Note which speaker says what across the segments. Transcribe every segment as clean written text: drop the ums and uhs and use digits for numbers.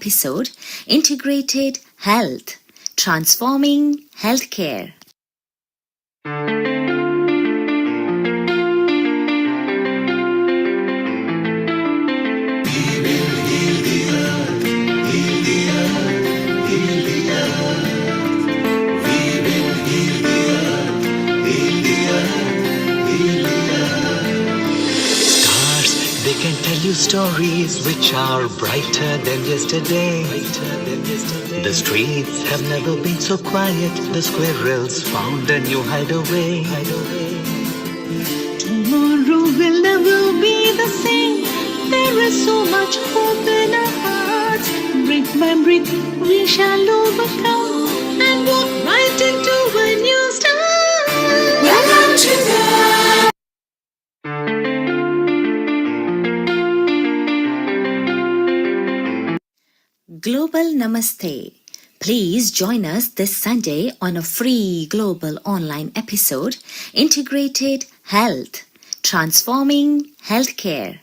Speaker 1: episode, Integrated Health, Transforming Healthcare.
Speaker 2: They can tell you stories which are brighter than yesterday. The streets have never been so quiet. The squirrels found a new hideaway.
Speaker 3: Tomorrow will never be the same. There is so much hope in our hearts. Brick by brick we shall overcome and walk right into a new start. Welcome to the
Speaker 1: Global Namaste. Please join us this Sunday on a free global online episode, Integrated Health, Transforming Healthcare.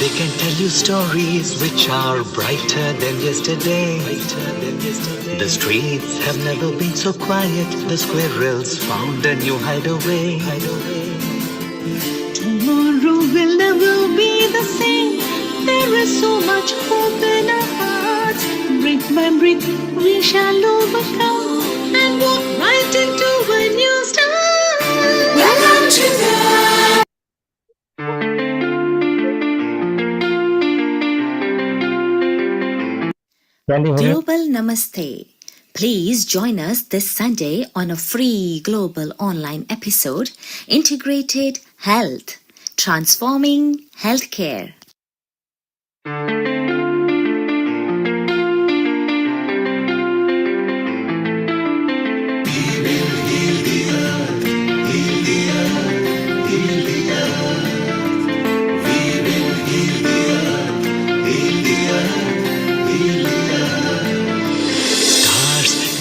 Speaker 2: They can tell you stories which are brighter than yesterday. The streets have never been so quiet. The squirrels found a new hideaway.
Speaker 3: Tomorrow will never be the same. There is so much hope in our hearts. Brick by brick we shall overcome and walk right into a new start. Welcome to the
Speaker 1: Global Namaste. Please join us this Sunday on a free global online episode, Integrated Health, Transforming Healthcare.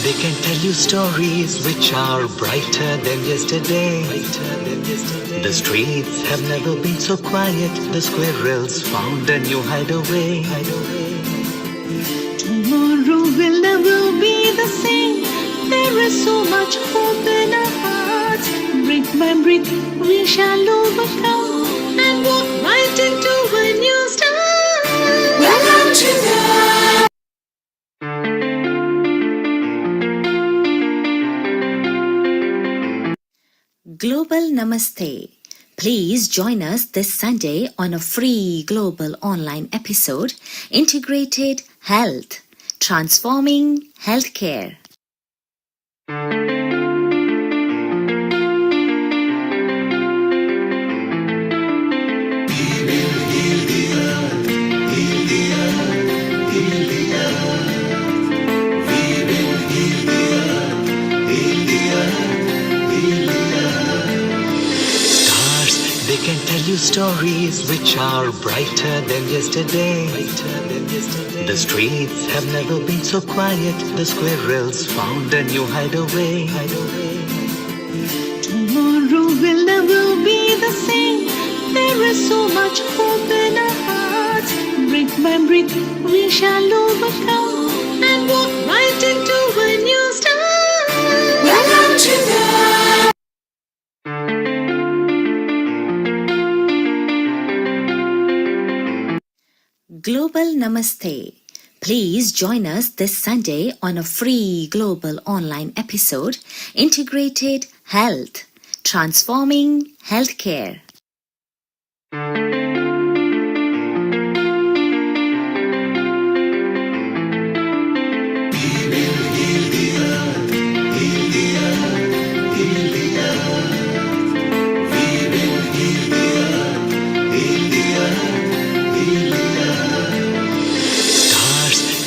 Speaker 2: They can tell you stories which are brighter than yesterday. The streets have never been so quiet. The squirrels found a new hideaway.
Speaker 3: Tomorrow will never be the same. There is so much hope in our hearts. Brick by brick we shall overcome and walk right into a new start. Welcome to the
Speaker 1: Global Namaste. Please join us this Sunday on a free global online episode, Integrated Health, Transforming Healthcare.
Speaker 2: They can tell you stories which are brighter than yesterday. The streets have never been so quiet. The squirrels found a new hideaway.
Speaker 3: Tomorrow will never be the same. There is so much hope in our hearts. Brick by brick we shall overcome and walk right into a new start. Welcome to the
Speaker 1: Global Namaste. Please join us this Sunday on a free global online episode, Integrated Health, Transforming Healthcare.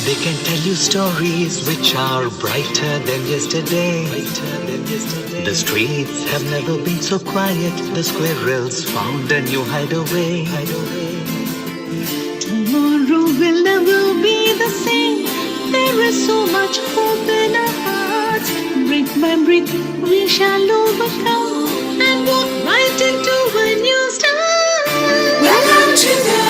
Speaker 2: They can tell you stories which are brighter than yesterday. The streets have never been so quiet. The squirrels found a new hideaway.
Speaker 3: Tomorrow will never be the same. There is so much hope in our hearts. Brick by brick, we shall overcome and walk right into a new start. Welcome to the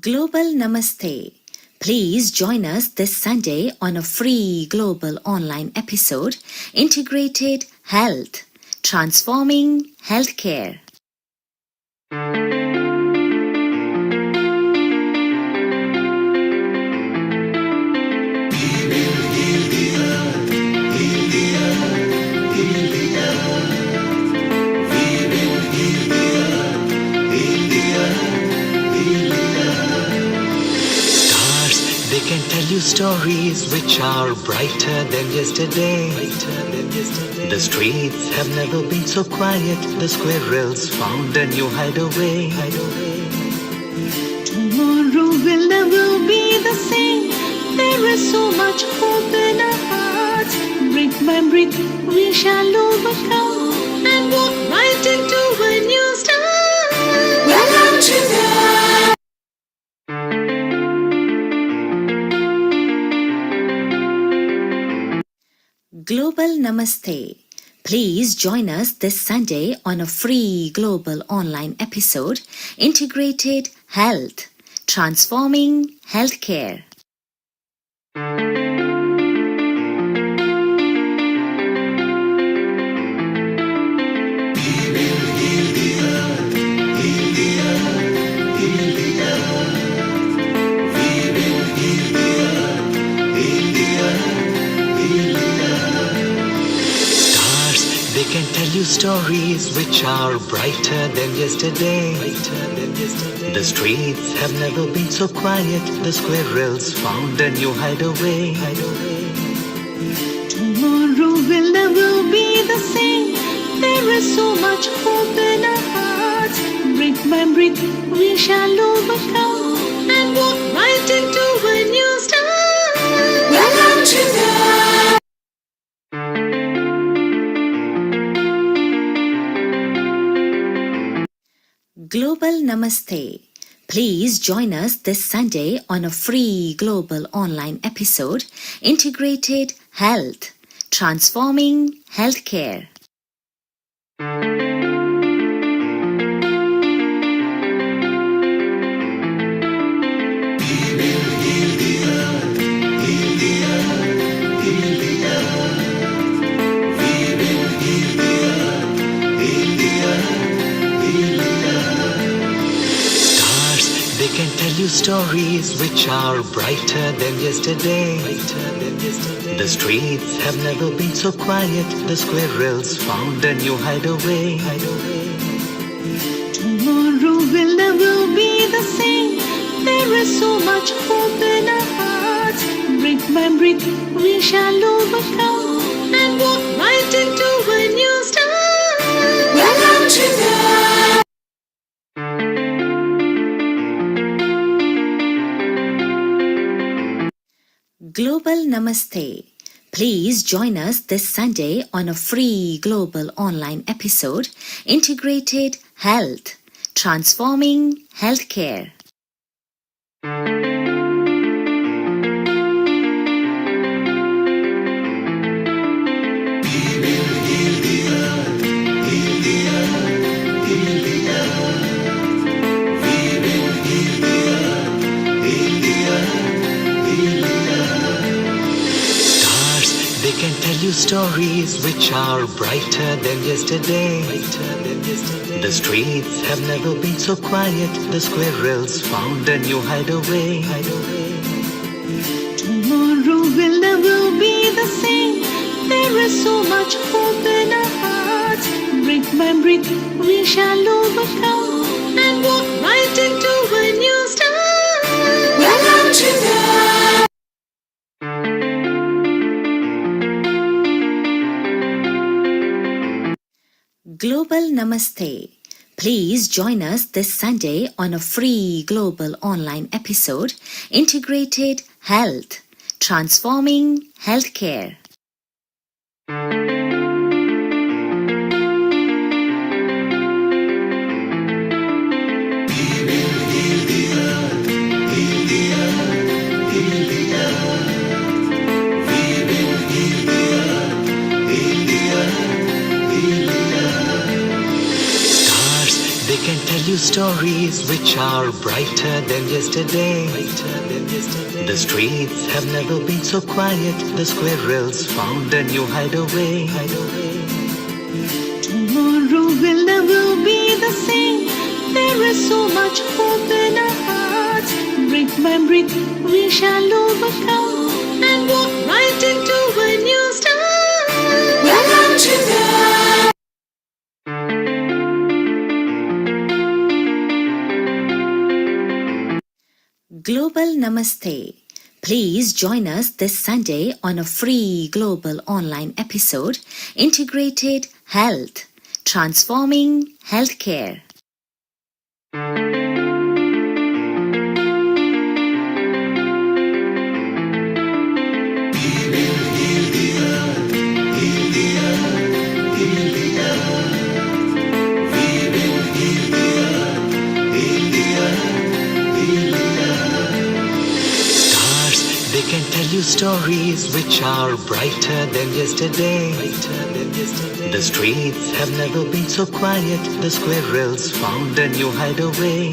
Speaker 1: Global Namaste. Please join us this Sunday on a free global online episode, Integrated Health, Transforming Healthcare.
Speaker 2: They can tell you stories which are brighter than yesterday. The streets have never been so quiet. The squirrels found a new hideaway.
Speaker 3: Tomorrow will never be the same. There is so much hope in our hearts. Brick by brick, we shall overcome and walk right into a new start. Welcome to the
Speaker 1: Global Namaste. Please join us this Sunday on a free global online episode, Integrated Health, Transforming Healthcare.
Speaker 2: They can tell you stories which are brighter than yesterday. The streets have never been so quiet. The squirrels found a new hideaway.
Speaker 3: Tomorrow will never be the same. There is so much hope in our hearts. Brick by brick, we shall overcome and walk right into a new start. Welcome to the
Speaker 1: Global Namaste. Please join us this Sunday on a free global online episode, Integrated Health, Transforming Healthcare.
Speaker 2: They can tell you stories which are brighter than yesterday. The streets have never been so quiet. The squirrels found a new hideaway.
Speaker 3: Tomorrow will never be the same. There is so much hope in our hearts. Brick by brick, we shall overcome and walk right into a new start. Welcome to the
Speaker 1: Global Namaste. Please join us this Sunday on a free global online episode, Integrated Health, Transforming Healthcare.
Speaker 2: They can tell you stories which are brighter than yesterday. The streets have never been so quiet. The squirrels found a new hideaway.
Speaker 3: Tomorrow will never be the same. There is so much hope in our hearts. Brick by brick, we shall overcome and walk right into a new start. Welcome to the
Speaker 1: Global Namaste. Please join us this Sunday on a free global online episode, Integrated Health, Transforming Healthcare.
Speaker 2: They can tell you stories which are brighter than yesterday. The streets have never been so quiet. The squirrels found a new hideaway.
Speaker 3: Tomorrow will never be the same. There is so much hope in our hearts. Brick by brick, we shall overcome and walk right into a new start. Welcome to the
Speaker 1: Global Namaste. Please join us this Sunday on a free global online episode, Integrated Health, Transforming Healthcare.
Speaker 2: They can tell you stories which are brighter than yesterday. The streets have never been so quiet. The squirrels found a new hideaway.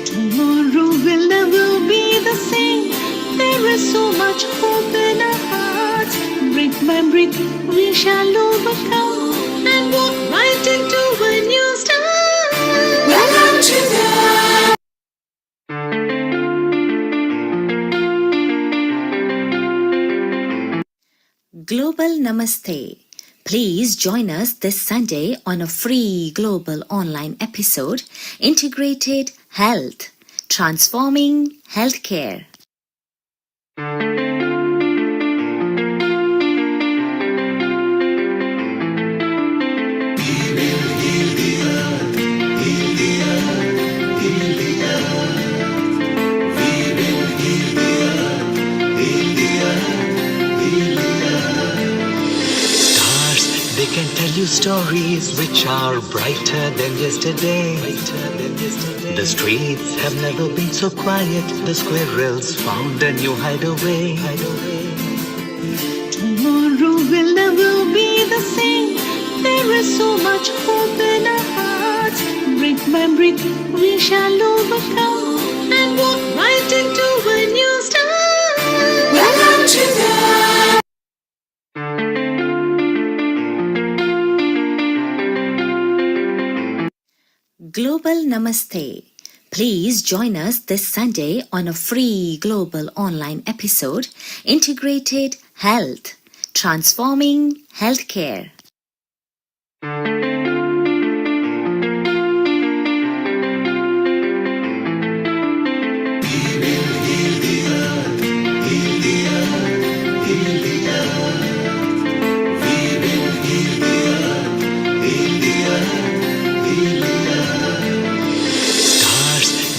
Speaker 3: tomorrow will never be the same. There is so much hope in our hearts. Brick by brick, we shall overcome and walk right into a new start. Welcome to the
Speaker 1: Global Namaste. Please join us this Sunday on a free global online episode, Integrated Health, Transforming Healthcare.
Speaker 2: They can tell you stories which are brighter than yesterday. The streets have never been so quiet. The squirrels found a new hideaway.
Speaker 3: tomorrow will never be the same. There is so much hope in our hearts. Brick by brick, we shall overcome and walk right into a new start. Welcome to the
Speaker 1: Global Namaste. Please join us this Sunday on a free global online episode, Integrated Health, Transforming Healthcare.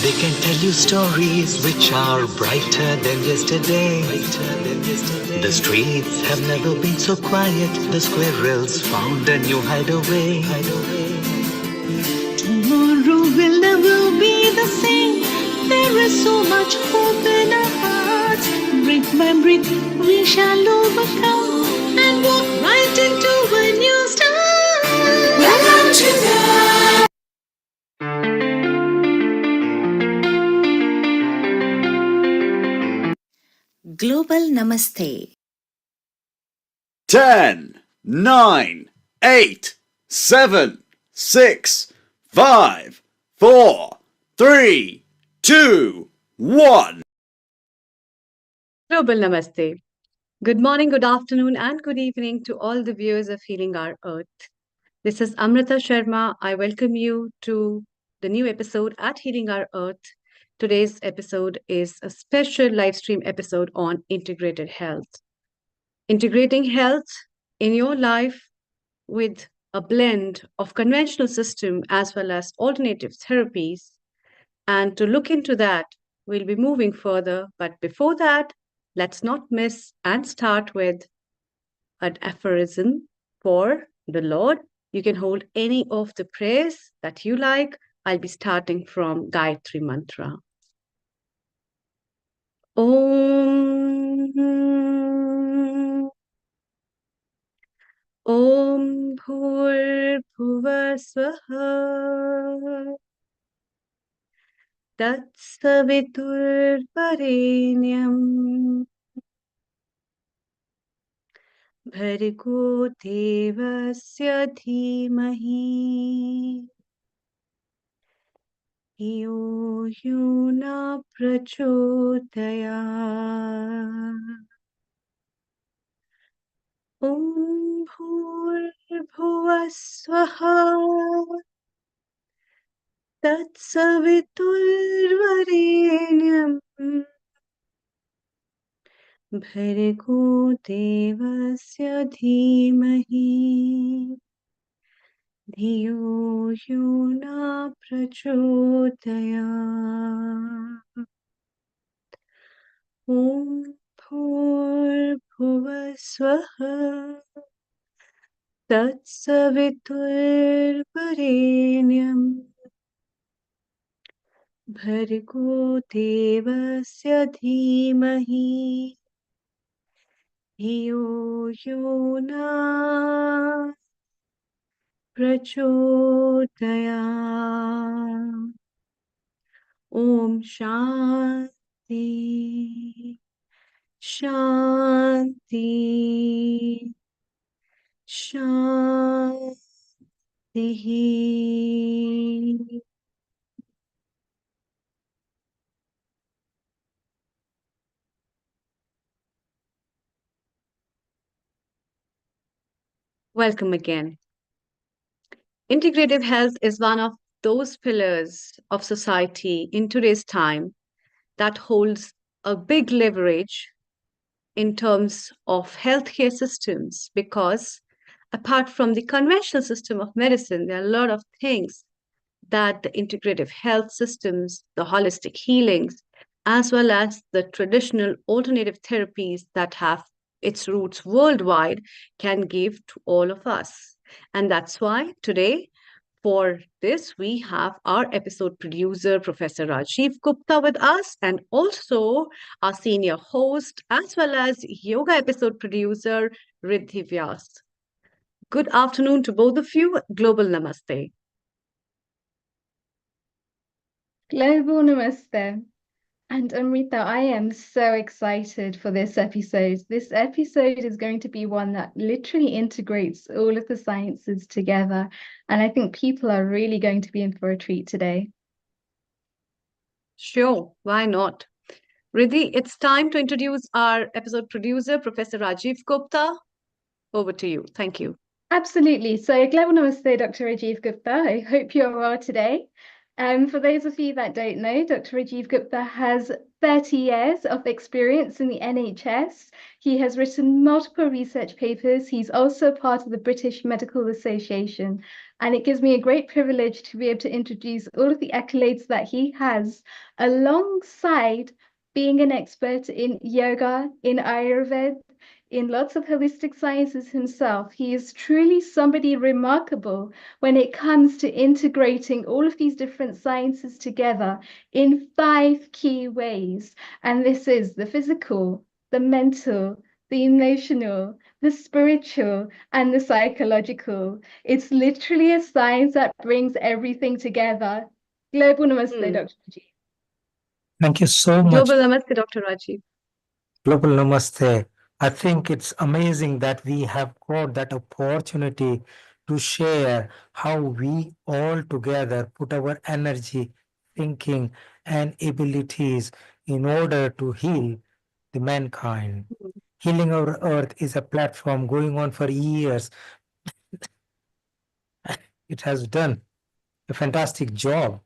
Speaker 2: They can tell you stories which are brighter than yesterday. The streets have never been so quiet. The squirrels found a new hideaway.
Speaker 3: tomorrow will never be the same. There is so much hope in our hearts. Brick by brick, we shall overcome and walk right into a new start. Welcome to the
Speaker 1: Global Namaste.
Speaker 4: 10, 9, 8, 7, 6, 5, 4, 3, 2, 1.
Speaker 5: Global Namaste. Good morning, good afternoon, and good evening to all the viewers of Healing Our Earth. This is Amrita Sharma. I welcome you to the new episode at Healing Our Earth. Today's episode is a special live stream episode on integrated health. Integrating health in your life with a blend of conventional system as well as alternative therapies. And to look into that, we'll be moving further. But before that, let's not miss and start with an aphorism for the Lord. You can hold any of the prayers that you like. I'll be starting from Gayatri Mantra. Om Om Bhur Swaha Tatsaviturvarenyam Bhargo Devasya Dhimahi Yo Yuna Prachodaya Om Bhur Swaha Tatsaviturvarenyam Bhargo Devasya Dhimahi Dhiyo Yuna Prachodaya Om Bhur Swaha Tatsaviturvarenyam Bhargo Devasya Dhimahi Dhiyo Yuna Prachodaya Om Shanti Shanti Shanti. Welcome again. Integrative health is one of those pillars of society in today's time that holds a big leverage in terms of healthcare systems because apart from the conventional system of medicine, there are a lot of things that the integrative health systems, the holistic healings, as well as the traditional alternative therapies that have its roots worldwide can give to all of us. And that's why today, for this, we have our episode producer, Professor Rajeev Gupta, with us, and also our senior host, as well as yoga episode producer, Riddhi Vyas. Good afternoon to both of you. Global Namaste.
Speaker 6: Global Namaste. And Amrita, I am so excited for this episode. This episode is going to be one that literally integrates all of the sciences together. And I think people are really going to be in for a treat today.
Speaker 5: Sure, why not? Riddhi, it's time to introduce our episode producer, Professor Rajeev Gupta. Over to you. Thank you.
Speaker 6: Absolutely. So, Global Namaste, Dr. Rajeev Gupta. I hope you're well today. For those of you that don't know, Dr. Rajeev Gupta has 30 years of experience in the NHS. He has written multiple research papers. He's also part of the British Medical Association. And it gives me a great privilege to be able to introduce all of the accolades that he has alongside being an expert in yoga, in Ayurveda, in lots of holistic sciences himself. He is truly somebody remarkable when it comes to integrating all of these different sciences together in 5 key ways. And this is the physical, the mental, the emotional, the spiritual, and the psychological. It's literally a science that brings everything together. Global Namaste, Dr. G.
Speaker 7: Thank you so much.
Speaker 5: Global Namaste, Dr. Rajeev.
Speaker 7: Global Namaste. I think it's amazing that we have got that opportunity to share how we all together put our energy, thinking, and abilities in order to heal the mankind. Healing our earth is a platform going on for years. It has done a fantastic job.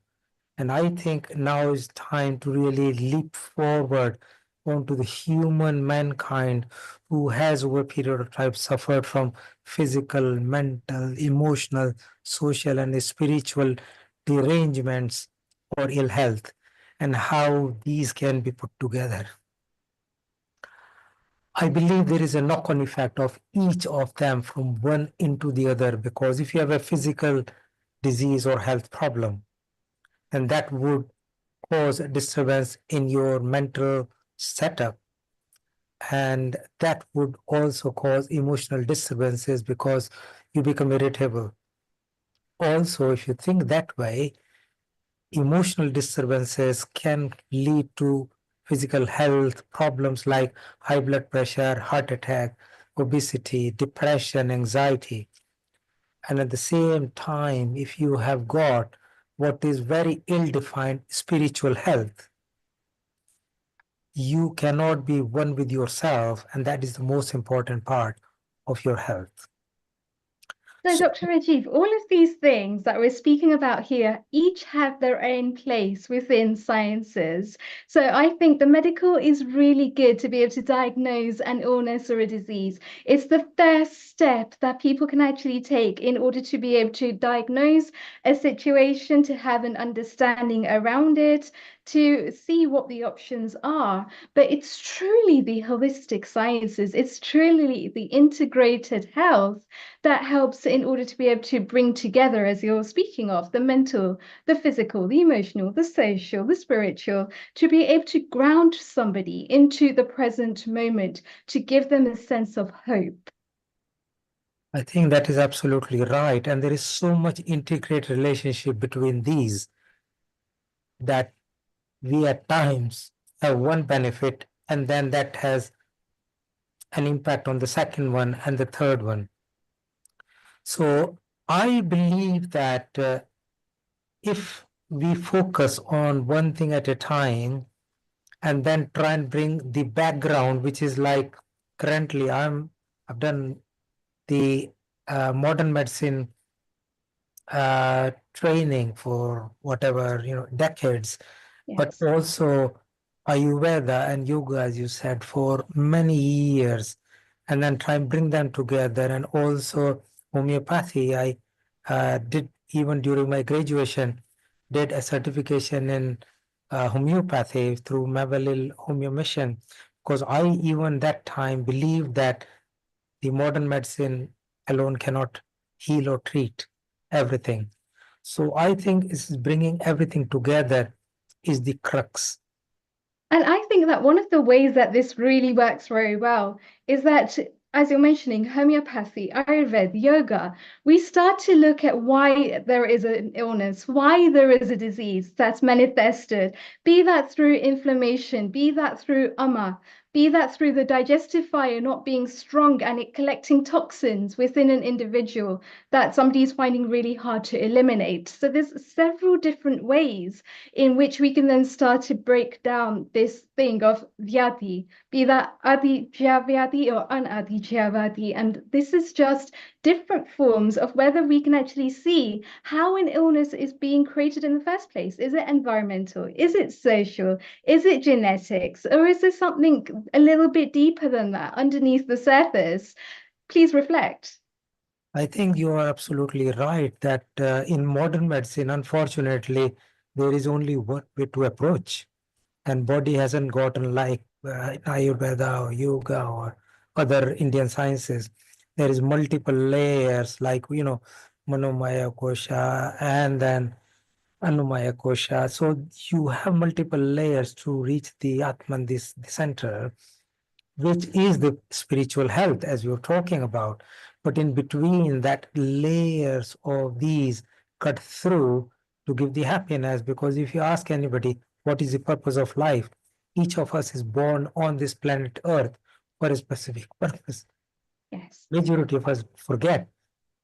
Speaker 7: And I think now is time to really leap forward onto the human mankind who has over a period of time suffered from physical, mental, emotional, social, and spiritual derangements or ill health, and how these can be put together. I believe there is a knock-on effect of each of them from one into the other, because if you have a physical disease or health problem, then that would cause a disturbance in your mental setup, and that would also cause emotional disturbances because you become irritable. Also, if you think that way, emotional disturbances can lead to physical health problems like high blood pressure, heart attack, obesity, depression, anxiety. And at the same time, if you have got what is very ill-defined spiritual health, you cannot be one with yourself, and that is the most important part of your health.
Speaker 6: So, Dr. Rajiv, all of these things that we're speaking about here each have their own place within sciences. So, I think the medical is really good to be able to diagnose an illness or a disease. It's the first step that people can actually take in order to be able to diagnose a situation, to have an understanding around it, to see what the options are. But it's truly the holistic sciences, it's truly the integrated health that helps in order to be able to bring together, as you're speaking of, the mental, the physical, the emotional, the social, the spiritual, to be able to ground somebody into the present moment, to give them a sense of hope.
Speaker 7: I think that is absolutely right. And there is so much integrated relationship between these that we at times have one benefit, and then that has an impact on the second one and the third one. So I believe that if we focus on one thing at a time and then try and bring the background, which is like currently I've done the modern medicine training for whatever, decades, but
Speaker 6: Yes.
Speaker 7: also Ayurveda and yoga, as you said, for many years, and then try and bring them together. And also homeopathy, I did even during my graduation, did a certification in homeopathy through Mavalil Homeo Mission, because I even that time believed that the modern medicine alone cannot heal or treat everything. So I think this is bringing everything together is the crux.
Speaker 6: And I think that one of the ways that this really works very well is that, as you're mentioning, homeopathy, Ayurveda, yoga, we start to look at why there is an illness, why there is a disease that's manifested, be that through inflammation, be that through be that through the digestive fire not being strong and it collecting toxins within an individual that somebody's finding really hard to eliminate. So there's several different ways in which we can then start to break down this thing of vyati, be that adijya vyati or anadijya vyati. And this is just different forms of whether we can actually see how an illness is being created in the first place. Is it environmental? Is it social? Is it genetics? Or is there something a little bit deeper than that underneath the surface? Please reflect.
Speaker 7: I think you are absolutely right that in modern medicine, unfortunately, there is only one way to approach, and body hasn't gotten like in Ayurveda or yoga or other Indian sciences. There is multiple layers like, Manomaya Kosha and then Anumaya Kosha. So you have multiple layers to reach the Atman, the center, which is the spiritual health as we were talking about. But in between that, layers of these cut through to give the happiness. Because if you ask anybody, what is the purpose of life? Each of us is born on this planet Earth for a specific purpose.
Speaker 6: Yes.
Speaker 7: Majority of us forget.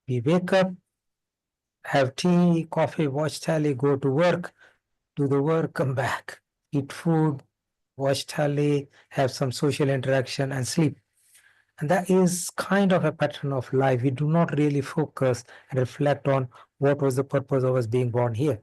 Speaker 7: We wake up, have tea, coffee, watch telly, go to work, do the work, come back, eat food, watch telly, have some social interaction, and sleep. And that is kind of a pattern of life. We do not really focus and reflect on what was the purpose of us being born here.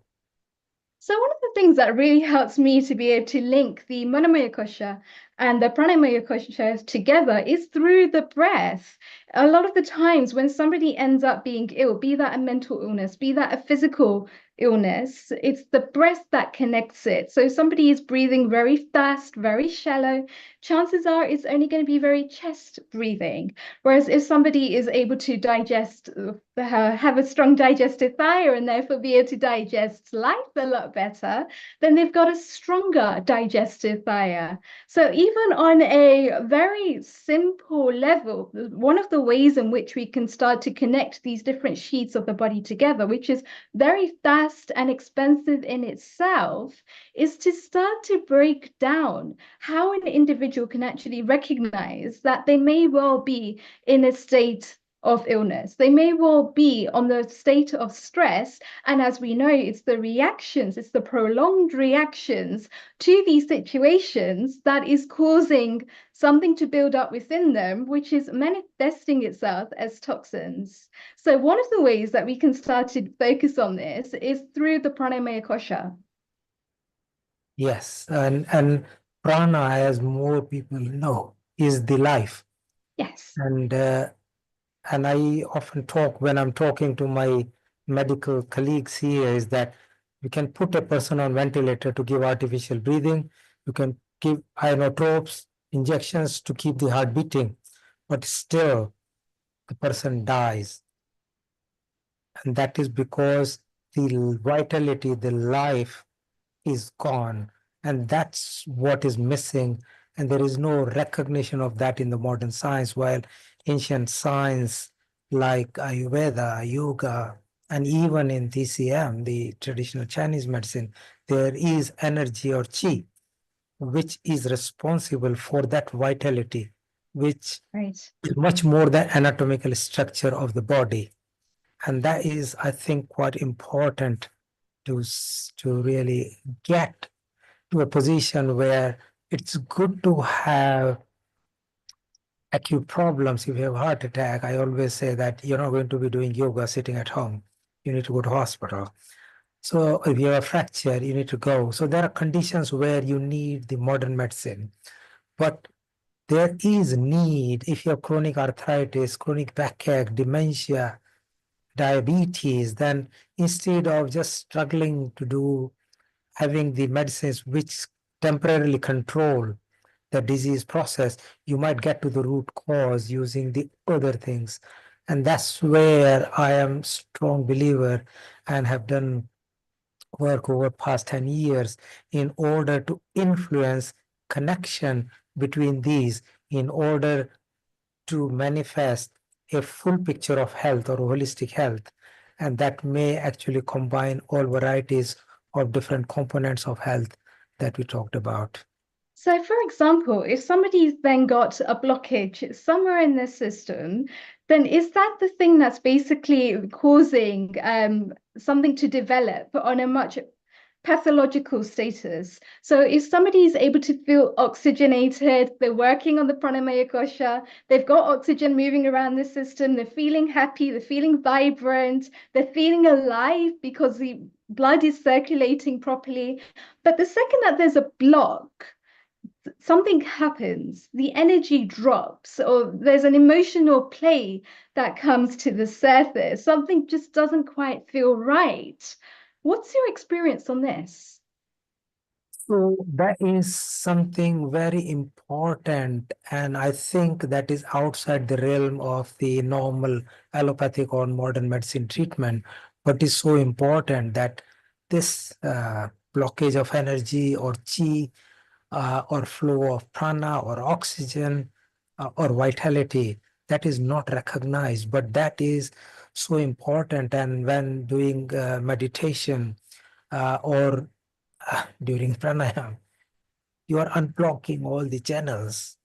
Speaker 6: So one of the things that really helps me to be able to link the Manomaya Kosha and the pranayama kosha together is through the breath. A lot of the times when somebody ends up being ill, be that a mental illness, be that a physical illness, it's the breath that connects it. So somebody is breathing very fast, very shallow, chances are it's only going to be very chest breathing. Whereas if somebody is able to digest, have a strong digestive fire and therefore be able to digest life a lot better, then they've got a stronger digestive fire. So even on a very simple level, one of the ways in which we can start to connect these different sheets of the body together, which is very fast and expensive in itself, is to start to break down how an individual can actually recognize that they may well be in a state of illness. They may well be on the state of stress. And as we know, it's the reactions, it's the prolonged reactions to these situations that is causing something to build up within them, which is manifesting itself as toxins. So one of the ways that we can start to focus on this is through the pranayama kosha.
Speaker 7: Yes, and prana, as more people know, is the life.
Speaker 6: Yes.
Speaker 7: And I often talk when I'm talking to my medical colleagues here is that you can put a person on ventilator to give artificial breathing. You can give inotropes, injections to keep the heart beating, but still the person dies. And that is because the vitality, the life is gone. And that's what is missing. And there is no recognition of that in the modern science, while ancient science like Ayurveda, yoga, and even in TCM, the traditional Chinese medicine, there is energy or chi, which is responsible for that vitality, which
Speaker 6: Right.
Speaker 7: is much more than anatomical structure of the body. And that is, I think, quite important to really get to a position where it's good to have acute problems. If you have a heart attack, I always say that you're not going to be doing yoga sitting at home. You need to go to hospital. So if you have a fracture, you need to go. So there are conditions where you need the modern medicine. But there is need if you have chronic arthritis, chronic backache, dementia, diabetes, then instead of just struggling to do having the medicines which temporarily control the disease process, you might get to the root cause using the other things. And that's where I am strong believer and have done work over past 10 years in order to influence connection between these in order to manifest a full picture of health or holistic health. And that may actually combine all varieties of different components of health that we talked about.
Speaker 6: So, for example, if somebody's then got a blockage somewhere in their system, then is that the thing that's basically causing something to develop on a much pathological status? So, if somebody is able to feel oxygenated, they're working on the pranayama kosha, they've got oxygen moving around the system, they're feeling happy, they're feeling vibrant, they're feeling alive because the blood is circulating properly. But the second that there's a block, something happens, the energy drops, or there's an emotional play that comes to the surface. Something just doesn't quite feel right. What's your experience on this?
Speaker 7: So that is something very important, and I think that is outside the realm of the normal allopathic or modern medicine treatment, but is so important that this blockage of energy or chi or flow of prana or oxygen or vitality, that is not recognized, but that is so important. And when doing meditation or during pranayama, you are unblocking all the channels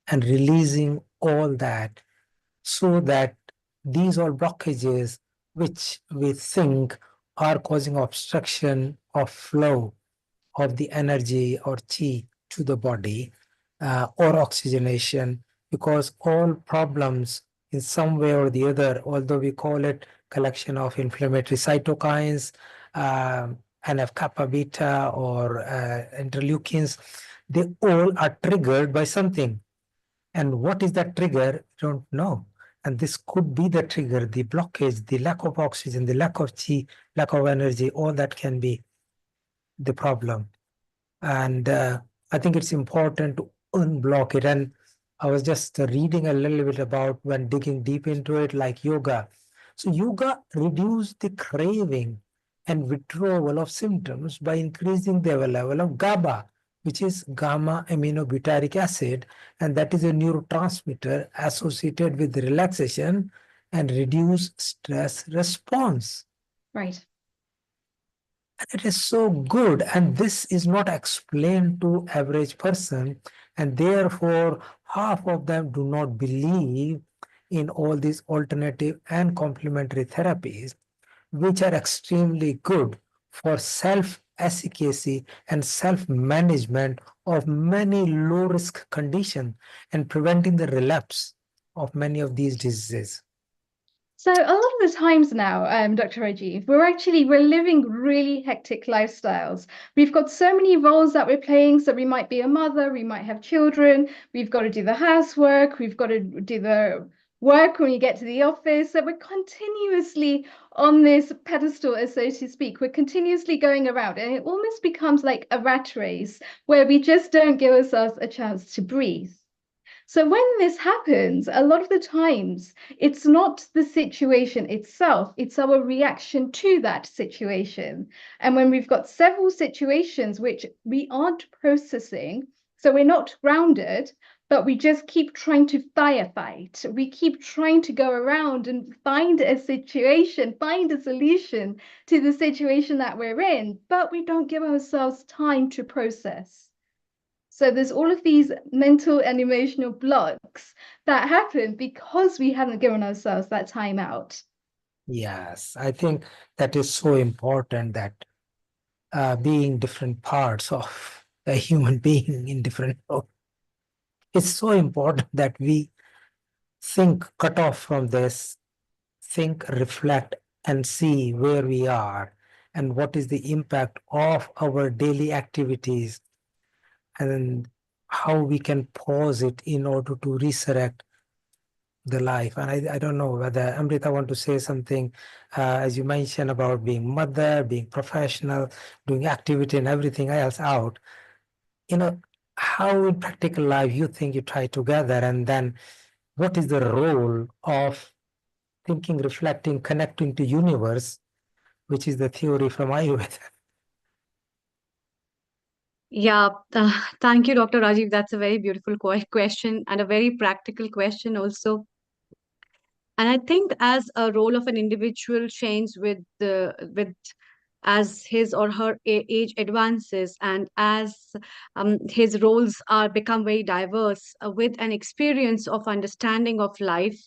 Speaker 7: and releasing all that so that these are blockages which we think are causing obstruction of flow of the energy or chi to the body or oxygenation, because all problems in some way or the other, although we call it collection of inflammatory cytokines, NF kappa beta or interleukins, they all are triggered by something. And what is that trigger? We don't know. And this could be the trigger, the blockage, the lack of oxygen, the lack of chi, lack of energy, all that can be the problem. And I think it's important to unblock it. And I was just reading a little bit about when digging deep into it, like yoga. So yoga reduces the craving and withdrawal of symptoms by increasing the level of GABA, which is gamma aminobutyric acid, and that is a neurotransmitter associated with relaxation and reduce stress response.
Speaker 6: Right.
Speaker 7: It is so good, and this is not explained to average person, and therefore half of them do not believe in all these alternative and complementary therapies, which are extremely good for self-efficacy and self-management of many low-risk conditions and preventing the relapse of many of these diseases.
Speaker 6: So a lot of the times now, Dr. Rajeev, we're living really hectic lifestyles. We've got so many roles that we're playing. So we might be a mother, we might have children, we've got to do the housework, we've got to do the work when we get to the office. So we're continuously on this pedestal, so to speak. We're continuously going around, and it almost becomes like a rat race where we just don't give ourselves a chance to breathe. So when this happens, a lot of the times, it's not the situation itself, it's our reaction to that situation. And when we've got several situations which we aren't processing, so we're not grounded, but we just keep trying to firefight. We keep trying to go around and find a situation, find a solution to the situation that we're in, but we don't give ourselves time to process. So there's all of these mental and emotional blocks that happen because we haven't given ourselves that time out.
Speaker 7: Yes, I think that is so important, that being different parts of a human being in different roles. It's so important that we think, cut off from this, think, reflect, and see where we are and what is the impact of our daily activities, and how we can pause it in order to resurrect the life. And I don't know whether Amrita want to say something, as you mentioned about being mother, being professional, doing activity and everything else out. How in practical life you think you tie together, and then what is the role of thinking, reflecting, connecting to universe, which is the theory from Ayurveda?
Speaker 5: Yeah, thank you, Dr. Rajiv. That's a very beautiful question and a very practical question also. And I think as a role of an individual change with as his or her age advances, and as his roles are become very diverse, with an experience of understanding of life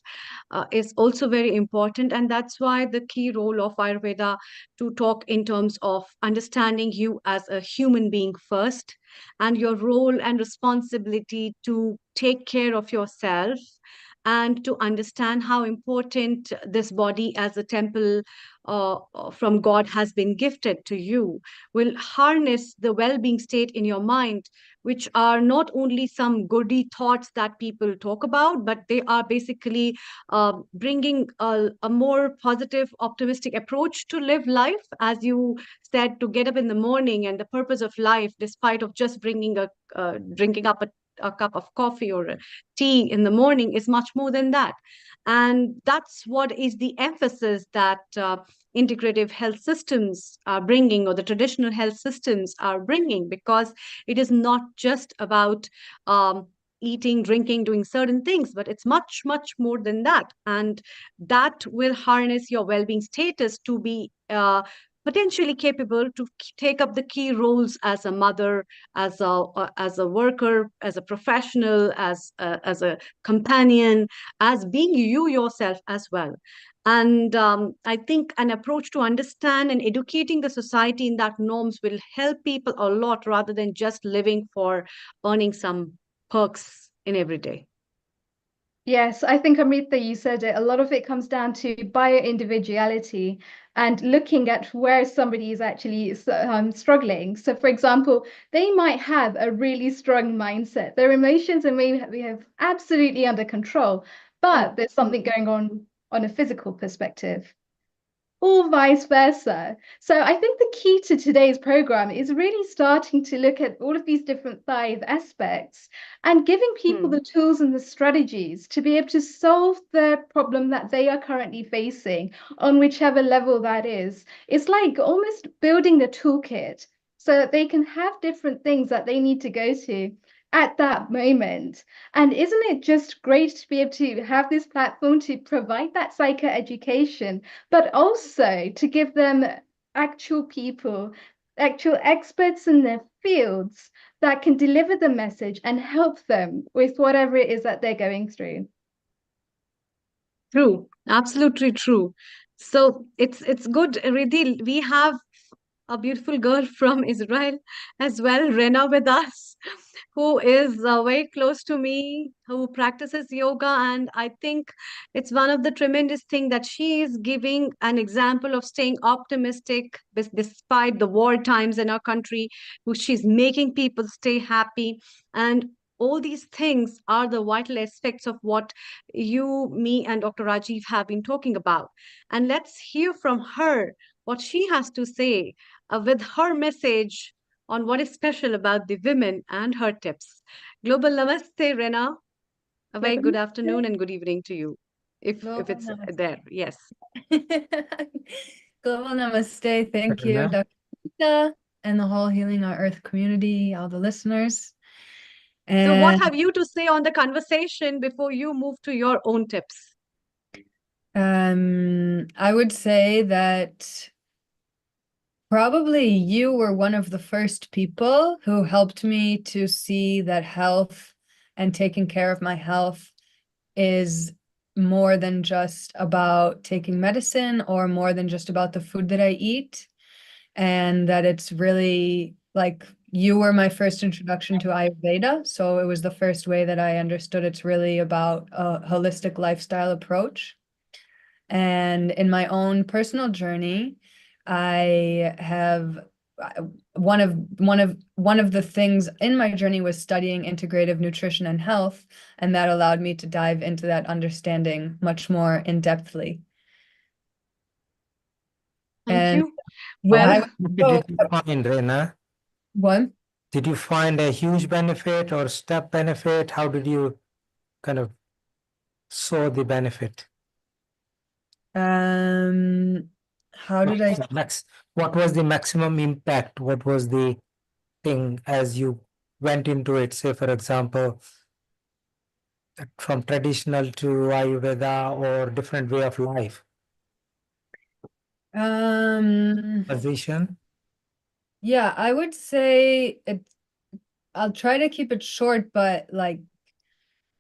Speaker 5: is also very important. And that's why the key role of Ayurveda to talk in terms of understanding you as a human being first, and your role and responsibility to take care of yourself, and to understand how important this body as a temple from God has been gifted to you, will harness the well being state in your mind, which are not only some goody thoughts that people talk about, but they are basically bringing a more positive, optimistic approach to live life. As you said, to get up in the morning, and the purpose of life, despite of just bringing drinking up a cup of coffee or a tea in the morning, is much more than that. And that's what is the emphasis that integrative health systems are bringing, or the traditional health systems are bringing, because it is not just about eating, drinking, doing certain things, but it's much, much more than that. And that will harness your well-being status to be potentially capable to take up the key roles as a mother, as a worker, as a professional, as a companion, as being you yourself as well. And I think an approach to understand and educating the society in that norms will help people a lot, rather than just living for earning some perks in every day.
Speaker 6: Yes, I think Amrita, you said it. A lot of it comes down to bio-individuality and looking at where somebody is actually struggling. So, for example, they might have a really strong mindset. Their emotions are maybe have absolutely under control, but there's something going on a physical perspective, or vice versa. So I think the key to today's program is really starting to look at all of these different 5 aspects and giving people the tools and the strategies to be able to solve the problem that they are currently facing on whichever level that is. It's like almost building the toolkit so that they can have different things that they need to go to at that moment. And isn't it just great to be able to have this platform to provide that psychoeducation, but also to give them actual people, actual experts in their fields that can deliver the message and help them with whatever it is that they're going through.
Speaker 5: True, absolutely true. So it's good, Riddhi. We have a beautiful girl from Israel as well, Rena, with us, who is very close to me, who practices yoga. And I think it's one of the tremendous thing that she is giving an example of staying optimistic despite the war times in our country, who she's making people stay happy. And all these things are the vital aspects of what you, me, and Dr. Rajiv have been talking about. And let's hear from her what she has to say with her message on what is special about the women and her tips. Global Namaste, Rena. A very good afternoon and good evening to you, if
Speaker 8: Global
Speaker 5: it's
Speaker 8: Namaste.
Speaker 5: there. Yes.
Speaker 8: Global Namaste. Thank you,
Speaker 7: Rena?
Speaker 8: Dr. Gupta, and the whole Healing Our Earth community, all the listeners.
Speaker 5: So, what
Speaker 8: And
Speaker 5: have you to say on the conversation before you move to your own tips?
Speaker 8: I would say that probably you were one of the first people who helped me to see that health and taking care of my health is more than just about taking medicine or more than just about the food that I eat. And that it's really like you were my first introduction to Ayurveda. So it was the first way that I understood it's really about a holistic lifestyle approach. And in my own personal journey, I have one of the things in my journey was studying integrative nutrition and health, and that allowed me to dive into that understanding much more in depthly.
Speaker 5: Thank
Speaker 8: And
Speaker 5: you. Well,
Speaker 7: Did you find, Rena?
Speaker 8: what?
Speaker 7: Did you find a huge benefit or step benefit? How did you kind of saw the benefit?
Speaker 8: How did I?
Speaker 7: What was the maximum impact? What was the thing as you went into it? Say, for example, from traditional to Ayurveda or different way of life position?
Speaker 8: Yeah, I would say I'll try to keep it short, but like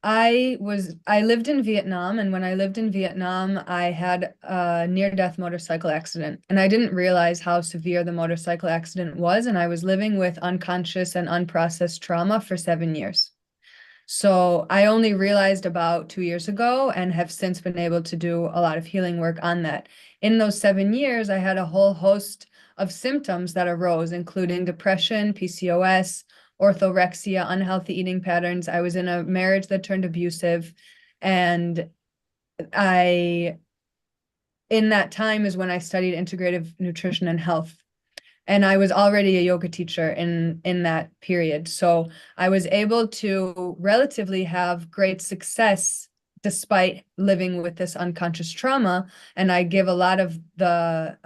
Speaker 8: I lived in Vietnam, and when I lived in Vietnam, I had a near-death motorcycle accident, and I didn't realize how severe the motorcycle accident was, and I was living with unconscious and unprocessed trauma for 7 years. So I only realized about 2 years ago and have since been able to do a lot of healing work on that. In those 7 years, I had a whole host of symptoms that arose, including depression, PCOS, orthorexia, unhealthy eating patterns. I was in a marriage that turned abusive. And in that time is when I studied integrative nutrition and health. And I was already a yoga teacher in that period. So I was able to relatively have great success despite living with this unconscious trauma. And I give a lot of the,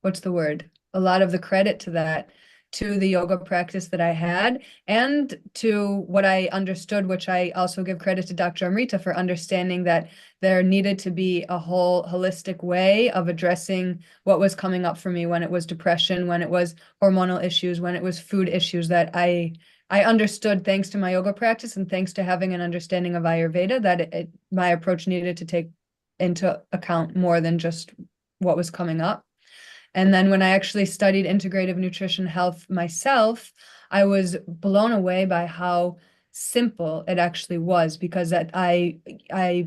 Speaker 8: what's the word? A lot of the credit to that, to the yoga practice that I had and to what I understood, which I also give credit to Dr. Amrita for understanding that there needed to be a whole holistic way of addressing what was coming up for me when it was depression, when it was hormonal issues, when it was food issues that I understood thanks to my yoga practice and thanks to having an understanding of Ayurveda that my approach needed to take into account more than just what was coming up. And then when I actually studied integrative nutrition health myself, I was blown away by how simple it actually was, because I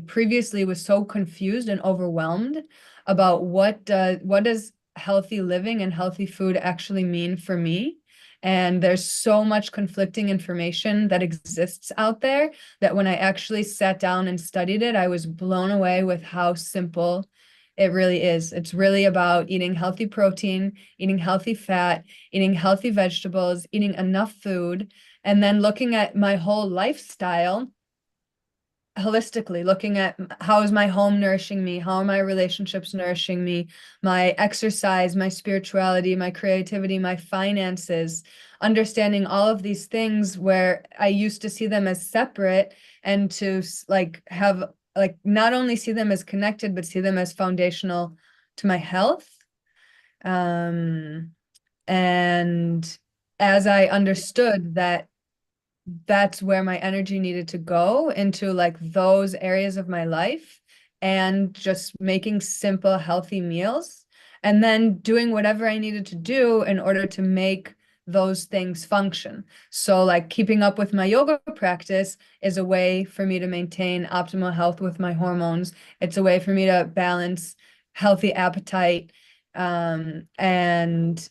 Speaker 8: previously was so confused and overwhelmed about what does healthy living and healthy food actually mean for me. And there's so much conflicting information that exists out there that when I actually sat down and studied it, I was blown away with how simple it really is. It's really about eating healthy protein, eating healthy fat, eating healthy vegetables, eating enough food, and then looking at my whole lifestyle holistically, looking at how is my home nourishing me, how are my relationships nourishing me, my exercise, my spirituality, my creativity, my finances, understanding all of these things where I used to see them as separate, and to like have like not only see them as connected, but see them as foundational to my health. And as I understood that that's where my energy needed to go, into like those areas of my life, and just making simple, healthy meals, and then doing whatever I needed to do in order to make those things function. So like keeping up with my yoga practice is a way for me to maintain optimal health with my hormones. It's a way for me to balance healthy appetite, and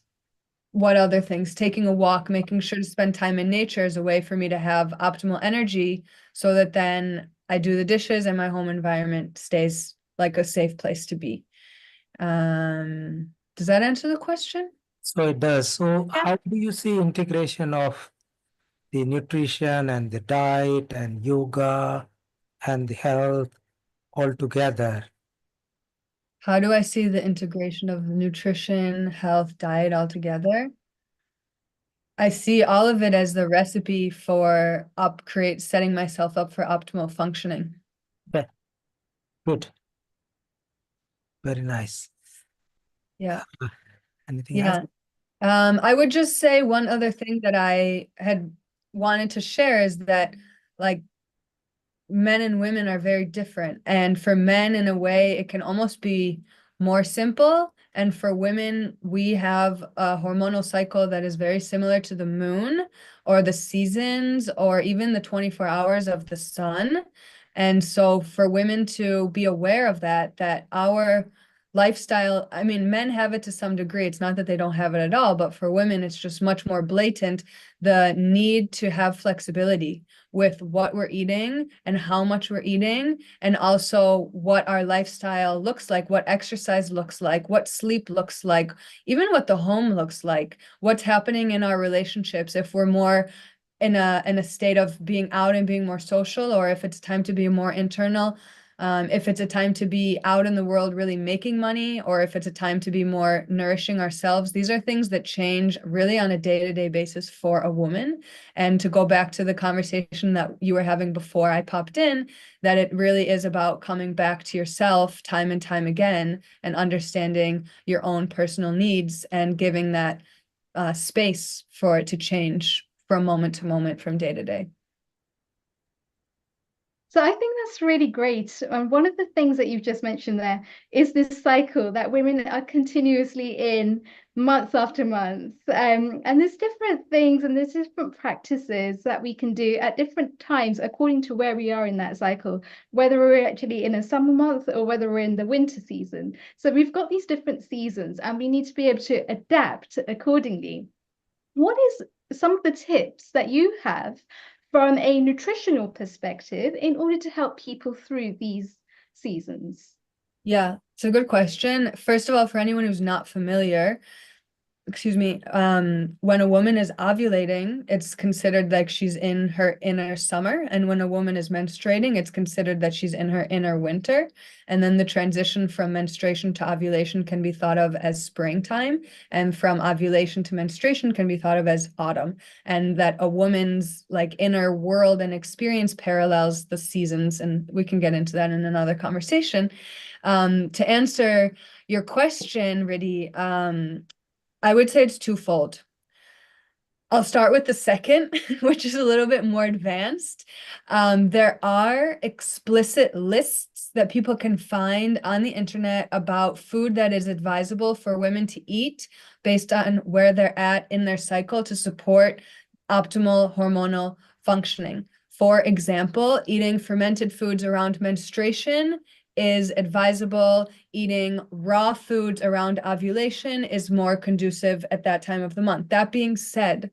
Speaker 8: what other things? Taking a walk, making sure to spend time in nature is a way for me to have optimal energy, so that then I do the dishes and my home environment stays like a safe place to be. Does that answer the question?
Speaker 7: So it does. So how do you see integration of the nutrition and the diet and yoga and the health all together?
Speaker 8: How do I see the integration of nutrition, health, diet all together? I see all of it as the recipe for setting myself up for optimal functioning.
Speaker 7: Okay. Good. Very nice.
Speaker 8: Yeah.
Speaker 7: Anything else?
Speaker 8: I would just say one other thing that I had wanted to share is that, like, men and women are very different. And for men, in a way, it can almost be more simple. And for women, we have a hormonal cycle that is very similar to the moon, or the seasons, or even the 24 hours of the sun. And so for women to be aware of that, that our lifestyle, I mean, men have it to some degree. It's not that they don't have it at all, but for women, it's just much more blatant, the need to have flexibility with what we're eating and how much we're eating, and also what our lifestyle looks like, what exercise looks like, what sleep looks like, even what the home looks like, what's happening in our relationships, if we're more in a state of being out and being more social, or if it's time to be more internal, if it's a time to be out in the world really making money, or if it's a time to be more nourishing ourselves. These are things that change really on a day-to-day basis for a woman. And to go back to the conversation that you were having before I popped in, that it really is about coming back to yourself time and time again, and understanding your own personal needs, and giving that space for it to change from moment to moment, from day to day.
Speaker 6: So I think that's really great. And one of the things that you've just mentioned there is this cycle that women are continuously in month after month. And there's different things and there's different practices that we can do at different times according to where we are in that cycle, whether we're actually in a summer month or whether we're in the winter season. So we've got these different seasons and we need to be able to adapt accordingly. What is some of the tips that you have from a nutritional perspective in order to help people through these seasons?
Speaker 8: Yeah, it's a good question. First of all, for anyone who's not familiar, when a woman is ovulating, it's considered like she's in her inner summer. And when a woman is menstruating, it's considered that she's in her inner winter. And then the transition from menstruation to ovulation can be thought of as springtime. And from ovulation to menstruation can be thought of as autumn. And that a woman's like inner world and experience parallels the seasons. And we can get into that in another conversation. To answer your question, Riddhi, I would say it's twofold. I'll start with the second, which is a little bit more advanced. There are explicit lists that people can find on the internet about food that is advisable for women to eat based on where they're at in their cycle to support optimal hormonal functioning. For example, eating fermented foods around menstruation is advisable. Eating raw foods around ovulation is more conducive at that time of the month. That being said,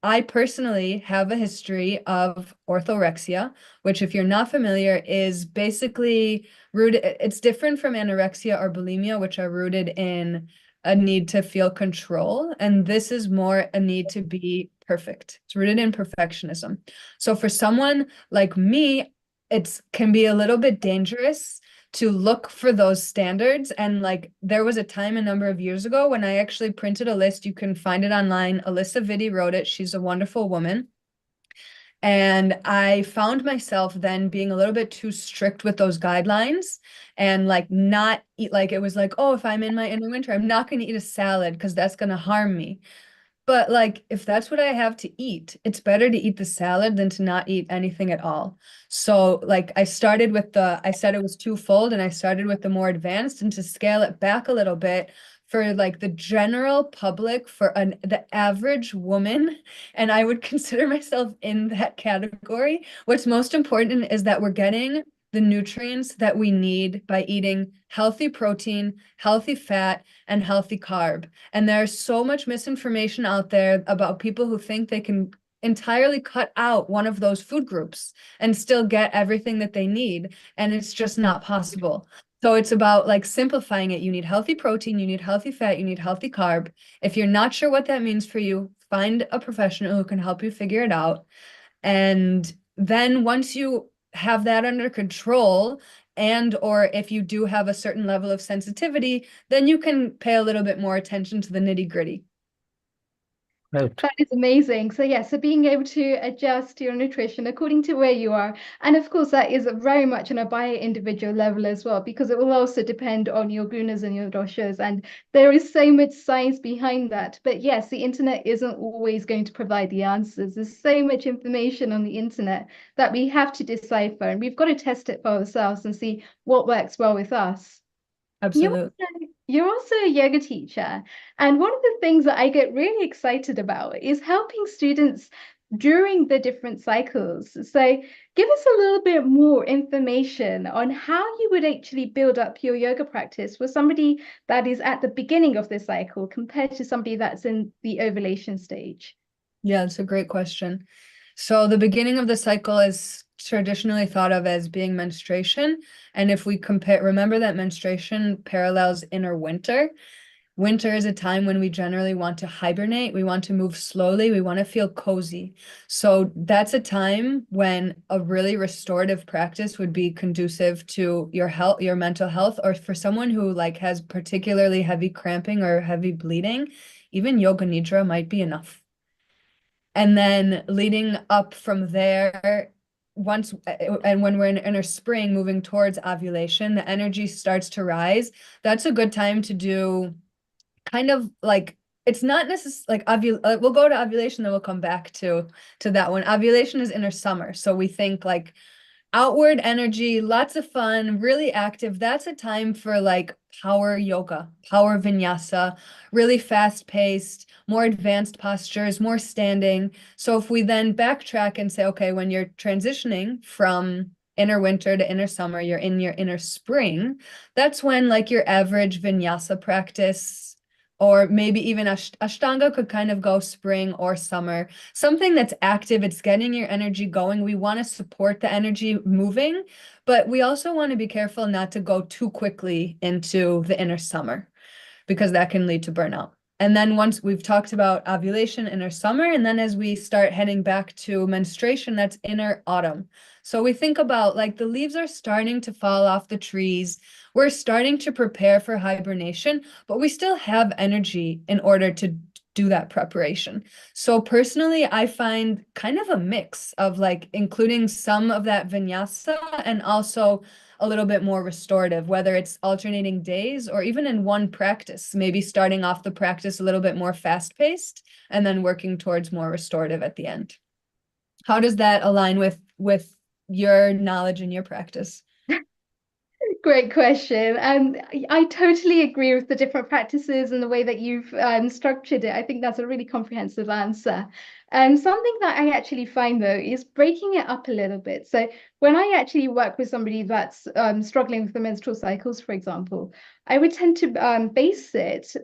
Speaker 8: I personally have a history of orthorexia, which, if you're not familiar, is basically rooted, it's different from anorexia or bulimia, which are rooted in a need to feel control. And this is more a need to be perfect. It's rooted in perfectionism. So for someone like me, it can be a little bit dangerous to look for those standards. And like there was a time a number of years ago when I actually printed a list. You can find it online. Alyssa Vitti wrote it. She's a wonderful woman. And I found myself then being a little bit too strict with those guidelines and like not eat, like it was like, oh, if I'm in my inner winter, I'm not going to eat a salad because that's going to harm me. But like, if that's what I have to eat, it's better to eat the salad than to not eat anything at all. So like I started with I said it was twofold, and I started with the more advanced, and to scale it back a little bit for like the general public, for the average woman, and I would consider myself in that category. What's most important is that we're getting the nutrients that we need by eating healthy protein, healthy fat, and healthy carb. And there's so much misinformation out there about people who think they can entirely cut out one of those food groups and still get everything that they need. And it's just not possible. So it's about like simplifying it. You need healthy protein, you need healthy fat, you need healthy carb. If you're not sure what that means for you, find a professional who can help you figure it out. And then once you have that under control, and or if you do have a certain level of sensitivity, then you can pay a little bit more attention to the nitty-gritty.
Speaker 7: Right.
Speaker 6: That is amazing. So yeah, so being able to adjust your nutrition according to where you are. And of course, that is very much on a by individual level as well, because it will also depend on your gunas and your doshas. And there is so much science behind that. But yes, the internet isn't always going to provide the answers. There's so much information on the internet that we have to decipher, and we've got to test it for ourselves and see what works well with us.
Speaker 8: Absolutely.
Speaker 6: You're also a yoga teacher. And one of the things that I get really excited about is helping students during the different cycles. So give us a little bit more information on how you would actually build up your yoga practice for somebody that is at the beginning of the cycle compared to somebody that's in the ovulation stage.
Speaker 8: Yeah, it's a great question. So the beginning of the cycle is traditionally thought of as being menstruation. And if we remember that menstruation parallels inner winter. Winter is a time when we generally want to hibernate. We want to move slowly. We want to feel cozy. So that's a time when a really restorative practice would be conducive to your health, your mental health, or for someone who like has particularly heavy cramping or heavy bleeding, even yoga nidra might be enough. And then leading up from there, and when we're in inner spring, moving towards ovulation, the energy starts to rise. That's a good time to do kind of like, it's not necessarily like we'll go to ovulation, then we'll come back to that one. Ovulation is inner summer. So we think like outward energy, lots of fun, really active. That's a time for like power yoga, power vinyasa, really fast paced, more advanced postures, more standing. So if we then backtrack and say, okay, when you're transitioning from inner winter to inner summer, you're in your inner spring, that's when like your average vinyasa practice, or maybe even Ashtanga could kind of go spring or summer. Something that's active, it's getting your energy going. We want to support the energy moving, but we also want to be careful not to go too quickly into the inner summer, because that can lead to burnout. And then once we've talked about ovulation, inner summer, and then as we start heading back to menstruation, that's inner autumn. So we think about like the leaves are starting to fall off the trees. We're starting to prepare for hibernation, but we still have energy in order to do that preparation. So personally, I find kind of a mix of like including some of that vinyasa and also a little bit more restorative, whether it's alternating days or even in one practice, maybe starting off the practice a little bit more fast-paced and then working towards more restorative at the end. How does that align with your knowledge and your practice?
Speaker 6: Great question. And I totally agree with the different practices and the way that you've structured it. I think that's a really comprehensive answer. Something that I actually find though is breaking it up a little bit. So when I actually work with somebody that's struggling with the menstrual cycles, for example, I would tend to base it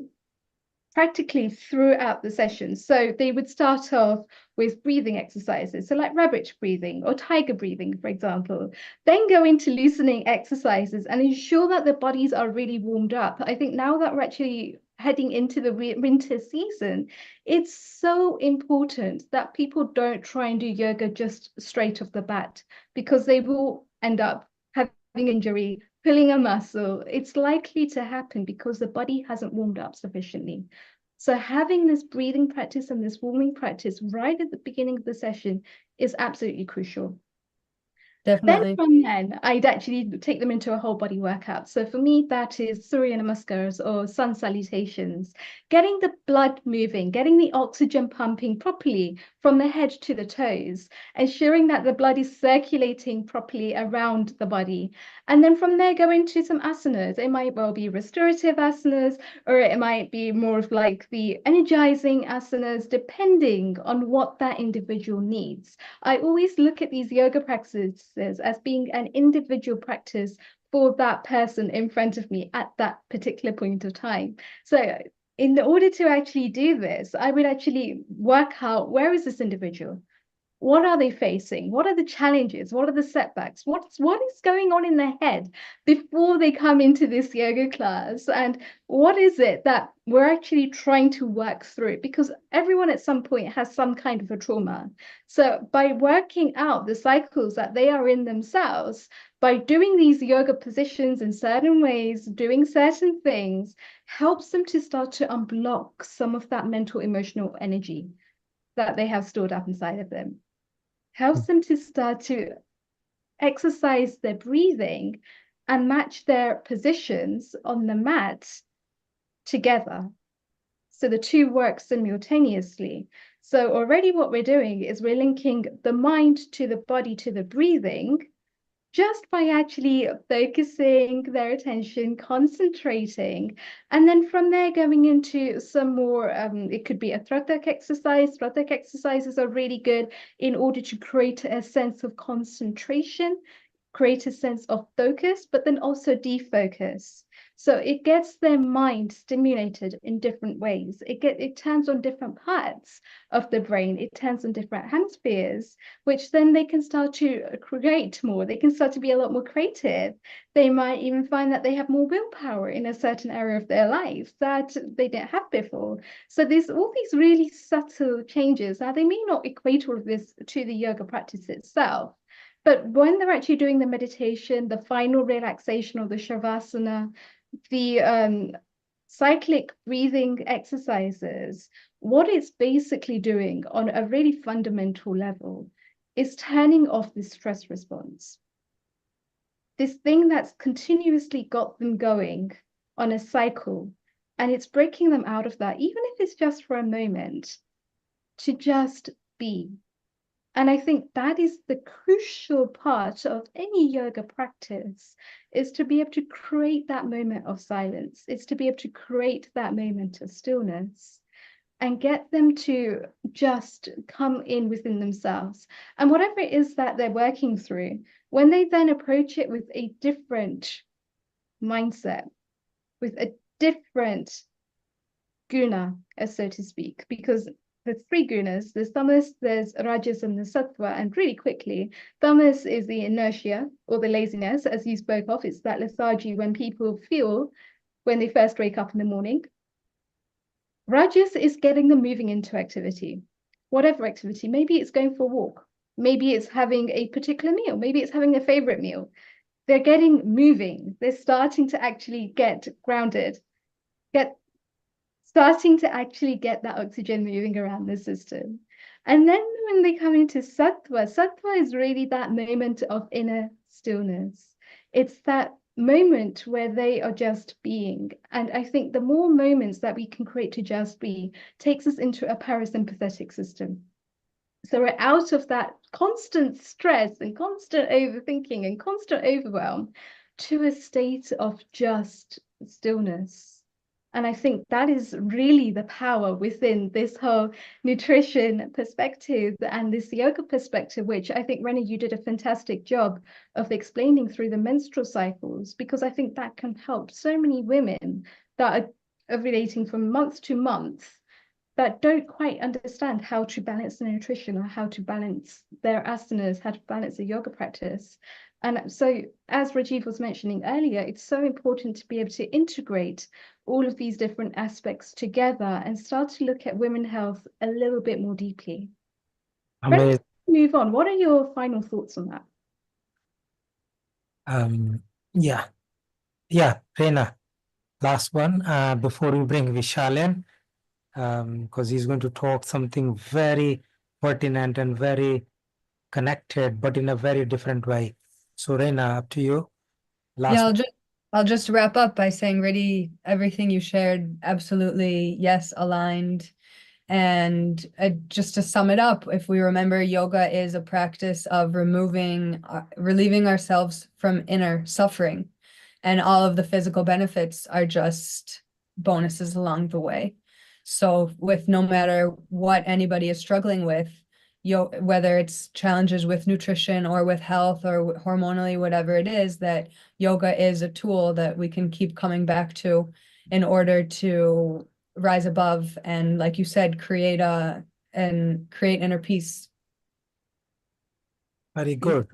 Speaker 6: practically throughout the session. So they would start off with breathing exercises, so like rabbit breathing or tiger breathing, for example, then go into loosening exercises and ensure that the bodies are really warmed up. I think now that we're actually heading into the winter season, it's so important that people don't try and do yoga just straight off the bat, because they will end up having injury, pulling a muscle. It's likely to happen because the body hasn't warmed up sufficiently. So having this breathing practice and this warming practice right at the beginning of the session is absolutely crucial.
Speaker 8: Definitely.
Speaker 6: Then from then, I'd actually take them into a whole body workout. So for me, that is Surya Namaskars or sun salutations, getting the blood moving, getting the oxygen pumping properly from the head to the toes, ensuring that the blood is circulating properly around the body. And then from there, go into some asanas. It might well be restorative asanas, or it might be more of like the energizing asanas, depending on what that individual needs. I always look at these yoga practices as being an individual practice for that person in front of me at that particular point of time. So in order to actually do this, I would actually work out, where is this individual? What are they facing? What are the challenges? What are the setbacks? What is going on in their head before they come into this yoga class? And what is it that we're actually trying to work through? Because everyone at some point has some kind of a trauma. So by working out the cycles that they are in themselves, by doing these yoga positions in certain ways, doing certain things, helps them to start to unblock some of that mental, emotional energy that they have stored up inside of them. Helps them to start to exercise their breathing and match their positions on the mat together. So the two work simultaneously. So already what we're doing is we're linking the mind to the body to the breathing, just by actually focusing their attention, concentrating, and then from there going into some more, it could be a Throtak exercise. Throtak exercises are really good in order to create a sense of concentration, create a sense of focus, but then also defocus. So it gets their mind stimulated in different ways. It turns on different parts of the brain. It turns on different hemispheres, which then they can start to create more. They can start to be a lot more creative. They might even find that they have more willpower in a certain area of their life that they didn't have before. So there's all these really subtle changes. Now, they may not equate all of this to the yoga practice itself, but when they're actually doing the meditation, the final relaxation or the shavasana, the cyclic breathing exercises, what it's basically doing on a really fundamental level is turning off this stress response. This thing that's continuously got them going on a cycle, and it's breaking them out of that, even if it's just for a moment, to just be. And I think that is the crucial part of any yoga practice, is to be able to create that moment of silence. It's to be able to create that moment of stillness and get them to just come in within themselves. And whatever it is that they're working through, when they then approach it with a different mindset, with a different guna, so to speak, because there's three gunas. There's tamas, there's rajas, and there's sattva. And really quickly, tamas is the inertia or the laziness, as you spoke of. It's that lethargy when people feel when they first wake up in the morning. Rajas is getting them moving into activity, whatever activity. Maybe it's going for a walk. Maybe it's having a particular meal. Maybe it's having a favorite meal. They're getting moving. They're starting to actually get grounded, starting to actually get that oxygen moving around the system. And then when they come into sattva, sattva is really that moment of inner stillness. It's that moment where they are just being. And I think the more moments that we can create to just be takes us into a parasympathetic system. So we're out of that constant stress and constant overthinking and constant overwhelm to a state of just stillness. And I think that is really the power within this whole nutrition perspective and this yoga perspective, which I think, Rena, you did a fantastic job of explaining through the menstrual cycles, because I think that can help so many women that are ovulating from month to month that don't quite understand how to balance their nutrition or how to balance their asanas, how to balance a yoga practice. And so, as Rajiv was mentioning earlier, it's so important to be able to integrate all of these different aspects together and start to look at women health a little bit more deeply. Ready
Speaker 7: Amazing.
Speaker 6: to move on? What are your final thoughts on that?
Speaker 7: Yeah, Reena, last one before we bring Vishal in, because he's going to talk something very pertinent and very connected, but in a very different way. So, Reena, up to you.
Speaker 8: Yeah,
Speaker 7: Last.
Speaker 8: I'll just wrap up by saying really everything you shared, absolutely, yes, aligned. And just to sum it up, if we remember, yoga is a practice of relieving ourselves from inner suffering, and all of the physical benefits are just bonuses along the way. So with no matter what anybody is struggling with, whether it's challenges with nutrition or with health or hormonally, whatever it is, that yoga is a tool that we can keep coming back to in order to rise above and, like you said, create inner peace.
Speaker 7: Very good.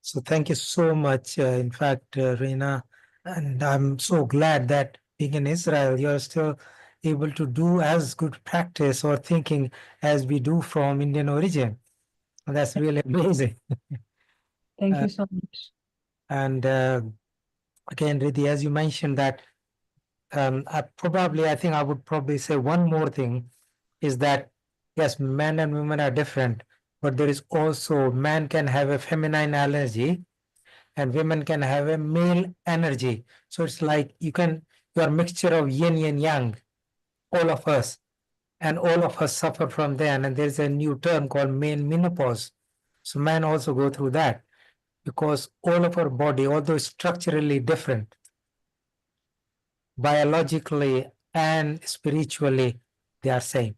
Speaker 7: So thank you so much. In fact, Reena, and I'm so glad that being in Israel, you're still able to do as good practice or thinking as we do from Indian origin. And that's really amazing.
Speaker 8: Thank you so much.
Speaker 7: And again, Riddhi, as you mentioned that, I think I would probably say one more thing is that, yes, men and women are different, but there is also, man can have a feminine allergy and women can have a male energy. So it's like you're a mixture of yin and yang, all of us, and all of us suffer from that. And there's a new term called male menopause. So men also go through that because all of our body, although structurally different, biologically and spiritually, they are same.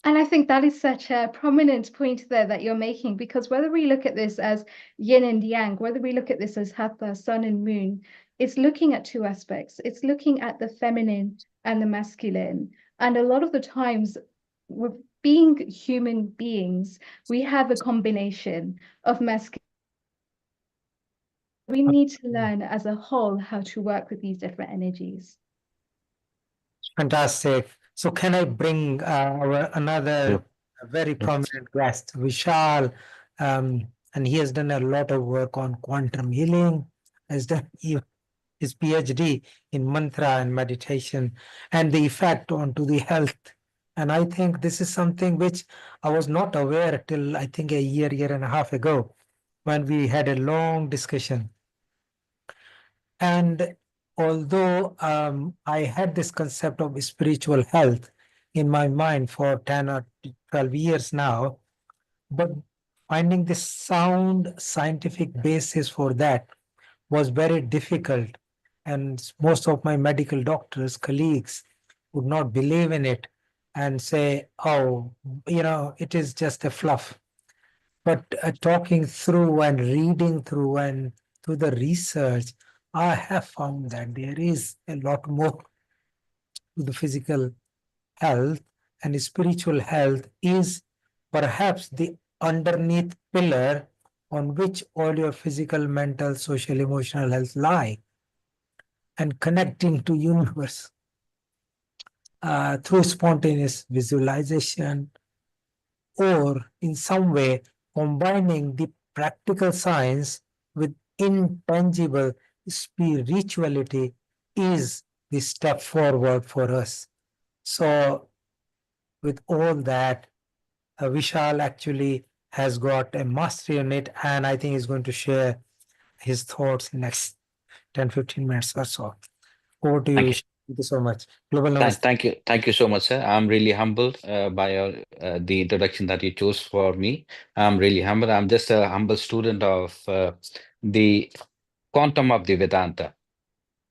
Speaker 6: And I think that is such a prominent point there that you're making, because whether we look at this as yin and yang, whether we look at this as hatha, sun and moon, it's looking at two aspects. It's looking at the feminine and the masculine. And a lot of the times, we're being human beings, we have a combination of masculine. We need to learn as a whole how to work with these different energies.
Speaker 7: Fantastic. So can I bring our another very prominent guest, Vishal? And he has done a lot of work on quantum healing, has done his PhD in mantra and meditation and the effect onto the health. And I think this is something which I was not aware till I think a year and a half ago when we had a long discussion. And although I had this concept of spiritual health in my mind for 10 or 12 years now, but finding the sound scientific basis for that was very difficult. And most of my medical doctors, colleagues, would not believe in it and say, oh, it is just a fluff. But talking through and reading through and through the research, I have found that there is a lot more to the physical health, and spiritual health is perhaps the underneath pillar on which all your physical, mental, social, emotional health lie, and connecting to universe through spontaneous visualization or in some way combining the practical science with intangible spirituality is the step forward for us. So with all that, Vishal actually has got a mastery on it, and I think he's going to share his thoughts in next 10-15 minutes or so. Over to you,
Speaker 9: Thank you.
Speaker 7: Vishal. Thank you so much. Global Namaste.
Speaker 9: Thank you so much, sir. I'm really humbled by the introduction that you chose for me. I'm really humbled. I'm just a humble student of the quantum of the Vedanta.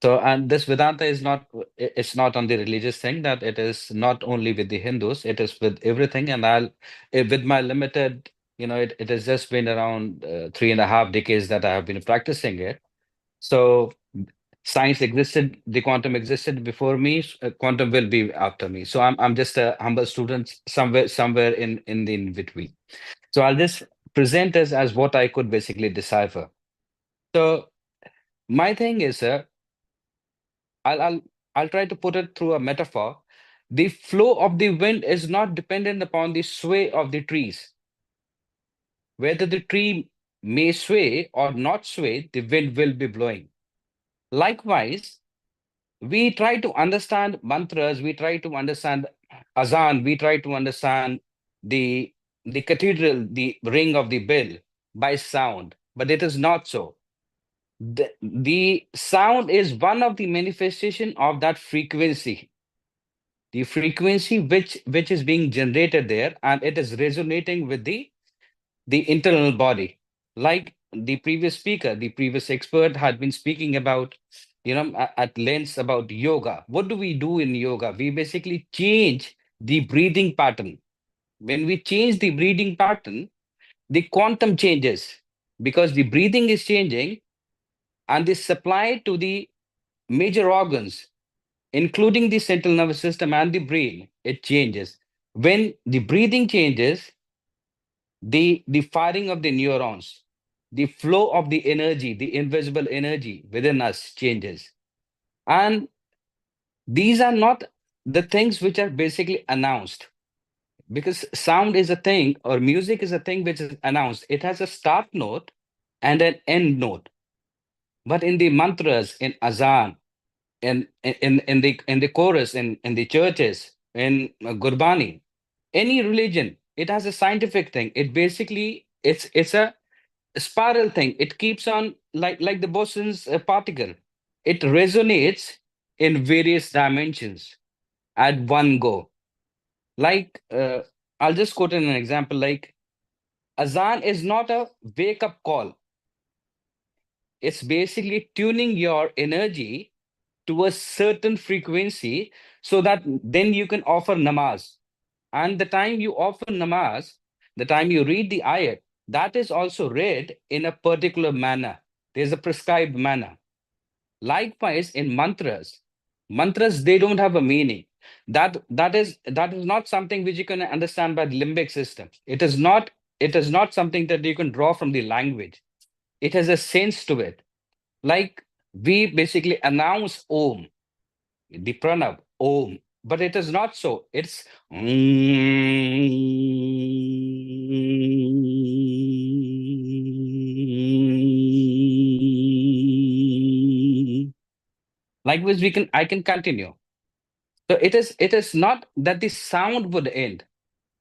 Speaker 9: So, and this Vedanta is not, it's not on the religious thing, that it is not only with the Hindus, it is with everything. And with my limited, it has just been around 3.5 decades that I have been practicing it. So science existed, the quantum existed before me, quantum will be after me. So I'm just a humble student somewhere in the in between. So I'll just present as what I could basically decipher. So my thing is, I'll I'll I'll try to put it through a metaphor. The flow of the wind is not dependent upon the sway of the trees. Whether the tree may sway or not sway, the wind will be blowing. Likewise, we try to understand mantras, we try to understand azan, we try to understand the the cathedral, the ring of the bell by sound, but it is not so. The sound is one of the manifestation of that frequency, the frequency which is being generated there, and it is resonating with the internal body. Like the previous speaker, the previous expert had been speaking about, at length about yoga. What do we do in yoga? We basically change the breathing pattern. When we change the breathing pattern, the quantum changes, because the breathing is changing, and the supply to the major organs, including the central nervous system and the brain, it changes. When the breathing changes, the firing of the neurons, the flow of the energy, the invisible energy within us changes. And these are not the things which are basically announced, because sound is a thing, or music is a thing which is announced. It has a start note and an end note. But in the mantras, in azan, in the chorus, in the churches, in Gurbani, any religion, it has a scientific thing. It basically, it's a spiral thing. It keeps on, like the Boson's particle. It resonates in various dimensions at one go. Like, I'll just quote in an example. Like, azan is not a wake up call. It's basically tuning your energy to a certain frequency, so that then you can offer namaz. And the time you offer namaz, the time you read the ayat, that is also read in a particular manner. There's a prescribed manner. Likewise, in mantras, they don't have a meaning. That is not something which you can understand by the limbic system. It is not something that you can draw from the language. It has a sense to it. Like, we basically announce Om, the pranav, Om, but it is not so. It's likewise, I can continue. So it is not that the sound would end.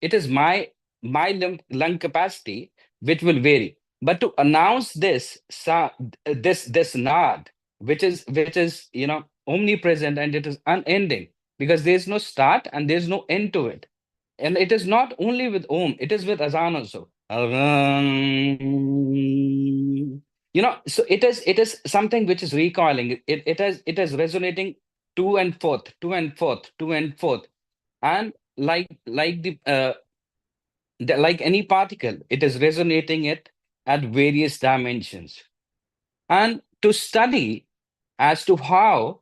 Speaker 9: It is my lung capacity which will vary. But to announce this nad, which is omnipresent, and it is unending, because there's no start and there's no end to it. And it is not only with Om, it is with Azan also. So it is something which is recoiling. It is resonating to and forth, to and forth, to and forth. And like any particle, it is resonating it at various dimensions. And to study as to how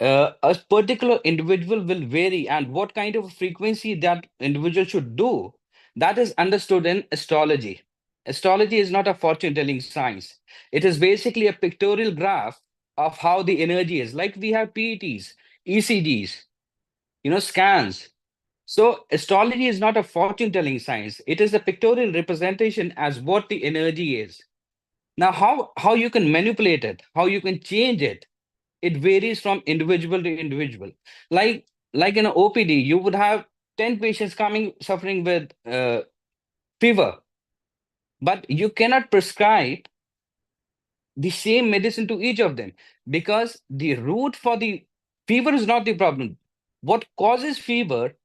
Speaker 9: a particular individual will vary and what kind of frequency that individual should do, that is understood in astrology. Astrology is not a fortune telling science. It is basically a pictorial graph of how the energy is. Like, we have PETs, ECGs, scans. So astrology is not a fortune telling science. It is a pictorial representation as what the energy is. Now, how you can manipulate it, how you can change it, it varies from individual to individual. Like in an OPD, you would have 10 patients coming suffering with fever, but you cannot prescribe the same medicine to each of them, because the root for the fever is not the problem. What causes fever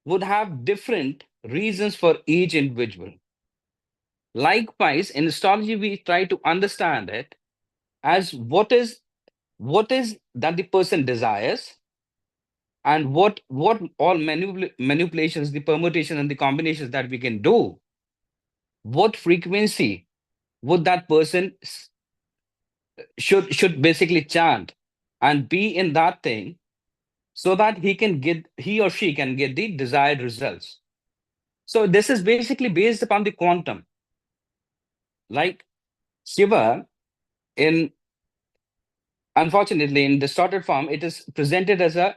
Speaker 9: would have different reasons for each individual. Likewise, in astrology, we try to understand it as what is what is that the person desires, and what all manipulations, the permutations and the combinations that we can do, what frequency would that person should basically chant and be in that thing, so that he or she can get the desired results. So this is basically based upon the quantum. Like Shiva, in unfortunately in distorted form, it is presented as a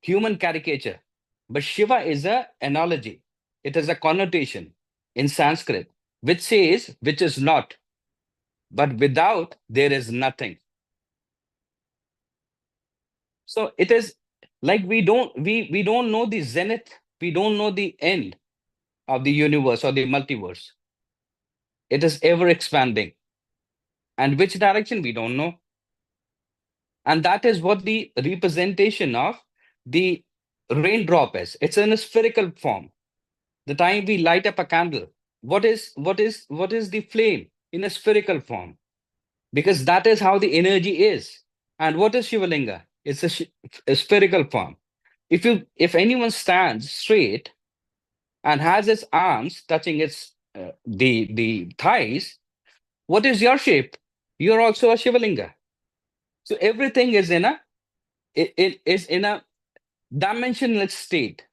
Speaker 9: human caricature. But Shiva is a analogy. It is a connotation in Sanskrit, which says which is not, but without there is nothing. So it is like we don't know the zenith, we don't know the end of the universe or the multiverse. It is ever expanding. And which direction we don't know. And that is what the representation of the raindrop is. It's in a spherical form. The time we light up a candle, what is the flame? In a spherical form, because that is how the energy is. And what is Shivalinga? It's a spherical form. If anyone stands straight and has its arms touching its the thighs, what is your shape? You're also a Shivalinga. So everything is in a it is in a dimensionless state,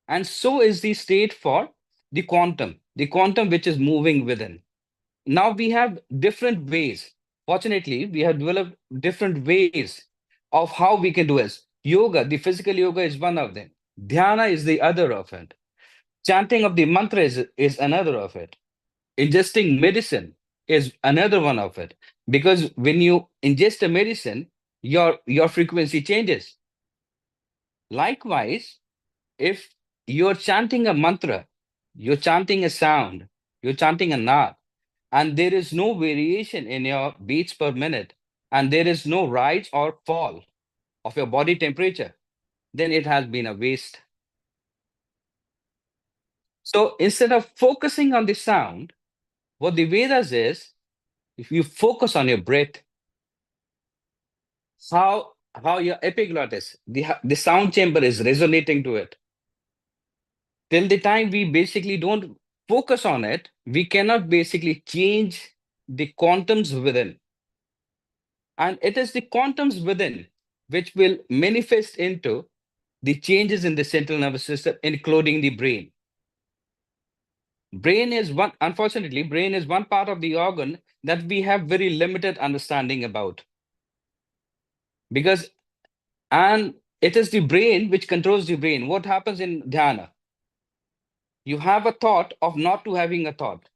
Speaker 9: and so is the state for the quantum which is moving within. Now we have different ways. Fortunately, we have developed different ways of how we can do this. Yoga, the physical yoga, is one of them. Dhyana is the other of it. Chanting of the mantra is another of it. Ingesting medicine is another one of it. Because when you ingest a medicine, your frequency changes. Likewise, if you're chanting a mantra, you're chanting a sound, you're chanting a naad, and there is no variation in your beats per minute, and there is no rise or fall of your body temperature, then it has been a waste. So instead of focusing on the sound, what the Vedas is, if you focus on your breath, how your epiglottis, the sound chamber is resonating to it. Till the time we basically don't focus on it, we cannot basically change the quantums within. And it is the quantums within which will manifest into the changes in the central nervous system, including the brain. Unfortunately, brain is one part of the organ that we have very limited understanding about. And it is the brain which controls the brain. What happens in dhyana? You have a thought of not to having a thought.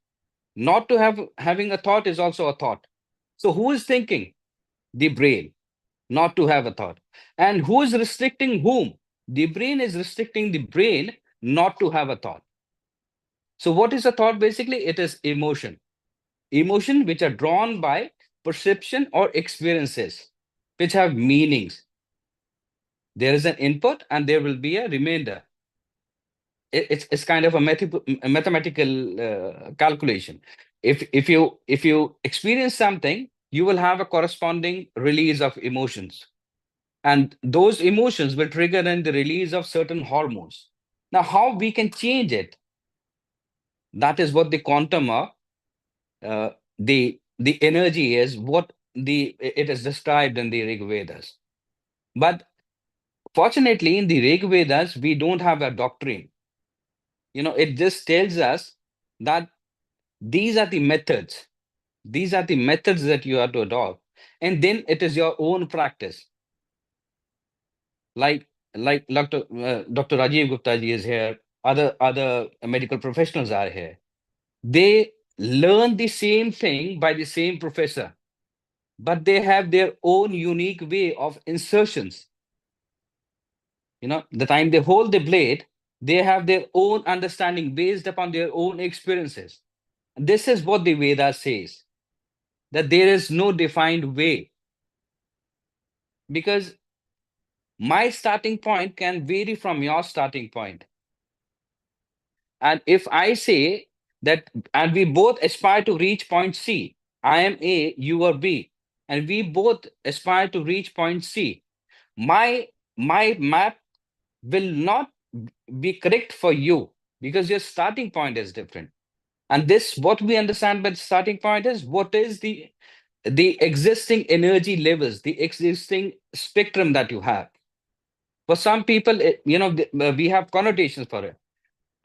Speaker 9: Not to having a thought is also a thought. So who is thinking? The brain. Not to have a thought. And who is restricting whom? The brain is restricting the brain not to have a thought. So what is a thought? Basically, it is emotion. Emotion which are drawn by perception or experiences, which have meanings. There is an input and there will be a remainder. It's kind of a mathematical calculation. If you experience something, you will have a corresponding release of emotions, and those emotions will trigger in the release of certain hormones. Now, how we can change it? That is what the quantum of the energy is. What it is described in the Rig Vedas. But fortunately, in the Rig Vedas, we don't have a doctrine. It just tells us that these are the methods. These are the methods that you have to adopt. And then it is your own practice. Like Dr. Rajeev Gupta ji is here, other medical professionals are here. They learn the same thing by the same professor, but they have their own unique way of insertions. The time they hold the blade, they have their own understanding based upon their own experiences. This is what the Veda says, that there is no defined way, because my starting point can vary from your starting point. And if I say that, and we both aspire to reach point C, I am A, you are B, and we both aspire to reach point C. My map will not be correct for you because your starting point is different. And this, what we understand by the starting point is what is the existing energy levels, the existing spectrum that you have. For some people, we have connotations for it.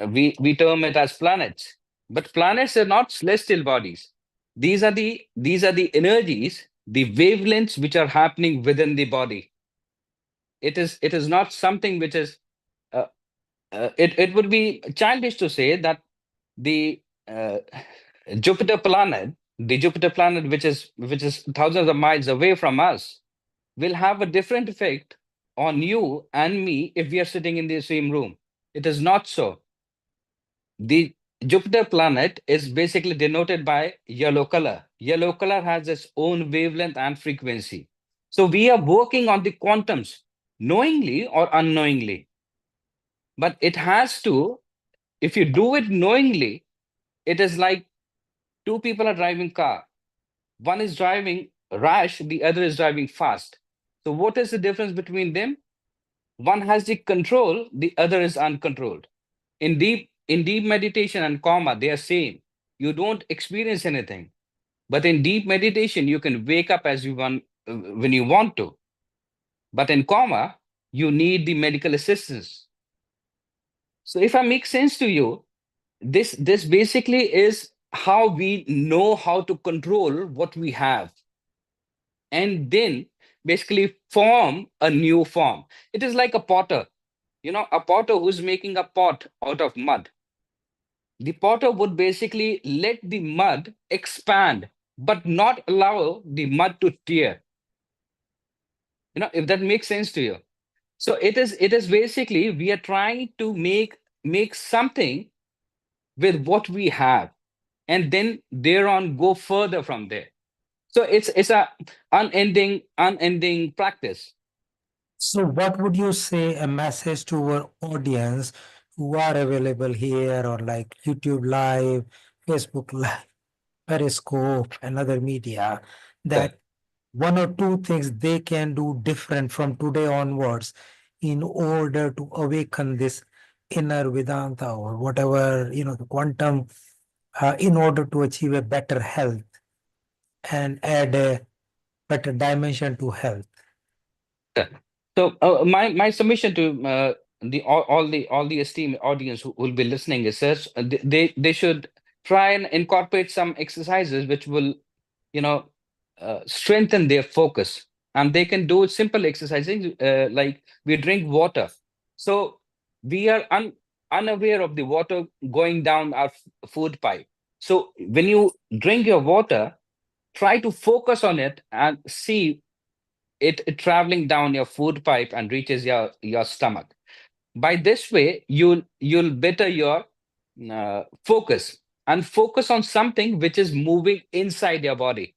Speaker 9: We term it as planets, but planets are not celestial bodies. These are the energies, the wavelengths which are happening within the body. It is not something which is uh, it would be childish to say that the uh, Jupiter planet, which is thousands of miles away from us, will have a different effect on you and me if we are sitting in the same room. It is not so. The Jupiter planet is basically denoted by yellow color. Yellow color has its own wavelength and frequency. So we are working on the quantums, knowingly or unknowingly. But it has to, if you do it knowingly, it is like two people are driving car. One is driving rash, the other is driving fast. So what is the difference between them? One has the control, the other is uncontrolled. In deep meditation and karma, they are same. You don't experience anything. But in deep meditation, you can wake up as you want when you want to. But in karma, you need the medical assistance. So if I make sense to you, this basically is how we know how to control what we have, and then basically form a new form. It is like a potter, a potter who's making a pot out of mud. The potter would basically let the mud expand, but not allow the mud to tear. If that makes sense to you. So it is basically we are trying to make something with what we have, and then thereon go further from there. So it's a unending practice.
Speaker 7: So, what would you say a message to our audience who are available here or like YouTube Live, Facebook Live, Periscope, and other media,
Speaker 9: Yeah.
Speaker 7: that one or two things they can do different from today onwards in order to awaken this inner Vedanta or whatever, the quantum, in order to achieve a better health and add a better dimension to health?
Speaker 9: Yeah. So my submission to all the esteemed audience who will be listening is this: they should try and incorporate some exercises which will strengthen their focus, and they can do simple exercising like we drink water. So we are unaware of the water going down our food pipe. So when you drink your water, try to focus on it and see it traveling down your food pipe and reaches your stomach. By this way, you'll better your focus and focus on something which is moving inside your body.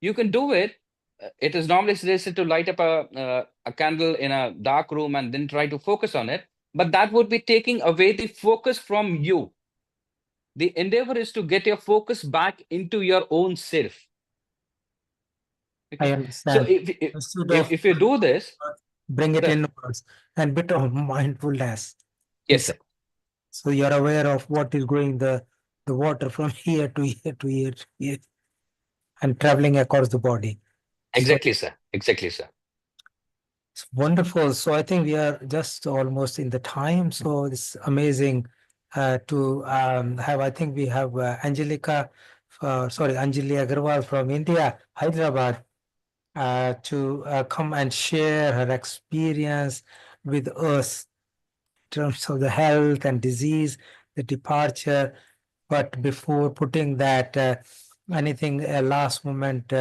Speaker 9: You can do it. It is normally suggested to light up a candle in a dark room and then try to focus on it, but that would be taking away the focus from you. The endeavor is to get your focus back into your own self.
Speaker 7: I
Speaker 9: Okay, so
Speaker 7: understand. Instead
Speaker 9: if
Speaker 7: of
Speaker 9: if you do this,
Speaker 7: bring it
Speaker 9: sir.
Speaker 7: inwards and bit of mindfulness.
Speaker 9: Yes, sir.
Speaker 7: So you're aware of what is going the water from here to here to here to here and traveling across the body. So
Speaker 9: Exactly, sir. Exactly, sir.
Speaker 7: it's wonderful. So I think we are just almost in the time. So it's amazing to have. I think we have Anjali Agarwal from India, Hyderabad, to come and share her experience with us in terms of the health and disease, the departure. But before putting that, anything, last moment,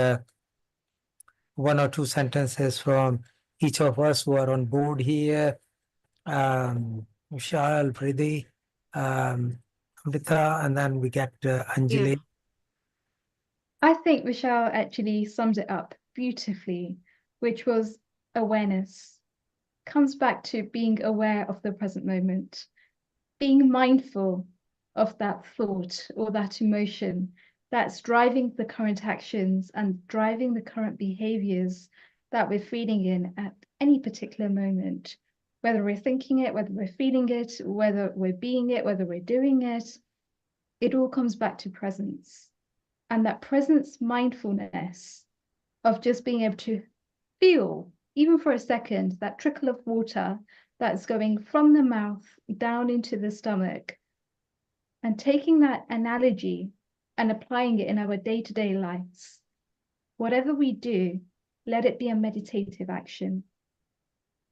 Speaker 7: one or two sentences from each of us who are on board here. Vishal, Pridi, Amrita, and then we get Anjali.
Speaker 6: I think Michelle actually sums it up beautifully, which was awareness. Comes back to being aware of the present moment, being mindful of that thought or that emotion, that's driving the current actions and driving the current behaviors that we're feeling in at any particular moment, whether we're thinking it, whether we're feeling it, whether we're being it, whether we're doing it. It all comes back to presence. And that presence mindfulness of just being able to feel, even for a second, that trickle of water that's going from the mouth down into the stomach, and taking that analogy and applying it in our day-to-day lives. Whatever we do, let it be a meditative action.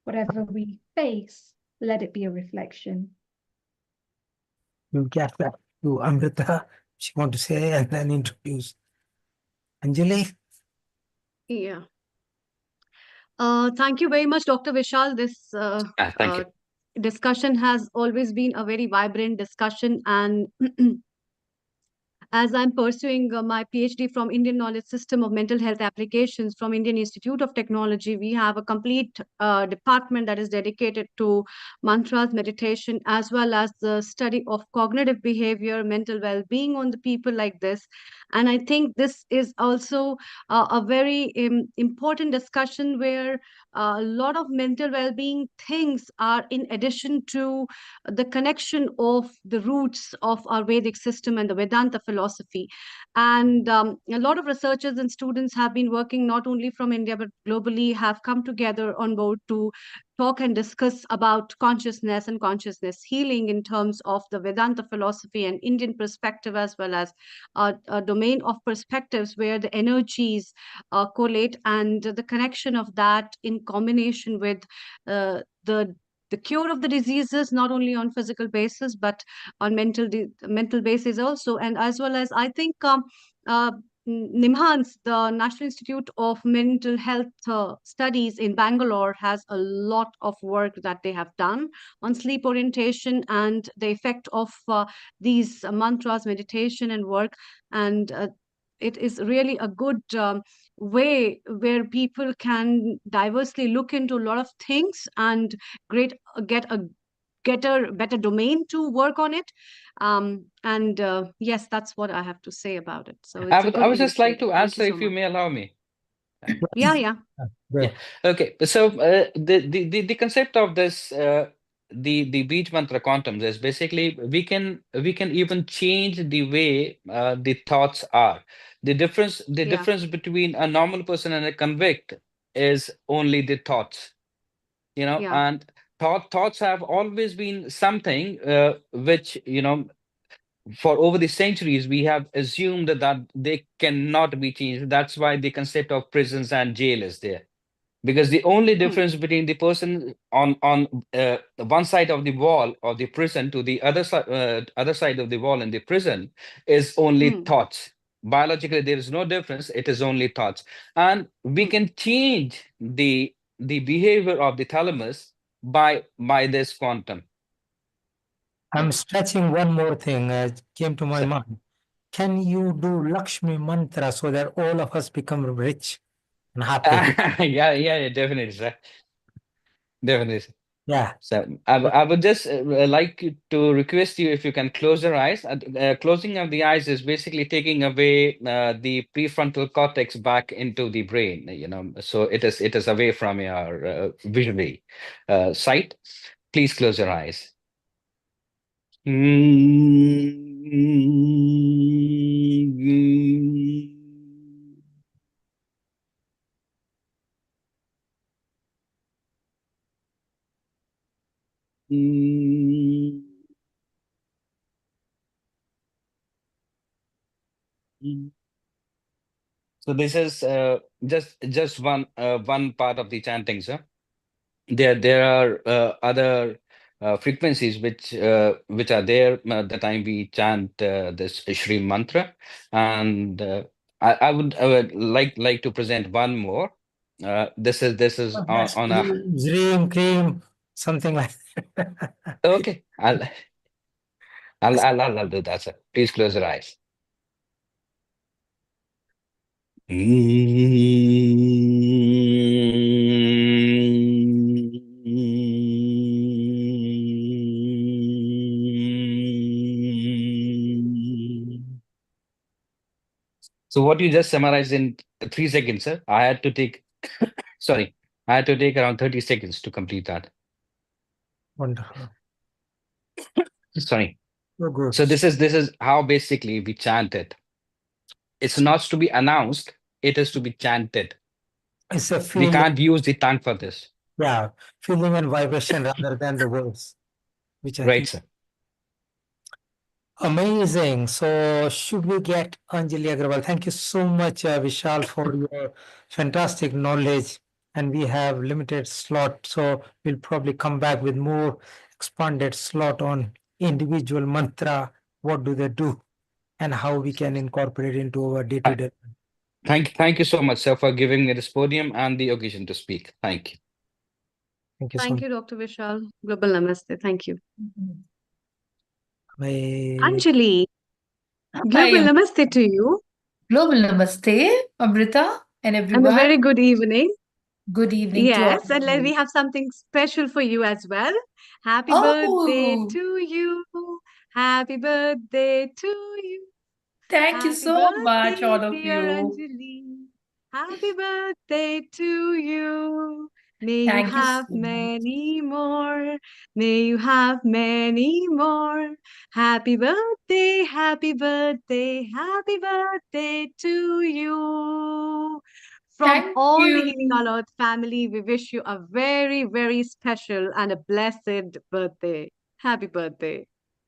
Speaker 6: Whatever we face, let it be a reflection.
Speaker 7: You get back to Amrita. She want to say and then introduce Anjali.
Speaker 5: Yeah. Thank you very much, Dr. Vishal. This
Speaker 9: Thank you.
Speaker 5: discussion has always been a very vibrant discussion, and as I'm pursuing my PhD from Indian Knowledge System of Mental Health Applications from Indian Institute of Technology, we have a complete department that is dedicated to mantras, meditation, as well as the study of cognitive behavior, mental well-being on the people like this. And I think this is also a very important discussion where a lot of mental well-being things are in addition to the connection of the roots of our Vedic system and the Vedanta philosophy. And a lot of researchers and students have been working not only from India but globally, have come together on board to talk and discuss about consciousness and consciousness healing in terms of the Vedanta philosophy and Indian perspective, as well as a domain of perspectives where the energies collate, and the connection of that in combination with the cure of the diseases, not only on physical basis but on mental basis also. And as well as, I think, uh, NIMHANS, the National Institute of Mental Health Studies in Bangalore, has a lot of work that they have done on sleep orientation and the effect of these mantras, meditation, and work. And it is really a good way where people can diversely look into a lot of things and great get a better domain to work on it. And yes, that's what I have to say about it. So
Speaker 9: I
Speaker 5: it's a
Speaker 9: would I
Speaker 5: good
Speaker 9: would just like
Speaker 5: initiative.
Speaker 9: to
Speaker 5: Thank you
Speaker 9: answer,
Speaker 5: so
Speaker 9: if you
Speaker 5: much.
Speaker 9: may allow me.
Speaker 5: Yeah, yeah.
Speaker 9: Yeah. Okay. So the concept of this the beach mantra quantums is basically we can even change the way the thoughts are. The
Speaker 5: Yeah,
Speaker 9: difference between a normal person and a convict is only the thoughts,
Speaker 5: yeah.
Speaker 9: and thoughts have always been something which, for over the centuries we have assumed that they cannot be changed. That's why the concept of prisons and jail is there, because the only
Speaker 5: Hmm,
Speaker 9: difference between the person on one side of the wall of the prison to the other side of the wall in the prison is only
Speaker 5: hmm,
Speaker 9: thoughts. Biologically there is no difference, it is only thoughts. And we
Speaker 5: hmm.
Speaker 9: can change the behavior of the thalamus by this quantum.
Speaker 7: I'm stretching one more thing came to my
Speaker 9: So,
Speaker 7: mind. Can you do Lakshmi mantra so that all of us become rich and happy?
Speaker 9: yeah, definitely, sir. Definitely.
Speaker 7: Yeah.
Speaker 9: So I would just like to request you, if you can close your eyes. Closing of the eyes is basically taking away the prefrontal cortex back into the brain, so it is away from your visually sight. Please close your eyes. So this is just one part of the chanting, sir. There are other frequencies which are there the time we chant this Shri mantra, and I would like to present one more. This is on a
Speaker 7: Dream, cream, something like that.
Speaker 9: okay. I'll do that, sir. Please close your eyes. So what you just summarized in 3 seconds, sir, I had to take, sorry, I had to take around 30 seconds to complete that.
Speaker 7: Wonderful.
Speaker 9: Sorry.
Speaker 7: So good.
Speaker 9: So this is how basically we chant it. It's not to be announced, it is to be chanted.
Speaker 7: It's a
Speaker 9: We
Speaker 7: feeling,
Speaker 9: can't use the tongue for this.
Speaker 7: yeah, feeling and vibration rather than the words, which I
Speaker 9: Right,
Speaker 7: think
Speaker 9: sir.
Speaker 7: amazing. So should we get Anjali Agrawal? Thank you so much, Vishal, for your fantastic knowledge. And we have limited slot, so we'll probably come back with more expanded slot on individual mantra. What do they do, and how we can incorporate into our day-to-day.
Speaker 9: Thank you so much, sir, for giving me this podium and the occasion to speak. Thank you.
Speaker 7: Thank you so
Speaker 5: Thank
Speaker 7: much.
Speaker 5: you, Dr. Vishal. Global Namaste. Thank you.
Speaker 7: Bye.
Speaker 5: Anjali,
Speaker 10: Hi,
Speaker 5: Global Namaste to you.
Speaker 10: Global Namaste, Amrita, and
Speaker 5: And a
Speaker 10: everyone.
Speaker 5: very good evening.
Speaker 10: Good evening to all
Speaker 5: Yes, and
Speaker 10: of
Speaker 5: we
Speaker 10: you.
Speaker 5: have something special for you as well. Happy birthday
Speaker 10: Oh,
Speaker 5: to you. Happy birthday to you.
Speaker 10: thank you
Speaker 5: Happy
Speaker 10: so much,
Speaker 5: birthday,
Speaker 10: all of
Speaker 5: dear
Speaker 10: you.
Speaker 5: Anjali. Happy birthday to you. May you
Speaker 10: Thank you
Speaker 5: have
Speaker 10: so much.
Speaker 5: many more. May you have many more. Happy birthday, happy birthday, happy birthday to you. From
Speaker 10: Thank
Speaker 5: all the Healing
Speaker 10: you.
Speaker 5: on Earth family, we wish you a very, very special and a blessed birthday. Happy birthday.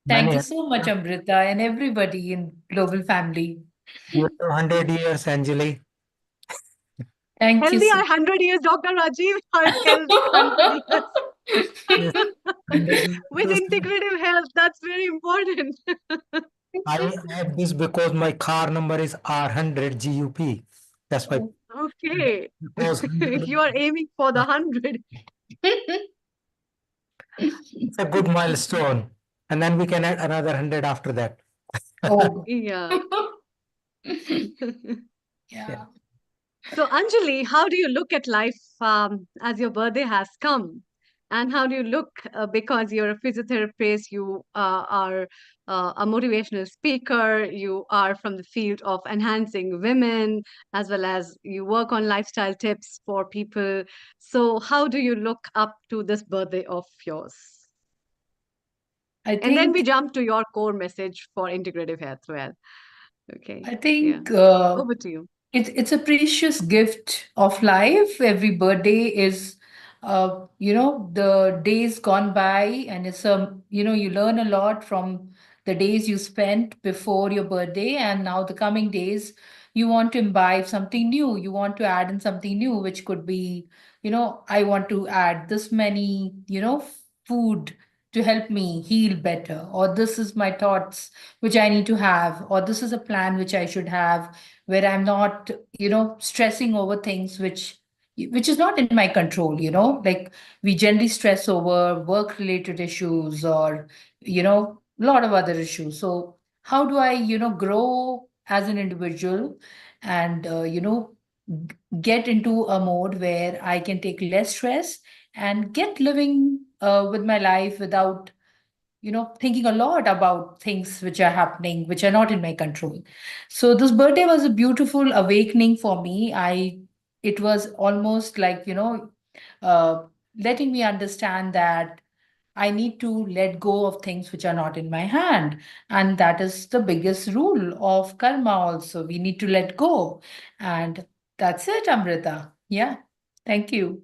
Speaker 10: Thank
Speaker 7: Many
Speaker 10: you so much, Amrita, and everybody in Global Family.
Speaker 7: 100 years, Anjali.
Speaker 10: Thank you
Speaker 5: Healthy
Speaker 10: so
Speaker 5: 100 years, Dr. Rajiv. Healthy 100 years.
Speaker 7: Yes, 100
Speaker 5: With
Speaker 7: years.
Speaker 5: integrative health, that's very important.
Speaker 7: I have this because my car number is R100 GUP. That's why,
Speaker 5: Okay.
Speaker 7: because 100
Speaker 5: You are aiming for the 100.
Speaker 7: is a good milestone. And then we can add another 100 after that.
Speaker 10: Oh.
Speaker 5: Yeah.
Speaker 10: Yeah.
Speaker 5: So, Anjali, how do you look at life as your birthday has come? And how do you look because you're a physiotherapist, you are a motivational speaker, you are from the field of enhancing women, as well as you work on lifestyle tips for people. So, how do you look up to this birthday of yours?
Speaker 10: I
Speaker 5: And then we
Speaker 10: think
Speaker 5: jump to your core message for integrative health. Well, okay.
Speaker 10: I
Speaker 5: Yeah.
Speaker 10: think
Speaker 5: Over to you.
Speaker 10: it's a precious gift of life. Every birthday is, the days gone by, and you learn a lot from the days you spent before your birthday, and now the coming days, you want to imbibe something new. You want to add in something new, which could be, I want to add this many, food to help me heal better, or this is my thoughts which I need to have, or this is a plan which I should have where I'm not, stressing over things which is not in my control, like we generally stress over work related issues or, a lot of other issues. So how do I, grow as an individual and, get into a mode where I can take less stress and get living with my life without thinking a lot about things which are happening, which are not in my control. So this birthday was a beautiful awakening for me. It was almost like, uh, letting me understand that I need to let go of things which are not in my hand. And that is the biggest rule of karma also. We need to let go. And that's it, Amrita. Yeah. Thank you.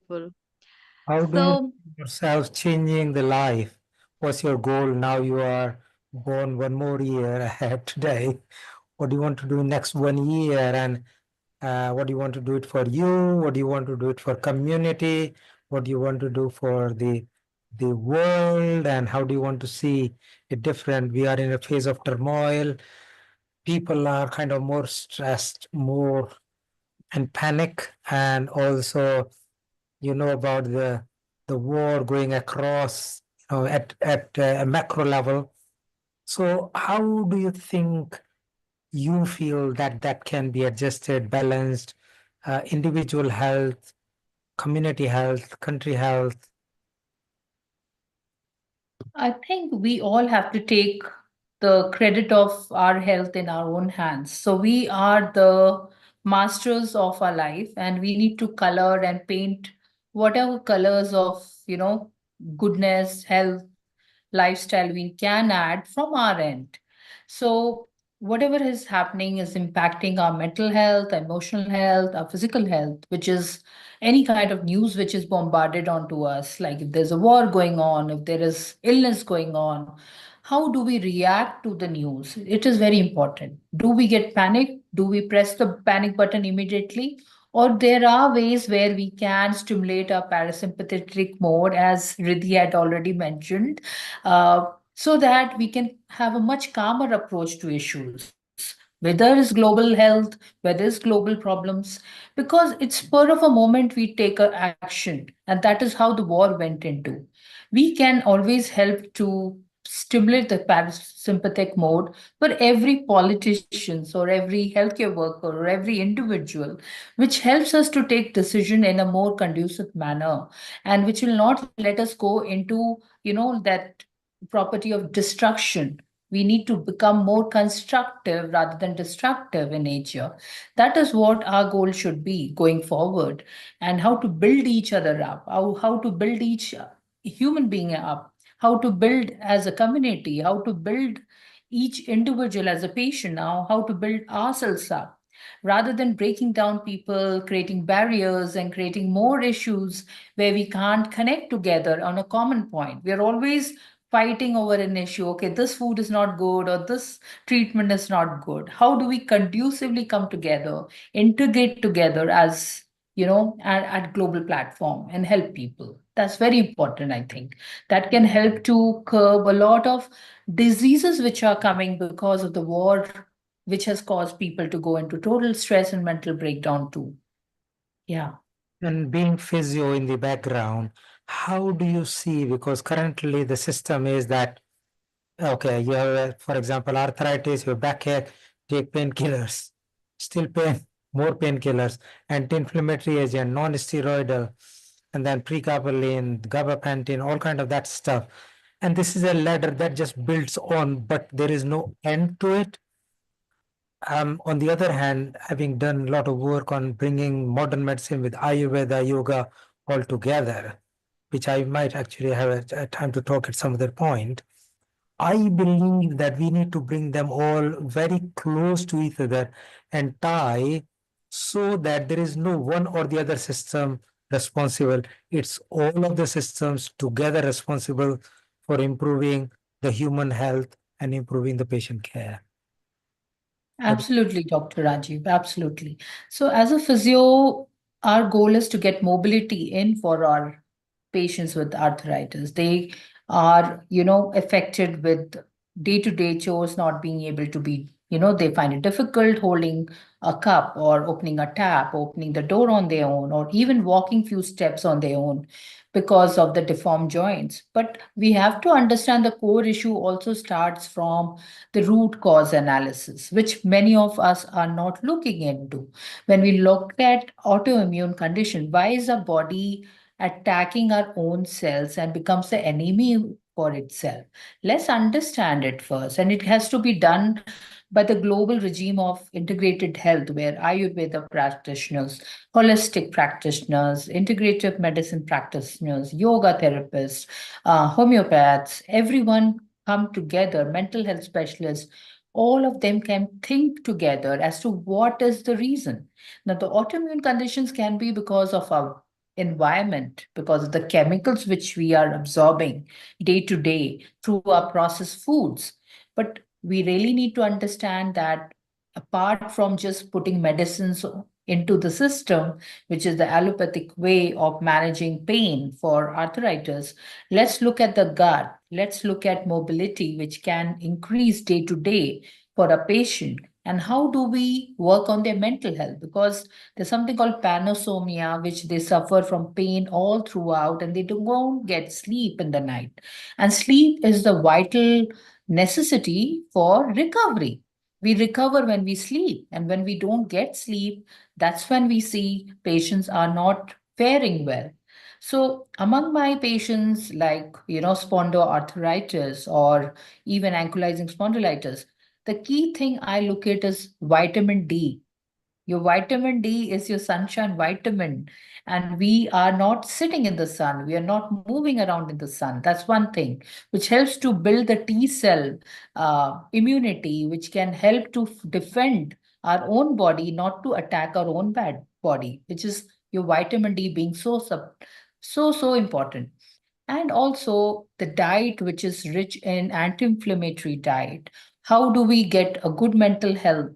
Speaker 5: Beautiful.
Speaker 7: How do you
Speaker 5: So,
Speaker 7: see yourself changing the life? What's your goal now? You are born one more year ahead today. What do you want to do next 1 year? And what do you want to do it for you? What do you want to do it for community? What do you want to do for the world? And how do you want to see it different? We are in a phase of turmoil. People are kind of more stressed, more and panic, and also about the war going across, at a macro level. So how do you think you feel that can be adjusted, balanced, individual health, community health, country health?
Speaker 10: I think we all have to take the credit of our health in our own hands. So we are the masters of our life, and we need to color and paint whatever colors of, goodness, health, lifestyle we can add from our end. So whatever is happening is impacting our mental health, emotional health, our physical health, which is any kind of news which is bombarded onto us. Like if there's a war going on, if there is illness going on, how do we react to the news? It is very important. Do we get panicked? Do we press the panic button immediately? Or there are ways where we can stimulate our parasympathetic mode, as Riddhi had already mentioned, so that we can have a much calmer approach to issues, whether it's global health, whether it's global problems, because it's spur of a moment we take a action, and that is how the war went into. We can always help to stimulate the parasympathetic mode for every politician or every healthcare worker or every individual, which helps us to take decision in a more conducive manner, and which will not let us go into, that property of destruction. We need to become more constructive rather than destructive in nature. That is what our goal should be going forward, and how to build each other up, how to build each human being up, how to build as a community, how to build each individual as a patient, now how to build ourselves up, rather than breaking down people, creating barriers, and creating more issues where we can't connect together on a common point. We are always fighting over an issue. Okay, this food is not good, or this treatment is not good. How do we conducively come together, integrate together as, at global platform and help people? That's very important, I think. That can help to curb a lot of diseases which are coming because of the war, which has caused people to go into total stress and mental breakdown too. Yeah.
Speaker 7: And being physio in the background, how do you see? Because currently the system is that, okay, you have, for example, arthritis, your backache, take painkillers, still pain, more painkillers, anti-inflammatory agent, non-steroidal, and then pregabalin, gabapentin, all kind of that stuff. And this is a ladder that just builds on, but there is no end to it. On the other hand, having done a lot of work on bringing modern medicine with Ayurveda, yoga all together, which I might actually have a time to talk at some other point, I believe that we need to bring them all very close to each other and tie, so that there is no one or the other system responsible. It's all of the systems together responsible for improving the human health and improving the patient care.
Speaker 10: Absolutely, Dr. Rajiv, absolutely. So, as a physio, our goal is to get mobility in for our patients with arthritis. They are, affected with day-to-day chores not being able to be, they find it difficult holding a cup or opening a tap, opening the door on their own, or even walking few steps on their own because of the deformed joints. But we have to understand the core issue also starts from the root cause analysis, which many of us are not looking into. When we look at autoimmune condition, why is the body attacking our own cells and becomes the enemy for itself? Let's understand it first. And it has to be done by the global regime of integrated health, where Ayurveda practitioners, holistic practitioners, integrative medicine practitioners, yoga therapists, homeopaths, everyone come together, mental health specialists, all of them can think together as to what is the reason. Now, the autoimmune conditions can be because of our environment, because of the chemicals which we are absorbing day to day through our processed foods. But we really need to understand that apart from just putting medicines into the system, which is the allopathic way of managing pain for arthritis, let's look at the gut. Let's look at mobility, which can increase day to day for a patient. And how do we work on their mental health? Because there's something called panosomia, which they suffer from pain all throughout, and they don't get sleep in the night. And sleep is the vital necessity for recovery. We recover when we sleep, and when we don't get sleep, that's when we see patients are not faring well. So among my patients, like, spondyloarthritis or even ankylosing spondylitis, the key thing I look at is vitamin D. Your vitamin D is your sunshine vitamin, and we are not sitting in the sun. We are not moving around in the sun. That's one thing, which helps to build the T cell immunity, which can help to defend our own body, not to attack our own bad body, which is your vitamin D being so important. And also the diet, which is rich in anti-inflammatory diet. How do we get a good mental health,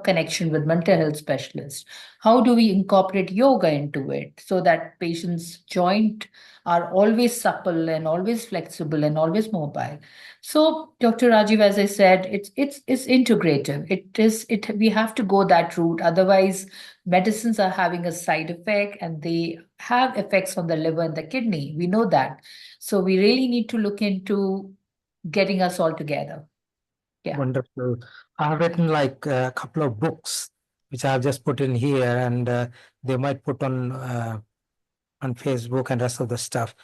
Speaker 10: connection with mental health specialists? How do we incorporate yoga into it so that patients joint are always supple and always flexible and always mobile? So Dr. Rajiv, as I said, it's integrative. It we have to go that route. Otherwise, medicines are having a side effect and they have effects on the liver and the kidney. We know that. So we really need to look into getting us all together. Yeah.
Speaker 7: Wonderful. I have written like a couple of books which I have just put in here, and they might put on Facebook and rest of the stuff.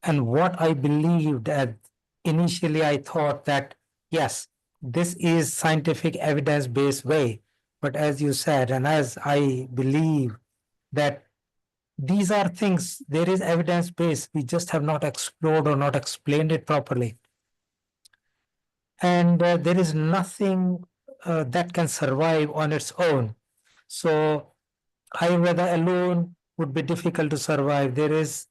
Speaker 7: And what I believed at initially, I thought that yes, this is scientific evidence-based way. But as you said, and as I believe that these are things, there is evidence base, we just have not explored or not explained it properly. And there is nothing that can survive on its own. So Ayurveda alone would be difficult to survive. There is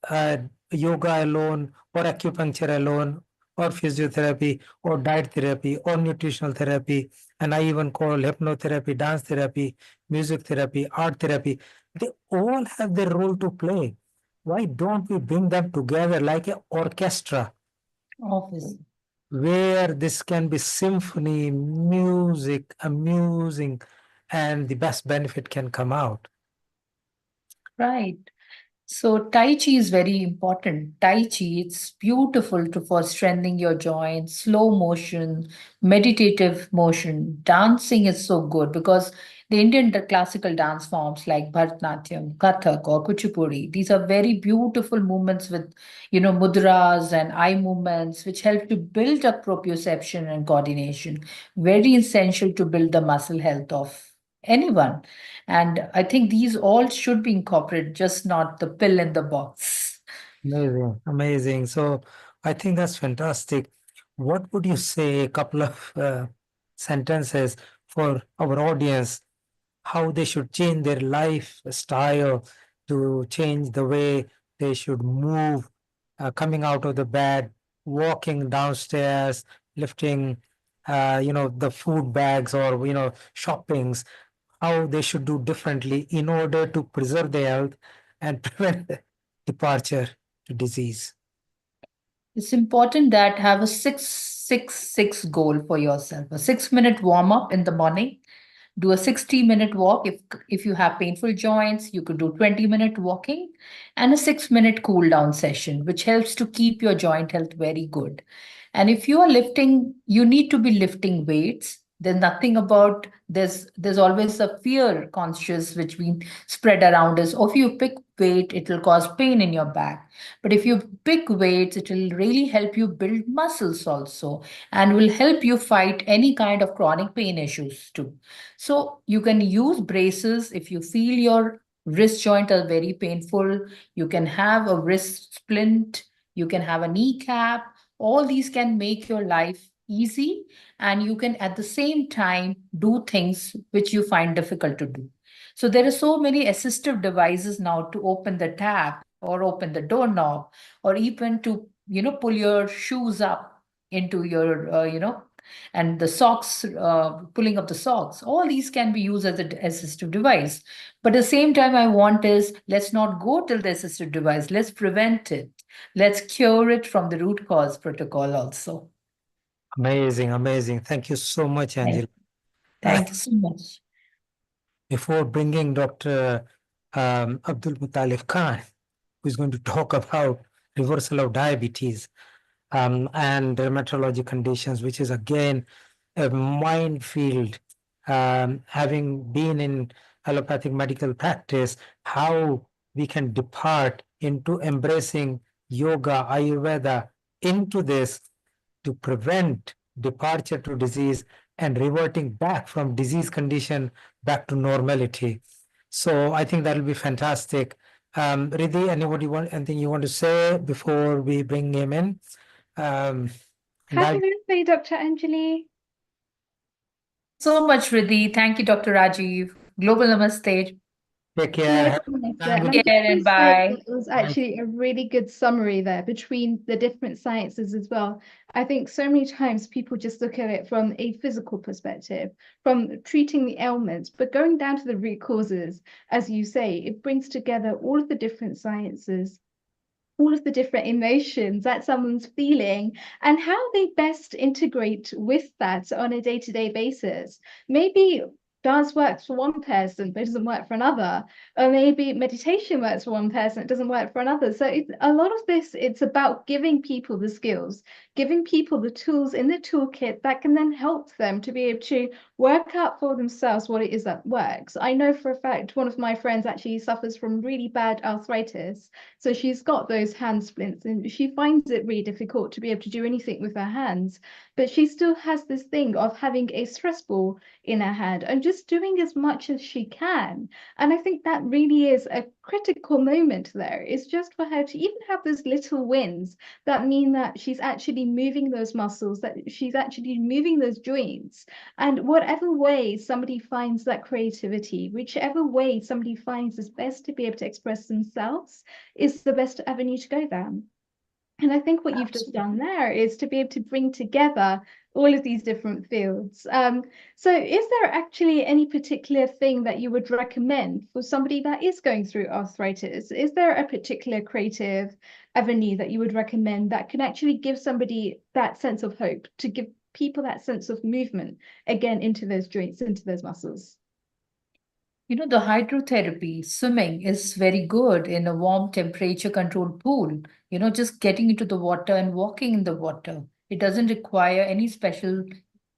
Speaker 7: yoga alone, or acupuncture alone, or physiotherapy, or diet therapy, or nutritional therapy, and I even call hypnotherapy, dance therapy, music therapy, art therapy. They all have their role to play. Why don't we bring them together like an orchestra?
Speaker 10: Obviously.
Speaker 7: Where this can be symphony, music, amusing, and the best benefit can come out.
Speaker 10: Right. So Tai Chi is very important. Tai Chi, it's beautiful for strengthening your joints, slow motion, meditative motion. Dancing is so good because the Indian classical dance forms like Bharatanatyam, Kathak, or Kuchipudi, these are very beautiful movements with, mudras and eye movements, which help to build up proprioception and coordination. Very essential to build the muscle health of anyone. And I think these all should be incorporated, just not the pill in the box.
Speaker 7: Amazing, amazing. So I think that's fantastic. What would you say, a couple of sentences for our audience, how they should change their lifestyle to change the way they should move, coming out of the bed, walking downstairs, lifting, the food bags, or, shoppings, how they should do differently in order to preserve their health and prevent departure to disease.
Speaker 10: It's important that have a 6-6-6 goal for yourself. A 6-minute warm up in the morning. Do a 60-minute walk. If you have painful joints, you could do 20-minute walking and a 6-minute cool down session, which helps to keep your joint health very good. And if you are lifting, you need to be lifting weights. There's nothing about there's always a fear conscious which we spread around is, oh, if you pick weight, it will cause pain in your back. But if you pick weights, it will really help you build muscles also and will help you fight any kind of chronic pain issues too. So you can use braces if you feel your wrist joint are very painful. You can have a wrist splint, you can have a kneecap. All these can make your life easy, and you can at the same time do things which you find difficult to do. So there are so many assistive devices now to open the tap or open the doorknob, or even to pull your shoes up into your and the socks, pulling up the socks. All these can be used as an assistive device. But at the same time, I want is, let's not go till the assistive device. Let's prevent it. Let's cure it from the root cause protocol also.
Speaker 7: Amazing, amazing. Thank you so much, Angela.
Speaker 10: Thank you so much.
Speaker 7: Before bringing Dr. Abdul Muttalib Khan, who is going to talk about reversal of diabetes and dermatology conditions, which is again a minefield. Having been in allopathic medical practice, how we can depart into embracing yoga, Ayurveda into this to prevent departure to disease and reverting back from disease condition back to normality. So I think that will be fantastic. Riddhi, anything you want to say before we bring him in?
Speaker 6: Happy birthday, Dr. Anjali.
Speaker 10: So much, Riddhi. Thank you, Dr. Rajiv. Global Namaste.
Speaker 7: Take care.
Speaker 6: And
Speaker 10: Take
Speaker 6: I'm just
Speaker 10: care
Speaker 6: going
Speaker 10: and
Speaker 6: to say
Speaker 10: bye.
Speaker 6: that it was actually a really good summary there between the different sciences as well. I think so many times people just look at it from a physical perspective, from treating the ailments, but going down to the root causes, as you say, it brings together all of the different sciences, all of the different emotions that someone's feeling and how they best integrate with that on a day-to-day basis. Maybe dance works for one person, but it doesn't work for another. Or maybe meditation works for one person, it doesn't work for another. So a lot of this, it's about giving people the skills, giving people the tools in the toolkit that can then help them to be able to work out for themselves what it is that works. I know for a fact one of my friends actually suffers from really bad arthritis. So she's got those hand splints and she finds it really difficult to be able to do anything with her hands. But she still has this thing of having a stress ball in her hand and just doing as much as she can. And I think that really is a critical moment there. It's just for her to even have those little wins that mean that she's actually moving those muscles, that she's actually moving those joints. And whatever way somebody finds that creativity, whichever way somebody finds is best to be able to express themselves, is the best avenue to go down. And I think what you've just done there is to be able to bring together all of these different fields. So is there actually any particular thing that you would recommend for somebody that is going through arthritis? Is there a particular creative avenue that you would recommend that can actually give somebody that sense of hope, to give people that sense of movement again into those joints, into those muscles?
Speaker 10: You know, the hydrotherapy, swimming is very good in a warm temperature controlled pool. You know, just getting into the water and walking in the water. It doesn't require any special,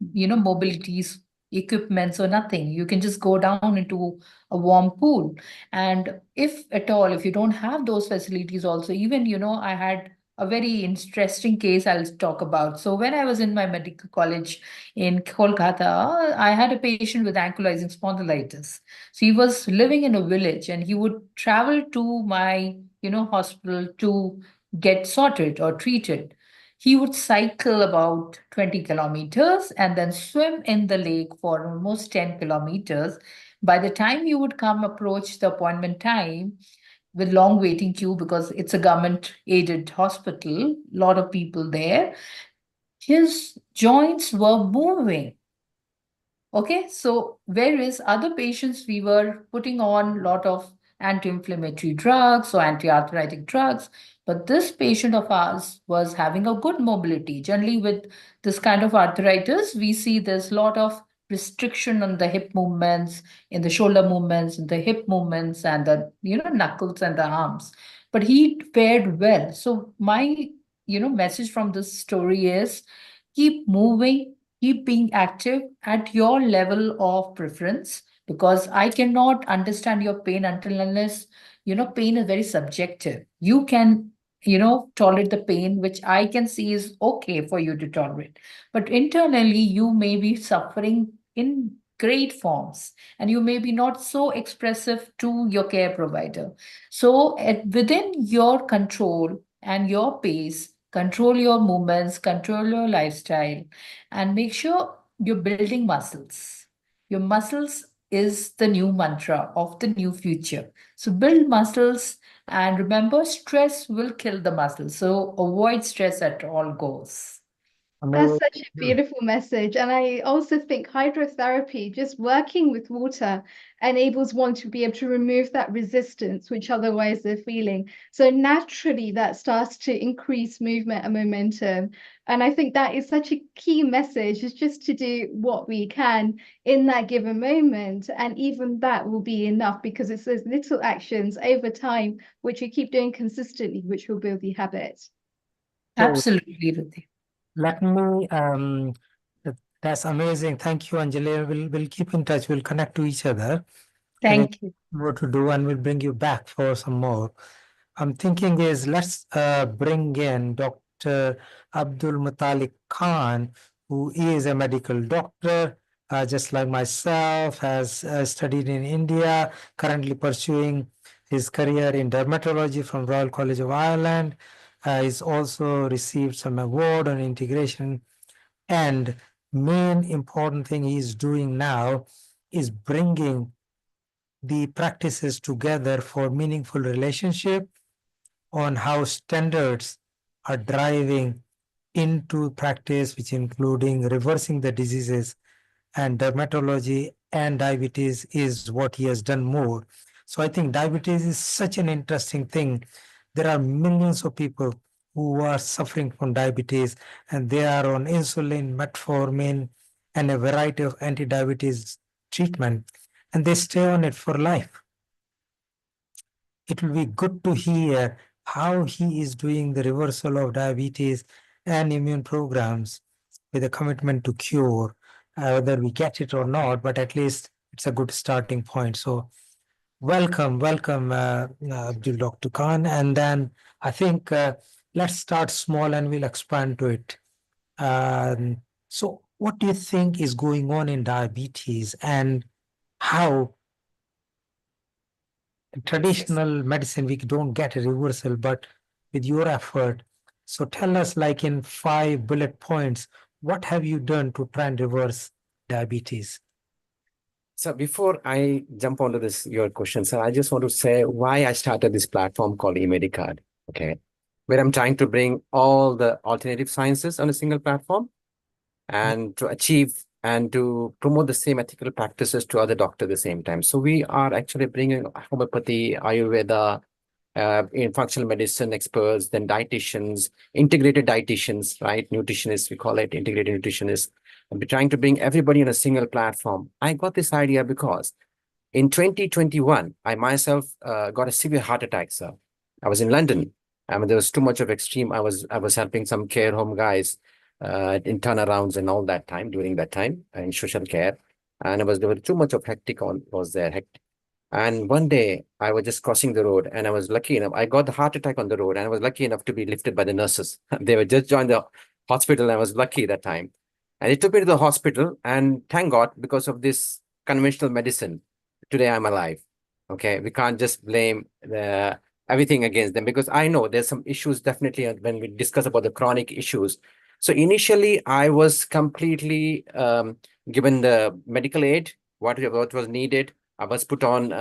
Speaker 10: mobilities, equipments or nothing. You can just go down into a warm pool. And if at all, if you don't have those facilities also, even, I had a very interesting case I'll talk about. So when I was in my medical college in Kolkata, I had a patient with ankylosing spondylitis. So he was living in a village and he would travel to my, hospital to get sorted or treated. He would cycle about 20 kilometers and then swim in the lake for almost 10 kilometers. By the time he would come approach the appointment time, with long waiting queue because it's a government aided hospital, a lot of people there, his joints were moving. Okay, so whereas other patients, we were putting on a lot of anti-inflammatory drugs or anti-arthritic drugs, but this patient of ours was having a good mobility. Generally, with this kind of arthritis, we see there's a lot of restriction on the hip movements, in the shoulder movements, in the hip movements, and the knuckles and the arms. But he fared well. So my message from this story is keep moving, keep being active at your level of preference, because I cannot understand your pain until unless, pain is very subjective. You can, tolerate the pain, which I can see is okay for you to tolerate. But internally, you may be suffering in great forms and you may be not so expressive to your care provider. So within your control and your pace, control your movements, control your lifestyle, and make sure you're building muscles. Your muscles is the new mantra of the new future. So build muscles and remember stress will kill the muscles. So avoid stress at all costs.
Speaker 6: That's such a beautiful message. And I also think hydrotherapy, just working with water, enables one to be able to remove that resistance, which otherwise they're feeling. So naturally, that starts to increase movement and momentum. And I think that is such a key message, is just to do what we can in that given moment. And even that will be enough, because it's those little actions over time, which you keep doing consistently, which will build the habit.
Speaker 10: Absolutely, Ruthi.
Speaker 7: Let me, that's amazing. Thank you, Anjali. We'll keep in touch. We'll connect to each other.
Speaker 10: Thank you.
Speaker 7: More to do, and we'll bring you back for some more. I'm thinking is let's bring in Dr. Abdul Mutalik Khan, who is a medical doctor, just like myself, has studied in India, currently pursuing his career in dermatology from Royal College of Ireland. He's also received some award on integration, and main important thing he's doing now is bringing the practices together for meaningful relationship on how standards are driving into practice, which including reversing the diseases, and dermatology and diabetes is what he has done more. So I think diabetes is such an interesting thing. There are millions of people who are suffering from diabetes, and they are on insulin, metformin, and a variety of anti-diabetes treatment, and they stay on it for life. It will be good to hear how he is doing the reversal of diabetes and immune programs with a commitment to cure, whether we get it or not, but at least it's a good starting point. So welcome, Abdul Dr. Khan. And then I think let's start small and we'll expand to it. So what do you think is going on in diabetes, and how traditional medicine we don't get a reversal, but with your effort, so tell us, like in 5 bullet points, what have you done to try and reverse diabetes?
Speaker 11: So before I jump onto this, your question, sir, I just want to say why I started this platform called eMedicard, okay, where I'm trying to bring all the alternative sciences on a single platform and to achieve and to promote the same ethical practices to other doctors at the same time. So we are actually bringing homeopathy, Ayurveda, in functional medicine experts, then dietitians, integrated dietitians, right? Nutritionists, we call it integrated nutritionists. And we're trying to bring everybody on a single platform. I got this idea because in 2021, I myself got a severe heart attack, sir. I was in London. I mean, there was too much of extreme. I was helping some care home guys in turnarounds and all that time, during that time in social care. And there was too much of hectic was there. And one day I was just crossing the road and I was lucky enough. I got the heart attack on the road and I was lucky enough to be lifted by the nurses. They were just joined the hospital and I was lucky that time. And they took me to the hospital, and thank God, because of this conventional medicine, today I'm alive. Okay, we can't just blame everything against them, because I know there's some issues definitely when we discuss about the chronic issues. So initially I was completely given the medical aid, what was needed. I was put on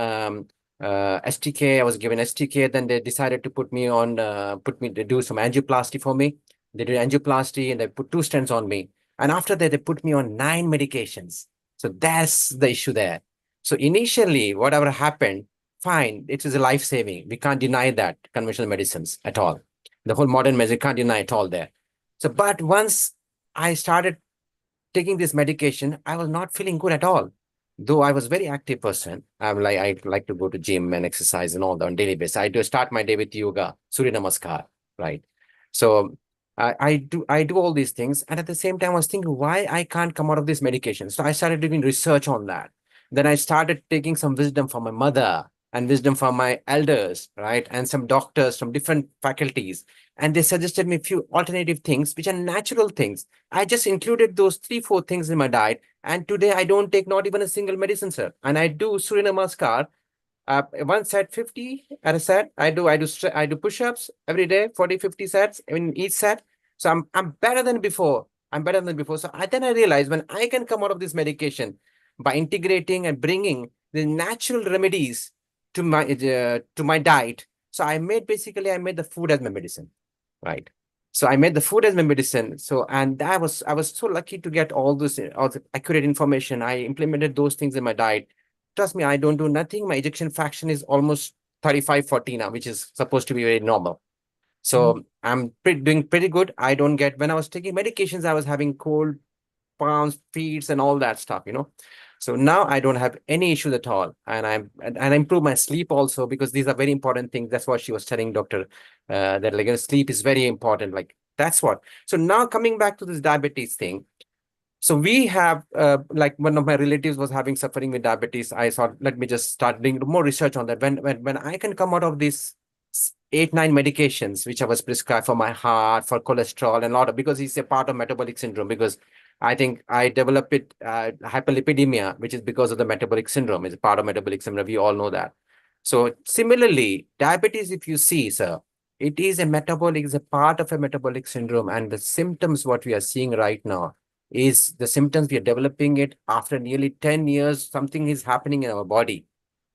Speaker 11: STK. I was given STK. Then they decided to put me to do some angioplasty for me. They did angioplasty and they put 2 stents on me. And after that, they put me on 9 medications. So that's the issue there. So initially, whatever happened, fine, it is a life-saving. We can't deny that, conventional medicines at all. The whole modern medicine, can't deny it all there. So, but once I started taking this medication, I was not feeling good at all. Though I was very active person, I like to go to gym and exercise and all that on daily basis. I do start my day with yoga, Surya Namaskar, right? So I do all these things, and at the same time I was thinking why I can't come out of this medication. So I started doing research on that. Then I started taking some wisdom from my mother and wisdom from my elders, right, and some doctors from different faculties, and they suggested me a few alternative things which are natural things. I just included those 3-4 things in my diet, and today I don't take not even a single medicine, sir. And I do Surya Namaskar. One set 50 at a set. I do push-ups every day, 40-50 sets in each set. So I'm better than before. I'm better than before. So then I realized when I can come out of this medication by integrating and bringing the natural remedies to my diet. So I made the food as my medicine, right? So I made the food as my medicine. So, and I was so lucky to get all the accurate information. I implemented those things in my diet. Trust me, I don't do nothing. My ejection fraction is almost 35-40 now, which is supposed to be very normal. So I'm doing pretty good. When I was taking medications, I was having cold palms, feet, and all that stuff, So now I don't have any issues at all. And I improve my sleep also, because these are very important things. That's what she was telling doctor, that sleep is very important. That's what. So now coming back to this diabetes thing. So we have, one of my relatives was suffering with diabetes. I thought, let me just start doing more research on that. When I can come out of this 8, 9 medications which I was prescribed for my heart, for cholesterol, and a lot of, because it's a part of metabolic syndrome. Because I think I developed it, hyperlipidemia, which is because of the metabolic syndrome. It's a part of metabolic syndrome. We all know that. So similarly, diabetes, if you see, sir, it is a metabolic, is a part of a metabolic syndrome, and the symptoms what we are seeing right now is the symptoms we are developing it after nearly 10 years. Something is happening in our body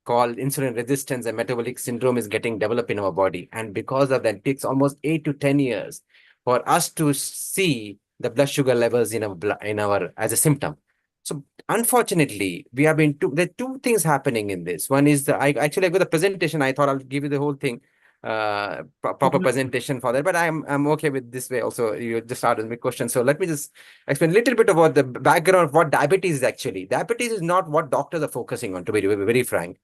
Speaker 11: called insulin resistance and metabolic syndrome is getting developed in our body. And because of that, it takes almost 8 to 10 years for us to see the blood sugar levels in our blood, as a symptom. So unfortunately, we have been there are two things happening in this. One is I got the presentation. I thought I'll give you the whole thing, proper presentation for that. But I'm okay with this way also. You just started with questions. So let me just explain a little bit about the background of what diabetes is actually. Diabetes is not what doctors are focusing on, to be very frank.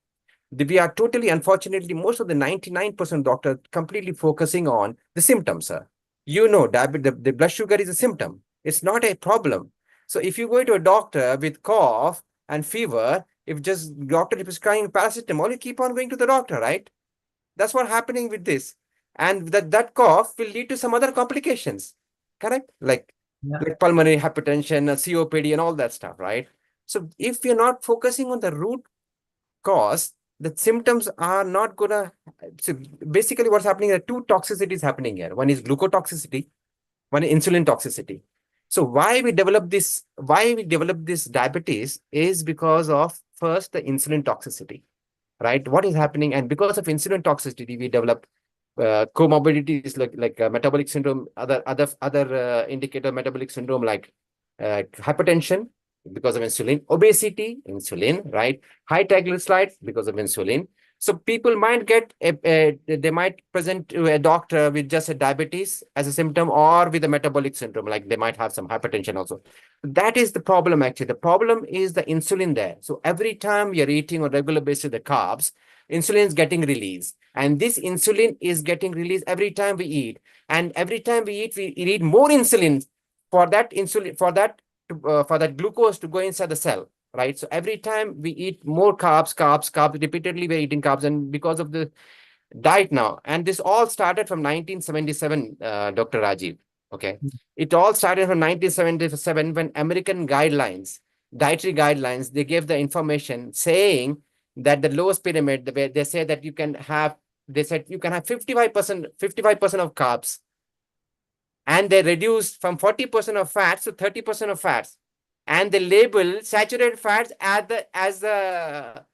Speaker 11: We are totally, unfortunately, most of the 99% doctors completely focusing on the symptoms, sir. You know, diabetes, the blood sugar is a symptom. It's not a problem. So if you go to a doctor with cough and fever, if just doctor is prescribing paracetamol, you keep on going to the doctor, right? That's what happening with this. And that cough will lead to some other complications, correct? Like pulmonary hypertension, COPD, and all that stuff, right? So if you're not focusing on the root cause, the symptoms are not gonna. So basically, what's happening? There are two toxicities happening here. One is glucotoxicity, one is insulin toxicity. So why we develop this? Why we develop this diabetes is because of first the insulin toxicity, right? What is happening, and because of insulin toxicity, we develop comorbidities like metabolic syndrome, other indicator metabolic syndrome like hypertension because of insulin, obesity, insulin, right? High triglycerides because of insulin. So people might they might present to a doctor with just a diabetes as a symptom or with a metabolic syndrome, like they might have some hypertension also. That is the problem actually. The problem is the insulin there. So every time you're eating on regular basis the carbs, insulin is getting released. And this insulin is getting released every time we eat. And every time we eat more insulin for that glucose to go inside the cell, right? So every time we eat more carbs, repeatedly we're eating carbs, and because of the diet now, and this all started from 1977, Dr. Rajeev. Okay, it all started from 1977 when American dietary guidelines, they gave the information saying that the lowest pyramid, they say that you can have, they said you can have 55% of carbs, and they reduced from 40% of fats to 30% of fats, and they label saturated fats as the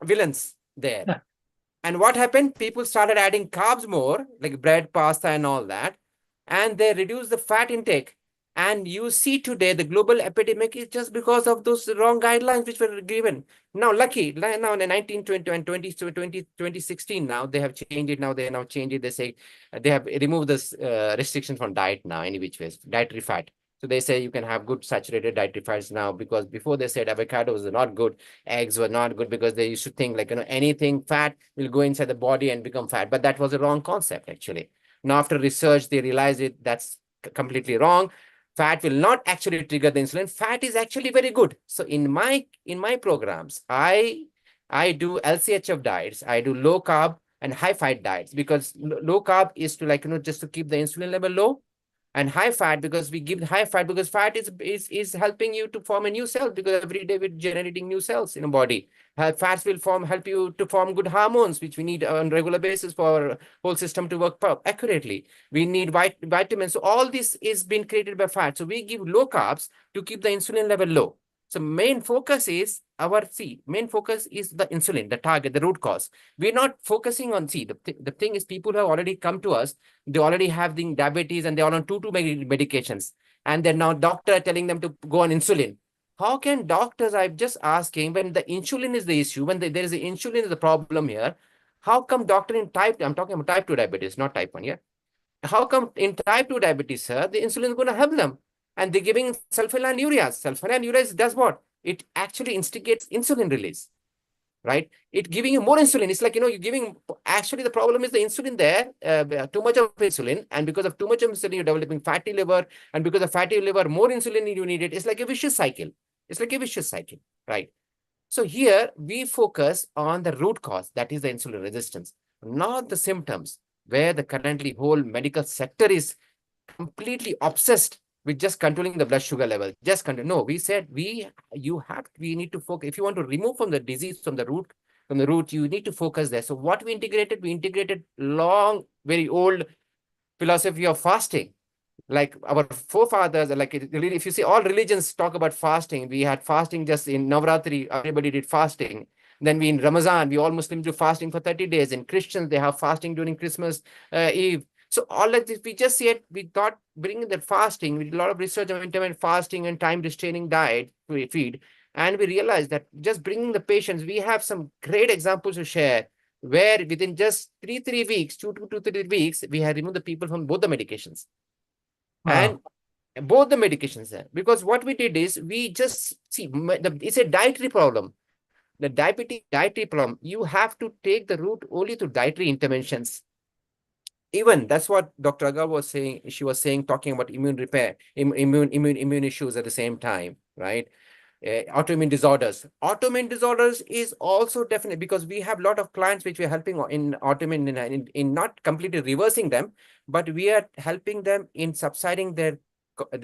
Speaker 11: villains there. And what happened? People started adding carbs more, like bread, pasta, and all that, and they reduced the fat intake. And you see today the global epidemic is just because of those wrong guidelines which were given. Now, lucky, now in the 1920 and 2016, now they have changed it. Now they have changed it. They say they have removed this restriction from diet now, any which ways, dietary fat. So they say you can have good saturated dietary fats now, because before they said avocados are not good, eggs were not good, because they used to think like, anything fat will go inside the body and become fat. But that was a wrong concept actually. Now after research, they realized that's completely wrong. Fat will not actually trigger the insulin. Fat is actually very good. So in my programs, I do LCHF diets. I do low carb and high fat diets, because low carb is to just to keep the insulin level low, and high fat because we give high fat because fat is helping you to form a new cell, because every day we're generating new cells in a body. Fats will help you to form good hormones, which we need on regular basis for our whole system to work accurately. We need vitamins. So all this is being created by fat. So we give low carbs to keep the insulin level low. So main focus is the insulin, the target, the root cause. We're not focusing on, the thing is, people have already come to us, they already have the diabetes and they're on two medications. And then now doctor telling them to go on insulin. How can doctors, I'm just asking, when the insulin is the issue, when there is the insulin is the problem here, how come doctor in I'm talking about type 2 diabetes, not type 1, yeah? How come in type 2 diabetes, sir, the insulin is going to help them? And they're giving sulfonylureas. Sulfonylureas does what? It actually instigates insulin release, right? It giving you more insulin. It's like, you're giving, actually the problem is the insulin there, too much of insulin. And because of too much of insulin, you're developing fatty liver. And because of fatty liver, more insulin you need it. It's like a vicious cycle. Right? So here we focus on the root cause, that is the insulin resistance. not the symptoms, where the currently whole medical sector is completely obsessed with just controlling the blood sugar level. Just control. No, we said we need to focus. If you want to remove from the disease from the root, you need to focus there. So what we integrated long, very old philosophy of fasting. Like our forefathers, like if you see all religions talk about fasting, we had fasting just in Navratri, everybody did fasting. Then we in Ramadan, we all Muslims do fasting for 30 days. In Christians, they have fasting during Christmas Eve. So all like this, we just see it, we thought bringing that fasting, we did a lot of research on intermittent fasting and time restraining diet we feed. And we realized that just bringing the patients, we have some great examples to share where within just three weeks, 2 to 3 weeks, we had removed the people from both the medications.
Speaker 7: Wow.
Speaker 11: And both the medications there, because what we did is we just see it's a dietary problem. The dietary problem, you have to take the root only through dietary interventions. Even that's what Dr. Agar was saying. She was saying, talking about immune repair, immune issues at the same time, right? Autoimmune disorders. Autoimmune disorders is also definitely, because we have a lot of clients which we're helping in autoimmune in not completely reversing them, but we are helping them in subsiding their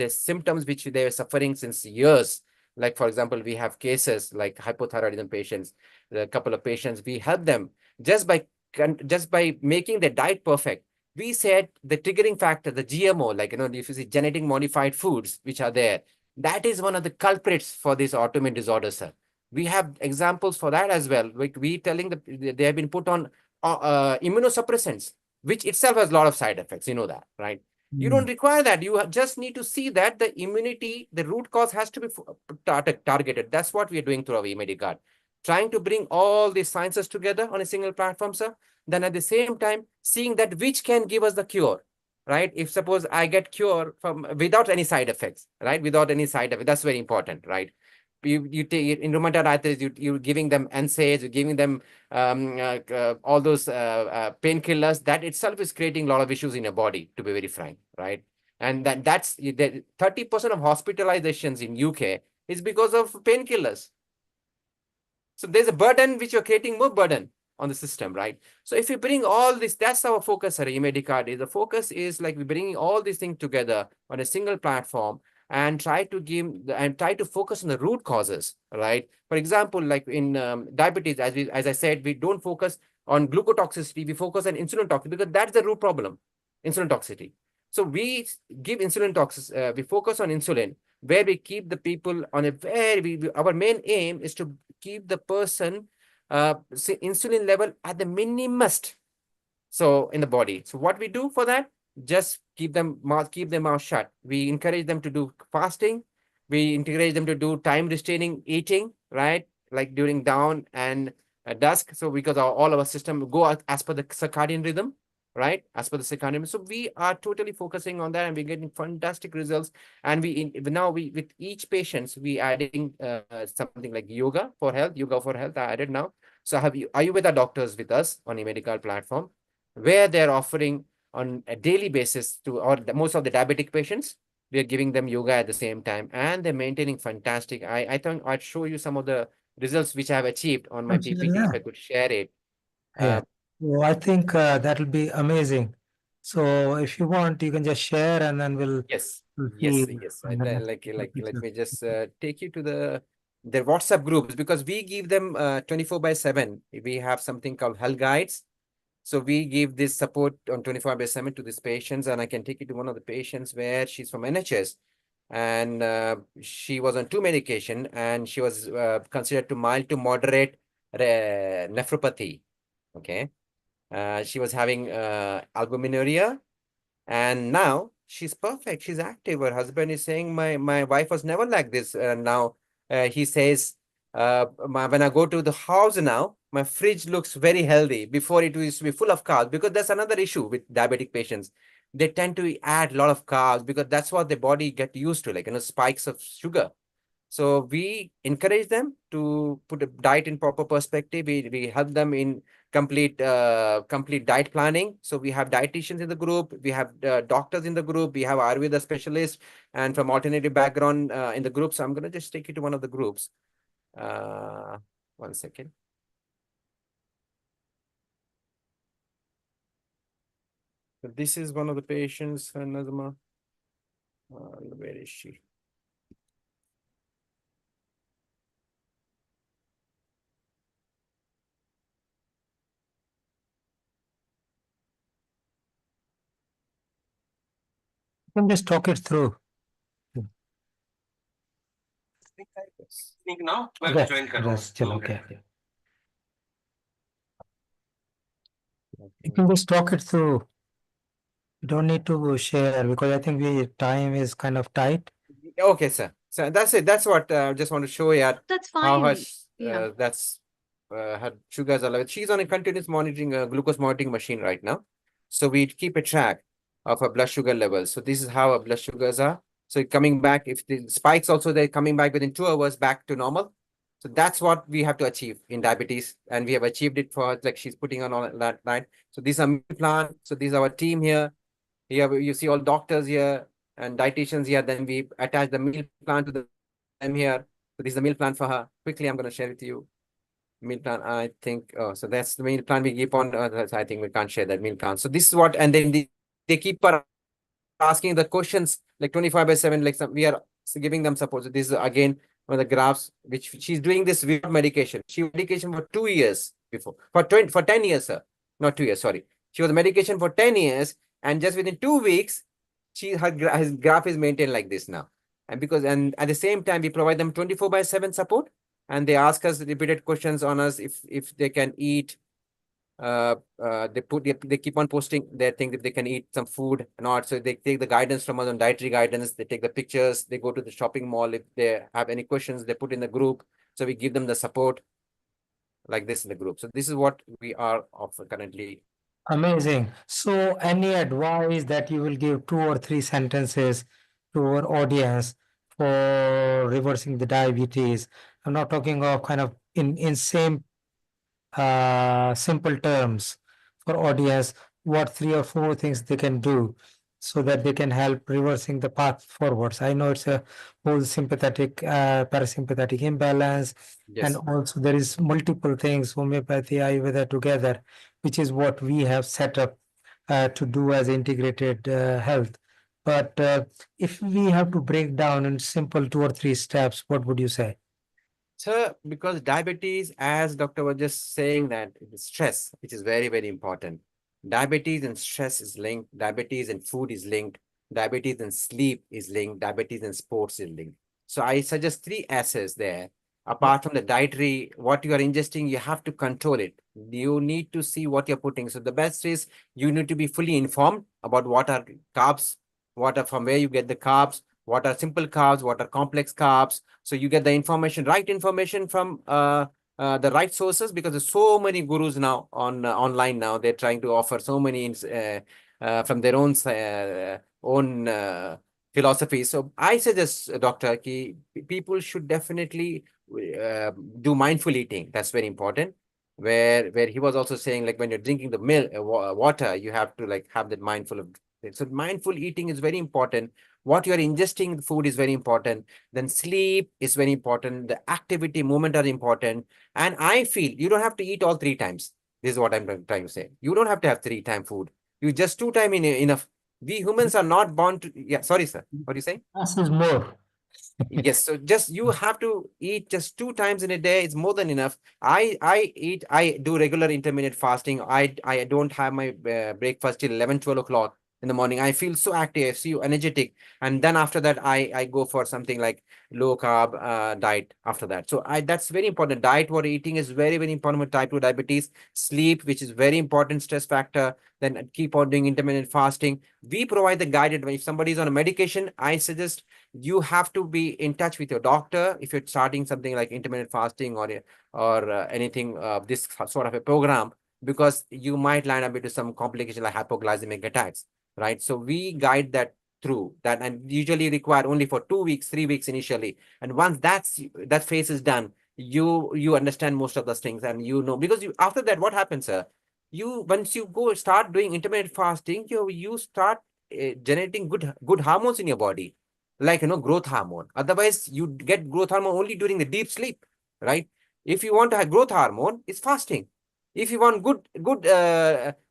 Speaker 11: symptoms which they were suffering since years. Like, for example, we have cases like hypothyroidism patients, a couple of patients, we help them just by making their diet perfect. We said the triggering factor, the GMO, like, if you see genetic modified foods which are there, that is one of the culprits for this autoimmune disorder, sir. We have examples for that as well. Like we telling they have been put on immunosuppressants, which itself has a lot of side effects. You know that, right? You don't require that. You just need to see that the immunity, the root cause has to be targeted. That's what we are doing through our eMedicard. Trying to bring all these sciences together on a single platform, sir. Then at the same time, seeing that which can give us the cure, right? If suppose I get cure from without any side effects, right? Without any side effects, that's very important, right? You take in rheumatoid arthritis, you're giving them NSAIDs, you're giving them all those painkillers. That itself is creating a lot of issues in your body, to be very frank, right? And that's 30% of hospitalizations in UK is because of painkillers. So there's a burden which you're creating more burden on the system, right? So if you bring all this, that's our focus at eMedicard. The focus is like we're bringing all these things together on a single platform and try to focus on the root causes, right? For example, like in diabetes, as I said, we don't focus on glucotoxicity, we focus on insulin toxicity because that's the root problem, insulin toxicity. So we give insulin toxicity, we focus on insulin, where we keep the people on a our main aim is to keep the person insulin level at the minimust, so in the body. So what we do for that, just keep their mouth shut. We encourage them to do fasting. We encourage them to do time restraining eating, right? Like during dawn and dusk. So because all our system go as per the circadian rhythm, right? As per the circadian rhythm. So we are totally focusing on that, and we're getting fantastic results. And now with each patients, we adding something like yoga for health. I added now. So I have Ayurveda doctors with us on a medical platform, where they're offering on a daily basis to most of the diabetic patients. We are giving them yoga at the same time, and they're maintaining fantastic. I thought I'd show you some of the results which I have achieved on my PPT,
Speaker 7: Yeah.
Speaker 11: if I could share it.
Speaker 7: Yeah. So I think that'll be amazing. So if you want, you can just share and then we'll
Speaker 11: Yes,
Speaker 7: see.
Speaker 11: yes. Let me just take you to their WhatsApp groups, because we give them 24/7. We have something called health guides. So we give this support on 24/7 to these patients, and I can take you to one of the patients where she's from NHS, and she was on 2 medication, and she was considered to mild to moderate nephropathy. Okay, she was having albuminuria, and now she's perfect. She's active. Her husband is saying, my wife was never like this. Now he says, when I go to the house now, my fridge looks very healthy. Before it used to be full of carbs, because that's another issue with diabetic patients. They tend to add a lot of carbs because that's what their body get used to, like, spikes of sugar. So we encourage them to put a diet in proper perspective. We help them in complete diet planning. So we have dietitians in the group, we have doctors in the group, we have Ayurveda specialists and from alternative background in the group. So I'm going to just take you to one of the groups. 1 second. So this is one of the patients, Nazma. Where is she?
Speaker 7: You can just talk it through.
Speaker 11: Think now?
Speaker 7: Okay, just chill, okay. You can just talk it through. You don't need to share because I think the time is kind of tight.
Speaker 11: Okay, sir. So that's it. That's what I just want to show you
Speaker 5: That's
Speaker 11: how
Speaker 5: fine. Yeah.
Speaker 11: that's her sugars are level. She's on a continuous monitoring glucose monitoring machine right now. So we keep a track of her blood sugar levels. So this is how her blood sugars are. So coming back, if the spikes also they're coming back within 2 hours back to normal. So that's what we have to achieve in diabetes, and we have achieved it for like she's putting on all that night. So these are meal plan. So these are our team here. Here you see all doctors here and dietitians here. Then we attach the meal plan to them here. So this is the meal plan for her. Quickly, I'm going to share with you. Meal plan, I think. Oh, so that's the meal plan we keep on. I think we can't share that meal plan. So this is what, and then they keep asking the questions like 25/7. Like we are giving them support. So this is again one of the graphs which she's doing this without medication. She was medication for 2 years before. For 10 years, sir. Not 2 years. Sorry. She was medication for 10 years, and just within 2 weeks, his graph is maintained like this now. And at the same time, we provide them 24/7 support, and they ask us repeated questions on us if they can eat. They keep on posting their things if they can eat some food or not. So they take the guidance from us on dietary guidance. They take the pictures. They go to the shopping mall. If they have any questions, they put in the group. So we give them the support like this in the group. So this is what we are offering currently.
Speaker 7: Amazing. So, any advice that you will give 2 or 3 sentences to our audience for reversing the diabetes? I'm not talking of kind of in same simple terms for audience, what 3 or 4 things they can do so that they can help reversing the path forwards. I know it's a whole sympathetic, parasympathetic imbalance, and also there is multiple things, homeopathy, Ayurveda together, which is what we have set up to do as integrated health. But if we have to break down in simple 2 or 3 steps, what would you say?
Speaker 11: Sir, because diabetes, as doctor was just saying, that it is stress, which is very, very important. Diabetes and stress is linked. Diabetes and food is linked. Diabetes and sleep is linked. Diabetes and sports is linked. So I suggest 3 S's there. Apart from the dietary, what you are ingesting, you have to control it. You need to see what you're putting. So the best is you need to be fully informed about what are carbs, from where you get the carbs, what are simple carbs, what are complex carbs. So you get the information, right information from the right sources, because there's so many gurus now on online now. They're trying to offer so many from their own philosophy. So I suggest, Doctor, ki people should definitely do mindful eating. That's very important. Where he was also saying, like when you're drinking the milk, water, you have to like have that mindful of. So mindful eating is very important. What you're ingesting the food is very important. Then sleep is very important. The activity, movement are important. And I feel you don't have to eat all 3 times. This is what I'm trying to say. You don't have to have 3 time food. You just 2 time enough. We humans are not born to. Yeah, sorry, sir. What do you say?
Speaker 7: Less is more.
Speaker 11: Yes, so just you have to eat just 2 times in a day. It's more than enough. I do regular intermittent fasting. I don't have my breakfast till 11, 12 o'clock in the morning. I feel so active, I feel energetic. And then after that, I go for something like low carb diet after that. So that's very important. Diet, what eating is very, very important with type 2 diabetes. Sleep, which is very important stress factor. Then keep on doing intermittent fasting. We provide the guided. If somebody is on a medication, I suggest you have to be in touch with your doctor if you're starting something like intermittent fasting or anything this sort of a program, because you might line up into some complication like hypoglycemic attacks, right? So we guide that through that, and usually require only for 2 weeks, 3 weeks initially. And once that phase is done, you understand most of those things, and because after that, what happens, sir? Once you go start doing intermittent fasting, you start generating good hormones in your body, like growth hormone. Otherwise, you get growth hormone only during the deep sleep, right? If you want to have growth hormone, it's fasting. If you want good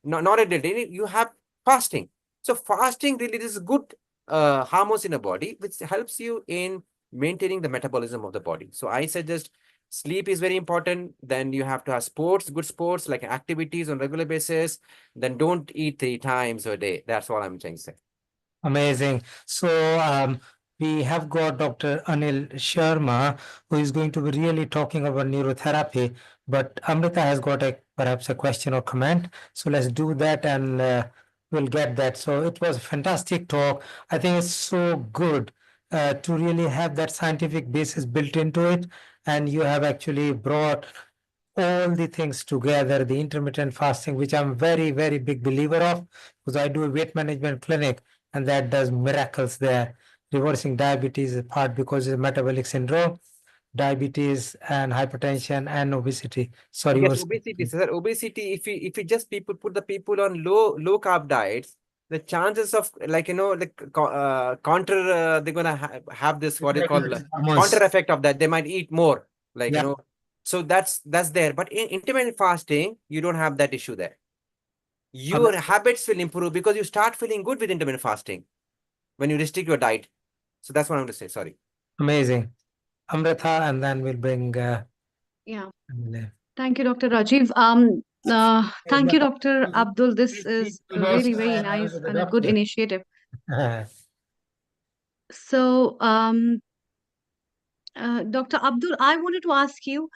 Speaker 11: noradrenaline, you have fasting. So fasting really is good hormones in the body, which helps you in maintaining the metabolism of the body. So I suggest sleep is very important. Then you have to have sports, good sports like activities on regular basis. Then don't eat 3 times a day. That's what I'm trying to say.
Speaker 7: Amazing. So we have got Dr. Anil Sharma, who is going to be really talking about neurotherapy. But Amrita has got perhaps a question or comment. So let's do that and we'll get that. So it was a fantastic talk. I think it's so good to really have that scientific basis built into it. And you have actually brought all the things together, the intermittent fasting, which I'm very, very big believer of, because I do a weight management clinic and that does miracles there. Reversing diabetes is part because it's metabolic syndrome, diabetes and hypertension and obesity. Sorry,
Speaker 11: Yes,
Speaker 7: was
Speaker 11: obesity, sir. Obesity, if you just people put the people on low carb diets, the chances of counter they're gonna have this what you call counter effect of that. They might eat more,
Speaker 7: yeah,
Speaker 11: so that's there. But in intermittent fasting, you don't have that issue there. Your habits will improve because you start feeling good with intermittent fasting when you restrict your diet. So that's what I'm going to say. Sorry.
Speaker 7: amazing. Amrita, and then we'll bring
Speaker 5: Yeah.
Speaker 7: Anil.
Speaker 5: Thank you, Dr. Rajiv. Thank you, Dr. Abdul. This is really very nice and a good initiative. So, Dr. Abdul, I wanted to ask you,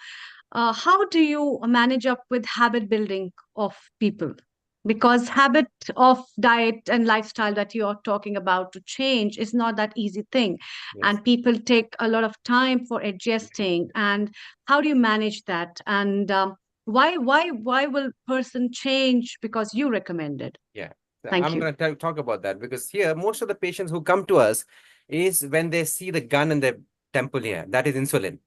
Speaker 5: how do you manage up with habit building of people? Because habit of diet and lifestyle that you are talking about to change is not that easy thing,
Speaker 11: Yes.
Speaker 5: and people take a lot of time for adjusting. And how do you manage that? And why will person change because you recommended?
Speaker 11: Yeah.
Speaker 5: Thank
Speaker 11: I'm
Speaker 5: you.
Speaker 11: going to talk about that because here, most of the patients who come to us is when they see the gun in the temple here, that is insulin.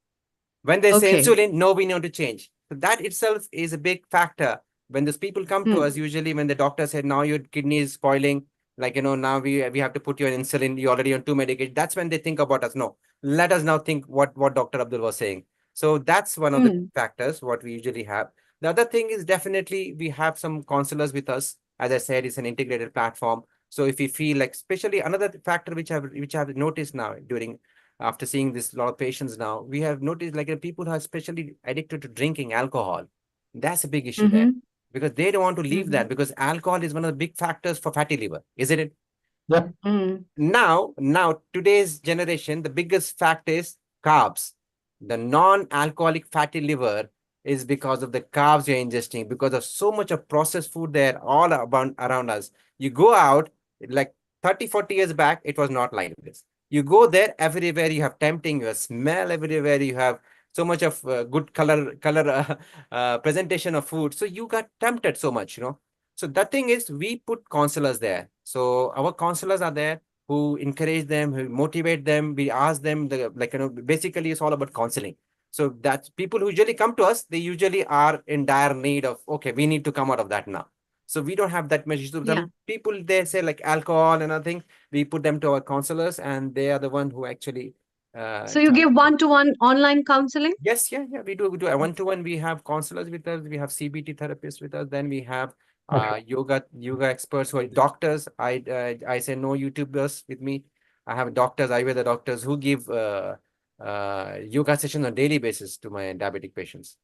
Speaker 11: When they say
Speaker 5: Okay.
Speaker 11: insulin, no, we need to change. So that itself is a big factor. When those people come to us, usually when the doctor said, now your kidney is spoiling, now we have to put you on insulin, you're already on 2 medications. That's when they think about us. No, let us now think what Dr. Abdul was saying. So that's one of the factors, what we usually have. The other thing is definitely we have some counselors with us. As I said, it's an integrated platform. So if we feel like, especially another factor which I've noticed now during after seeing this lot of patients now, we have noticed people who are especially addicted to drinking alcohol. That's a big issue there because they don't want to leave that because alcohol is one of the big factors for fatty liver, isn't it?
Speaker 7: Yep.
Speaker 11: Now, today's generation, the biggest fact is carbs. The non-alcoholic fatty liver is because of the carbs you're ingesting, because of so much of processed food there all around us. You go out, like 30, 40 years back, it was not like this. You go there, everywhere you have tempting, you have smell everywhere, you have so much of good color presentation of food. So you got tempted so much. So the thing is, we put counselors there. So our counselors are there who encourage them, who motivate them. We ask them basically it's all about counseling. So that's people who usually come to us, they usually are in dire need of, okay, we need to come out of that now. So we don't have that much issue. Some people, they say like alcohol and other thing, we put them to our counselors and they are the one who actually
Speaker 5: So you give one-to-one online counseling?
Speaker 11: Yes, yeah, we do a one-to-one. We have counselors with us, we have CBT therapists with us, then we have yoga experts who are doctors. I say no YouTubers with me. I have doctors, Ayurveda doctors who give yoga sessions on daily basis to my diabetic patients.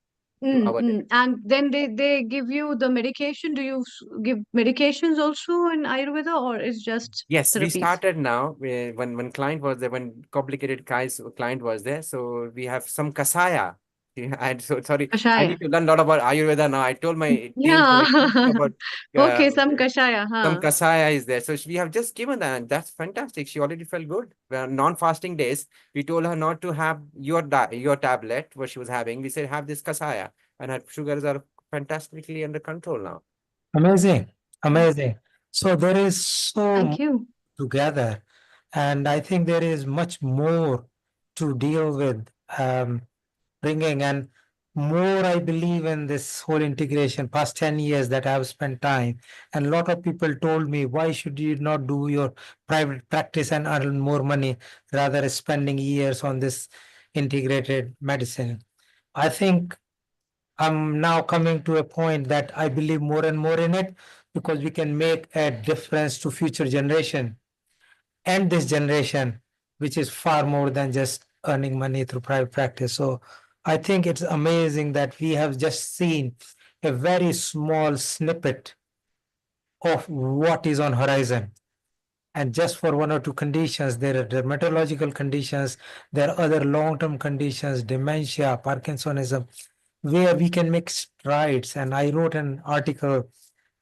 Speaker 5: And then they give you the medication. Do you give medications also in Ayurveda, or is just
Speaker 11: Yes, we
Speaker 5: therapies?
Speaker 11: started now when client was there, when complicated client was there. So we have some kasaya. Yeah, I'm so sorry. I
Speaker 5: Kashaya.
Speaker 11: need to learn a lot about Ayurveda now. I told my team
Speaker 5: Yeah.
Speaker 11: about
Speaker 5: Okay, some kashaya,
Speaker 11: some
Speaker 5: huh?
Speaker 11: kasaya is there. So we have just given that, and that's fantastic. She already felt good. Non-fasting days, we told her not to have your tablet, what she was having. We said, have this kasaya, and her sugars are fantastically under control now.
Speaker 7: Amazing. Amazing. So there is so
Speaker 5: Thank
Speaker 7: much
Speaker 5: you.
Speaker 7: together, and I think there is much more to deal with bringing, and more I believe in this whole integration. Past 10 years that I have spent time, and a lot of people told me, why should you not do your private practice and earn more money rather than spending years on this integrated medicine? I think I'm now coming to a point that I believe more and more in it. because we can make a difference to future generation and this generation, which is far more than just earning money through private practice. So I think it's amazing that we have just seen a very small snippet of what is on horizon. And just for one or two conditions, there are dermatological conditions, there are other long-term conditions, dementia, Parkinsonism, where we can make strides. And I wrote an article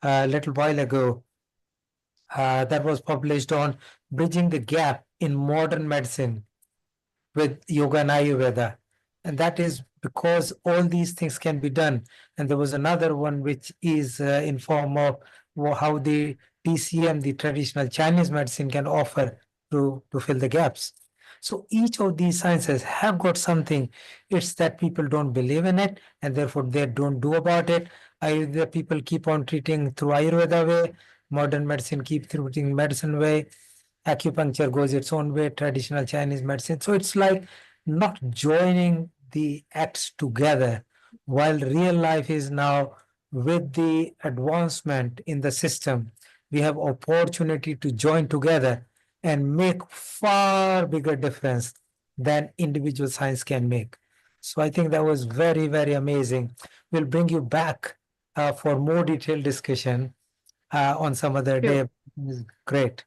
Speaker 7: a little while ago that was published on bridging the gap in modern medicine with yoga and Ayurveda. And that is because all these things can be done. And there was another one which is in form of how the TCM, the traditional Chinese medicine, can offer to fill the gaps. So each of these sciences have got something. It's that people don't believe in it and therefore they don't do about it. Ayurveda people keep on treating through Ayurveda way, modern medicine keep treating medicine way, acupuncture goes its own way, traditional Chinese medicine. So it's like not joining the acts together, while real life is now with the advancement in the system, we have opportunity to join together and make far bigger difference than individual science can make. So I think that was very, very amazing. We'll bring you back for more detailed discussion on some other
Speaker 5: Sure.
Speaker 7: day. Great.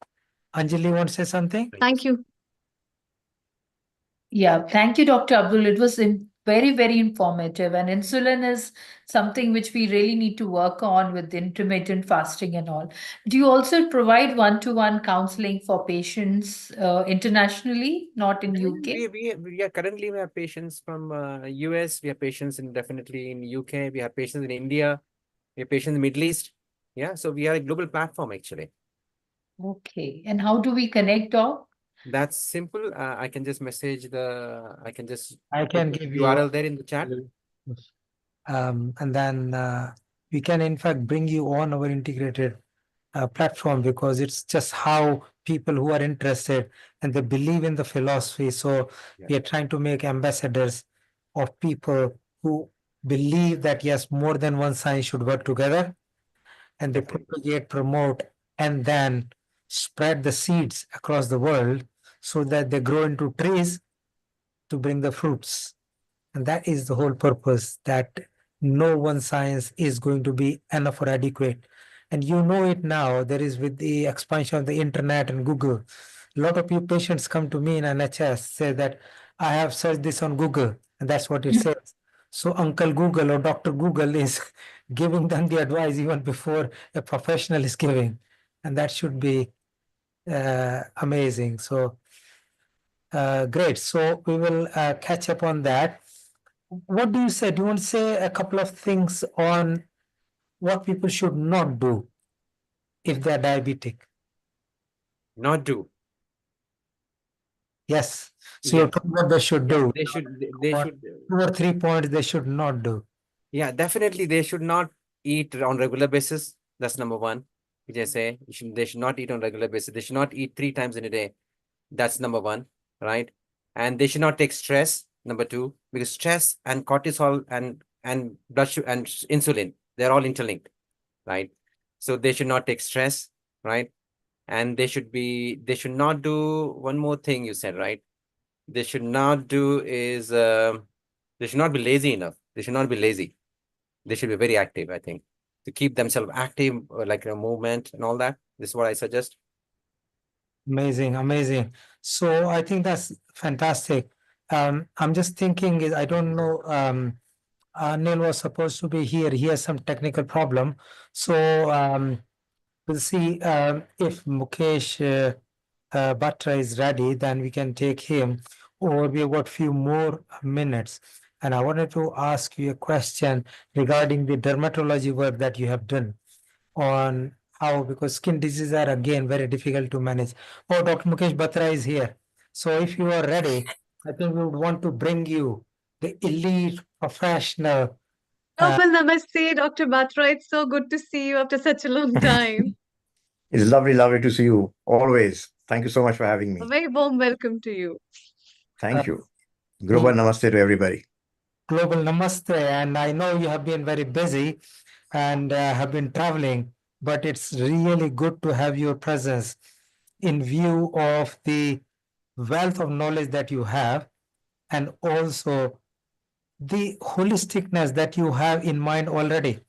Speaker 7: Anjali, want to say something?
Speaker 5: Thank you.
Speaker 10: Yeah, thank you, Dr. Abdul. It was very, very informative. And insulin is something which we really need to work on with intermittent fasting and all. Do you also provide one-to-one counseling for patients internationally, not in UK?
Speaker 11: We are currently we have patients from US, we have patients in definitely in UK, we have patients in India, we have patients in the Middle East. Yeah, so we are a global platform actually.
Speaker 10: Okay. And how do we connect, Doc?
Speaker 11: That's simple. I can just message I can just
Speaker 7: I can
Speaker 11: put the
Speaker 7: give you
Speaker 11: URL there in the chat.
Speaker 7: and then we can in fact bring you on our integrated platform, because it's just how people who are interested and they believe in the philosophy. So we are trying to make ambassadors of people who believe that yes, more than one science should work together, and they
Speaker 11: Definitely.
Speaker 7: propagate, promote, and then spread the seeds across the world so that they grow into trees to bring the fruits. And that is the whole purpose, that no one science is going to be enough or adequate. And you know it now, there is with the expansion of the internet and Google. A lot of you patients come to me in NHS, say that I have searched this on Google, and that's what it says. So Uncle Google or Dr. Google is giving them the advice even before a professional is giving. And that should be amazing. So great. So we will catch up on that. What do you say? Do you want to say a couple of things on what people should not do if they're diabetic?
Speaker 11: Not do.
Speaker 7: Yes. So you're talking what they should
Speaker 11: Yeah,
Speaker 7: do.
Speaker 11: they
Speaker 7: What
Speaker 11: should
Speaker 7: 2 or 3 points they should not do.
Speaker 11: yeah, definitely they should not eat on regular basis. That's number one. You just say they should not eat on regular basis. They should not eat 3 times in a day. That's number one, right? And they should not take stress, number two, because stress and cortisol and blood sugar and insulin, they're all interlinked, right? So they should not take stress, right? And they should not do one more thing you said, right? They should not do is they should not be lazy enough. They should not be lazy. They should be very active, I think, to keep themselves active, like a movement and all that. This is what I suggest.
Speaker 7: Amazing, amazing. So I think that's fantastic. I'm just thinking, I don't know, Anil was supposed to be here. He has some technical problem. So we'll see if Mukesh Batra is ready, then we can take him, or we've got few more minutes. And I wanted to ask you a question regarding the dermatology work that you have done on how, because skin diseases are again very difficult to manage. Oh, Dr. Mukesh Batra is here. So if you are ready, I think we would want to bring you the elite professional.
Speaker 5: Well, namaste, Dr. Batra. It's so good to see you after such a long time.
Speaker 12: It's lovely, lovely to see you always. Thank you so much for having
Speaker 5: A
Speaker 12: me.
Speaker 5: very warm welcome to you.
Speaker 12: Thank you. Global namaste to everybody.
Speaker 7: Global namaste. And I know you have been very busy and have been traveling. but it's really good to have your presence in view of the wealth of knowledge that you have, and also the holisticness that you have in mind already,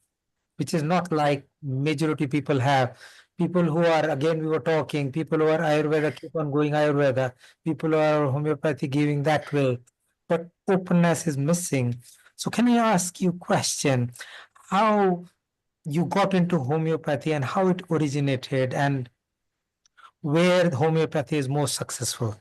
Speaker 7: which is not like majority people have. People who are, again, we were talking, people who are Ayurveda keep on going Ayurveda, people who are homeopathy giving that way, but openness is missing. So can I ask you a question? How you got into homeopathy and how it originated and where the homeopathy is most successful?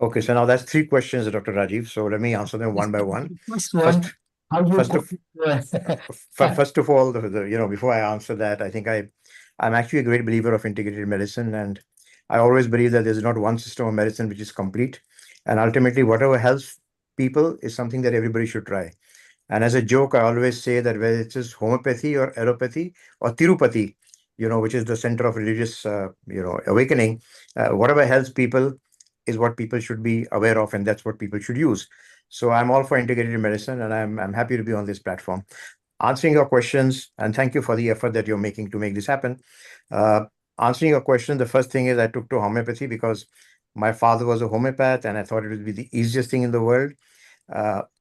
Speaker 12: Okay, so now that's three questions, Dr. Rajiv. So let me answer them one by one.
Speaker 7: First
Speaker 12: First,
Speaker 7: one, how you
Speaker 12: first
Speaker 7: got
Speaker 12: of
Speaker 7: into
Speaker 12: first of all, before I answer that, I think I'm actually a great believer of integrated medicine, and I always believe that there's not one system of medicine which is complete, and ultimately, whatever helps people is something that everybody should try. And as a joke, I always say that whether it is homeopathy or allopathy or Tirupati, which is the center of religious, awakening, whatever helps people is what people should be aware of, and that's what people should use. So I'm all for integrated medicine, and I'm happy to be on this platform answering your questions. And thank you for the effort that you're making to make this happen. Uh, Answering your question, the first thing is I took to homeopathy because my father was a homeopath, and I thought it would be the easiest thing in the world.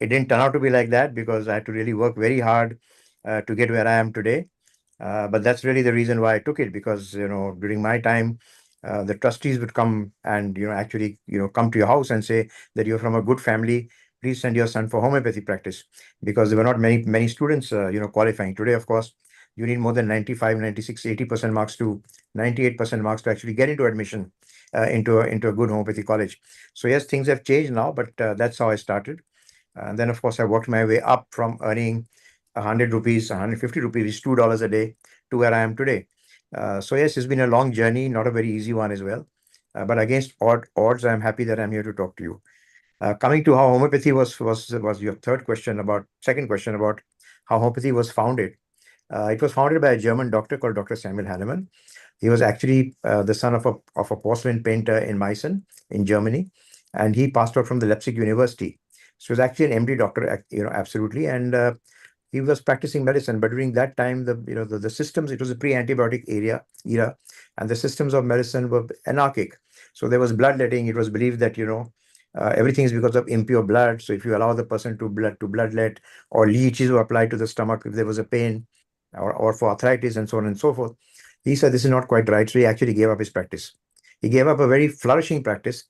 Speaker 12: It didn't turn out to be like that because I had to really work very hard to get where I am today. But that's really the reason why I took it, because during my time, the trustees would come and actually come to your house and say that you're from a good family. Please send your son for homeopathy practice, because there were not many students qualifying. Today, of course, you need more than 95, 96, 80% marks to 98% marks to actually get into admission into a good homeopathy college. So yes, things have changed now, but that's how I started. And then, of course, I worked my way up from earning 100 rupees, 150 rupees, $2 a day to where I am today. So, yes, it's been a long journey, not a very easy one as well. But against odds, I'm happy that I'm here to talk to you. Coming to how homeopathy was your second question about how homeopathy was founded. It was founded by a German doctor called Dr. Samuel Hahnemann. He was actually the son of a porcelain painter in Meissen in Germany, and he passed out from the Leipzig University. So he was actually an MD doctor, absolutely, and he was practicing medicine. But during that time, the systems, it was a pre-antibiotic era, and the systems of medicine were anarchic. So there was bloodletting. It was believed that everything is because of impure blood. So if you allow the person to bloodlet, or leeches were applied to the stomach if there was a pain, or for arthritis and so on and so forth. He said this is not quite right, so he actually gave up his practice. He gave up a very flourishing practice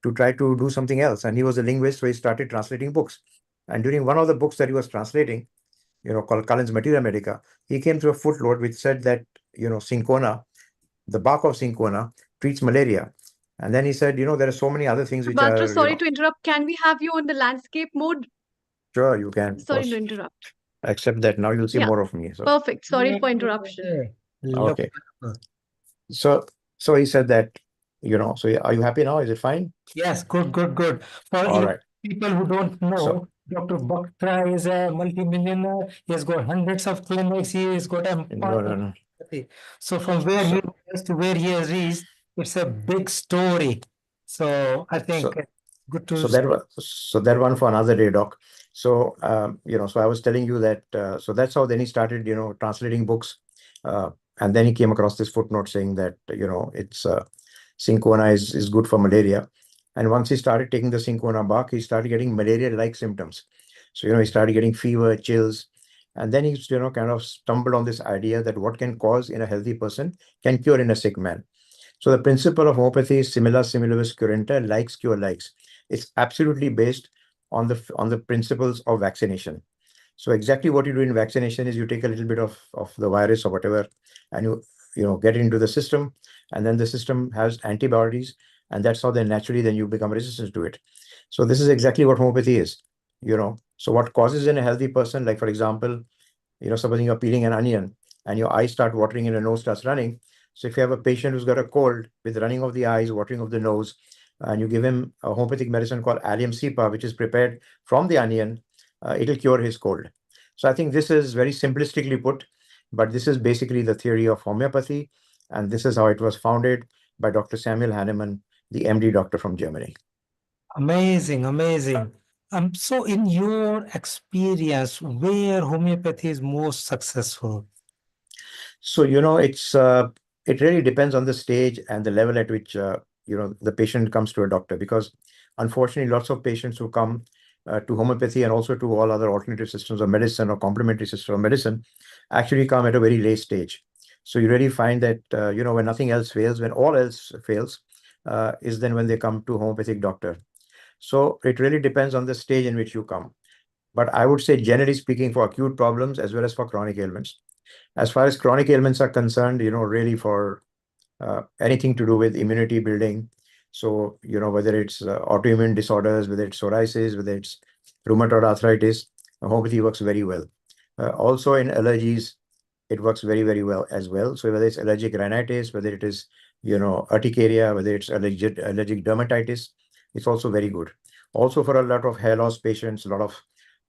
Speaker 12: to try to do something else. And he was a linguist, so he started translating books. And during one of the books that he was translating, called Cullen's Materia Medica, he came to a footnote which said that, cinchona, the bark of cinchona, treats malaria. And then he said, there are so many other things which
Speaker 5: Matra,
Speaker 12: are,
Speaker 5: sorry to interrupt. Can we have you on the landscape mode?
Speaker 12: sure, you can, of
Speaker 5: Sorry to
Speaker 12: course,
Speaker 5: interrupt.
Speaker 12: accept that now you'll see
Speaker 5: Yeah,
Speaker 12: more of me. So,
Speaker 5: perfect. Sorry for interruption.
Speaker 7: Look,
Speaker 12: okay. So he said that, so are you happy now? Is it fine?
Speaker 7: yes, good, good, good. For
Speaker 12: All
Speaker 7: even
Speaker 12: right.
Speaker 7: people who don't
Speaker 12: So,
Speaker 7: know, Dr. Bhakta is a multimillionaire. He has got hundreds of clinics. He has got a
Speaker 12: no.
Speaker 7: So from where he
Speaker 12: So,
Speaker 7: is to where he has reached, it's a big story. So I think
Speaker 12: so,
Speaker 7: good
Speaker 12: so
Speaker 7: to.
Speaker 12: that one for another day, doc. So, so I was telling you that, so that's how then he started, translating books. And then he came across this footnote saying that, it's cinchona is good for malaria. And once he started taking the cinchona bark, he started getting malaria-like symptoms. So, he started getting fever, chills. And then he, kind of stumbled on this idea that what can cause in a healthy person can cure in a sick man. So the principle of homeopathy is simila similibus curenta, likes cure likes. It's absolutely based on the principles of vaccination. So exactly what you do in vaccination is you take a little bit of the virus or whatever, and you get it into the system, and then the system has antibodies, and that's how then naturally then you become resistant to it. So this is exactly what homeopathy is. So what causes in a healthy person, like for example, supposing you're peeling an onion and your eyes start watering and your nose starts running. So if you have a patient who's got a cold with running of the eyes, watering of the nose, and you give him a homeopathic medicine called allium cepa, which is prepared from the onion, it'll cure his cold. So I think this is very simplistically put, but this is basically the theory of homeopathy, and this is how it was founded by Dr. Samuel Hahnemann, the MD doctor from Germany.
Speaker 7: Amazing, amazing. So in your experience, where homeopathy is most successful?
Speaker 12: So, it really depends on the stage and the level at which, the patient comes to a doctor, because unfortunately, lots of patients who come to homeopathy and also to all other alternative systems of medicine or complementary system of medicine actually come at a very late stage. So you really find that, when nothing else fails, when all else fails, is then when they come to homeopathic doctor. So it really depends on the stage in which you come. But I would say, generally speaking, for acute problems as well as for chronic ailments. As far as chronic ailments are concerned, really for anything to do with immunity building. So, whether it's autoimmune disorders, whether it's psoriasis, whether it's rheumatoid arthritis, homeopathy works very well. Also in allergies, it works very, very well as well. So whether it's allergic rhinitis, whether it is, urticaria, whether it's allergic dermatitis, it's also very good. Also for a lot of hair loss patients, a lot of,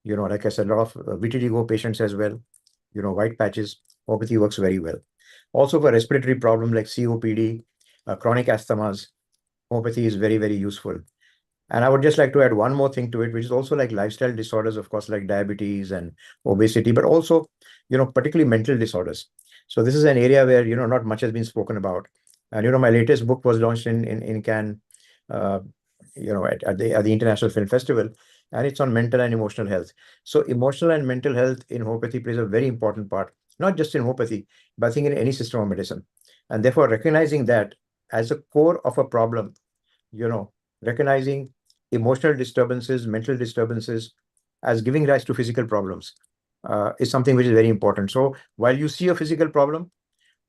Speaker 12: like I said, a lot of vitiligo patients as well, white patches, homeopathy works very well. Also for respiratory problem like COPD, chronic asthmas, homeopathy is very, very useful. And I would just like to add one more thing to it, which is also like lifestyle disorders, of course, like diabetes and obesity, but also, particularly mental disorders. So this is an area where, not much has been spoken about. And, my latest book was launched in Cannes, uh, at the International Film Festival, and it's on mental and emotional health. So emotional and mental health in homeopathy plays a very important part, not just in homeopathy, but I think in any system of medicine. And therefore, recognizing that as a core of a problem, recognizing emotional disturbances, mental disturbances as giving rise to physical problems is something which is very important. So while you see a physical problem,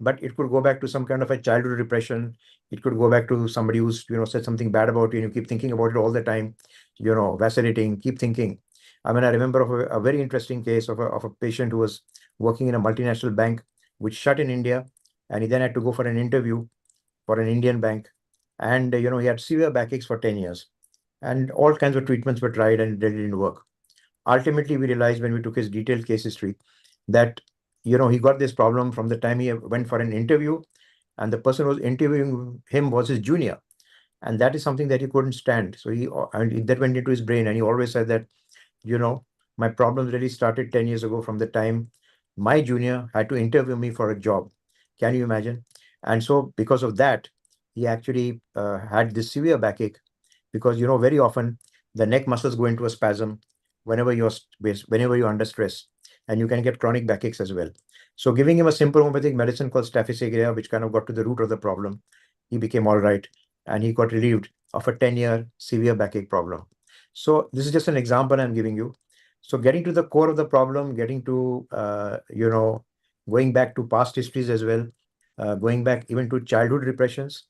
Speaker 12: but it could go back to some kind of a childhood repression. It could go back to somebody who's, said something bad about you and you keep thinking about it all the time, vacillating, keep thinking. I mean, I remember of a very interesting case of a patient who was working in a multinational bank, which shut in India, and he then had to go for an interview for an Indian bank. And, he had severe backaches for 10 years. And all kinds of treatments were tried and they didn't work. Ultimately, we realized when we took his detailed case history that, he got this problem from the time he went for an interview, and the person who was interviewing him was his junior. And that is something that he couldn't stand. So that went into his brain. And he always said that, my problems really started 10 years ago from the time my junior had to interview me for a job. Can you imagine? And so because of that, he actually had this severe backache, because, very often the neck muscles go into a spasm whenever you're under stress, and you can get chronic backaches as well. So giving him a simple homeopathic medicine called Staphylos aureus, which kind of got to the root of the problem, he became all right, and he got relieved of a 10-year severe backache problem. So this is just an example I'm giving you. So getting to the core of the problem, getting to, going back to past histories as well, going back even to childhood repressions.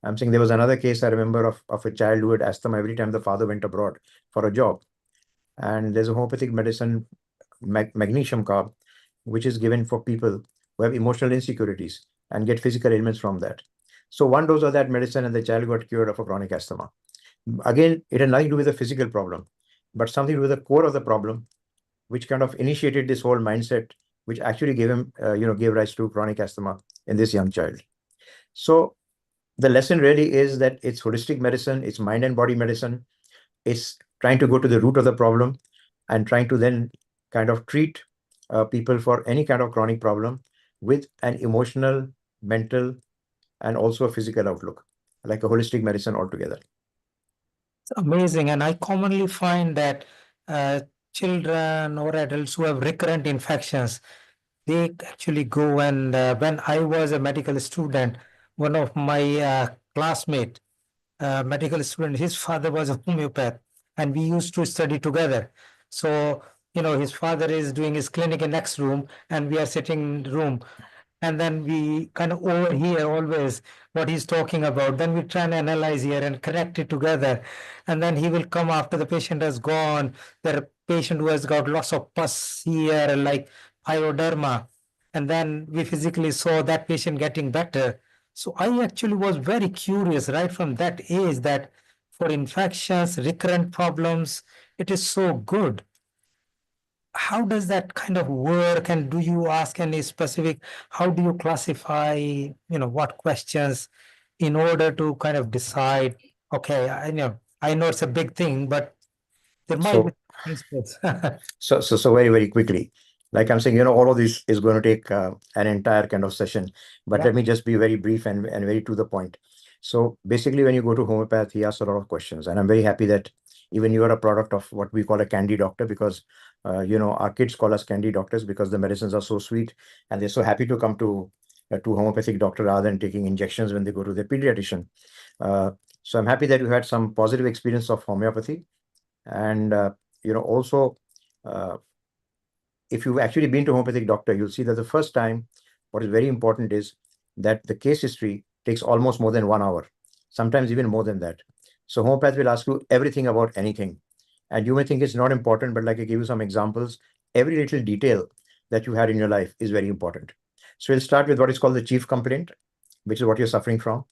Speaker 12: I'm saying there was another case I remember of a child who had asthma every time the father went abroad for a job. And there's a homeopathic medicine, magnesium carb, which is given for people who have emotional insecurities and get physical ailments from that. So one dose of that medicine and the child got cured of a chronic asthma. Again, it had nothing to do with a physical problem, but something to do with the core of the problem, which kind of initiated this whole mindset, which actually gave him, gave rise to chronic asthma in this young child. So the lesson really is that it's holistic medicine, it's mind and body medicine. It's trying to go to the root of the problem and trying to then kind of treat people for any kind of chronic problem with an emotional, mental, and also a physical outlook, like a holistic medicine altogether.
Speaker 7: It's amazing. And I commonly find that uh, children or adults who have recurrent infections, they actually go and when I was a medical student, one of my classmate, medical student, his father was a homeopath, and we used to study together. So, his father is doing his clinic in next room, and we are sitting in the room, and then we kind of overhear always what he's talking about. Then we try and analyze here and connect it together. And then he will come after the patient has gone. There are patient who has got lots of pus here, like pyoderma. And then we physically saw that patient getting better. So I actually was very curious right from that age that for infections, recurrent problems, it is so good. How does that kind of work, and do you ask any specific, how do you classify, what questions in order to kind of decide, okay, I know it's a big thing, but there might be
Speaker 12: So,
Speaker 7: principles.
Speaker 12: so very, very quickly. like I'm saying, all of this is going to take an entire kind of session, but
Speaker 7: Yeah.
Speaker 12: let me just be very brief and very to the point. So basically, when you go to homeopath, he asks a lot of questions, and I'm very happy that even you are a product of what we call a candy doctor, because our kids call us candy doctors because the medicines are so sweet, and they're so happy to come to homeopathic doctor rather than taking injections when they go to their pediatrician. So I'm happy that you had some positive experience of homeopathy, and also. If you've actually been to homeopathic doctor, you'll see that the first time, what is very important is that the case history takes almost more than 1 hour, sometimes even more than that. So homeopath will ask you everything about anything. And you may think it's not important, but like I gave you some examples, every little detail that you had in your life is very important. So we'll start with what is called the chief complaint, which is what you're suffering from.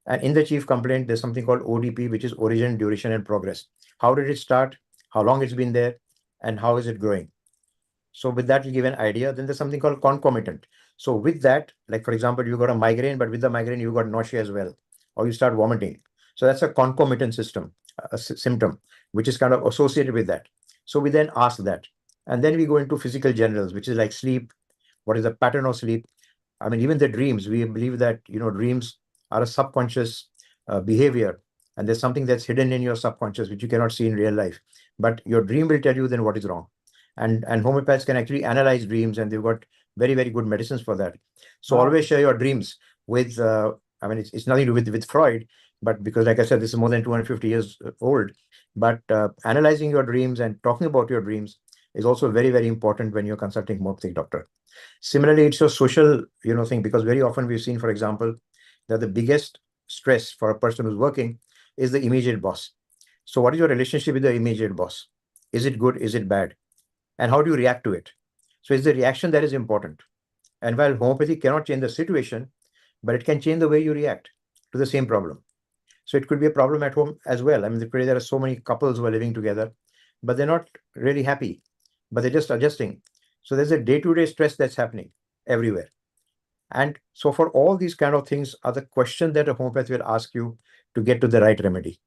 Speaker 12: And in the chief complaint, there's something called ODP, which is origin, duration, and progress. How did it start? How long it's been there? And how is it growing? So with that, you give an idea. Then there's something called concomitant. So with that, like for example, you got a migraine, but with the migraine, you got nausea as well, or you start vomiting. So that's a concomitant system, symptom, which is kind of associated with that. So we then ask that. And then we go into physical generals, which is like sleep. What is the pattern of sleep? I mean, even the dreams, we believe that, dreams are a subconscious behavior. And there's something that's hidden in your subconscious, which you cannot see in real life. But your dream will tell you then what is wrong. And homeopaths can actually analyze dreams, and they've got very, very good medicines for that. So
Speaker 7: Wow.
Speaker 12: always share your dreams with, I mean, it's nothing to do with Freud, but because, like I said, this is more than 250 years old. But analyzing your dreams and talking about your dreams is also very, very important when you're consulting homeopathic doctor. Similarly, it's your social, thing, because very often we've seen, for example, that the biggest stress for a person who's working is the immediate boss. So what is your relationship with the immediate boss? Is it good? Is it bad? And how do you react to it? So it's the reaction that is important. And while homeopathy cannot change the situation, but it can change the way you react to the same problem. So it could be a problem at home as well. I mean, today there are so many couples who are living together, but they're not really happy, but they're just adjusting. So there's a day-to-day stress that's happening everywhere. And so for all these kind of things are the question that a homeopath will ask you to get to the right remedy.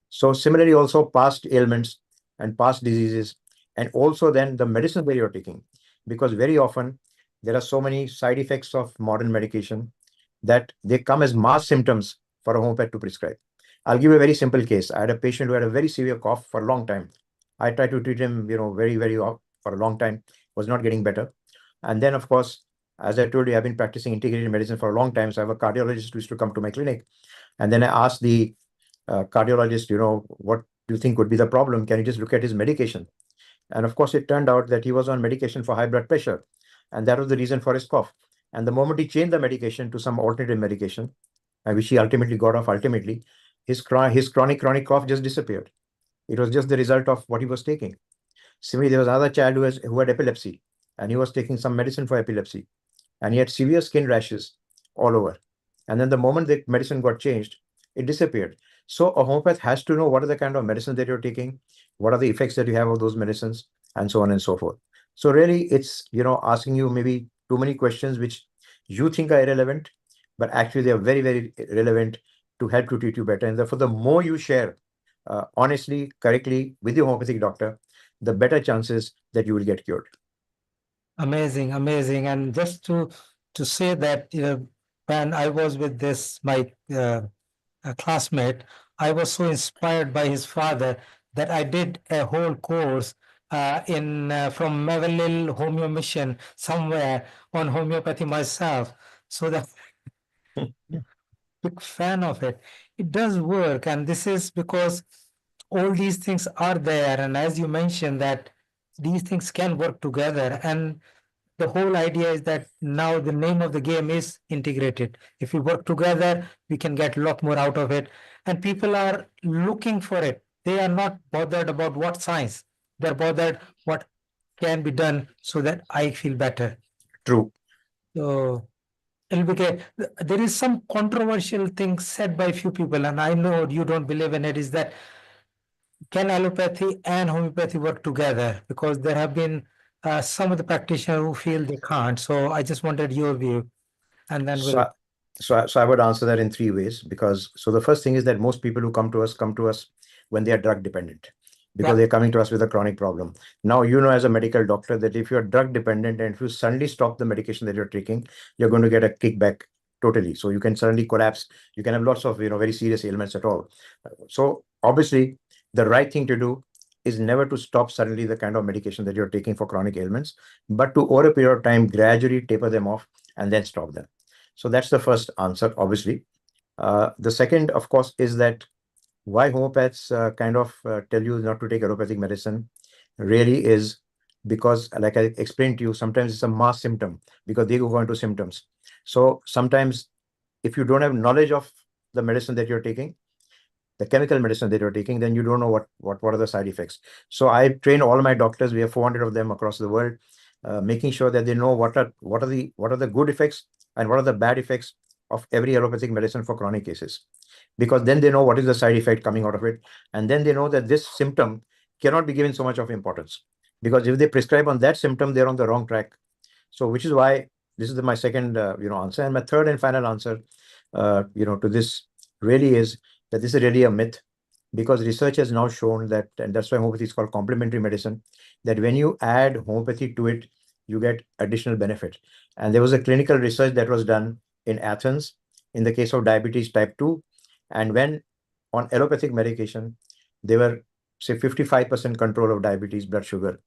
Speaker 12: So similarly, also past ailments and past diseases, and also then the medicine that you're taking, because very often there are so many side effects of modern medication that they come as mass symptoms for a homeopath to prescribe. I'll give you a very simple case. I had a patient who had a very severe cough for a long time. I tried to treat him, very, very for a long time, was not getting better. And then, of course, as I told you, I've been practicing integrated medicine for a long time. So I have a cardiologist who used to come to my clinic. And then I asked the cardiologist, what do you think would be the problem? Can you just look at his medication? And of course, it turned out that he was on medication for high blood pressure. And that was the reason for his cough. And the moment he changed the medication to some alternative medication, which he ultimately got off, his chronic cough just disappeared. It was just the result of what he was taking. Similarly, there was another child who had epilepsy, and he was taking some medicine for epilepsy, and he had severe skin rashes all over. And then the moment the medicine got changed, it disappeared. So a homeopath has to know what are the kind of medicine that you're taking, what are the effects that you have of those medicines, and so on and so forth. So really, it's asking you maybe too many questions which you think are irrelevant, but actually they are very, very relevant to help to treat you better. And therefore, the more you share honestly, correctly with your homeopathic doctor, the better chances that you will get cured.
Speaker 7: Amazing, amazing. And just to say that when I was with this my classmate, I was so inspired by his father that I did a whole course in from Meville Homeo Mission somewhere on homeopathy myself. So that big fan of it. It does work, and this is because all these things are there, and as you mentioned that these things can work together, and the whole idea is that now the name of the game is integrated. If we work together, we can get a lot more out of it, and people are looking for it. They are not bothered about what science, they're bothered what can be done so that I feel better.
Speaker 12: True.
Speaker 7: So LBK, there is some controversial thing said by a few people, and I know you don't believe in it, is that can allopathy and homeopathy work together? Because there have been some of the practitioners who feel they can't. So I just wanted your view, and then we'll.
Speaker 12: So I would answer that in three ways, because so the first thing is that most people who come to us when they are drug dependent, because they're coming to us with a chronic problem. Now, you know, as a medical doctor, that if you're drug dependent and if you suddenly stop the medication that you're taking, you're going to get a kickback totally. So you can suddenly collapse. You can have lots of, very serious ailments at all. So obviously, the right thing to do is never to stop suddenly the kind of medication that you're taking for chronic ailments, but to over a period of time gradually taper them off and then stop them. So that's the first answer, obviously. The second, of course, is that why homeopaths tell you not to take allopathic medicine really is because, like I explained to you, sometimes it's a mass symptom because they go into symptoms. So sometimes if you don't have knowledge of the medicine that you're taking, the chemical medicine that you're taking, then you don't know what are the side effects. So I train all my doctors. We have 400 of them across the world, making sure that they know what are the good effects and what are the bad effects of every allopathic medicine for chronic cases, because then they know what is the side effect coming out of it, and then they know that this symptom cannot be given so much of importance, because if they prescribe on that symptom, they're on the wrong track. So which is why this is my second answer. And my third and final answer to this really is that this is really a myth, because research has now shown that, and that's why homeopathy is called complementary medicine, that when you add homeopathy to it, you get additional benefit. And there was a clinical research that was done in Athens in the case of diabetes type 2. And when on allopathic medication, they were, say, 55% control of diabetes blood sugar.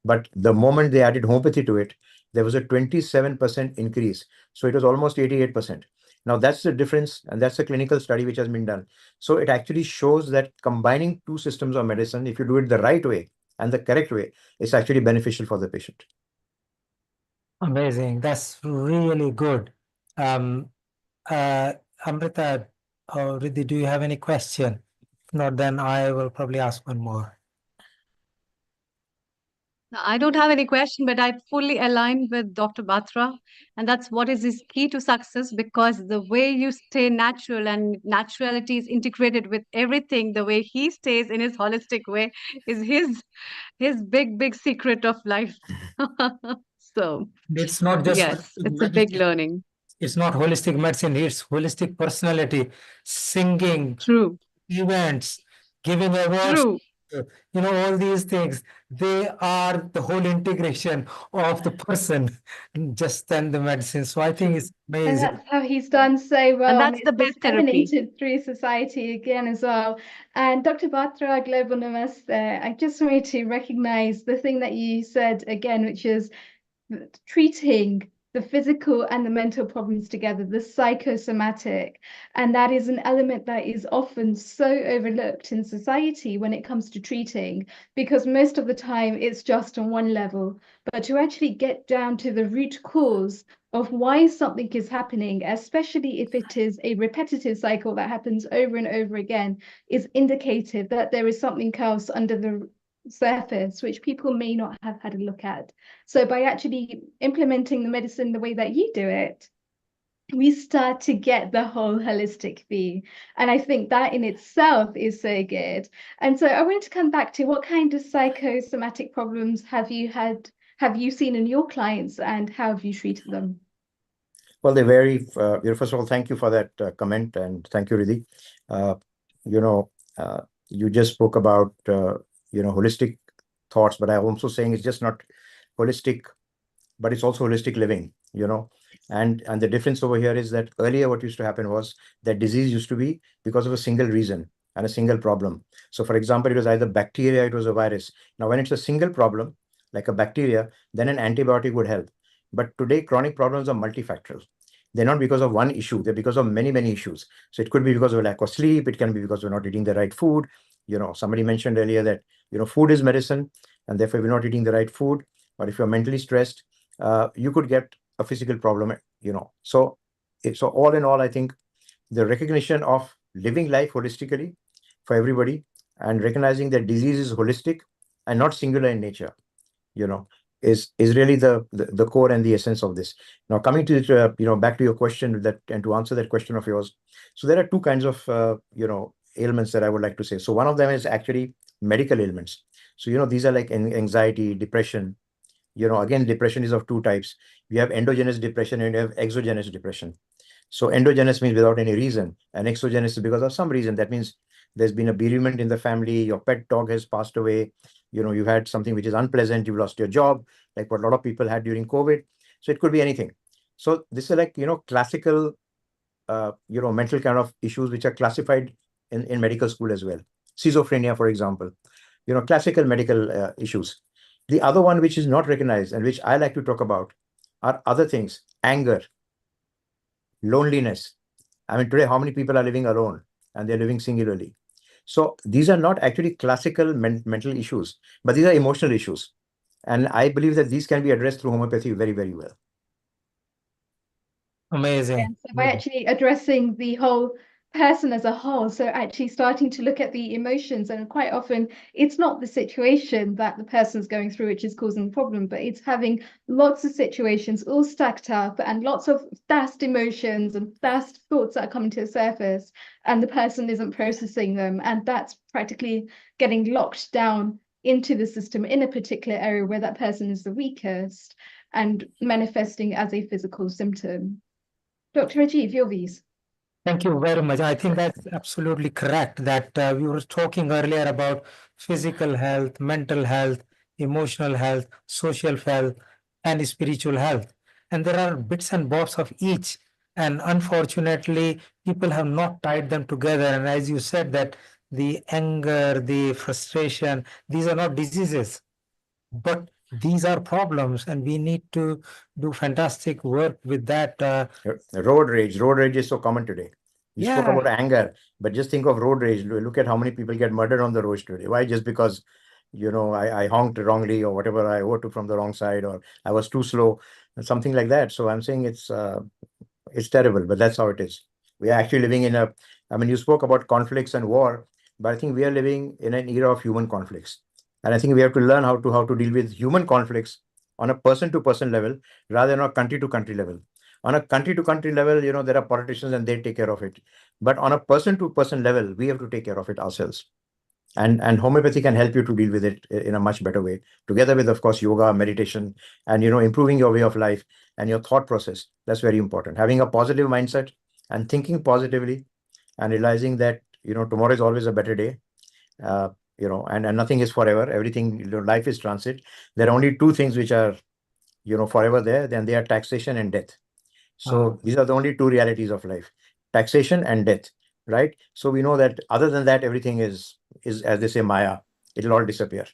Speaker 12: But the moment they added homeopathy to it, there was a 27% increase. So it was almost 88%. Now that's the difference, and that's a clinical study which has been done. So it actually shows that combining two systems of medicine, if you do it the right way and the correct way, is actually beneficial for the patient.
Speaker 7: Amazing. That's really good. Amrita or Riddhi, do you have any question? If not, then I will probably ask one more.
Speaker 5: I don't have any question, but I fully align with Dr. Batra. And that's what is his key to success, because the way you stay natural and naturality is integrated with everything, the way he stays in his holistic way is his big secret of life. So
Speaker 7: It's not just
Speaker 5: yes, it's a big learning.
Speaker 7: It's not holistic medicine, it's holistic personality, singing,
Speaker 5: True,
Speaker 7: events, giving awards,
Speaker 5: true.
Speaker 7: all these things, they are the whole integration of the person, just than the medicine. So I think it's
Speaker 6: And
Speaker 7: amazing.
Speaker 6: that's how he's done so well.
Speaker 5: And
Speaker 6: And
Speaker 5: that's the
Speaker 6: it's
Speaker 5: best therapy.
Speaker 6: emanated through society again as well. And Dr. Batra, Global Namaste, I just wanted to recognize the thing that you said again, which is treating the physical and the mental problems together, the psychosomatic. And that is an element that is often so overlooked in society when it comes to treating, because most of the time it's just on one level. But to actually get down to the root cause of why something is happening, especially if it is a repetitive cycle that happens over and over again, is indicative that there is something else under the surface which people may not have had a look at. So by actually implementing the medicine the way that you do it, we start to get the whole holistic view. And I think that in itself is so good. And so I want to come back to what kind of psychosomatic problems have you seen in your clients, and how have you treated them?
Speaker 12: Well, they vary. First of all, thank you for that comment, and thank you, Riddhi. You just spoke about holistic thoughts, but I'm also saying it's just not holistic, but it's also holistic living. And the difference over here is that earlier what used to happen was that disease used to be because of a single reason and a single problem. So, for example, it was either bacteria, it was a virus. Now, when it's a single problem, like a bacteria, then an antibiotic would help. But today, chronic problems are multifactorial. They're not because of one issue, they're because of many, many issues. So it could be because of lack of sleep, it can be because we're not eating the right food. Somebody mentioned earlier that, food is medicine, and therefore we're not eating the right food. But if you're mentally stressed, you could get a physical problem, So all in all, I think the recognition of living life holistically for everybody, and recognizing that disease is holistic and not singular in nature, is really the core and the essence of this. Now, coming to back to your question, and to answer that question of yours, so there are two kinds of ailments that I would like to say. So one of them is actually medical ailments. So these are like anxiety, depression. Again, depression is of two types. You have endogenous depression and you have exogenous depression. So endogenous means without any reason, and exogenous is because of some reason. That means there's been a bereavement in the family, your pet dog has passed away, you've had something which is unpleasant, you've lost your job, like what a lot of people had during COVID. So it could be anything. So this is like, classical, mental kind of issues which are classified in medical school as well. Schizophrenia, for example, classical medical issues. The other one which is not recognized and which I like to talk about are other things: anger, loneliness. I mean, today, how many people are living alone and they're living singularly? So these are not actually classical mental issues, but these are emotional issues. And I believe that these can be addressed through homeopathy very, very well.
Speaker 7: Amazing.
Speaker 6: So by actually addressing the whole person as a whole, so actually starting to look at the emotions, and quite often it's not the situation that the person's going through which is causing the problem, but it's having lots of situations all stacked up and lots of fast emotions and fast thoughts that are coming to the surface, and the person isn't processing them, and that's practically getting locked down into the system in a particular area where that person is the weakest and manifesting as a physical symptom. Dr. Rajeev, your views.
Speaker 7: Thank you very much. I think that's absolutely correct that we were talking earlier about physical health, mental health, emotional health, social health, and spiritual health. And there are bits and bobs of each. And unfortunately, people have not tied them together. And as you said, that the anger, the frustration, these are not diseases, but these are problems, and we need to do fantastic work with that.
Speaker 12: Road rage. Road rage is so common today. You spoke
Speaker 7: Yeah.
Speaker 12: about anger, but just think of road rage. Look at how many people get murdered on the roads today. Why? Just because, I honked wrongly or whatever, I overtook from the wrong side, or I was too slow, something like that. So I'm saying it's terrible, but that's how it is. We are actually living I mean, you spoke about conflicts and war, but I think we are living in an era of human conflicts. And I think we have to learn how to deal with human conflicts on a person to person level rather than a country to country level. On a country to country level, there are politicians and they take care of it. But on a person to person level, we have to take care of it ourselves. And homeopathy can help you to deal with it in a much better way, together with, of course, yoga, meditation, and improving your way of life and your thought process. That's very important. Having a positive mindset and thinking positively and realizing that tomorrow is always a better day. And nothing is forever. Everything, life is transit. There are only two things which are forever there. Then they are taxation and death. So these are the only two realities of life: taxation and death. Right? So we know that other than that, everything is as they say, Maya. It'll all disappear.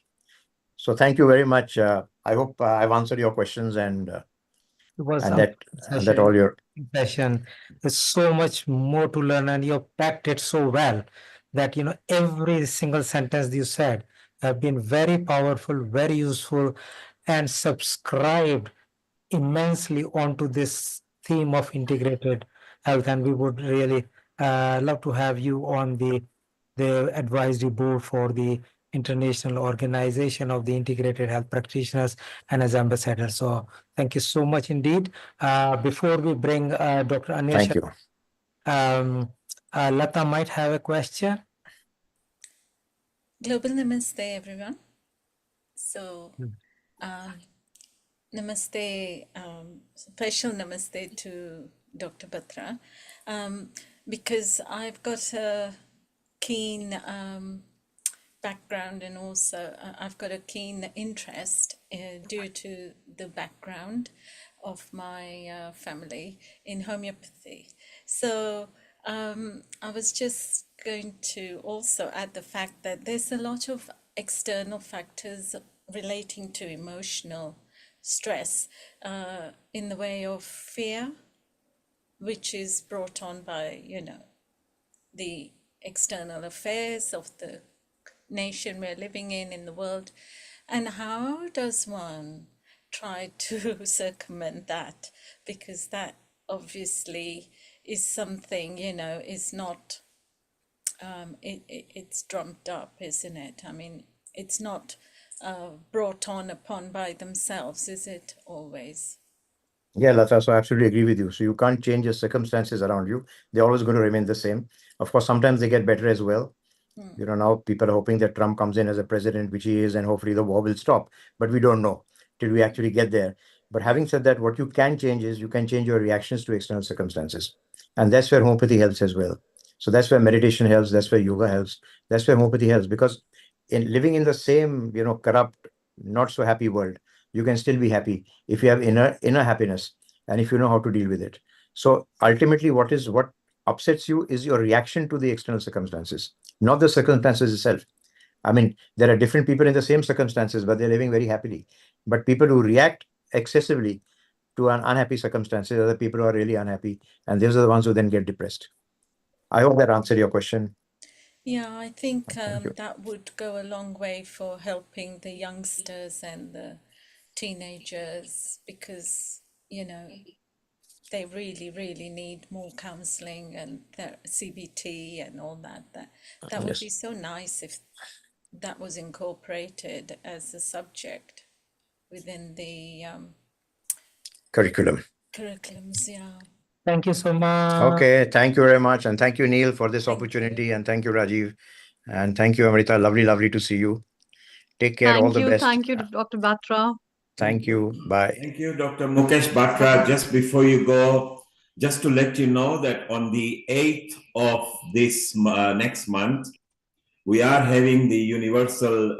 Speaker 12: So thank you very much. I hope I've answered your questions and
Speaker 7: It was
Speaker 12: and
Speaker 7: a
Speaker 12: that and that
Speaker 7: session.
Speaker 12: all your
Speaker 7: Session. There's so much more to learn, and you've packed it so well that every single sentence you said have been very powerful, very useful, and subscribed immensely onto this theme of integrated health. And we would really love to have you on the advisory board for the International Organization of the Integrated Health Practitioners and as ambassador. So thank you so much indeed. Before we bring Dr. Anil,
Speaker 12: thank you.
Speaker 7: Lata might have a question.
Speaker 13: Global Namaste, everyone. So, Namaste, special Namaste to Dr. Batra, because I've got a keen background and also I've got a keen interest due to the background of my family in homeopathy. So I was just going to also add the fact that there's a lot of external factors relating to emotional stress in the way of fear, which is brought on by, the external affairs of the nation we're living in the world. And how does one try to circumvent that? Because that obviously is something, is not, it's drummed up, isn't it? I mean, it's not brought on upon by themselves, is it always?
Speaker 12: Yeah, Lata, so I absolutely agree with you. So you can't change the circumstances around you. They're always going to remain the same. Of course, sometimes they get better as well. Now people are hoping that Trump comes in as a president, which he is, and hopefully the war will stop. But we don't know till we actually get there. But having said that, what you can change is you can change your reactions to external circumstances. And that's where homeopathy helps as well. So that's where meditation helps. That's where yoga helps. That's where homeopathy helps. Because in living in the same, corrupt, not so happy world, you can still be happy if you have inner happiness and if you know how to deal with it. So ultimately, what upsets you is your reaction to the external circumstances, not the circumstances itself. I mean, there are different people in the same circumstances, but they're living very happily. But people who react excessively to an unhappy circumstances are the people who are really unhappy, and those are the ones who then get depressed. I hope that answered your question.
Speaker 13: Yeah, I think
Speaker 12: Thank you.
Speaker 13: that would go a long way for helping the youngsters and the teenagers because, they really, really need more counseling and CBT and all that. That would
Speaker 12: Yes.
Speaker 13: be so nice if that was incorporated as a subject within the
Speaker 12: Curriculum.
Speaker 13: curriculums. Yeah.
Speaker 7: Thank you so much.
Speaker 12: Okay, thank you very much. And thank you, Neil, for this
Speaker 13: Thank
Speaker 12: opportunity.
Speaker 13: you.
Speaker 12: And thank you, Rajiv. And thank you, Amrita. Lovely, lovely to see you. Take care. All the best.
Speaker 5: Thank you, Dr. Batra.
Speaker 12: Thank you. Bye.
Speaker 14: Thank you, Dr. Mukesh Batra. Just before you go, just to let you know that on the 8th of this next month, we are having the Universal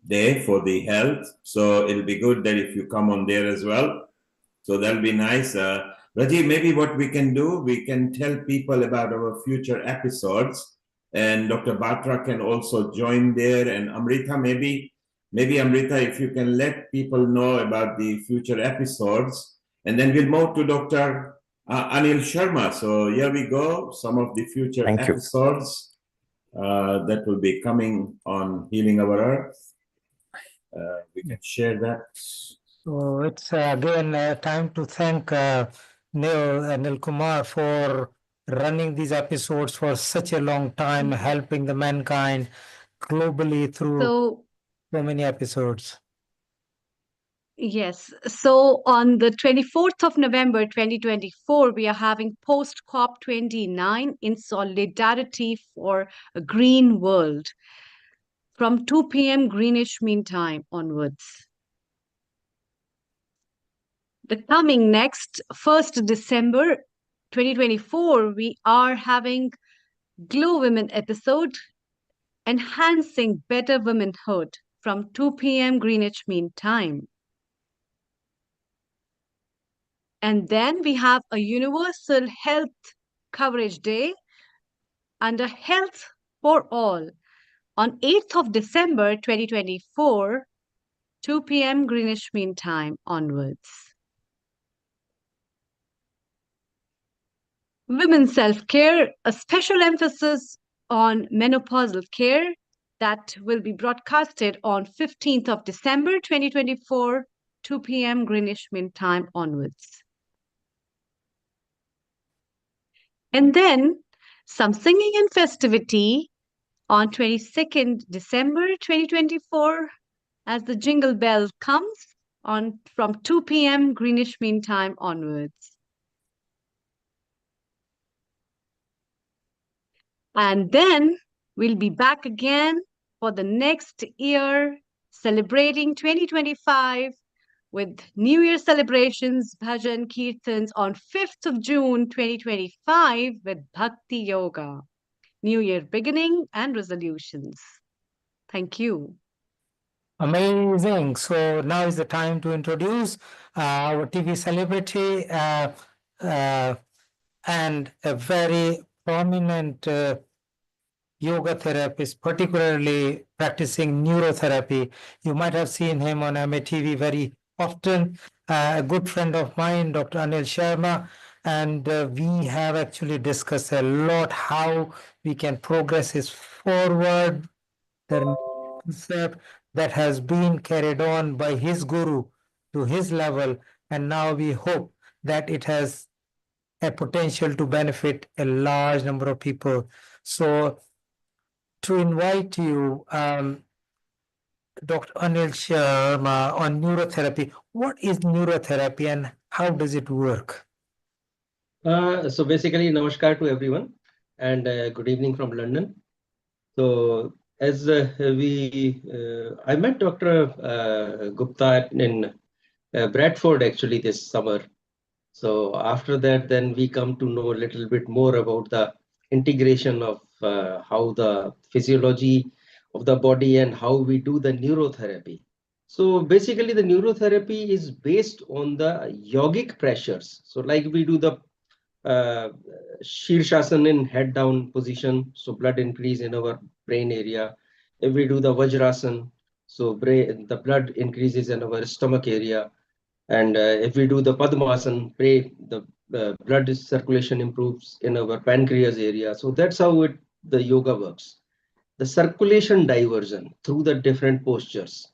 Speaker 14: Day for the Health. So it'll be good that if you come on there as well. So that'll be nice. Rajiv, maybe what we can do, we can tell people about our future episodes, and Dr. Batra can also join there. And Amrita, maybe Amrita, if you can let people know about the future episodes, and then we'll move to Dr. Anil Sharma. So here we go, some of the future
Speaker 12: Thank you.
Speaker 14: episodes that will be coming on Healing Our Earth. We can share that.
Speaker 7: So it's again time to thank Neil Kumar for running these episodes for such a long time, helping the mankind globally through
Speaker 5: So,
Speaker 7: so many episodes.
Speaker 5: yes. So on the 24th of November 2024, we are having post COP29 in solidarity for a green world from 2 p.m. Greenwich Mean Time onwards. The coming next 1st December 2024, we are having Glow Women episode, Enhancing Better Womanhood from 2 p.m. Greenwich Mean Time. And then we have a Universal Health Coverage Day under Health for All on 8th of December 2024, 2 p.m. Greenwich Mean Time onwards. Women's self-care, a special emphasis on menopausal care that will be broadcasted on 15th of December 2024, 2 p.m. Greenwich Mean Time onwards. And then some singing and festivity on 22nd December 2024 as the jingle bell comes on from 2 p.m. Greenwich Mean Time onwards. And then we'll be back again for the next year, celebrating 2025 with New Year celebrations, bhajan, kirtans on 5th of June 2025 with Bhakti Yoga, New Year beginning and resolutions. Thank you.
Speaker 7: Amazing. So now is the time to introduce our TV celebrity and a very prominent yoga therapist, particularly practicing neurotherapy. You might have seen him on MATV very often. A good friend of mine, Dr. Anil Sharma, and we have actually discussed a lot how we can progress this forward. The concept that has been carried on by his guru to his level, and now we hope that it has a potential to benefit a large number of people. So to invite you, Dr. Anil Sharma, on neurotherapy. What is neurotherapy and how does it work?
Speaker 15: So basically, namaskar to everyone and good evening from London. So as I met Dr. Gupta in Bradford actually this summer. So after that, then we come to know a little bit more about the integration of how the physiology of the body and how we do the neurotherapy. So basically the neurotherapy is based on the yogic pressures. So like we do the uh, Shirshasana in head down position, so blood increase in our brain area. If we do the Vajrasana, so the blood increases in our stomach area. And if we do the Padmasana, the blood circulation improves in our pancreas area. So that's how the yoga works. The circulation diversion through the different postures.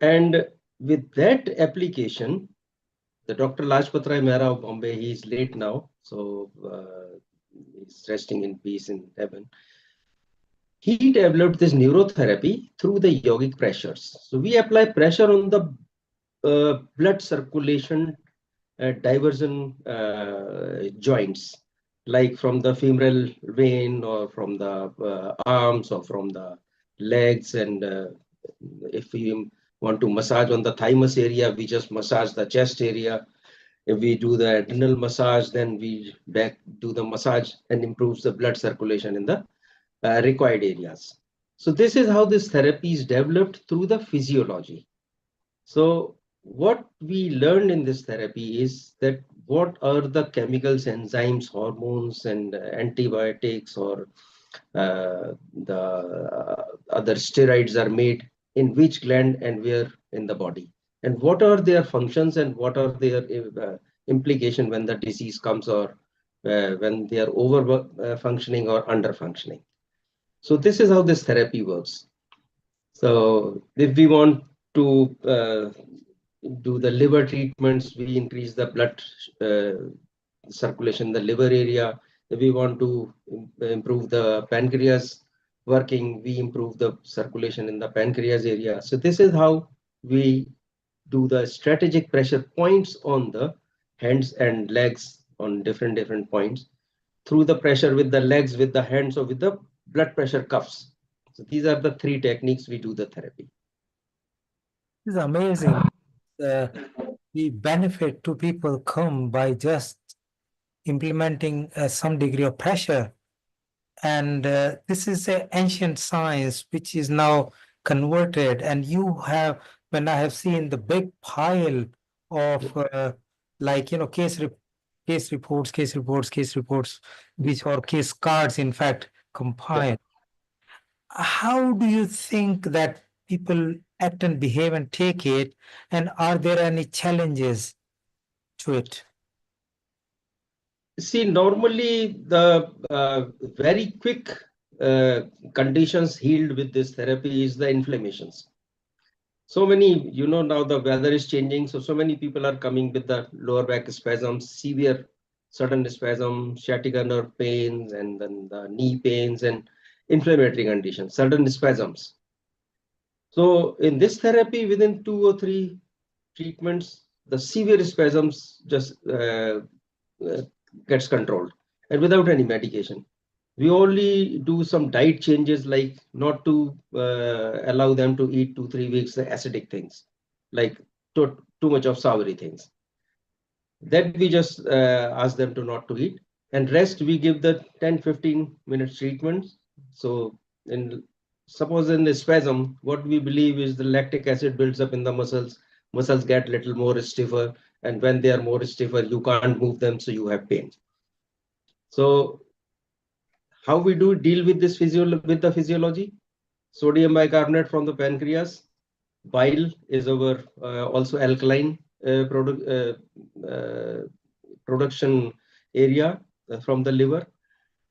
Speaker 15: And with that application, the Dr. Lajpat Rai Mehra of Bombay, he is late now, so he's resting in peace in heaven. He developed this neurotherapy through the yogic pressures. So we apply pressure on the blood circulation diversion joints, like from the femoral vein or from the arms or from the legs. And if we want to massage on the thymus area, we just massage the chest area. If we do the adrenal massage, then we do the massage and improves the blood circulation in the required areas. So this is how this therapy is developed through the physiology. So what we learned in this therapy is that what are the chemicals, enzymes, hormones, and antibiotics, or the other steroids are made in which gland and where in the body, and what are their functions and what are their implication when the disease comes, or when they are over functioning or under functioning. So this is how this therapy works. So if we want to do the liver treatments, we increase the blood circulation in the liver area. If we want to improve the pancreas working, we improve the circulation in the pancreas area. So this is how we do the strategic pressure points on the hands and legs on different points through the pressure with the legs, with the hands, or with the blood pressure cuffs. So these are the three techniques we do the therapy.
Speaker 7: This is amazing. The benefit to people come by just implementing some degree of pressure. And this is an ancient science which is now converted. And you have, when I have seen the big pile of case reports, which are case cards, in fact, compiled. How do you think that people act and behave and take it? And are there any challenges to it?
Speaker 15: See, normally the very quick conditions healed with this therapy is the inflammations. So many, now the weather is changing. So many people are coming with the lower back spasms, severe sudden spasm, sciatica nerve pains, and then the knee pains and inflammatory conditions, sudden spasms. So in this therapy, within 2 or 3 treatments, the severe spasms just gets controlled, and without any medication. We only do some diet changes, like not to allow them to eat 2-3 weeks the acidic things, like too much of savory things. That we just ask them to not to eat, and rest we give the 10-15 minutes treatments. So suppose in the spasm, what we believe is the lactic acid builds up in the muscles get little more stiffer, and when they are more stiffer, you can't move them, so you have pain. So how we do deal with this with the physiology? Sodium bicarbonate from the pancreas, bile is our also alkaline production area from the liver.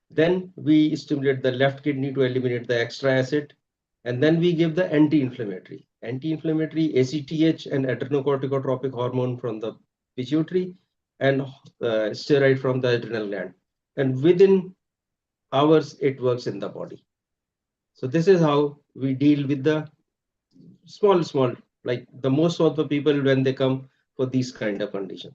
Speaker 15: Then we stimulate the left kidney to eliminate the extra acid, and then we give the anti-inflammatory ACTH and adrenocorticotropic hormone from the pituitary, and steroid from the adrenal gland, and within hours it works in the body. So this is how we deal with the small, like the most of the people when they come for these kind of conditions.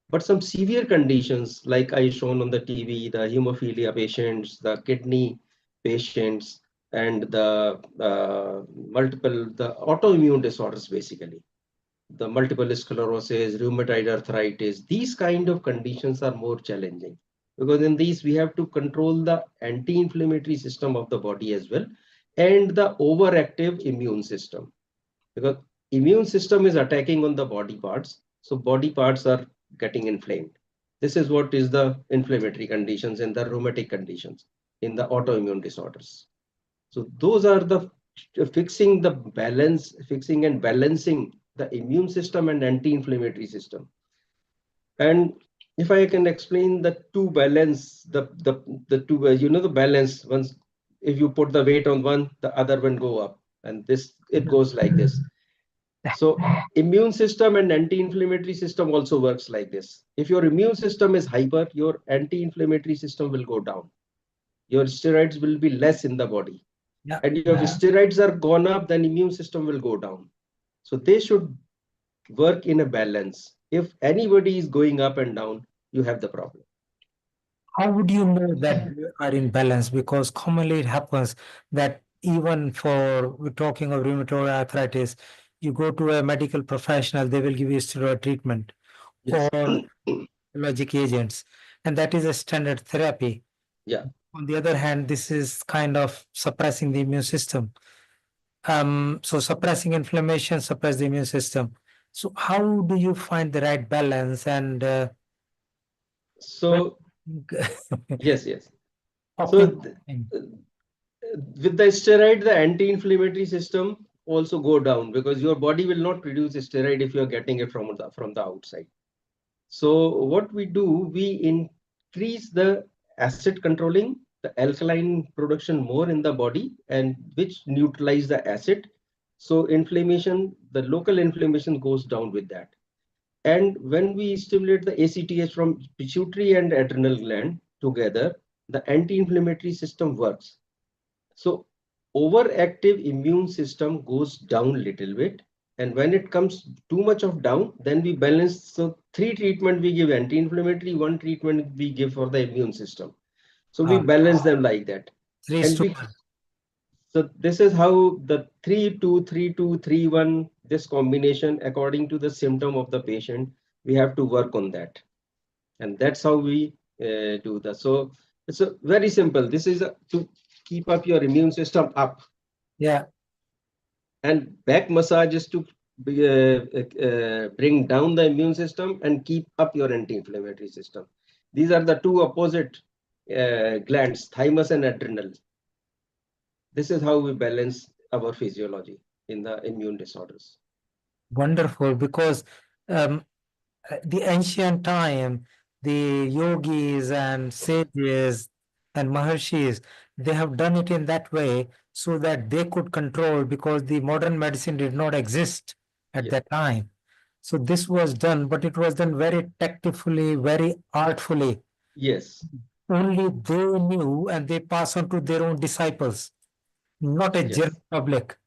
Speaker 15: But some severe conditions, like I shown on the TV, the hemophilia patients, the kidney patients, and the the autoimmune disorders, basically. the multiple sclerosis, rheumatoid arthritis, these kind of conditions are more challenging because in these we have to control the anti-inflammatory system of the body as well and the overactive immune system because immune system is attacking on the body parts, so body parts are getting inflamed. This is what is the inflammatory conditions and the rheumatic conditions in the autoimmune disorders. So those are the fixing the balance, fixing and balancing the immune system and anti-inflammatory system. And if I can explain the two balance, the two, the balance, once if you put the weight on one, the other one go up, and this it goes like this. So immune system and anti-inflammatory system also works like this. If your immune system is hyper, your anti-inflammatory system will go down. Your steroids will be less in the body.
Speaker 7: Yeah.
Speaker 15: And if steroids are gone up, then immune system will go down. So they should work in a balance. If anybody is going up and down, you have the problem.
Speaker 7: How would you know that they are in balance? Because commonly it happens that even for we're talking of rheumatoid arthritis, you go to a medical professional, they will give you steroid treatment
Speaker 15: Yes.
Speaker 7: or biologic agents, and that is a standard therapy.
Speaker 15: Yeah.
Speaker 7: On the other hand, this is kind of suppressing the immune system. So suppressing inflammation, suppress the immune system. So how do you find the right balance? And
Speaker 15: so yes. So with the steroid, the anti-inflammatory system also go down because your body will not produce steroid if you are getting it from the outside. So what we do, we increase the acid controlling, the alkaline production more in the body, and which neutralize the acid. So inflammation, the local inflammation goes down with that. And when we stimulate the ACTH from pituitary and adrenal gland together, the anti-inflammatory system works. So overactive immune system goes down a little bit. And when it comes too much of down, then we balance. So 3 treatment we give anti-inflammatory, 1 treatment we give for the immune system. So we balance them like that. And so this is how the 3-2, 3-2, 3-1, this combination according to the symptom of the patient, we have to work on that. And that's how we do that. So it's a very simple. This is to keep up your immune system up.
Speaker 7: Yeah.
Speaker 15: And back massage is to bring down the immune system and keep up your anti-inflammatory system. These are the two opposite glands, thymus and adrenal. This is how we balance our physiology in the immune disorders.
Speaker 7: Wonderful, because the ancient time, the yogis and sages and maharshis, they have done it in that way so that they could control, because the modern medicine did not exist at that time. So this was done, but it was done very tactfully, very artfully.
Speaker 15: Yes.
Speaker 7: Only they knew, and they pass on to their own disciples, not a general public.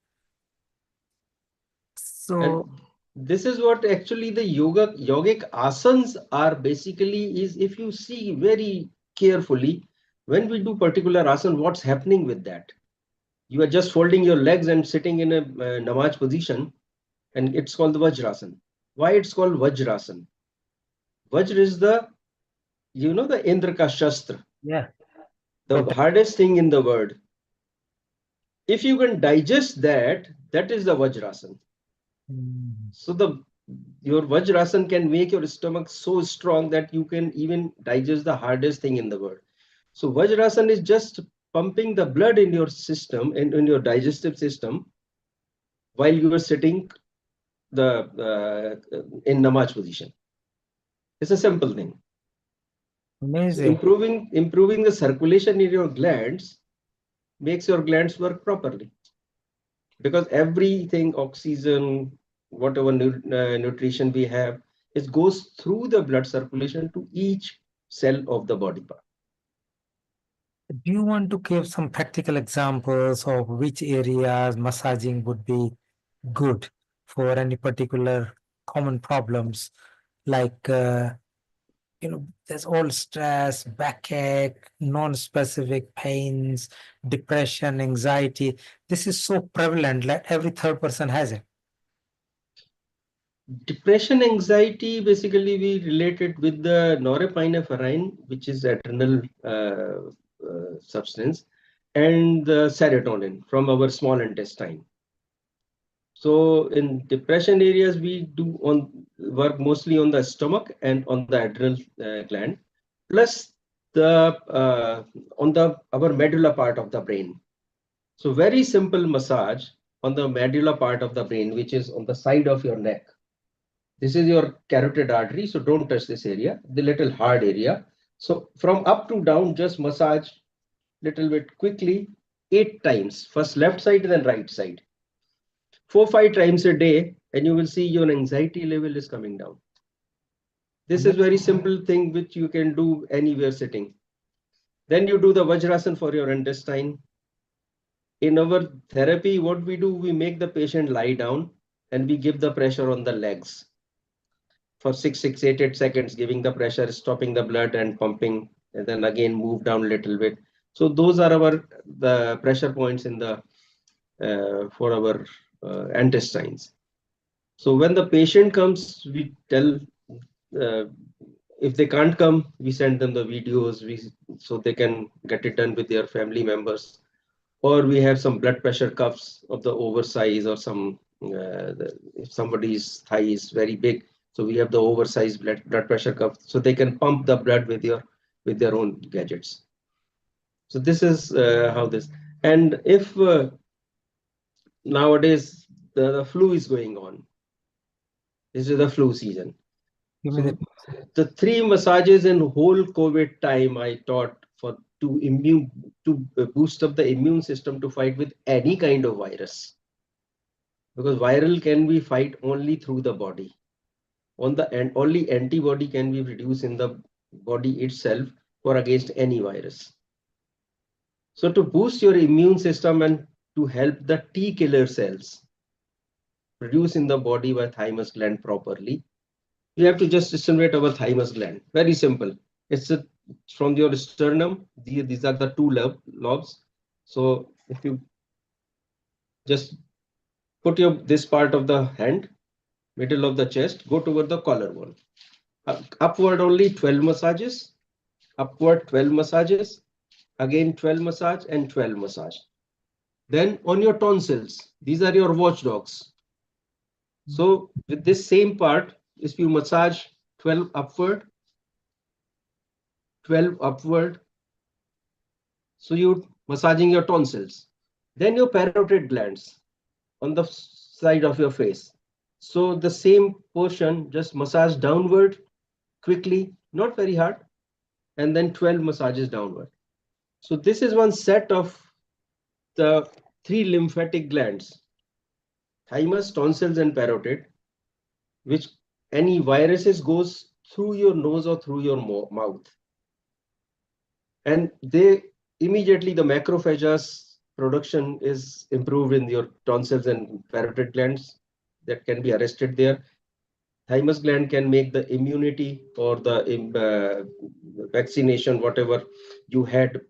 Speaker 7: So
Speaker 15: and this is what actually the yogic asanas are basically is, if you see very carefully, when we do particular asana, what's happening with that? You are just folding your legs and sitting in a namaz position, and it's called the Vajrasana. Why it's called Vajrasana? Vajra is the, the Indra ka Shastra.
Speaker 7: Yeah.
Speaker 15: The hardest thing in the world. If you can digest that, that is the Vajrasana. So your Vajrasana can make your stomach so strong that you can even digest the hardest thing in the world. So Vajrasana is just pumping the blood in your system and in your digestive system while you are sitting in namaz position. It's a simple thing.
Speaker 7: Amazing.
Speaker 15: So improving the circulation in your glands makes your glands work properly, because everything, oxygen, whatever nutrition we have, it goes through the blood circulation to each cell of the body part.
Speaker 7: Do you want to give some practical examples of which areas massaging would be good for any particular common problems, like there's all stress, backache, non-specific pains, depression, anxiety. This is so prevalent, like every third person has it.
Speaker 15: Depression, anxiety, basically we relate it with the norepinephrine, which is adrenal substance, and the serotonin from our small intestine. So in depression areas, we do work mostly on the stomach and on the adrenal gland, plus the on the our medulla part of the brain. So very simple massage on the medulla part of the brain, which is on the side of your neck. This is your carotid artery, so don't touch this area, the little hard area. So from up to down, just massage little bit quickly, 8 times. First left side, then right side. 4-5 times a day, and you will see your anxiety level is coming down. This is very simple thing which you can do anywhere sitting. Then you do the Vajrasan for your intestine. In our therapy, what we do, we make the patient lie down and we give the pressure on the legs for 8 seconds, giving the pressure, stopping the blood and pumping, and then again move down a little bit. So those are the pressure points in the for our intestines. So when the patient comes, we tell if they can't come, we send them the videos so they can get it done with their family members. Or we have some blood pressure cuffs of the oversize, or some if somebody's thigh is very big, so we have the oversized blood pressure cuff, so they can pump the blood with their own gadgets. So this is how this. And if nowadays the flu is going on, this is the flu season. So the 3 massages in whole COVID time I taught to boost up the immune system to fight with any kind of virus, because viral can be fight only through the body. And only antibody can be produced in the body itself for against any virus. So to boost your immune system and to help the T killer cells produce in the body by thymus gland properly, you have to just stimulate our thymus gland. Very simple. It's from your sternum. These are the 2 lobes. So if you just put this part of the hand, middle of the chest, go toward the collarbone. Upward only 12 massages. Upward 12 massages. Again 12 massage and 12 massage. Then on your tonsils, these are your watchdogs. So with this same part, if you massage 12 upward, 12 upward, so you're massaging your tonsils. Then your parotid glands on the side of your face. So the same portion, just massage downward quickly, not very hard, and then 12 massages downward. So this is one set of the 3 lymphatic glands: thymus, tonsils, and parotid, which any viruses goes through your nose or through your mouth. And they immediately, the macrophages production is improved in your tonsils and parotid glands that can be arrested there. Thymus gland can make the immunity or the vaccination, whatever you had,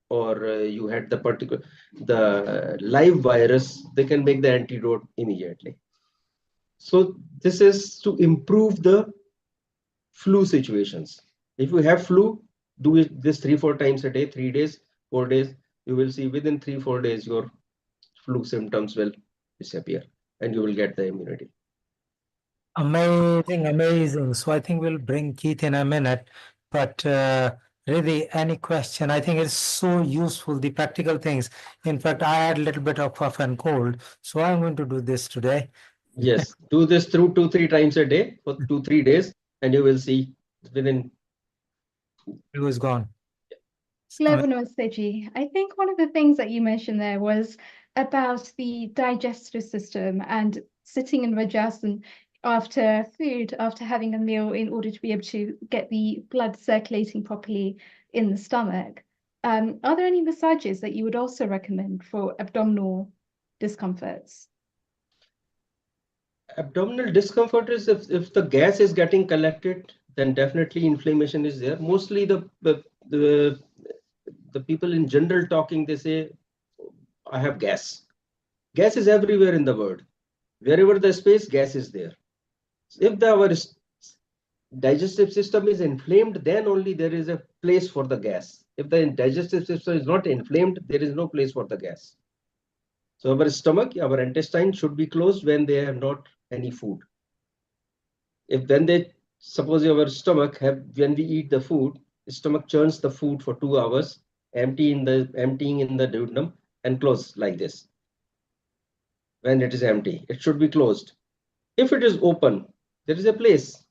Speaker 15: or you had the live virus, they can make the antidote immediately. So this is to improve the flu situations. If you have flu, do this 3-4 times a day, 3 days, 4 days, you will see within 3-4 days your flu symptoms will disappear and you will get the immunity.
Speaker 7: Amazing, amazing. So I think we'll bring Keith in a minute, but really any question, I think it's so useful, the practical things. In fact, I had a little bit of cough and cold, so I'm going to do this today.
Speaker 15: Yes, do this through 2-3 times a day for 2-3 days, and you will see within.
Speaker 7: It was gone.
Speaker 6: Namaste. I think one of the things that you mentioned there was about the digestive system and sitting in Vajrasan after food, after having a meal, in order to be able to get the blood circulating properly in the stomach. Are there any massages that you would also recommend for abdominal discomforts?
Speaker 15: Abdominal discomfort is if the gas is getting collected, then definitely inflammation is there. Mostly the people in general talking, they say, I have gas. Gas is everywhere in the world. Wherever the space, gas is there. If our digestive system is inflamed, then only there is a place for the gas. If the digestive system is not inflamed, there is no place for the gas. So our stomach, our intestine should be closed when they have not any food. If when they suppose your stomach have, when we eat the food, stomach churns the food for 2 hours, emptying in the duodenum and close like this. When it is empty, it should be closed. If it is open, there is a place,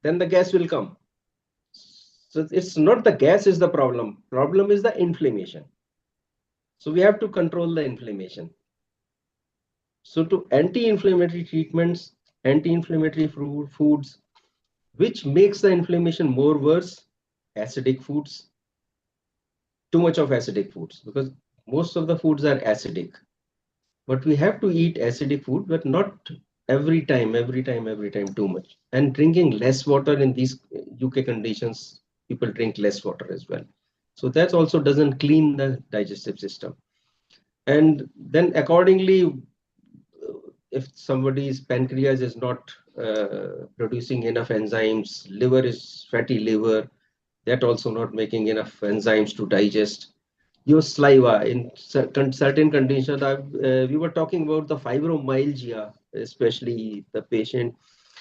Speaker 15: then the gas will come. So it's not the gas is the problem. Problem is the inflammation. So we have to control the inflammation. So to anti-inflammatory treatments, anti-inflammatory foods, which makes the inflammation more worse, acidic foods, too much of acidic foods, because most of the foods are acidic. But we have to eat acidic food, but not every time too much. And drinking less water in these UK conditions, people drink less water as well. So that also doesn't clean the digestive system. And then accordingly, if somebody's pancreas is not producing enough enzymes, liver is fatty liver, that also not making enough enzymes to digest. Your saliva in certain conditions, we were talking about the fibromyalgia, especially the patient.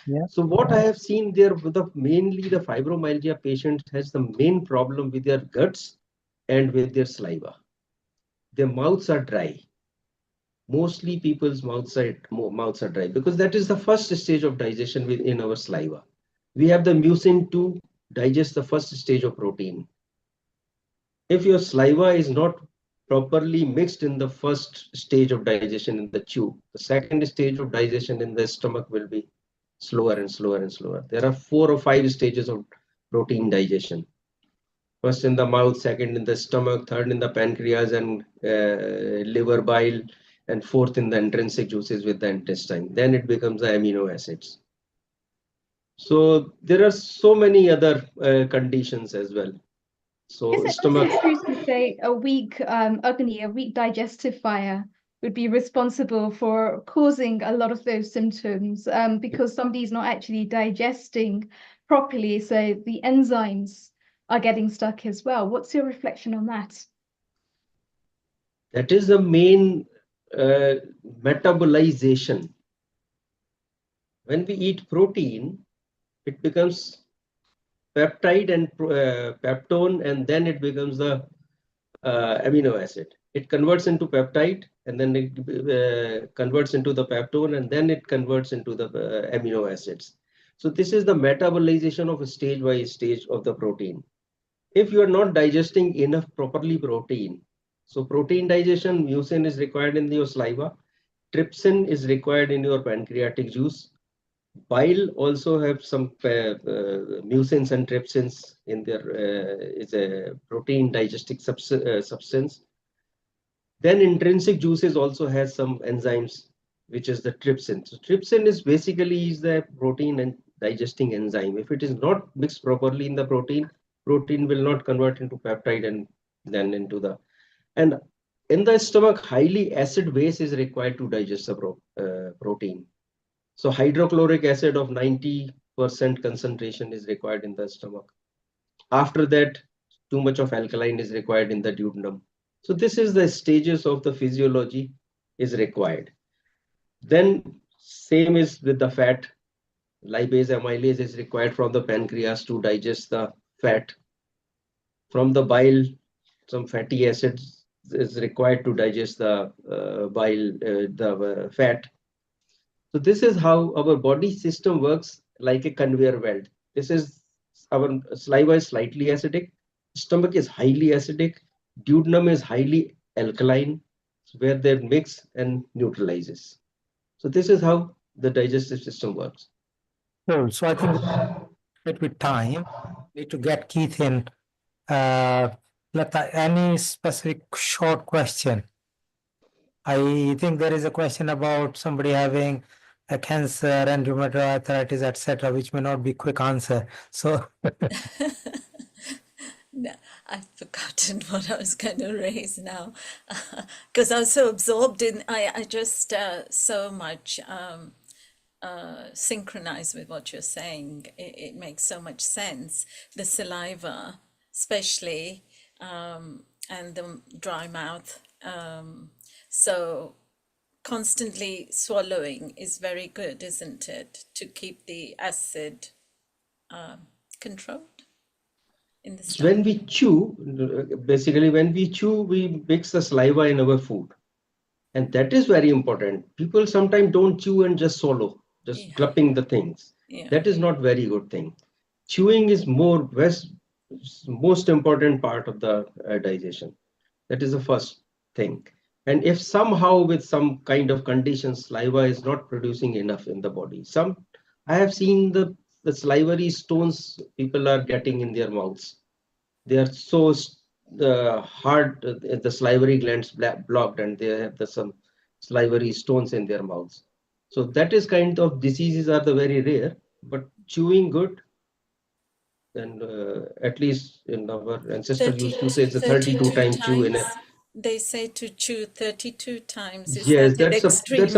Speaker 7: Yeah.
Speaker 15: So what I have seen there, mainly the fibromyalgia patient has the main problem with their guts and with their saliva. Their mouths are dry. Mostly people's mouths are dry because that is the first stage of digestion within our saliva. We have the mucin to digest the first stage of protein. If your saliva is not properly mixed in the first stage of digestion in the chew, the second stage of digestion in the stomach will be slower and slower and slower. There are 4 or 5 stages of protein digestion. First in the mouth, second in the stomach, third in the pancreas and liver bile, and fourth in the intrinsic juices with the intestine. Then it becomes the amino acids. So there are so many other conditions as well. So
Speaker 6: Is it
Speaker 15: stomach.
Speaker 6: true to say a weak agni, a weak digestive fire would be responsible for causing a lot of those symptoms because somebody's not actually digesting properly, so the enzymes are getting stuck as well. What's your reflection on that?
Speaker 15: That is the main metabolization. When we eat protein, it becomes peptide and peptone, and then it becomes the amino acid. It converts into peptide, and then it converts into the peptone, and then it converts into the amino acids. So this is the metabolization of a stage by stage of the protein. If you are not digesting enough properly protein, so protein digestion, mucin is required in your saliva, trypsin is required in your pancreatic juice. Bile also have some mucins and trypsins in their is a protein digestive substance. Then intrinsic juices also has some enzymes, which is the trypsin. So trypsin is basically the protein and digesting enzyme. If it is not mixed properly in the protein will not convert into peptide and then into the, and in the stomach, highly acid base is required to digest the protein. So hydrochloric acid of 90% concentration is required in the stomach. After that, too much of alkaline is required in the duodenum. So this is the stages of the physiology is required. Then same is with the fat. Lipase amylase is required from the pancreas to digest the fat. From the bile, some fatty acids is required to digest the fat. So this is how our body system works, like a conveyor belt. This is our saliva is slightly acidic, stomach is highly acidic, duodenum is highly alkaline, where they mix and neutralizes. So this is how the digestive system works.
Speaker 7: Cool. So I think with time, need to get Keith in. Lata, any specific short question? I think there is a question about somebody having a cancer and rheumatoid arthritis, etc., which may not be quick answer. So
Speaker 13: No, I've forgotten what I was going to raise now because I was so absorbed in I just so much synchronize with what you're saying. It makes so much sense. The saliva, especially, and the dry mouth. So constantly swallowing is very good, isn't it? To keep the acid controlled in the stomach.
Speaker 15: When we chew, basically when we chew, we mix the saliva in our food. And that is very important. People sometimes don't chew and just swallow, just gulping the things. That is not very good thing. Chewing is most important part of the digestion. That is the first thing. And if somehow with some kind of condition, saliva is not producing enough in the body, I have seen the salivary stones people are getting in their mouths. They are so hard, the salivary glands blocked, and they have some salivary stones in their mouths. So that is kind of diseases are the very rare, but chewing good. And at least in our ancestors used to say it's a 32 times chew in it.
Speaker 13: They say to chew 32 times. Is
Speaker 15: Yes,
Speaker 13: that extreme?
Speaker 15: That's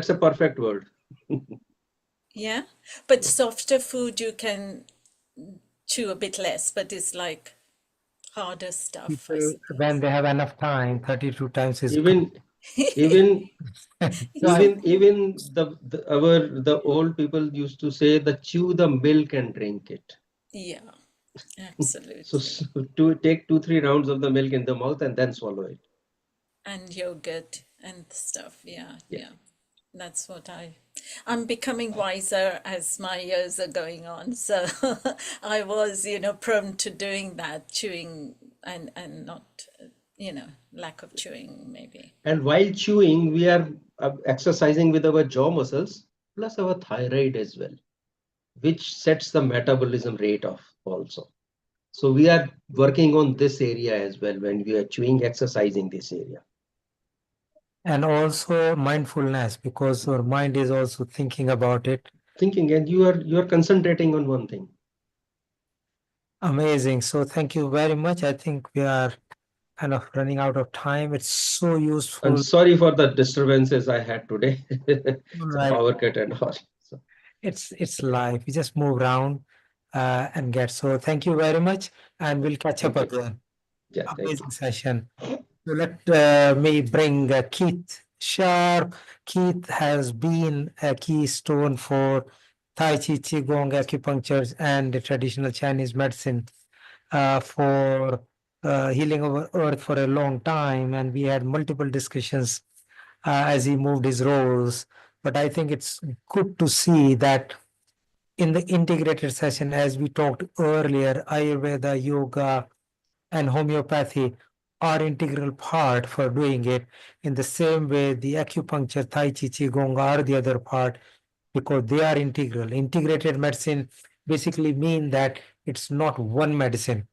Speaker 15: a perfect word.
Speaker 13: Yeah, but softer food you can chew a bit less, but it's like harder stuff.
Speaker 7: People, when they have enough time, 32 times is
Speaker 15: even the old people used to say that chew the milk and drink it.
Speaker 13: Yeah, absolutely.
Speaker 15: So to take 2-3 rounds of the milk in the mouth and then swallow it.
Speaker 13: And yogurt and stuff. Yeah. That's what I'm becoming wiser as my years are going on. So I was, prone to doing that, chewing and not, lack of chewing maybe.
Speaker 15: And while chewing, we are exercising with our jaw muscles, plus our thyroid as well, which sets the metabolism rate off also. So we are working on this area as well when we are chewing, exercising this area.
Speaker 7: And also mindfulness, because our mind is also thinking about it.
Speaker 15: Thinking, and you are concentrating on one thing.
Speaker 7: Amazing. So thank you very much. I think we are kind of running out of time. It's so useful.
Speaker 15: I'm sorry for the disturbances I had today.
Speaker 7: Right.
Speaker 15: Power cut and all. So.
Speaker 7: It's life. We just move around and get. So thank you very much, and we'll catch up again.
Speaker 15: Yeah,
Speaker 7: amazing session. So let me bring Keith Sharp. Keith has been a keystone for Tai Chi, Qigong, acupuncture, and the traditional Chinese medicine for healing our earth for a long time. And we had multiple discussions as he moved his roles. But I think it's good to see that in the integrated session, as we talked earlier, Ayurveda, yoga, and homeopathy are integral part for doing it. In the same way, the acupuncture, Tai Chi, Qigong are the other part because they are integral. Integrated medicine basically mean that it's not one medicine.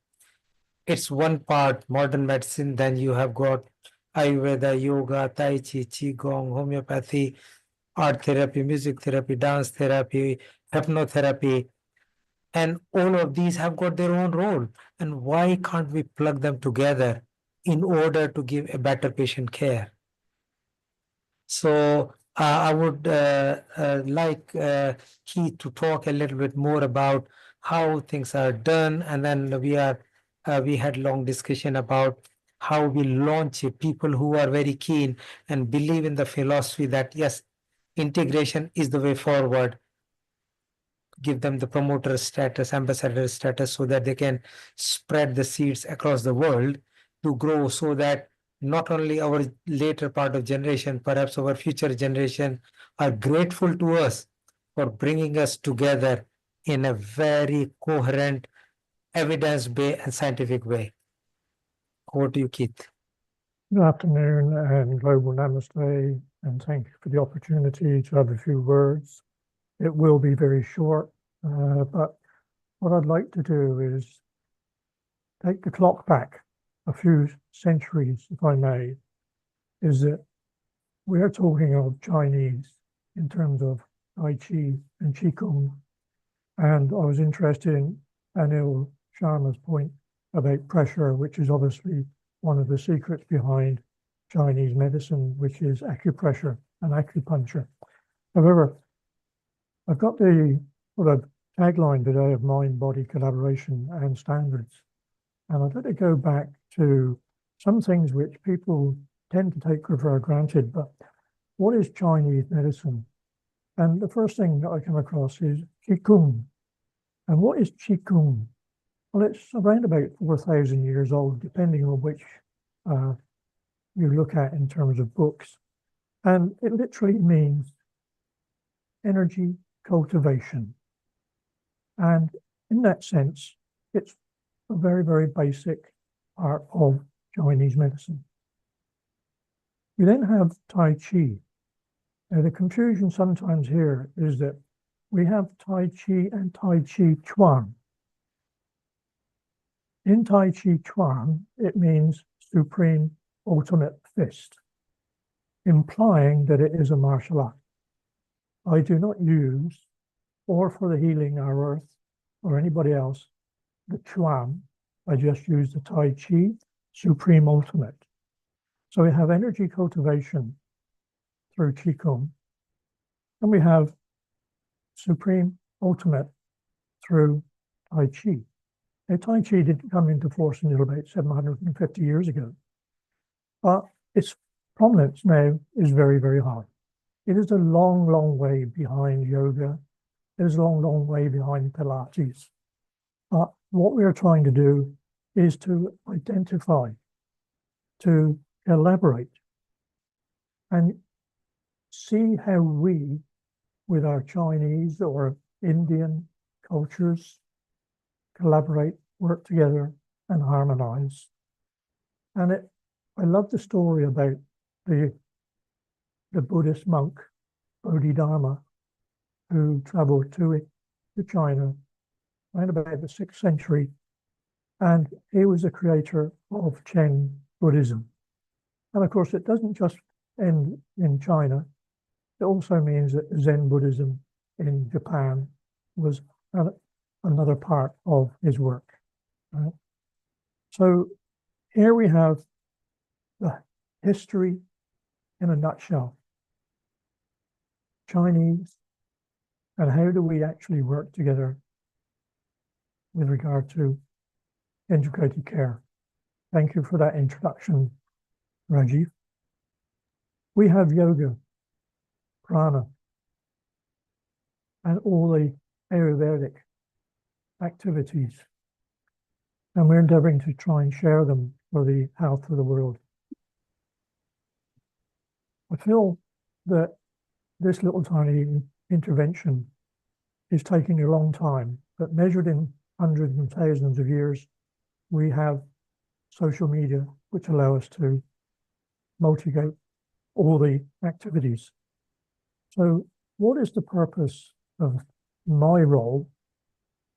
Speaker 7: It's one part modern medicine. Then you have got Ayurveda, yoga, Tai Chi, Qigong, homeopathy, art therapy, music therapy, dance therapy, hypnotherapy. And all of these have got their own role. And why can't we plug them together in order to give a better patient care? So I would like Keith to talk a little bit more about how things are done. And then we had long discussion about how we launch it. People who are very keen and believe in the philosophy that, yes, integration is the way forward. Give them the promoter status, ambassador status, so that they can spread the seeds across the world to grow, so that not only our later part of generation, perhaps our future generation are grateful to us for bringing us together in a very coherent, evidence-based and scientific way. Over to you, Keith.
Speaker 16: Good afternoon and global namaste, and thank you for the opportunity to have a few words. It will be very short, but what I'd like to do is take the clock back a few centuries, if I may. Is that we are talking of Chinese in terms of Tai Chi and Qigong, and I was interested in Anil Sharma's point about pressure, which is obviously one of the secrets behind Chinese medicine, which is acupressure and acupuncture. However, I've got the sort of tagline today of mind-body collaboration and standards. And I'd like to go back to some things which people tend to take for granted, but what is Chinese medicine? And the first thing that I come across is Qigong. And what is Qigong? Well, it's around about 4,000 years old, depending on which you look at in terms of books. And it literally means energy cultivation. And in that sense, it's a very, very basic part of Chinese medicine. We then have Tai Chi. Now, the confusion sometimes here is that we have Tai Chi and Tai Chi Chuan. In Tai Chi Chuan, it means supreme ultimate fist, implying that it is a martial art. I do not use, or for the healing our earth or anybody else, the Chuan. I just use the Tai Chi, supreme ultimate. So we have energy cultivation through Qigong, and we have supreme ultimate through Tai Chi. Now, Tai Chi didn't come into force until about 750 years ago, but its prominence now is very, very high. It is a long, long way behind yoga. It is a long, long way behind Pilates. But what we are trying to do is to identify, to elaborate, and see how we, with our Chinese or Indian cultures, collaborate, work together, and harmonize. And I love the story about the Buddhist monk, Bodhidharma, who traveled to China around about the 6th century, and he was the creator of Chen Buddhism. And of course, it doesn't just end in China. It also means that Zen Buddhism in Japan was another part of his work. Right? So here we have the history in a nutshell. Chinese, and how do we actually work together with regard to integrated care? Thank you for that introduction, Rajeev. We have yoga, prana, and all the Ayurvedic activities, and we're endeavoring to try and share them for the health of the world. I feel that this little tiny intervention is taking a long time, but measured in hundreds and thousands of years, we have social media which allow us to motivate all the activities. So what is the purpose of my role?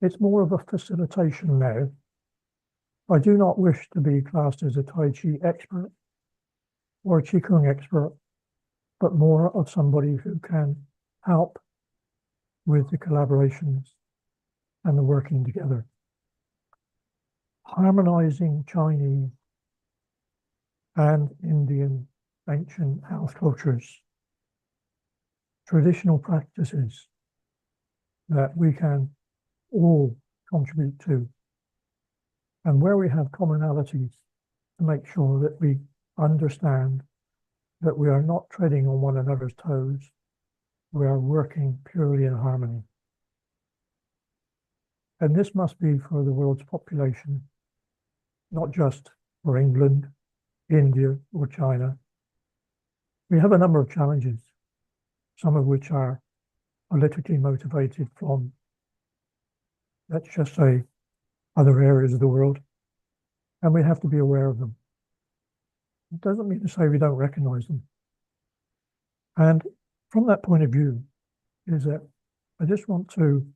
Speaker 16: It's more of a facilitation now. I do not wish to be classed as a Tai Chi expert or a Qigong expert, but more of somebody who can help with the collaborations and the working together. Harmonizing Chinese and Indian ancient health cultures, traditional practices that we can all contribute to, and where we have commonalities, to make sure that we understand that we are not treading on one another's toes, we are working purely in harmony. And this must be for the world's population, not just for England, India, or China. We have a number of challenges, some of which are politically motivated from, let's just say, other areas of the world, and we have to be aware of them. It doesn't mean to say we don't recognize them. And from that point of view, is that I just want to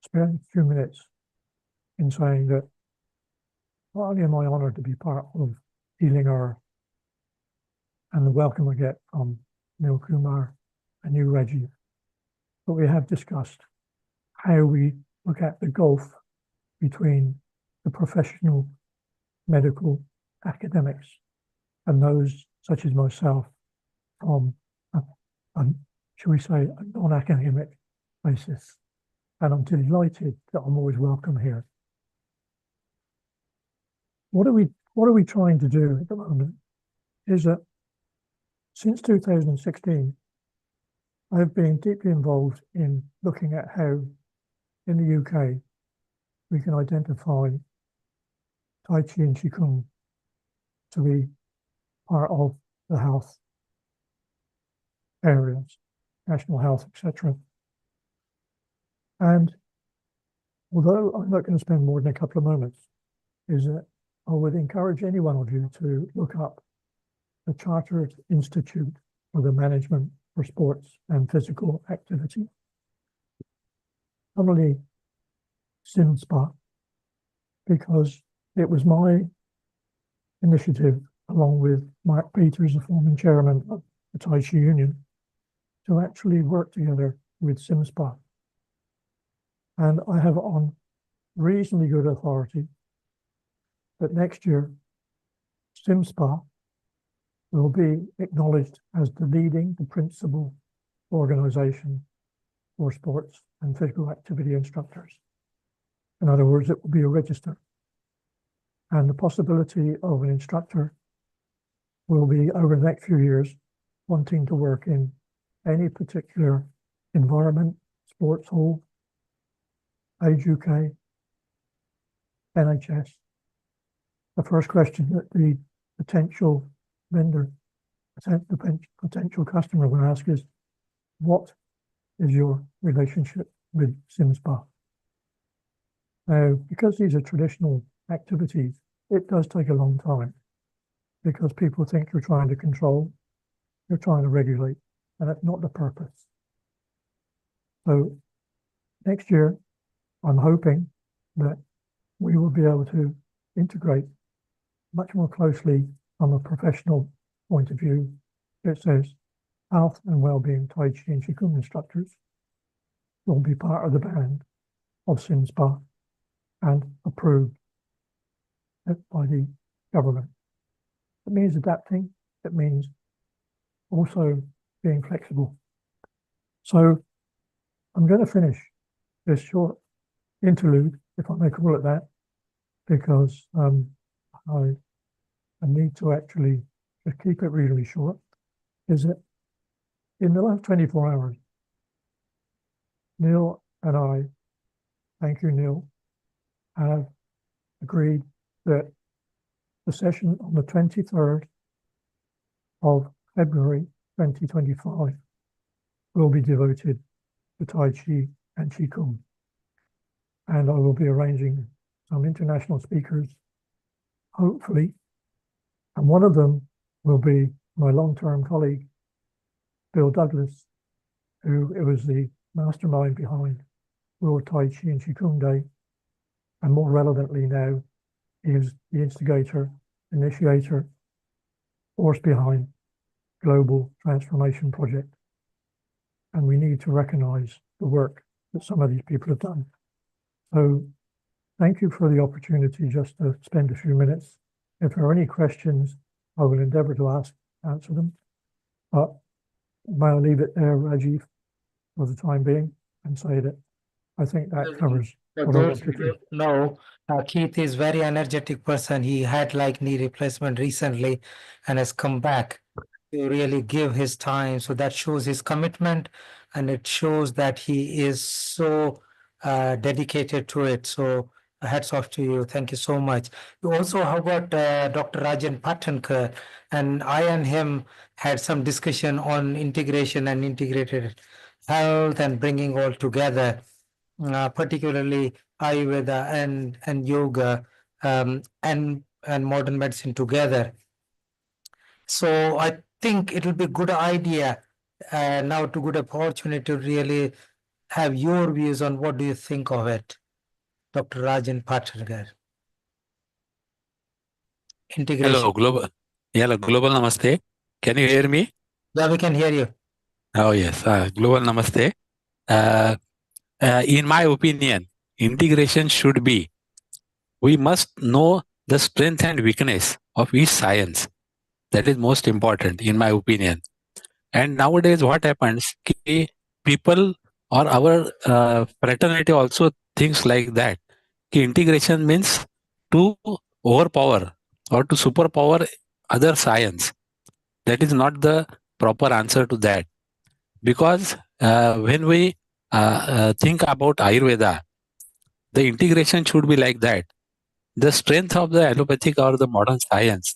Speaker 16: spend a few minutes in saying that not only am I honored to be part of Healing Earth and the welcome I get from Neil Kumar and you, Rajeev, but we have discussed how we look at the gulf between the professional medical academics and those such as myself from, shall we say, a non-academic basis. And I'm delighted that I'm always welcome here. What are we trying to do at the moment is that since 2016, I've been deeply involved in looking at how in the UK we can identify Tai Chi and Qigong to be part of the health areas, national health, etc. And although I'm not going to spend more than a couple of moments, is that I would encourage any one of you to look up the Chartered Institute for the Management for Sports and Physical Activity, commonly SIMSPA, because it was my initiative, along with Mark Peters, the former chairman of the Tai Chi Union, to actually work together with SIMSPA. And I have on reasonably good authority that next year SIMSPA will be acknowledged as the principal organization for sports and physical activity instructors. In other words, it will be a register. And the possibility of an instructor will be, over the next few years, wanting to work in any particular environment, sports hall, Age UK, NHS. The first question that the potential vendor, the potential customer will ask is, what is your relationship with SIMSPA? Now, because these are traditional activities, it does take a long time because people think you're trying to control, you're trying to regulate, and that's not the purpose. So next year, I'm hoping that we will be able to integrate much more closely from a professional point of view. It says health and well-being Tai Chi and Qigong instructors will be part of the band of SIMSPA and approved by the government. It means adapting. It means also being flexible. So I'm going to finish this short interlude, if I may call it that, because I need to actually just keep it really short, is that in the last 24 hours, Neil and I, thank you, Neil, have agreed that the session on the 23rd of February 2025 will be devoted to Tai Chi and Qigong. And I will be arranging some international speakers, hopefully. And one of them will be my long-term colleague, Bill Douglas, who was the mastermind behind World Tai Chi and Qigong Day. And more relevantly now, is the instigator, initiator, force behind Global Transformation Project. And we need to recognize the work that some of these people have done. So thank you for the opportunity just to spend a few minutes. If there are any questions, I will endeavor to answer them. But may I leave it there, Rajeev, for the time being, and say that I think that covers
Speaker 7: For
Speaker 16: what I
Speaker 7: those
Speaker 16: wanted
Speaker 7: who
Speaker 16: to.
Speaker 7: don't know, Keith is very energetic person. He had like knee replacement recently and has come back to really give his time. So that shows his commitment, and it shows that he is so dedicated to it. So hats off to you. Thank you so much. You also, how about Dr. Rajan Patankar? And I and him had some discussion on integration and integrated health and bringing all together. Particularly Ayurveda and yoga and modern medicine together. So I think it will be a good idea now, to good opportunity to really have your views on what do you think of it, Dr. Rajan Patankar. Integration.
Speaker 17: Hello, global namaste. Can you hear me?
Speaker 7: Yeah, we can hear you.
Speaker 17: Oh yes, global namaste. In my opinion, integration should be, we must know the strength and weakness of each science. That is most important, in my opinion. And nowadays, what happens? People or our fraternity also thinks like that. Integration means to overpower or to superpower other science. That is not the proper answer to that, because when we think about Ayurveda, the integration should be like that. The strength of the allopathic or the modern science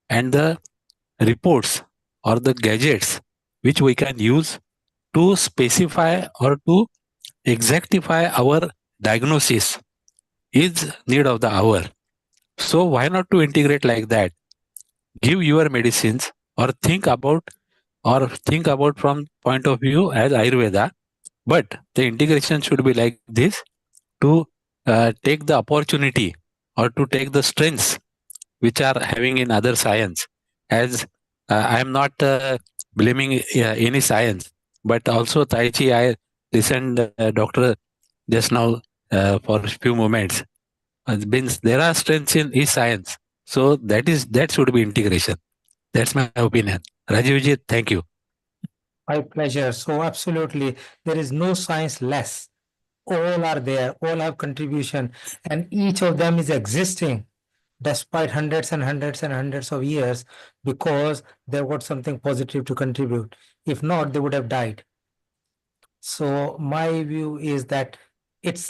Speaker 17: and the reports or the gadgets which we can use to specify or to exactify our diagnosis is need of the hour. So why not to integrate like that? Give your medicines or think about from point of view as Ayurveda, but the integration should be like this to take the opportunity or to take the strengths which are having in other science. As I am not blaming any science, but also Tai Chi. I listened doctor just now for a few moments. Means there are strengths in each science, so that should be integration. That's my opinion. Rajivji, thank you.
Speaker 7: My pleasure. So absolutely, there is no science less. All are there, all have contribution, and each of them is existing despite hundreds and hundreds and hundreds of years, because they've got something positive to contribute. If not, they would have died. So my view is that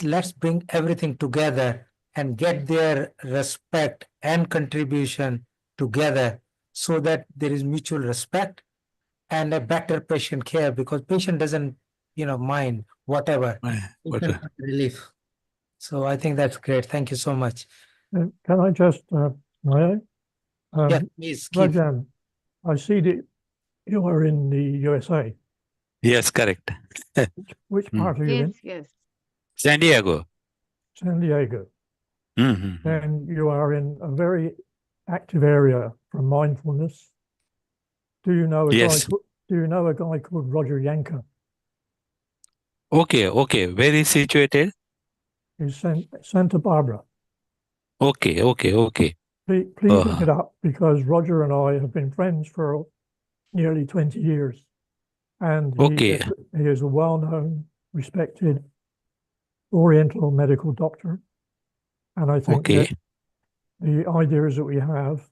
Speaker 7: let's bring everything together and get their respect and contribution together, so that there is mutual respect and a better patient care, because patient doesn't mind whatever. Patient wants relief. So I think that's great. Thank you so much.
Speaker 16: Can I just, may I?
Speaker 7: Yeah, please, keep.
Speaker 16: Rajan, I see that you are in the USA.
Speaker 17: Yes, correct.
Speaker 16: Which part are you in?
Speaker 5: Yes.
Speaker 17: San Diego.
Speaker 16: San Diego.
Speaker 17: Mm-hmm.
Speaker 16: And you are in a very active area for mindfulness. Do you know a
Speaker 17: Yes.
Speaker 16: guy? Do you know a guy called Roger Yanker?
Speaker 17: Okay. Where is situated?
Speaker 16: He's Santa Barbara.
Speaker 17: Okay.
Speaker 16: Please look it up, because Roger and I have been friends for nearly 20 years. And he is a well-known, respected Oriental medical doctor. And I think that the ideas that we have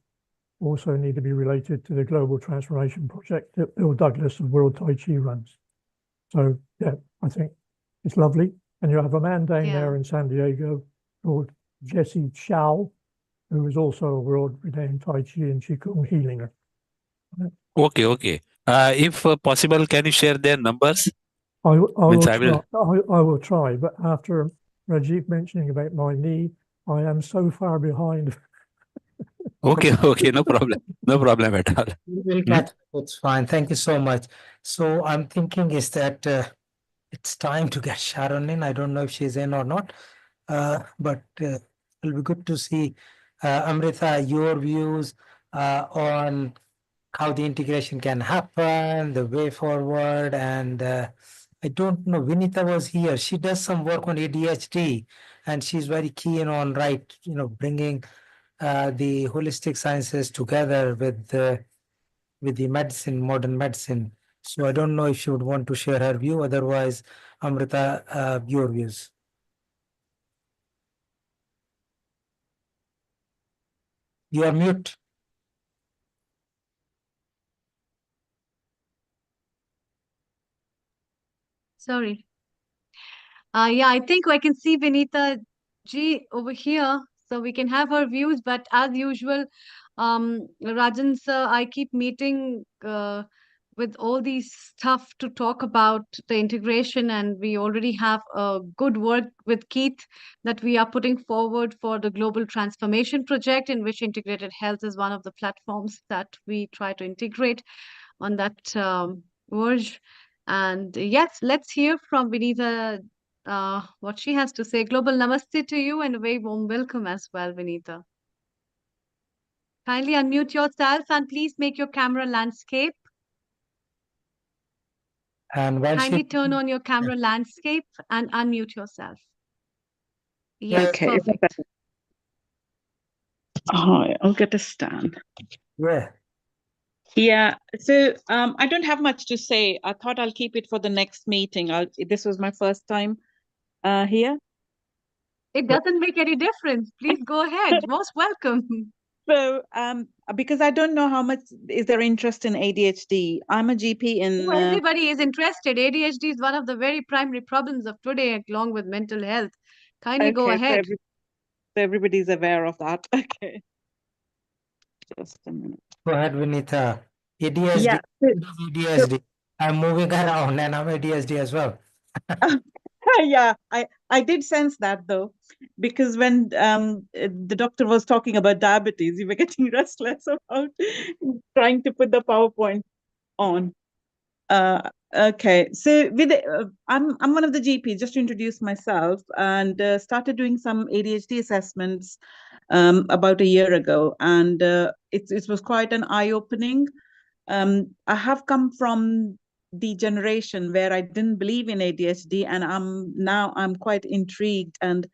Speaker 16: also need to be related to the Global Transformation Project that Bill Douglas of World Tai Chi runs. So, yeah, I think it's lovely. And you have a man down there in San Diego called Jesse Chow, who is also a world-renowned Tai Chi and Qigong healer.
Speaker 17: Okay. If possible, can you share their numbers?
Speaker 16: I will try, but after Rajeev mentioning about my knee, I am so far behind.
Speaker 17: Okay, no problem at all.
Speaker 7: We'll catch up. It's fine. Thank you so much. So I'm thinking is that it's time to get Sharon in. I don't know if she's in or not, but it'll be good to see Amrita, your views on how the integration can happen, the way forward, and I don't know, Vinita was here. She does some work on ADHD, and she's very keen on bringing the holistic sciences together with the medicine, modern medicine. So I don't know if she would want to share her view. Otherwise, Amrita, your views. You are mute.
Speaker 5: Sorry. Yeah, I think I can see Vinita G over here, so we can have her views. But as usual, Rajan sir, I keep meeting with all these stuff to talk about the integration, and we already have a good work with Keith that we are putting forward for the Global Transformation Project, in which integrated health is one of the platforms that we try to integrate on that verge. And yes, let's hear from Vinita what she has to say. Global namaste to you, and a very warm welcome as well, Vinita. Kindly unmute yourself and please make your camera landscape.
Speaker 7: And
Speaker 5: kindly turn on your camera landscape and unmute yourself. Yes,
Speaker 18: okay.
Speaker 5: perfect.
Speaker 18: Hi, I'll get a stand.
Speaker 7: Yeah.
Speaker 18: Yeah, so I don't have much to say. I thought I'll keep it for the next meeting. This was my first time here.
Speaker 5: It doesn't make any difference. Please go ahead. Most welcome.
Speaker 18: So, because I don't know how much is there interest in ADHD. I'm a GP in.
Speaker 5: Oh, everybody is interested. ADHD is one of the very primary problems of today, along with mental health. Kindly go
Speaker 18: Okay,
Speaker 5: ahead.
Speaker 18: so everybody's aware of that. Okay. Just a minute.
Speaker 7: Go ahead, Vinitha. ADHD.
Speaker 18: Yeah.
Speaker 7: ADHD. I'm moving around and I'm ADHD as well.
Speaker 18: Yeah, I did sense that though, because when the doctor was talking about diabetes, you were getting restless about trying to put the PowerPoint on. Okay, so I'm one of the GPs, just to introduce myself, and started doing some ADHD assessments about a year ago, and it was quite an eye-opening. I have come from the generation where I didn't believe in ADHD, and I'm quite intrigued, and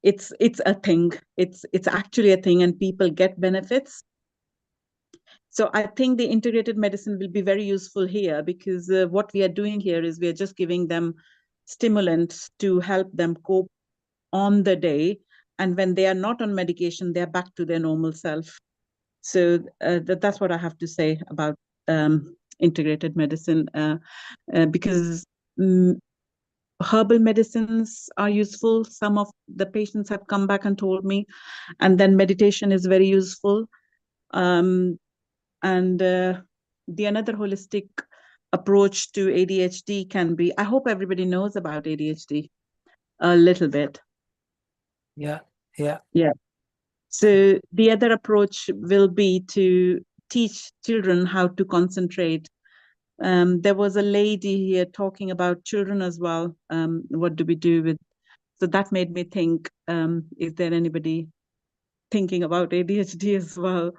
Speaker 18: it's a thing. It's actually a thing, and people get benefits. So I think the integrated medicine will be very useful here, because what we are doing here is we are just giving them stimulants to help them cope on the day, and when they are not on medication, they're back to their normal self. So that's what I have to say about integrated medicine, because herbal medicines are useful. Some of the patients have come back and told me, and then meditation is very useful. And the another holistic approach to ADHD can be, I hope everybody knows about ADHD a little bit.
Speaker 7: Yeah.
Speaker 18: Yeah. So the other approach will be to teach children how to concentrate. There was a lady here talking about children as well. What do we do with? So that made me think, is there anybody thinking about ADHD as well?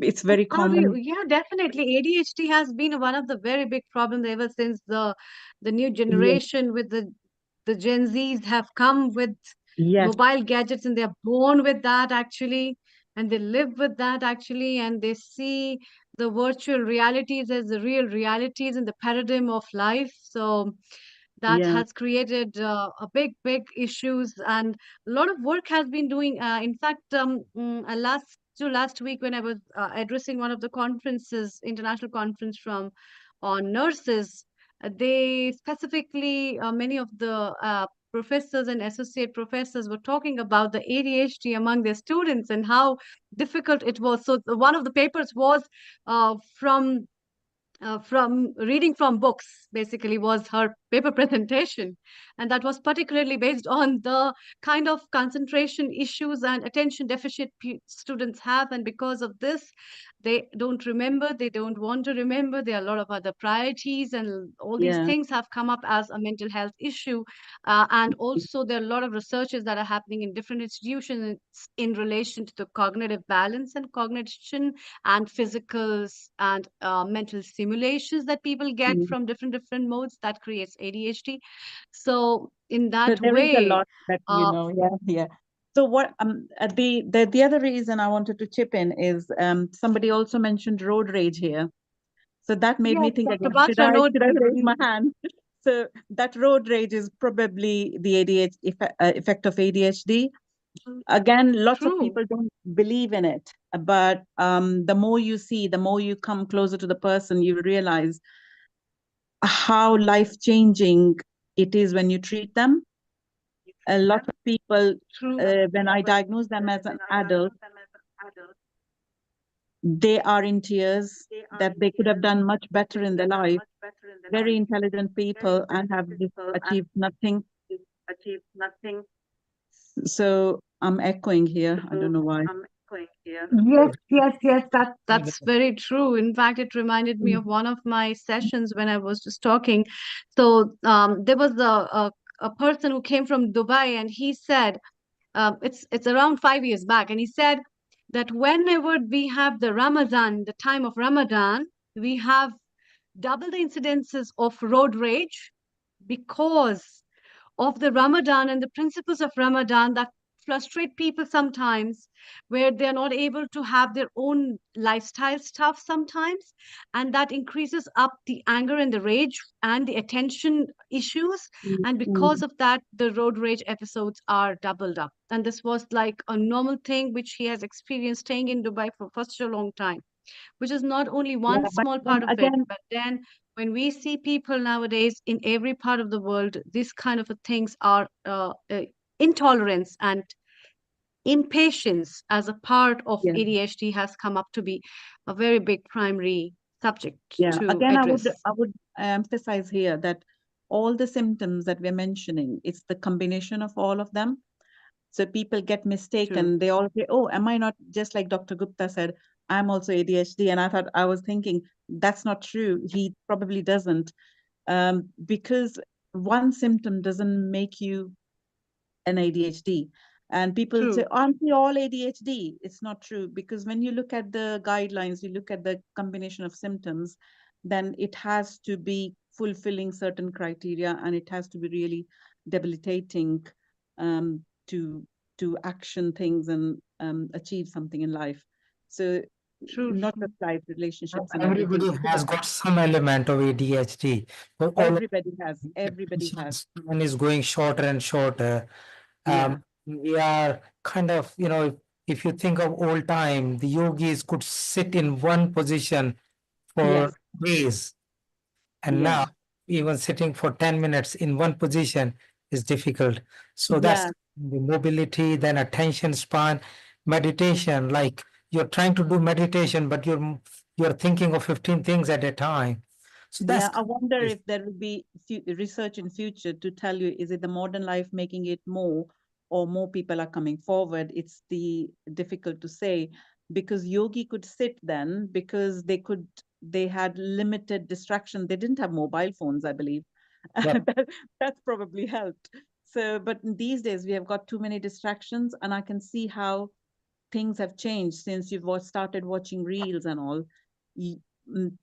Speaker 18: It's very common.
Speaker 5: Yeah, definitely. ADHD has been one of the very big problems ever since the new
Speaker 18: Yes.
Speaker 5: generation with the Gen Zs have come with
Speaker 18: Yes.
Speaker 5: mobile gadgets, and they're born with that actually, and they live with that actually, and they see the virtual realities as the real realities in the paradigm of life. So that
Speaker 18: Yeah.
Speaker 5: has created a big issues, and a lot of work has been doing. In fact, last week when I was addressing one of the conferences, international conference from on nurses, they specifically many of the professors and associate professors were talking about the ADHD among their students and how difficult it was. So one of the papers was from reading from books, basically, was her paper presentation. And that was particularly based on the kind of concentration issues and attention deficit students have. And because of this, they don't remember, they don't want to remember. There are a lot of other priorities, and all these
Speaker 18: Yeah.
Speaker 5: things have come up as a mental health issue. And also, there are a lot of researches that are happening in different institutions in relation to the cognitive balance and cognition and physical and mental stimulations that people get
Speaker 18: Mm.
Speaker 5: from different modes that creates ADHD. So in
Speaker 18: So
Speaker 5: that
Speaker 18: there is a
Speaker 5: way,
Speaker 18: lot that you know. Yeah, yeah. So what the other reason I wanted to chip in is somebody also mentioned road rage here. So that made me
Speaker 5: yes,
Speaker 18: think
Speaker 5: Dr.
Speaker 18: again,
Speaker 5: Batra, no,
Speaker 18: should I raise my hand? So that road rage is probably the ADHD effect of ADHD. Again, lots of
Speaker 5: true.
Speaker 18: people don't believe in it, but the more you see, the more you come closer to the person, you realize how life-changing it is when you treat them. A lot of people,
Speaker 5: True.
Speaker 18: when I diagnose them as an adult, they are in tears that they could have done much better in their life. Very intelligent people and have just achieved nothing. So I'm echoing here. I don't know why.
Speaker 5: Yes, that's very true. In fact, it reminded me of one of my sessions when I was just talking. So there was a person who came from Dubai, and he said, it's around 5 years back, and he said that whenever we have the Ramadan, the time of Ramadan, we have double the incidences of road rage because of the Ramadan and the principles of Ramadan that frustrate people sometimes, where they're not able to have their own lifestyle stuff sometimes, and that increases up the anger and the rage and the attention issues, and because of that the road rage episodes are doubled up. And this was like a normal thing which he has experienced staying in Dubai for such a long time, which is not only one
Speaker 18: Yeah, but
Speaker 5: small
Speaker 18: then
Speaker 5: part of it,
Speaker 18: again,
Speaker 5: but then when we see people nowadays in every part of the world, these kind of things are intolerance and impatience as a part of
Speaker 18: yeah,
Speaker 5: ADHD has come up to be a very big primary subject
Speaker 18: yeah.
Speaker 5: to
Speaker 18: Again,
Speaker 5: address.
Speaker 18: I would emphasize here that all the symptoms that we're mentioning, it's the combination of all of them. So people get
Speaker 5: True.
Speaker 18: mistaken. They all say, "Oh, am I not just like Dr. Gupta said? I'm also ADHD." And I was thinking that's not true. He probably doesn't, because one symptom doesn't make you an ADHD. And people say,
Speaker 5: True.
Speaker 18: aren't we all ADHD? It's not true, because when you look at the guidelines, you look at the combination of symptoms, then it has to be fulfilling certain criteria, and it has to be really debilitating, to action things and achieve something in life. So
Speaker 5: True.
Speaker 18: not just life, relationships and everything.
Speaker 7: Everybody has got some element of ADHD. But all of
Speaker 18: Everybody
Speaker 7: attention
Speaker 18: has.
Speaker 7: span is going shorter and shorter.
Speaker 18: Yeah.
Speaker 7: We are kind of, if you think of old time, the yogis could sit in one position for
Speaker 18: Yes.
Speaker 7: days. And
Speaker 18: Yeah.
Speaker 7: now, even sitting for 10 minutes in one position is difficult. So that's
Speaker 18: Yeah.
Speaker 7: the mobility, then attention span, meditation. Like you're trying to do meditation, but you're thinking of 15 things at a time. So that's
Speaker 18: Yeah, I wonder if there will be research in future to tell you, is it the modern life making it more, or more people are coming forward? It's the difficult to say, because yogi could sit then because they had limited distraction. They didn't have mobile phones, I believe.
Speaker 7: yeah.
Speaker 18: That's probably helped. So, but these days we have got too many distractions, and I can see how things have changed since you've started watching reels and all.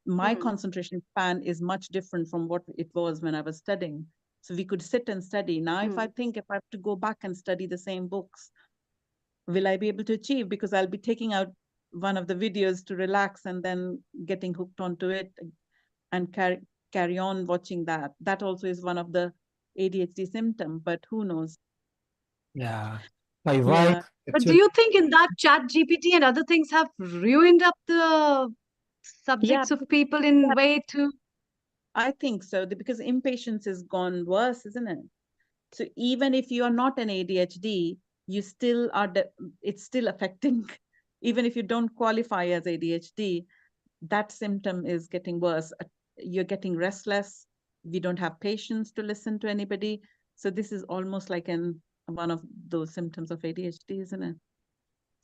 Speaker 18: My concentration span is much different from what it was when I was studying. So we could sit and study. Now, if I think if I have to go back and study the same books, will I be able to achieve? Because I'll be taking out one of the videos to relax and then getting hooked onto it and carry on watching that. That also is one of the ADHD symptom, but who knows?
Speaker 7: Yeah. My wife
Speaker 18: Yeah.
Speaker 5: But do
Speaker 7: actually,
Speaker 5: you think in that chat GPT and other things have ruined up the
Speaker 18: Yeah,
Speaker 5: subjects of people in way to?
Speaker 18: I think so, because impatience has gone worse, isn't it? So even if you are not an ADHD, you still are. It's still affecting. Even if you don't qualify as ADHD, that symptom is getting worse. You're getting restless. You don't have patience to listen to anybody. So this is almost like one of those symptoms of ADHD, isn't it?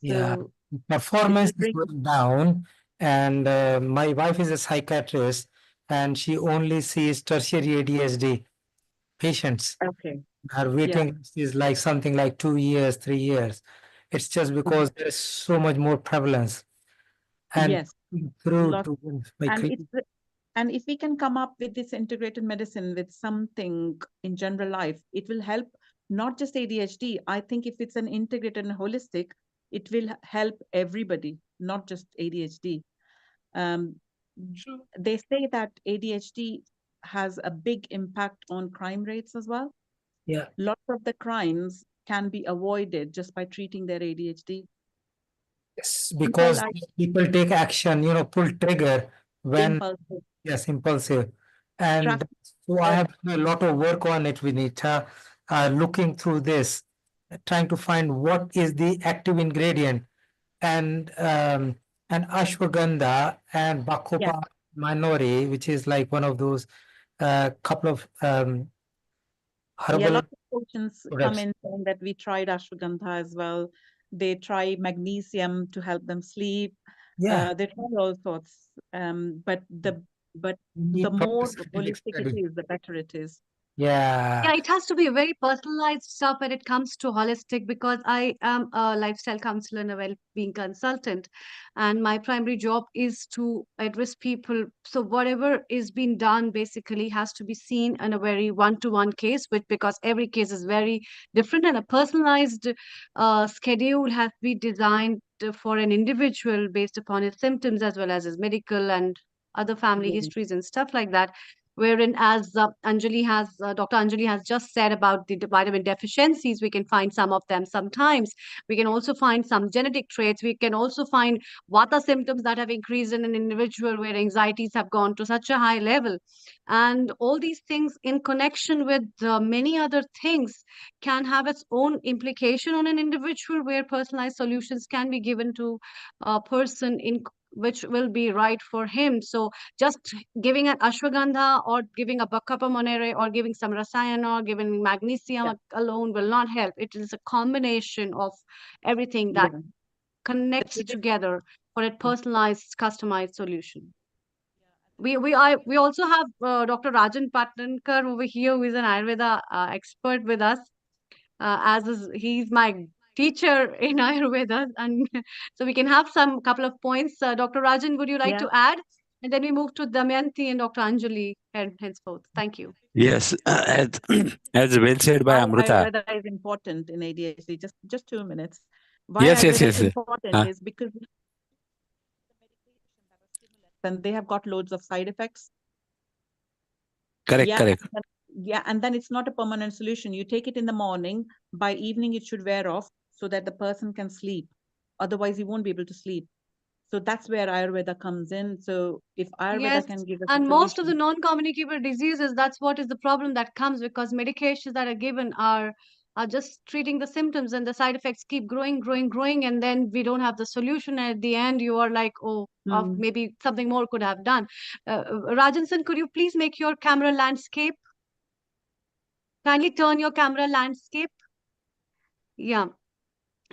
Speaker 7: yeah,
Speaker 18: So it
Speaker 7: performance
Speaker 18: will
Speaker 7: is
Speaker 18: bring.
Speaker 7: going down. And my wife is a psychiatrist, and she only sees tertiary ADHD patients.
Speaker 18: Okay.
Speaker 7: Her
Speaker 18: Yeah.
Speaker 7: waiting list is like something like 2 years, 3 years. It's just because there is so much more prevalence. And
Speaker 18: Yes.
Speaker 7: through
Speaker 18: Lot.
Speaker 7: to my
Speaker 18: And and if we can come up with this integrated medicine with something in general life, it will help not just ADHD. I think if it's an integrated and holistic, it will help everybody, not just ADHD. Um, they say that ADHD has a big impact on crime rates as well.
Speaker 7: yeah,
Speaker 18: Lots of the crimes can be avoided just by treating their ADHD.
Speaker 7: yes,
Speaker 18: People
Speaker 7: because
Speaker 18: are
Speaker 7: people take action, pull trigger when
Speaker 18: impulsive.
Speaker 7: yes, impulsive. And
Speaker 18: Traffic.
Speaker 7: so I have done a lot of work on it, Vinita, looking through this, trying to find what is the active ingredient. And ashwagandha and
Speaker 18: Yeah.
Speaker 7: bacopa minori, which is like one of those couple of
Speaker 18: Yeah,
Speaker 7: herbal
Speaker 18: lots of patients come
Speaker 7: products.
Speaker 18: in saying that we tried ashwagandha as well. They try magnesium to help them sleep.
Speaker 7: Yeah,
Speaker 18: They try all sorts. But the
Speaker 7: you
Speaker 18: the
Speaker 7: need proper
Speaker 18: more
Speaker 7: scientific
Speaker 18: holistic it
Speaker 7: study.
Speaker 18: is, the better it is.
Speaker 5: Yeah, it has to be a very personalized stuff when it comes to holistic, because I am a lifestyle counselor and a well-being consultant, and my primary job is to address people. So whatever is being done basically has to be seen in a very one-to-one case, which because every case is very different, and a personalized schedule has to be designed for an individual based upon his symptoms as well as his medical and other family
Speaker 18: Yeah.
Speaker 5: histories and stuff like that. Wherein, as Dr. Anjali has just said about the vitamin deficiencies, we can find some of them sometimes. We can also find some genetic traits. We can also find vata symptoms that have increased in an individual where anxieties have gone to such a high level. And all these things in connection with many other things can have its own implication on an individual, where personalized solutions can be given to a person in which will be right for him. So just giving an ashwagandha or giving a bakapa monere or giving some rasayana or giving magnesium alone will not help. It is a combination of everything that
Speaker 18: Yeah.
Speaker 5: connects together for a personalized, customized solution. We also have Dr. Rajan Patnankar over here, who is an Ayurveda expert with us. He's my teacher in Ayurveda, and so we can have some couple of points. Dr. Rajan, would you like
Speaker 18: Yeah.
Speaker 5: to add? And then we move to Damayanti and Dr. Anjali henceforth. Thank you.
Speaker 17: Yes, as well said by
Speaker 18: Why
Speaker 17: Amrita.
Speaker 18: Ayurveda is important in ADHD? Just 2 minutes. Why
Speaker 17: Yes, yes,
Speaker 18: Ayurveda is
Speaker 17: yes.
Speaker 18: important is because then they have got loads of side effects.
Speaker 17: Correct,
Speaker 18: Yeah,
Speaker 17: correct.
Speaker 18: yeah, and then it's not a permanent solution. You take it in the morning, by evening it should wear off so that the person can sleep. Otherwise, you won't be able to sleep. So that's where Ayurveda comes in. So if Ayurveda
Speaker 5: Yes,
Speaker 18: can give us a
Speaker 5: and most of the
Speaker 18: solution,
Speaker 5: non-communicable diseases, that's what is the problem that comes, because medications that are given are just treating the symptoms, and the side effects keep growing, growing, growing, and then we don't have the solution. And at the end, you are like, oh, maybe something more could have done. Rajansan, could you please make your camera landscape? Kindly turn your camera landscape. Yeah.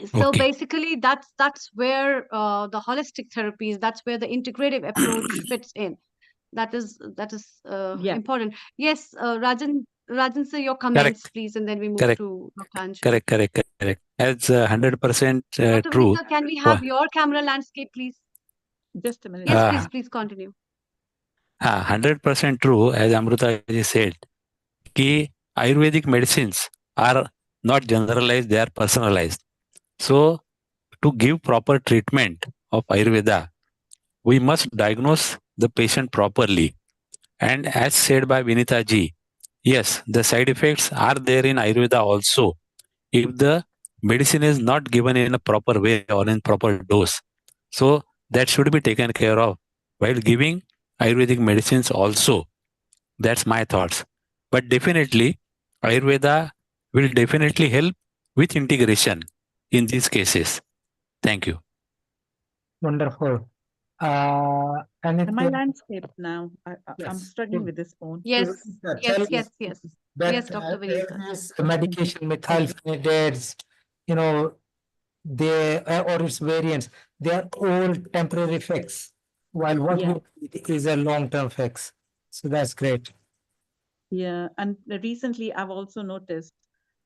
Speaker 5: So
Speaker 17: Okay.
Speaker 5: basically, that's where the holistic therapies, that's where the integrative approach fits in. That is
Speaker 18: yeah.
Speaker 5: important. Yes, Rajan, sir, your comments,
Speaker 17: Correct,
Speaker 5: please, and then we move
Speaker 17: correct,
Speaker 5: to Dr. Anjali.
Speaker 17: correct, correct, correct. As 100%
Speaker 5: Dr.
Speaker 17: true.
Speaker 5: Vinita, can we
Speaker 17: Wha-
Speaker 5: have your camera landscape, please?
Speaker 18: Just a minute.
Speaker 5: Yes,
Speaker 17: Uh,
Speaker 5: please continue.
Speaker 17: 100% true, as Amrita ji said, कि Ayurvedic medicines are not generalized, they are personalized. So, to give proper treatment of Ayurveda, we must diagnose the patient properly. And as said by Vinita ji, yes, the side effects are there in Ayurveda also. If the medicine is not given in a proper way or in proper dose, so that should be taken care of while giving Ayurvedic medicines also. That's my thoughts. But definitely, Ayurveda will definitely help with integration in these cases. Thank you.
Speaker 7: Wonderful.
Speaker 18: And my
Speaker 7: Anything?
Speaker 18: landscape now. I'm
Speaker 7: Yes.
Speaker 18: struggling with this phone.
Speaker 5: Yes,
Speaker 7: Tell
Speaker 5: yes,
Speaker 7: us
Speaker 5: yes, yes.
Speaker 7: that
Speaker 5: Yes, Dr. Vinita.
Speaker 7: this medication methylphenidates, you know, or its variants, they are all temporary fix, while what
Speaker 18: Yeah.
Speaker 7: we need is a long-term fix. So that's great.
Speaker 18: Yeah, and recently I've also noticed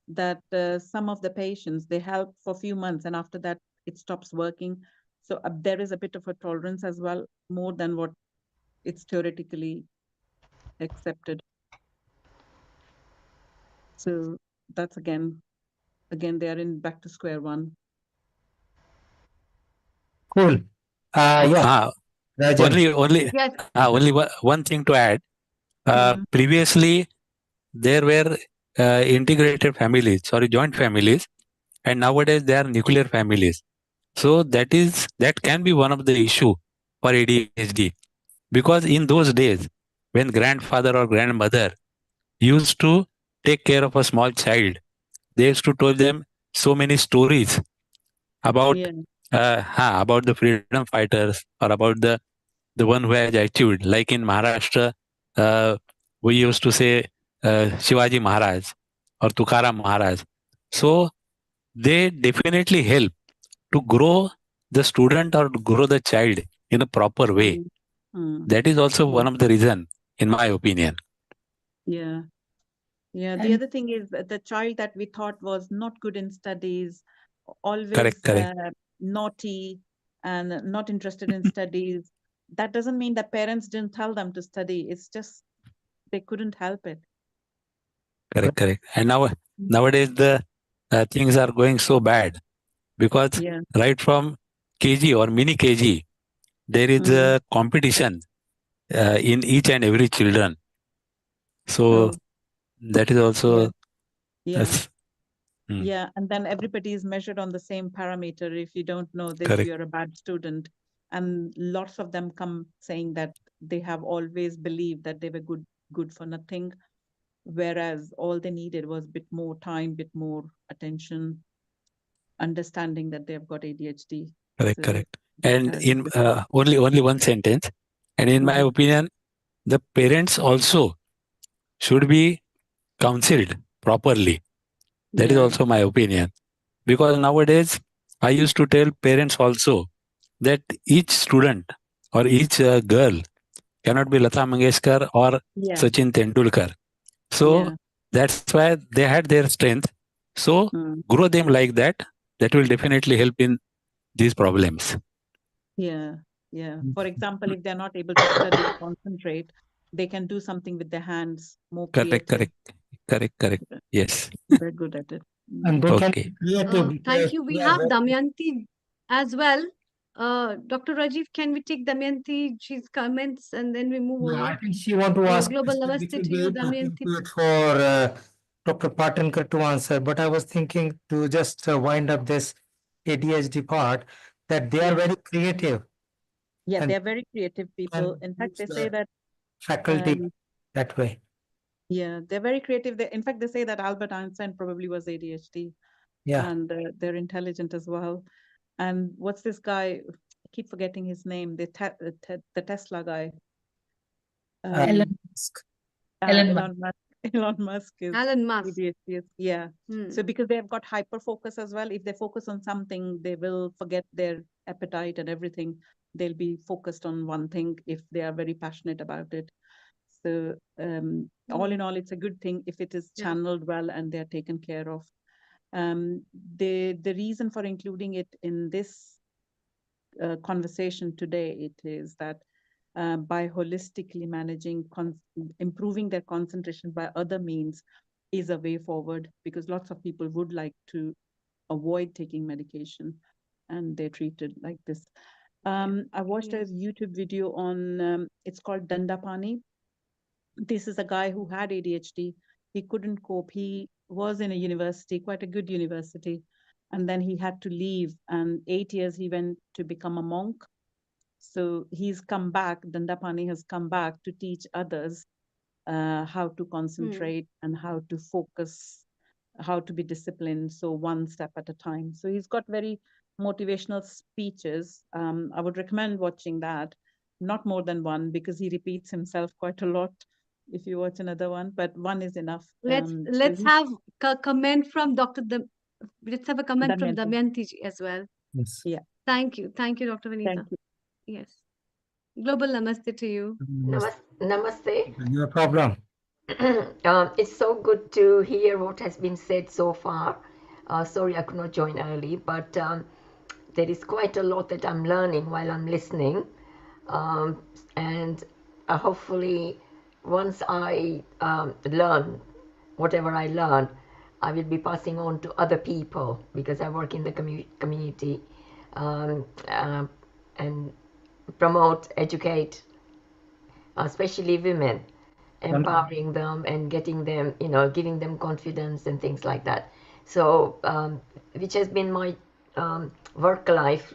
Speaker 18: that some of the patients, they help for a few months and after that it stops working. So there is a bit of a tolerance as well, more than what it's theoretically accepted. So that's again they are in back to square one.
Speaker 7: Cool. Yeah. Rajan.
Speaker 17: Only
Speaker 5: Yes.
Speaker 17: only one thing to add. Previously, there were integrated families, sorry, joint families, and nowadays they are nuclear families. So that can be one of the issue for ADHD, because in those days when grandfather or grandmother used to take care of a small child, they used to tell them so many stories about
Speaker 18: Yeah.
Speaker 17: about the freedom fighters or about the one who has achieved. Like in Maharashtra, we used to say Shivaji Maharaj or Tukaram Maharaj. So they definitely help to grow the student or to grow the child in a proper way. That is also one of the reason, in my opinion.
Speaker 18: Yeah. Yeah, the
Speaker 10: And
Speaker 18: other thing is that the child that we thought was not good in studies,
Speaker 17: Correct,
Speaker 18: always
Speaker 17: correct,
Speaker 18: naughty and not interested in studies, that doesn't mean that parents didn't tell them to study. It's just they couldn't help it.
Speaker 17: correct, correct. And nowadays the things are going so bad because
Speaker 18: Yeah.
Speaker 17: right from KG or mini KG, there is
Speaker 18: Mm.
Speaker 17: a competition in each and every children. So
Speaker 18: Oh,
Speaker 17: that is
Speaker 18: yeah.
Speaker 17: also
Speaker 18: Yeah.
Speaker 17: mm,
Speaker 18: Yeah. And then everybody is measured on the same parameter. If you don't know this,
Speaker 17: correct,
Speaker 18: you're a bad student. And lots of them come saying that they have always believed that they were good for nothing, whereas all they needed was a bit more time, bit more attention, understanding that they've got ADHD.
Speaker 17: correct,
Speaker 18: So
Speaker 17: correct. And
Speaker 18: uh,
Speaker 17: in
Speaker 18: this-
Speaker 17: only one sentence, and in my
Speaker 18: Mhm.
Speaker 17: opinion, the parents also should be counseled properly. That is
Speaker 18: Yeah.
Speaker 17: also my opinion. Because nowadays, I used to tell parents also that each student or each girl cannot be Lata Mangeshkar or
Speaker 18: Yeah.
Speaker 17: Sachin Tendulkar. So
Speaker 18: Yeah.
Speaker 17: that's why they had their strength. So
Speaker 18: Mm.
Speaker 17: grow them like that. That will definitely help in these problems.
Speaker 18: Yeah. Yeah. For example, if they're not able to study or concentrate, they can do something with their hands, more
Speaker 17: Correct,
Speaker 18: creative.
Speaker 17: correct. Yes.
Speaker 18: They're good at it.
Speaker 7: And they can
Speaker 17: Okay.
Speaker 7: be creative
Speaker 5: Thank
Speaker 7: because
Speaker 5: you. We
Speaker 7: we are
Speaker 5: have
Speaker 7: very
Speaker 5: Damayanti as well. Dr. Rajiv, can we take Damayanti's comments and then we move
Speaker 7: Yeah, I
Speaker 5: over?
Speaker 7: think she want to ask
Speaker 5: Global
Speaker 7: question which
Speaker 5: namaste
Speaker 7: will
Speaker 5: to
Speaker 7: be
Speaker 5: you, Damayanti.
Speaker 7: appropriate for Dr. Patankar to answer. But I was thinking to just wind up this ADHD part that they are
Speaker 18: Yeah.
Speaker 7: very creative
Speaker 18: Yeah.
Speaker 7: and
Speaker 18: They're very creative people. In fact,
Speaker 7: use
Speaker 18: they say
Speaker 7: the
Speaker 18: that,
Speaker 7: faculty
Speaker 18: um,
Speaker 7: that way.
Speaker 18: yeah, they're very creative. In fact, they say that Albert Einstein probably was ADHD,
Speaker 7: Yeah.
Speaker 18: and they're intelligent as well. And what's this guy? I keep forgetting his name. The Tesla guy.
Speaker 10: Elon
Speaker 18: Um,
Speaker 10: Musk. Elon Musk.
Speaker 18: Elon Musk. Elon Musk is
Speaker 5: Alan Musk.
Speaker 18: ADHD. Yeah.
Speaker 5: Hmm.
Speaker 18: So because they've got hyper focus as well, if they focus on something, they will forget their appetite and everything. They'll be focused on one thing if they are very passionate about it. So all in all, it's a good thing if it is
Speaker 5: Yeah.
Speaker 18: channeled well and they're taken care of. The reason for including it in this conversation today, it is that by holistically managing, improving their concentration by other means is a way forward, because lots of people would like to avoid taking medication and they're treated like this. I watched a
Speaker 5: Yes.
Speaker 18: YouTube video on, it's called Dandapani. This is a guy who had ADHD. He couldn't cope. He was in a university, quite a good university, and then he had to leave. And 8 years he went to become a monk. So he's come back. Dandapani has come back to teach others how to concentrate and how to focus, how to be disciplined. So one step at a time. So he's got very motivational speeches. I would recommend watching that, not more than one, because he repeats himself quite a lot if you watch another one, but one is enough.
Speaker 5: Let's have a comment from let's have a comment from
Speaker 18: Damayanti.
Speaker 5: Damayanti ji as well.
Speaker 7: Yes.
Speaker 18: Yeah.
Speaker 5: Thank you, Dr. Vanita.
Speaker 18: Thank you.
Speaker 5: Yes. Global namaste to you.
Speaker 19: Namaste.
Speaker 7: No problem.
Speaker 19: It's so good to hear what has been said so far. Sorry I could not join early, but there is quite a lot that I'm learning while I'm listening. And hopefully, once I learn whatever I learn, I will be passing on to other people, because I work in the community and promote, educate, especially women, empowering them and getting them, giving them confidence and things like that. So, which has been my work life,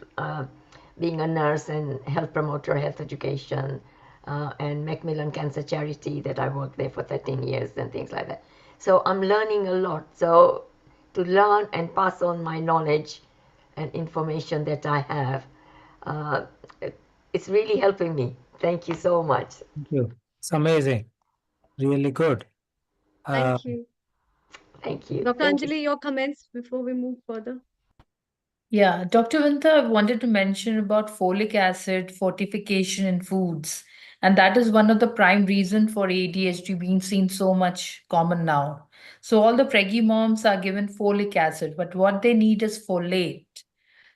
Speaker 19: being a nurse and health promoter, health education, and Macmillan Cancer Charity that I worked there for 13 years and things like that. So I'm learning a lot. So to learn and pass on my knowledge and information that I have, it's really helping me. Thank you so much.
Speaker 7: Thank you. It's amazing. Really good.
Speaker 5: Thank you.
Speaker 19: Thank you.
Speaker 5: Dr.
Speaker 19: Thank you.
Speaker 5: Anjali, your comments before we move further.
Speaker 10: Yeah, Dr. Vinta, I wanted to mention about folic acid fortification in foods. And that is one of the prime reason for ADHD being seen so much common now. So all the preggy moms are given folic acid, but what they need is folate.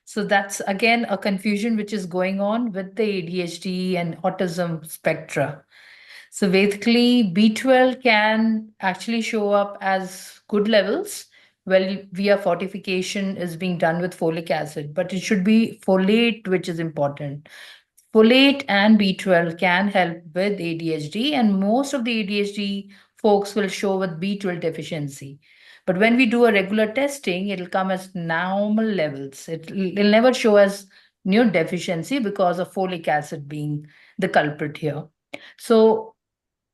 Speaker 10: So that's again a confusion which is going on with the ADHD and autism spectra. So basically, B12 can actually show up as good levels. Well, via fortification is being done with folic acid, but it should be folate, which is important. Folate and B12 can help with ADHD, and most of the ADHD folks will show with B12 deficiency. But when we do a regular testing, it'll come as normal levels. It'll never show as new deficiency because of folic acid being the culprit here. So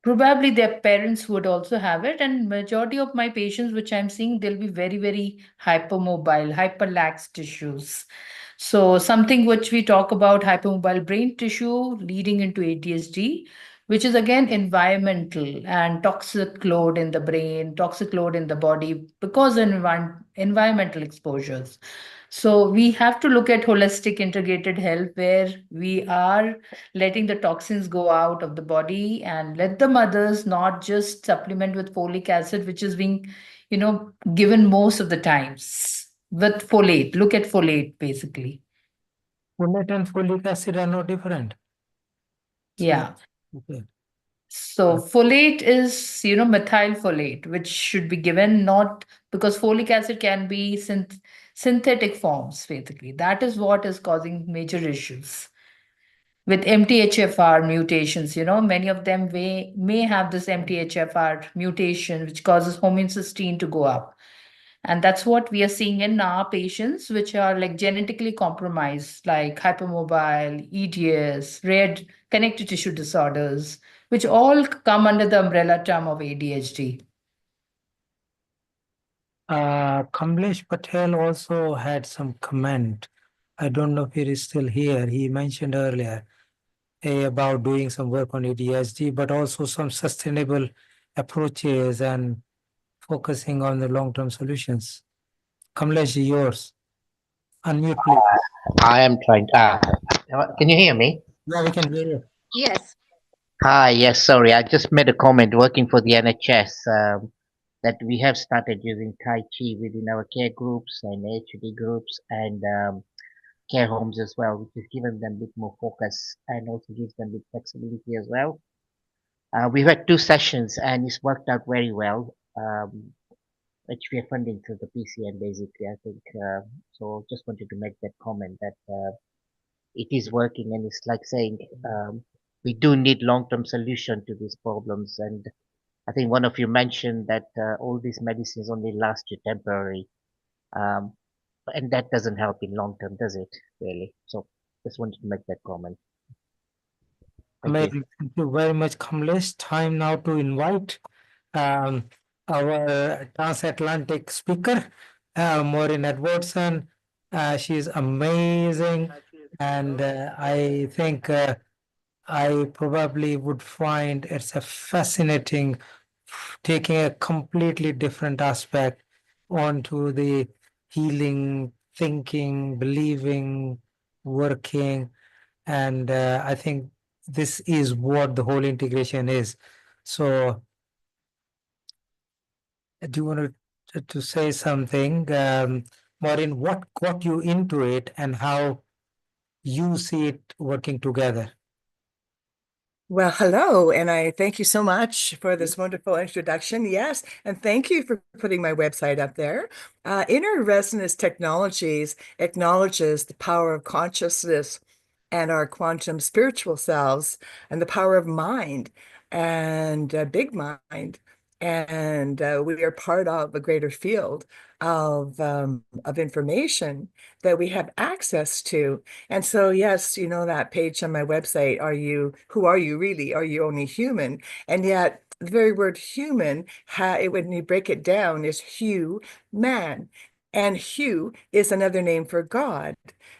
Speaker 10: probably their parents would also have it, and majority of my patients which I'm seeing, they'll be very, very hypermobile, hyperlax tissues. So something which we talk about, hypermobile brain tissue leading into ADHD, which is again environmental and toxic load in the brain, toxic load in the body because of environmental exposures. So we have to look at holistic integrated health where we are letting the toxins go out of the body and let the mothers not just supplement with folic acid, which is being, given most of the times with folate. Look at folate basically.
Speaker 7: Folate and folic acid are no different.
Speaker 10: Yeah.
Speaker 7: Okay.
Speaker 10: So folate is, methylfolate, which should be given not because folic acid can be synthetic forms, basically. That is what is causing major issues. With MTHFR mutations, many of them may have this MTHFR mutation, which causes homocysteine to go up. And that's what we are seeing in our patients, which are like genetically compromised, like hypermobile, EDS, rare connective tissue disorders, which all come under the umbrella term of ADHD.
Speaker 7: Kamlesh Patel also had some comment. I don't know if he is still here. He mentioned earlier about doing some work on ADHD, but also some sustainable approaches and focusing on the long-term solutions. Kamlesh, yours. Unmute, please.
Speaker 20: I am trying. Can you hear me?
Speaker 7: Yeah, we can hear you.
Speaker 19: Yes.
Speaker 20: Hi, yes, sorry. I just made a comment working for the NHS that we have started using Tai Chi within our care groups and HD groups and care homes as well, which has given them a bit more focus and also gives them a bit flexibility as well. We've had 2 sessions and it's worked out very well, which we are funding through the PCN basically, I think. So just wanted to make that comment that it is working and it's like saying we do need long-term solution to these problems. And I think one of you mentioned that all these medicines only last you temporary. And that doesn't help in long term, does it, really? So just wanted to make that comment.
Speaker 7: Thank you very much, Kamlesh. Time now to invite our transatlantic speaker, Maureen Edwardson. She's amazing, and I think I probably would find it's a fascinating taking a completely different aspect onto the healing, thinking, believing, working. And I think this is what the whole integration is. So do you want to say something? Maureen, what got you into it and how you see it working together?
Speaker 21: Well, hello, and I thank you so much for this wonderful introduction. Yes, and thank you for putting my website up there. Inner Resonance Technologies acknowledges the power of consciousness and our quantum spiritual selves and the power of mind and big mind. And we are part of a greater field of information that we have access to. And so, yes, that page on my website, who are you really? Are you only human? And yet the very word human, when you break it down, is Hu, man. And Hu is another name for God.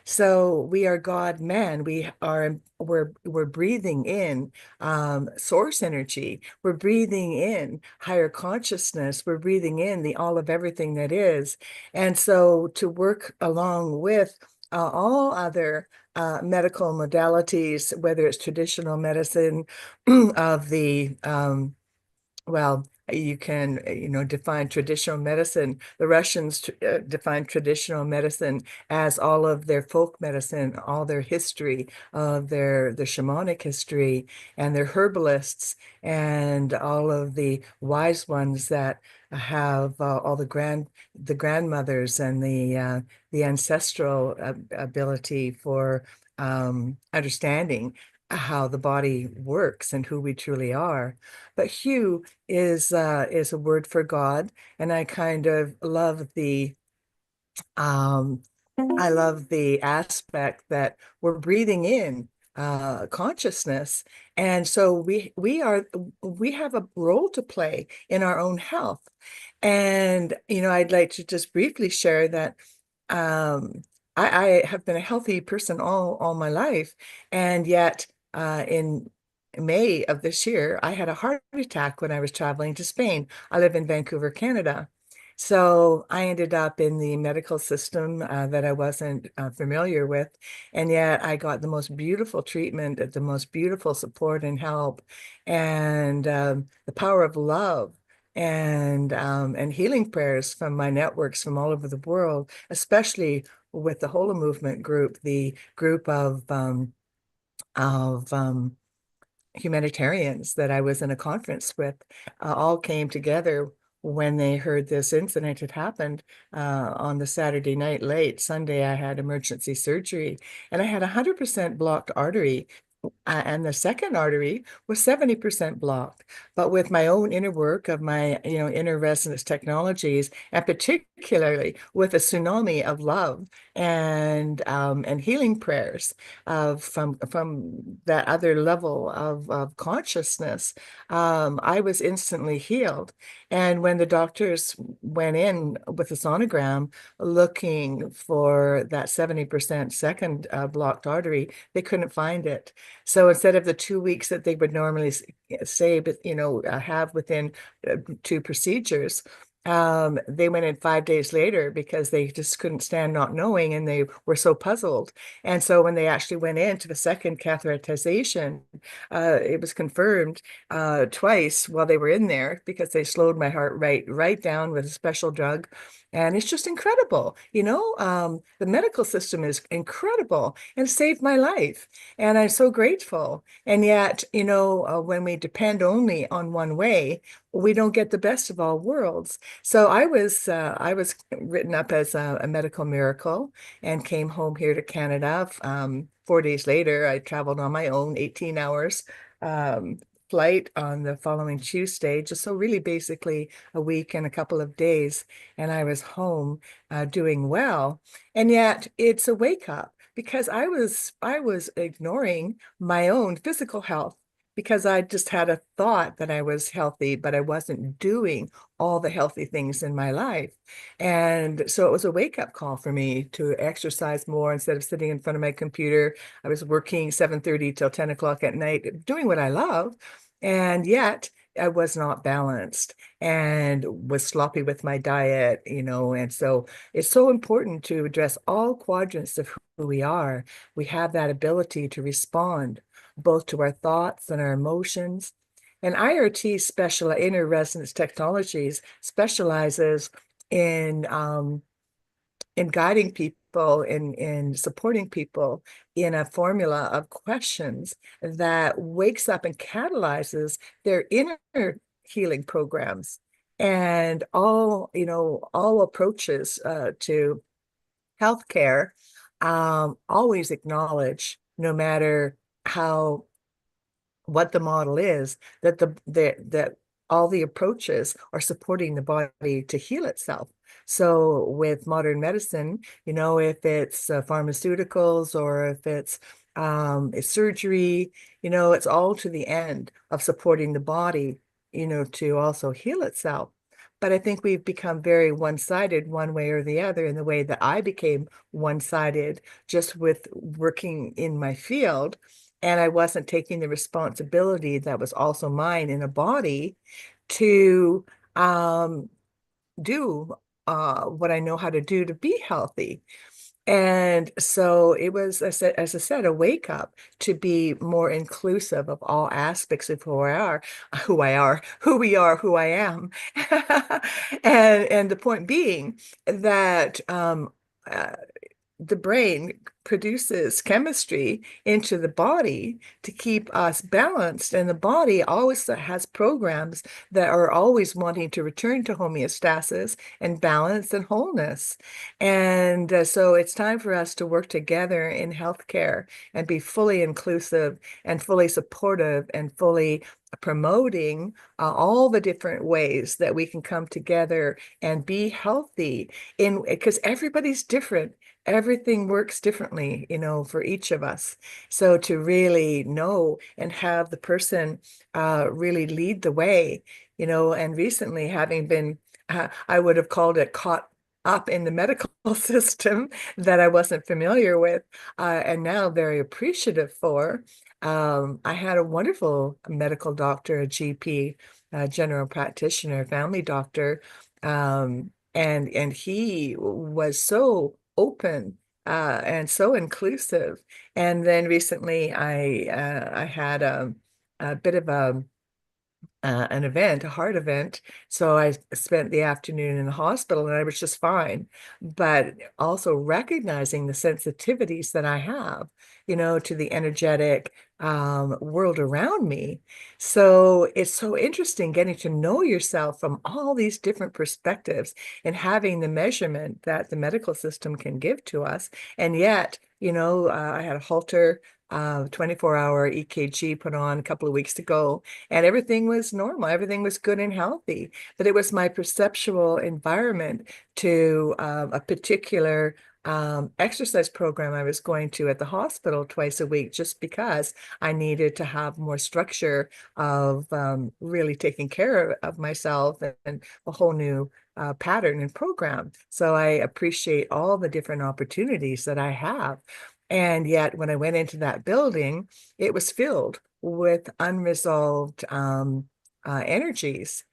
Speaker 21: So we are God man. We're breathing in source energy. We're breathing in higher consciousness. We're breathing in the all of everything that is. And so to work along with all other medical modalities, whether it's traditional medicine of the well, you can, define traditional medicine. The Russians define traditional medicine as all of their folk medicine, all their history of their shamanic history, and their herbalists, and all of the wise ones that have all the grandmothers and the ancestral ability for understanding how the body works and who we truly are. But Hugh is a word for God, and I kind of love I love the aspect that we're breathing in consciousness, and so we have a role to play in our own health. And I'd like to just briefly share that um, I have been a healthy person all my life, and yet in May of this year, I had a heart attack when I was traveling to Spain. I live in Vancouver, Canada. So I ended up in the medical system that I wasn't familiar with, and yet I got the most beautiful treatment, the most beautiful support and help, and the power of love and healing prayers from my networks from all over the world, especially with the Hola Movement group, the group of humanitarians that I was in a conference with, all came together when they heard this incident had happened on the Saturday night late. Sunday, I had emergency surgery, and I had 100% blocked artery. And the second artery was 70% blocked. But with my own inner work of my, inner resonance technologies, and particularly with a tsunami of love and healing prayers from that other level of consciousness, I was instantly healed. And when the doctors went in with a sonogram looking for that 70% second blocked artery, they couldn't find it. So instead of the 2 weeks that they would normally say, but have within two procedures, they went in 5 days later because they just couldn't stand not knowing, and they were so puzzled. And so when they actually went into the second catheterization, it was confirmed twice while they were in there, because they slowed my heart right down with a special drug. And it's just incredible. The medical system is incredible and saved my life. And I'm so grateful. And yet, when we depend only on one way, we don't get the best of all worlds. So I was written up as a medical miracle and came home here to Canada. 4 days later, I traveled on my own, 18 hours flight on the following Tuesday, just so really basically a week and a couple of days, and I was home doing well. And yet it's a wake up, because I was ignoring my own physical health, because I just had a thought that I was healthy, but I wasn't doing all the healthy things in my life. And so it was a wake-up call for me to exercise more instead of sitting in front of my computer. I was working 7:30 till 10 o'clock at night, doing what I love, and yet I was not balanced and was sloppy with my diet, and so it's so important to address all quadrants of who we are. We have that ability to respond both to our thoughts and our emotions. And IRT inner resonance technologies specializes in guiding people, in supporting people in a formula of questions that wakes up and catalyzes their inner healing programs. And all approaches to healthcare always acknowledge, no matter what the model is, that all the approaches are supporting the body to heal itself. So with modern medicine, if it's pharmaceuticals or if it's surgery, it's all to the end of supporting the body, to also heal itself. But I think we've become very one-sided one way or the other, in the way that I became one-sided just with working in my field. And I wasn't taking the responsibility that was also mine in a body to do what I know how to do to be healthy. And so it was, as I said, a wake up to be more inclusive of all aspects of who I am. And the point being that the brain produces chemistry into the body to keep us balanced, and the body always has programs that are always wanting to return to homeostasis and balance and wholeness. And so it's time for us to work together in healthcare and be fully inclusive and fully supportive and fully promoting all the different ways that we can come together and be healthy because everybody's different. Everything works differently, for each of us. So to really know and have the person really lead the way, and recently having been, I would have called it caught up in the medical system that I wasn't familiar with, and now very appreciative for. I had a wonderful medical doctor, a GP, general practitioner, family doctor, and he was so open and so inclusive. And then recently, I had a bit of an event, a heart event. So I spent the afternoon in the hospital and I was just fine, but also recognizing the sensitivities that I have, to the energetic world around me. So it's so interesting getting to know yourself from all these different perspectives and having the measurement that the medical system can give to us. And yet, I had a Holter 24-hour EKG put on a couple of weeks ago, and everything was normal. Everything was good and healthy. But it was my perceptual environment to a particular exercise program I was going to at the hospital twice a week, just because I needed to have more structure of really taking care of myself and a whole new pattern and program. So I appreciate all the different opportunities that I have. And yet, when I went into that building, it was filled with unresolved energies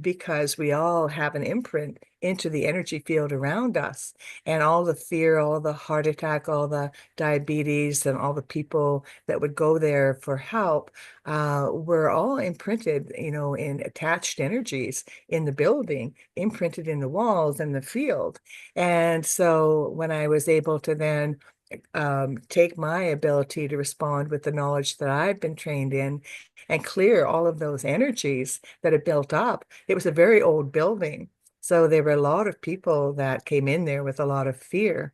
Speaker 21: because we all have an imprint into the energy field around us. And all the fear, all the heart attack, all the diabetes, and all the people that would go there for help were all imprinted, in attached energies in the building, imprinted in the walls and the field. And so when I was able to then take my ability to respond with the knowledge that I've been trained in and clear all of those energies that had built up. It was a very old building. So there were a lot of people that came in there with a lot of fear.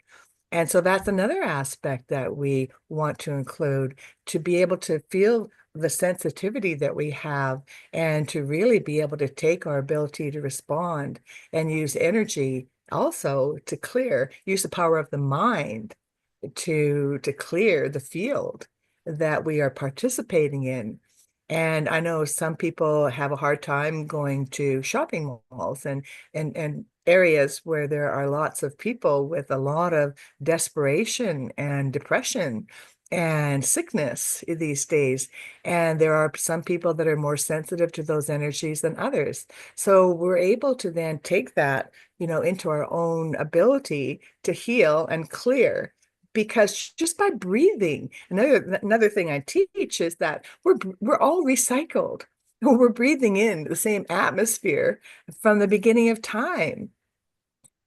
Speaker 21: And so that's another aspect that we want to include, to be able to feel the sensitivity that we have and to really be able to take our ability to respond and use energy also to use the power of the mind to clear the field that we are participating in. And I know some people have a hard time going to shopping malls and areas where there are lots of people with a lot of desperation and depression and sickness these days. And there are some people that are more sensitive to those energies than others. So we're able to then take that, into our own ability to heal and clear, because just by breathing, another thing I teach is that we're all recycled. We're breathing in the same atmosphere from the beginning of time.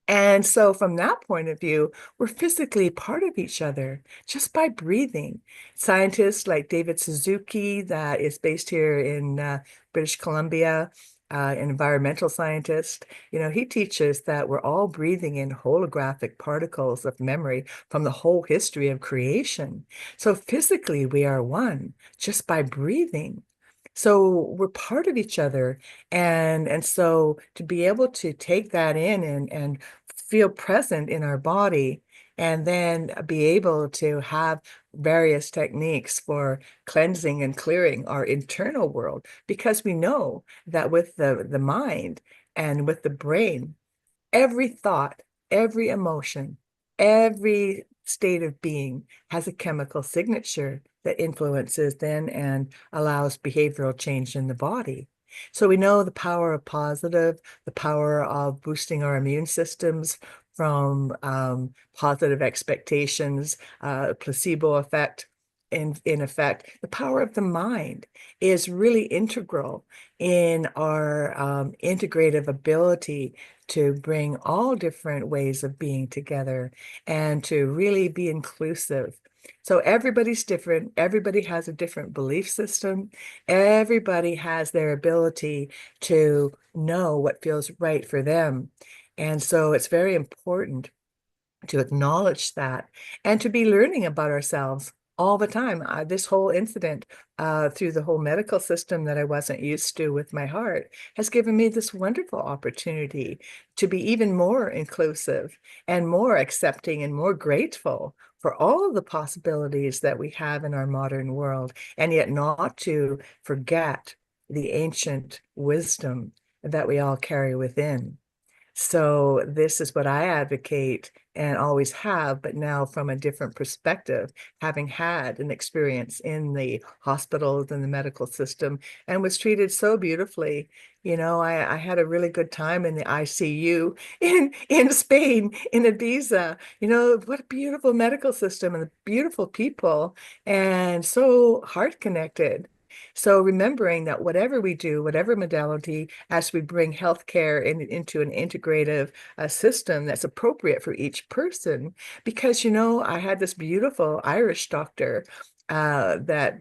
Speaker 21: And so from that point of view, we're physically part of each other just by breathing. Scientists like David Suzuki, that is based here in British Columbia, an environmental scientist, he teaches that we're all breathing in holographic particles of memory from the whole history of creation. So physically, we are one just by breathing. So we're part of each other. And so to be able to take that in and feel present in our body, and then be able to have various techniques for cleansing and clearing our internal world, because we know that with the mind and with the brain, every thought, every emotion, every state of being has a chemical signature that influences then and allows behavioral change in the body. So we know the power of positive, the power of boosting our immune systems, from positive expectations, placebo effect. In effect, the power of the mind is really integral in our integrative ability to bring all different ways of being together and to really be inclusive. So everybody's different. Everybody has a different belief system. Everybody has their ability to know what feels right for them. And so it's very important to acknowledge that and to be learning about ourselves all the time. This whole incident through the whole medical system that I wasn't used to with my heart has given me this wonderful opportunity to be even more inclusive and more accepting and more grateful for all of the possibilities that we have in our modern world, and yet not to forget the ancient wisdom that we all carry within. So this is what I advocate and always have, but now from a different perspective, having had an experience in the hospitals and the medical system and was treated so beautifully. You know, I had a really good time in the ICU in Spain, in Ibiza. You know, what a beautiful medical system and the beautiful people and so heart connected. So remembering that whatever we do, whatever modality, as we bring healthcare into an integrative system that's appropriate for each person, because, you know, I had this beautiful Irish doctor that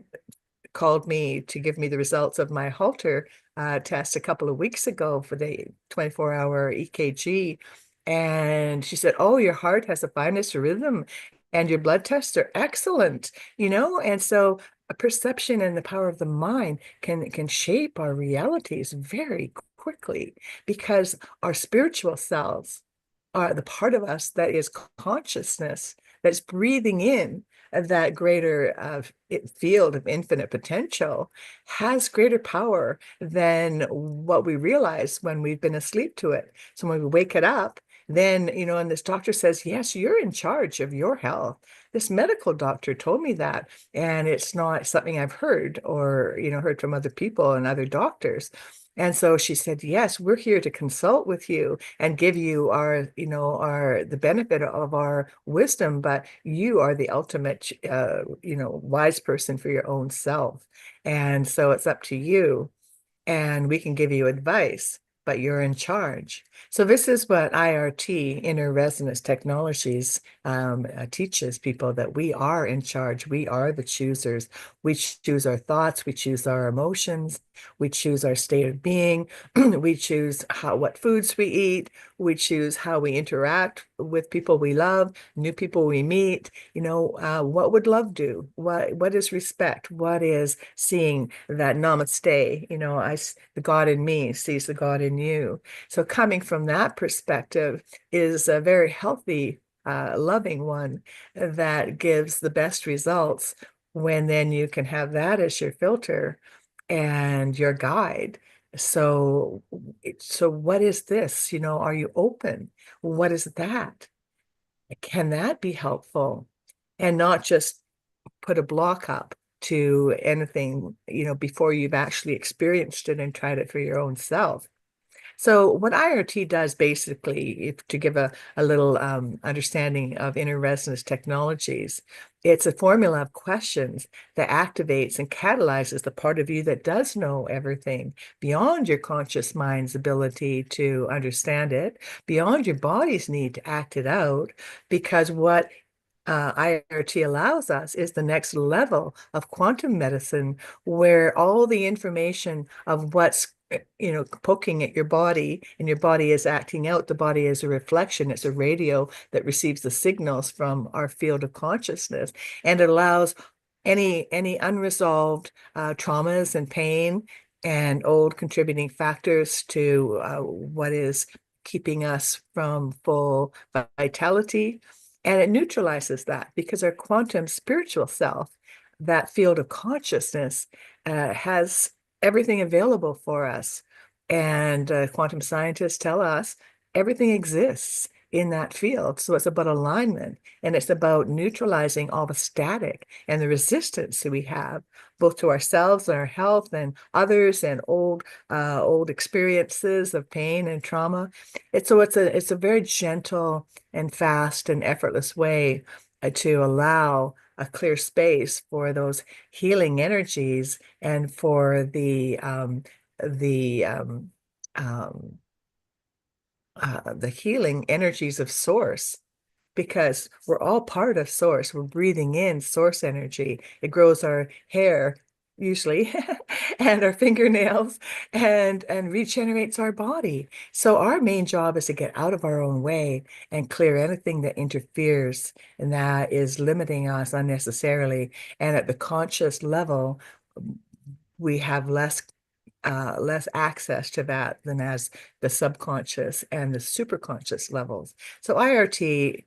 Speaker 21: called me to give me the results of my Holter test a couple of weeks ago for the 24-hour EKG. And she said, "Oh, your heart has the finest rhythm and your blood tests are excellent," you know? And so a perception and the power of the mind can shape our realities very quickly, because our spiritual selves are the part of us that is consciousness, that's breathing in that greater field of infinite potential, has greater power than what we realize when we've been asleep to it. So when we wake it up, then, you know, and this doctor says, yes, you're in charge of your health. This medical doctor told me that, and it's not something I've heard or, you know, heard from other people and other doctors. And so she said, yes, we're here to consult with you and give you our, you know, the benefit of our wisdom, but you are the ultimate, you know, wise person for your own self. And so it's up to you, and we can give you advice, but you're in charge. So this is what IRT, Inner Resonance Technologies, teaches people, that we are in charge. We are the choosers. We choose our thoughts. We choose our emotions. We choose our state of being. We choose what foods we eat. We choose how we interact with people we love, new people we meet. You know, what would love do? What is respect? What is seeing that namaste? You know, the God in me sees the God in you. So coming from that perspective is a very healthy, loving one that gives the best results, when then you can have that as your filter and your guide. So what is this? You know, are you open? What is that? Can that be helpful? And not just put a block up to anything, you know, before you've actually experienced it and tried it for your own self. So what IRT does basically, to give a little understanding of inner resonance technologies, it's a formula of questions that activates and catalyzes the part of you that does know everything beyond your conscious mind's ability to understand it, beyond your body's need to act it out, because what IRT allows us is the next level of quantum medicine, where all the information of what's, you know, poking at your body, and your body is acting out. The body is a reflection. It's a radio that receives the signals from our field of consciousness, and it allows any unresolved traumas and pain and old contributing factors to what is keeping us from full vitality. And it neutralizes that, because our quantum spiritual self, that field of consciousness, has everything available for us. And quantum scientists tell us everything exists in that field. So it's about alignment, and it's about neutralizing all the static and the resistance that we have, both to ourselves and our health and others, and old experiences of pain and trauma. It's a very gentle and fast and effortless way to allow a clear space for those healing energies and for the the healing energies of source, because we're all part of source. We're breathing in source energy. It grows our hair usually and our fingernails and regenerates our body. So our main job is to get out of our own way and clear anything that interferes and that is limiting us unnecessarily. And at the conscious level, we have less access to that than as the subconscious and the superconscious levels. So IRT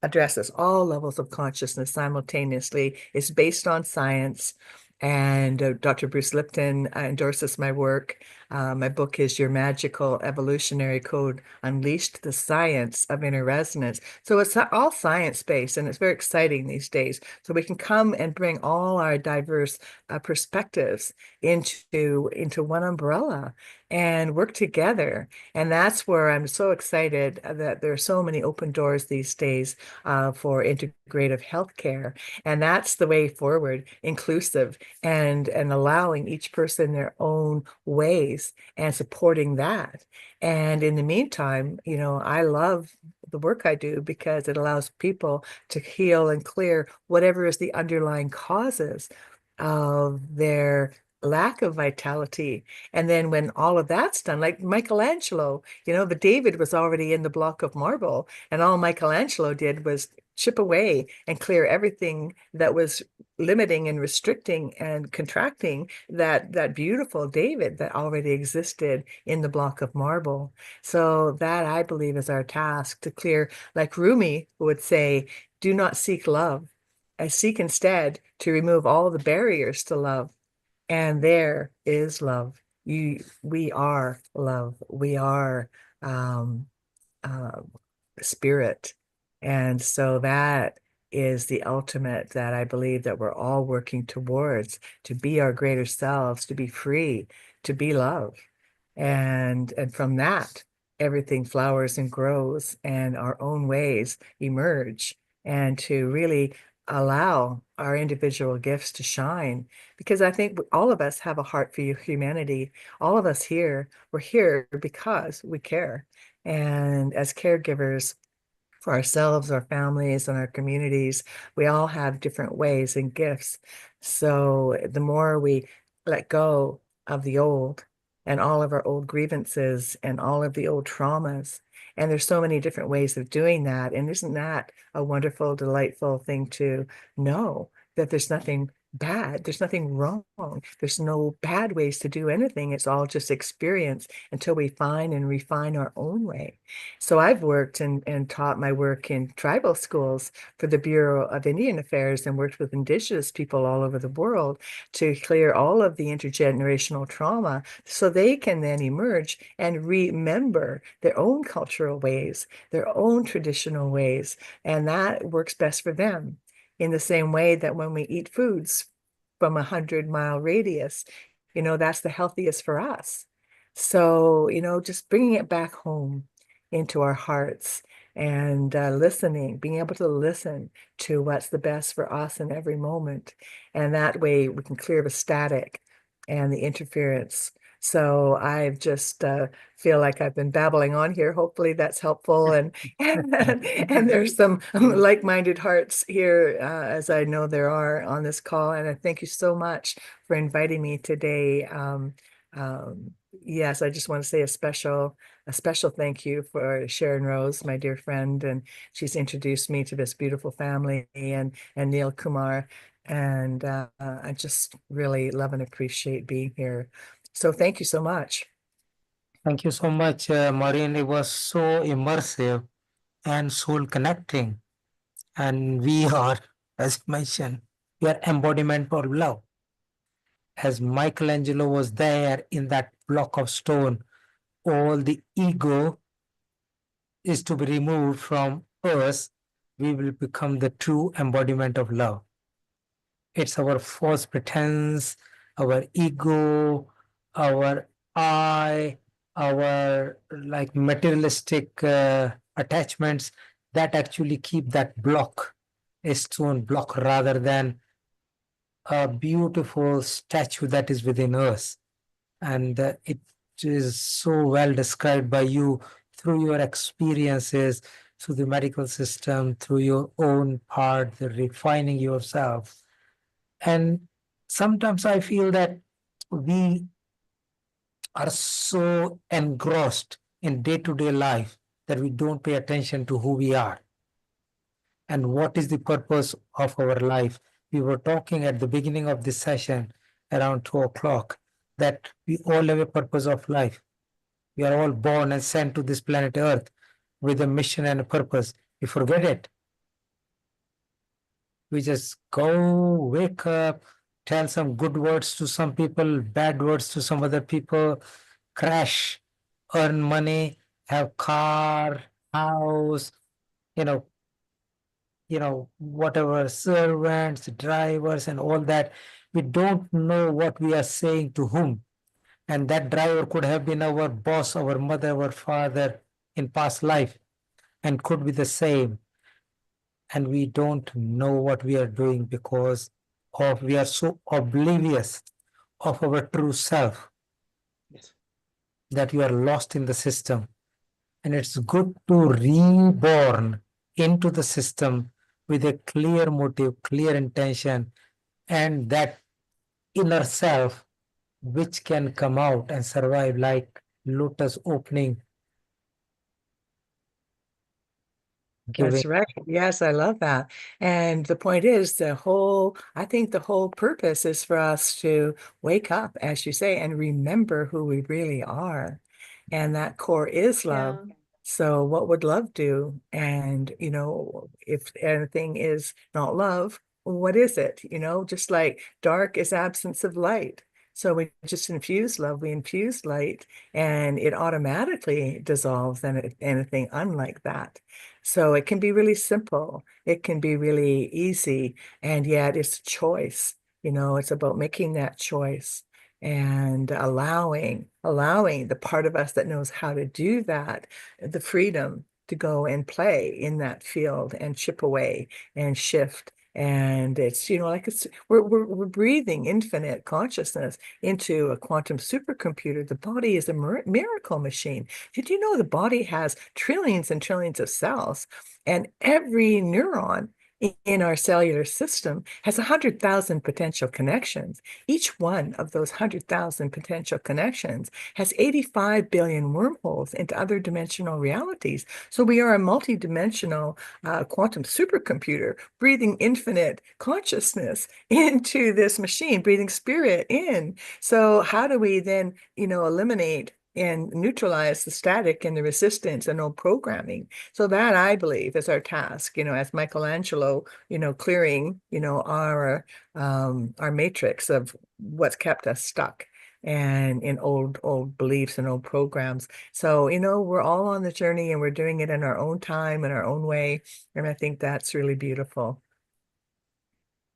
Speaker 21: addresses all levels of consciousness simultaneously. It's based on science. And Dr. Bruce Lipton endorses my work. My book is Your Magical Evolutionary Code, Unleashed the Science of Inner Resonance. So it's all science-based, and it's very exciting these days. So we can come and bring all our diverse perspectives into one umbrella and work together. And that's where I'm so excited that there are so many open doors these days for integrative healthcare. And that's the way forward, inclusive and allowing each person their own ways and supporting that. And in the meantime, I love the work I do because it allows people to heal and clear whatever is the underlying causes of their lack of vitality. And then when all of that's done, like Michelangelo, the David was already in the block of marble, and all Michelangelo did was chip away and clear everything that was limiting and restricting and contracting that beautiful David that already existed in the block of marble. So that, I believe, is our task, to clear, like Rumi would say, do not seek love. I seek instead to remove all the barriers to love. And there is love. We are love. We are um, uh, spirit. And so that is the ultimate that I believe that we're all working towards, to be our greater selves, to be free, to be love. And from that, everything flowers and grows, and our own ways emerge, and to really allow our individual gifts to shine. Because I think all of us have a heart for humanity. All of us here, we're here because we care. And as caregivers, for ourselves, our families, and our communities, we all have different ways and gifts. So the more we let go of the old and all of our old grievances and all of the old traumas, and there's so many different ways of doing that. And isn't that a wonderful, delightful thing to know, that there's nothing bad, there's nothing wrong, there's no bad ways to do anything. It's all just experience until we find and refine our own way. So I've worked and taught my work in tribal schools for the Bureau of Indian Affairs, and worked with Indigenous people all over the world to clear all of the intergenerational trauma so they can then emerge and remember their own cultural ways, their own traditional ways, and that works best for them. In the same way that when we eat foods from 100-mile radius, that's the healthiest for us. So, just bringing it back home into our hearts and listening, being able to listen to what's the best for us in every moment. And that way we can clear the static and the interference. So I've just feel like I've been babbling on here. Hopefully that's helpful. And there's some like-minded hearts here, as I know there are on this call. And I thank you so much for inviting me today. Yes, I just want to say a special thank you for Sharon Rose, my dear friend, and she's introduced me to this beautiful family, and Neil Kumar, and I just really love and appreciate being here. So thank you so much.
Speaker 7: Thank you so much, Maureen. It was so immersive and soul connecting. And we are, as mentioned, we are embodiment of love. As Michelangelo was there in that block of stone, all the ego is to be removed from us, we will become the true embodiment of love. It's our false pretense, our ego, our I, our like materialistic attachments that actually keep that block, a stone block, rather than a beautiful statue that is within us. And it is so well described by you through your experiences, through the medical system, through your own part, the refining yourself. And sometimes I feel that we are so engrossed in day-to-day life that we don't pay attention to who we are and what is the purpose of our life. We were talking at the beginning of this session around 2 o'clock that we all have a purpose of life. We are all born and sent to this planet Earth with a mission and a purpose. We forget it. We just go, wake up, tell some good words to some people, bad words to some other people, crash, earn money, have car, house, you know, whatever, servants, drivers, and all that. We don't know what we are saying to whom. And that driver could have been our boss, our mother, our father in past life, and could be the same. And we don't know what we are doing because we are so oblivious of our true self. Yes. That we are lost in the system. And it's good to reborn into the system with a clear motive, clear intention, and that inner self which can come out and survive like lotus opening.
Speaker 21: That's right. Yes, I love that. And the point is, I think the whole purpose is for us to wake up, as you say, and remember who we really are. And that core is love.
Speaker 5: Yeah.
Speaker 21: So what would love do? And, if anything is not love, what is it? Just like dark is absence of light. So we just infuse love, we infuse light, and it automatically dissolves anything unlike that. So it can be really simple. It can be really easy, and yet it's a choice. It's about making that choice and allowing the part of us that knows how to do that, the freedom to go and play in that field and chip away and shift. And it's, like we're breathing infinite consciousness into a quantum supercomputer. The body is a miracle machine. Did you know the body has trillions and trillions of cells, and every neuron in our cellular system has 100,000 potential connections. Each one of those 100,000 potential connections has 85 billion wormholes into other dimensional realities. So we are a multidimensional quantum supercomputer, breathing infinite consciousness into this machine, breathing spirit in. So how do we then, eliminate and neutralize the static and the resistance and old programming? So that, I believe, is our task, as Michelangelo, clearing, our matrix of what's kept us stuck and in old beliefs and old programs. So, we're all on the journey and we're doing it in our own time, in our own way. And I think that's really beautiful.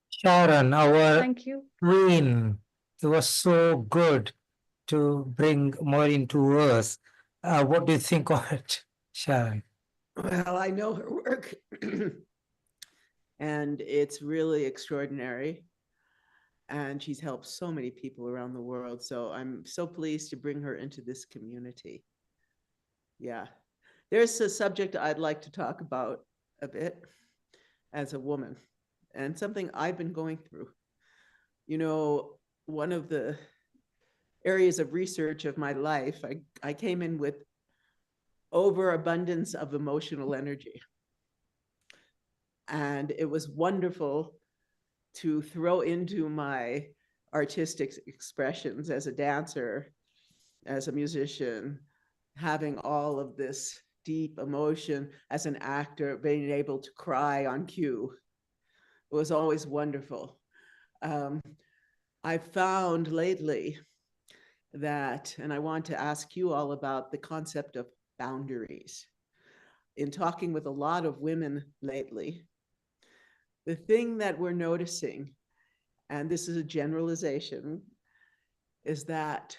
Speaker 7: Sharon, our
Speaker 5: Thank you.
Speaker 7: queen, it was so good to bring more into us. What do you think of it, Sharon?
Speaker 2: Well, I know her work, and it's really extraordinary. And she's helped so many people around the world. So I'm so pleased to bring her into this community. Yeah. There's a subject I'd like to talk about a bit as a woman, and something I've been going through. One of the areas of research of my life, I came in with overabundance of emotional energy. And it was wonderful to throw into my artistic expressions as a dancer, as a musician, having all of this deep emotion as an actor, being able to cry on cue. It was always wonderful. I've found lately that, and I want to ask you all about the concept of boundaries. in talking with a lot of women lately, the thing that we're noticing, and this is a generalization, is that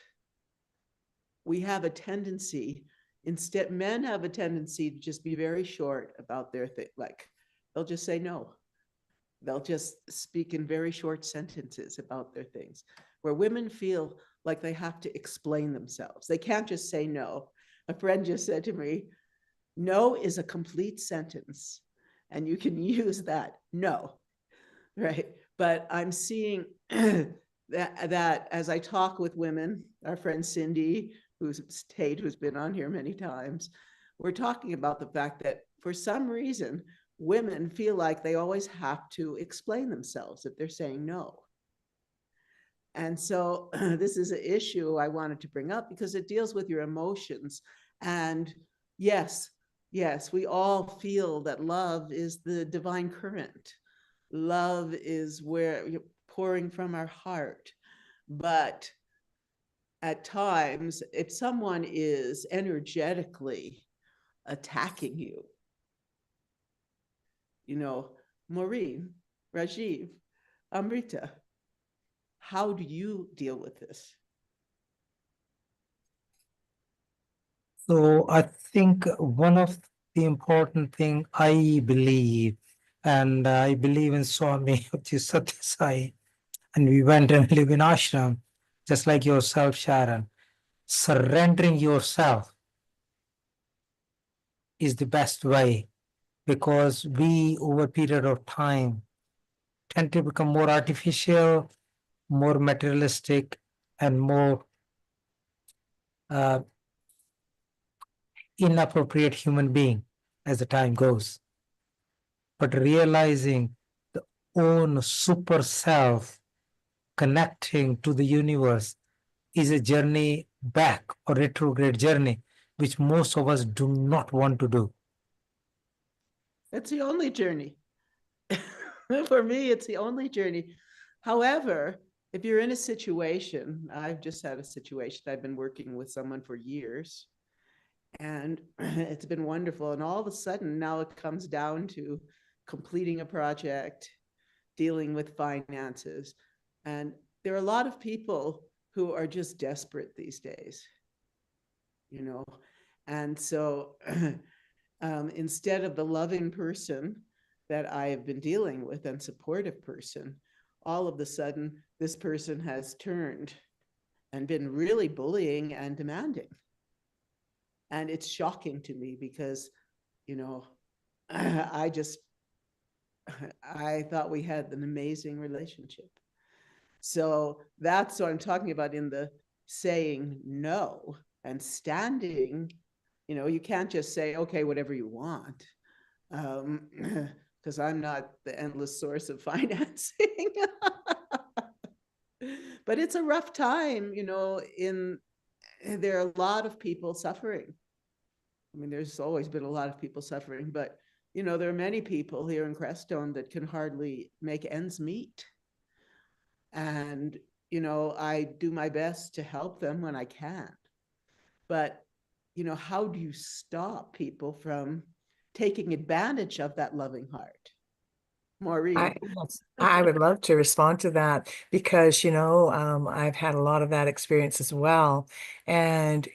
Speaker 2: we have a tendency, instead, men have a tendency to just be very short about their thing. Like, they'll just say no. They'll just speak in very short sentences about their things, where women feel like they have to explain themselves. They can't just say no. A friend just said to me, no is a complete sentence, and you can use that, no, right? But I'm seeing that as I talk with women, our friend Cindy, who's been on here many times, we're talking about the fact that for some reason, women feel like they always have to explain themselves if they're saying no. And so this is an issue I wanted to bring up because it deals with your emotions. And yes, we all feel that love is the divine current. Love is where you're pouring from our heart. But at times, if someone is energetically attacking you, Maureen, Rajeev, Amrita, how do you deal with this?
Speaker 7: So I think one of the important thing I believe, and I believe in Swami Sathya Sai, and we went and live in ashram, just like yourself, Sharon. Surrendering yourself is the best way, because we, over a period of time, tend to become more artificial, more materialistic, and more inappropriate human being as the time goes. But realizing the own super self, connecting to the universe, is a journey back, or retrograde journey, which most of us do not want to do.
Speaker 2: It's the only journey. For me, it's the only journey. However, if you're in a situation, I've just had a situation, I've been working with someone for years, and it's been wonderful. And all of a sudden, now it comes down to completing a project, dealing with finances. And there are a lot of people who are just desperate these days, And so instead of the loving person that I have been dealing with and supportive person, all of a sudden, this person has turned and been really bullying and demanding. And it's shocking to me because, I thought we had an amazing relationship. So that's what I'm talking about in the saying no and standing. You can't just say, okay, whatever you want, because I'm not the endless source of financing. But it's a rough time, there are a lot of people suffering. I mean, there's always been a lot of people suffering, but there are many people here in Crestone that can hardly make ends meet. And, I do my best to help them when I can. But, how do you stop people from taking advantage of that loving heart? Maureen.
Speaker 21: I would love to respond to that because, I've had a lot of that experience as well. And,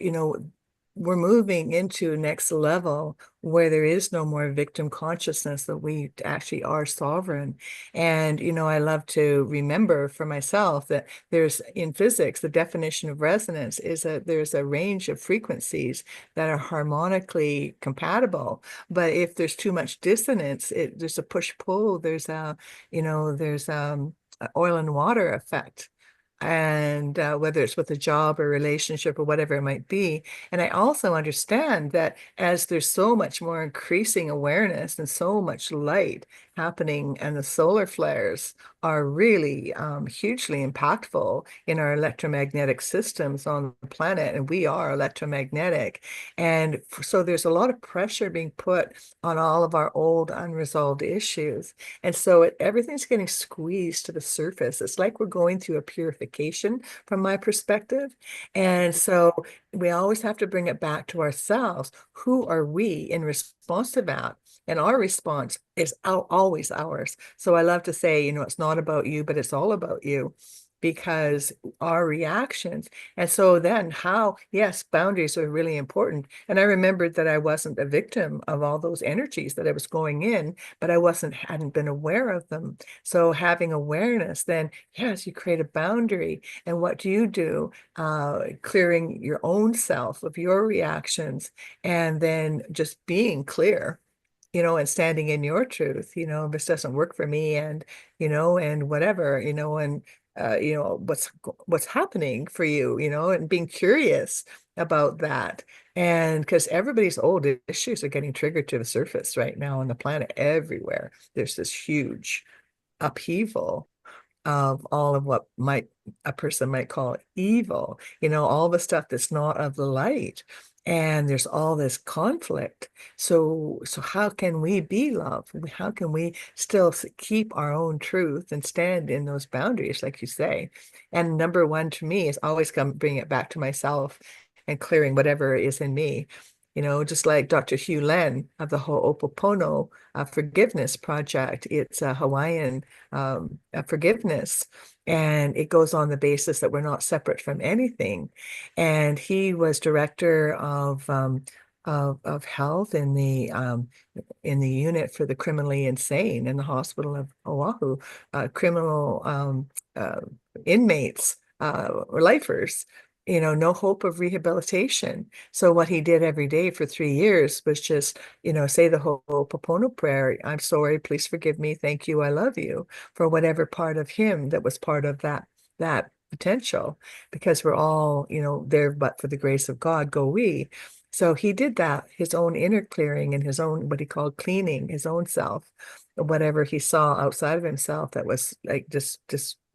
Speaker 21: we're moving into next level where there is no more victim consciousness, that we actually are sovereign. And, I love to remember for myself that there's, in physics, the definition of resonance is that there's a range of frequencies that are harmonically compatible. But if there's too much dissonance, there's a push-pull, there's a, there's oil and water effect. And whether it's with a job or relationship or whatever it might be. And I also understand that as there's so much more increasing awareness and so much light happening and the solar flares are really hugely impactful in our electromagnetic systems on the planet, and we are electromagnetic. And so there's a lot of pressure being put on all of our old unresolved issues. And so everything's getting squeezed to the surface. It's like we're going through a purification from my perspective. And so we always have to bring it back to ourselves. Who are we in response to that? And our response is always ours. So I love to say, it's not about you, but it's all about you, because our reactions. And so then yes, boundaries are really important. And I remembered that I wasn't a victim of all those energies that I was going in, but I hadn't been aware of them. So having awareness, then yes, you create a boundary. And what do you do? Clearing your own self of your reactions, and then just being clear, and standing in your truth. This doesn't work for me, and and whatever, and what's happening for you, and being curious about that. And because everybody's old issues are getting triggered to the surface right now on the planet, everywhere there's this huge upheaval of all of what a person might call evil, all the stuff that's not of the light. And there's all this conflict. So how can we be love? How can we still keep our own truth and stand in those boundaries, like you say? And number one to me is always bring it back to myself and clearing whatever is in me. Just like Dr. Hugh Len of the Ho'oponopono Forgiveness Project. It's a Hawaiian forgiveness, and it goes on the basis that we're not separate from anything. And he was director of health in the unit for the criminally insane in the hospital of Oahu, criminal inmates or lifers. No hope of rehabilitation. So what he did every day for 3 years was just, say the Ho'oponopono prayer. I'm sorry, please forgive me, thank you, I love you, for whatever part of him that was part of that potential, because we're all, there, but for the grace of God go we. So he did that, his own inner clearing and his own, what he called cleaning his own self, whatever he saw outside of himself that was like just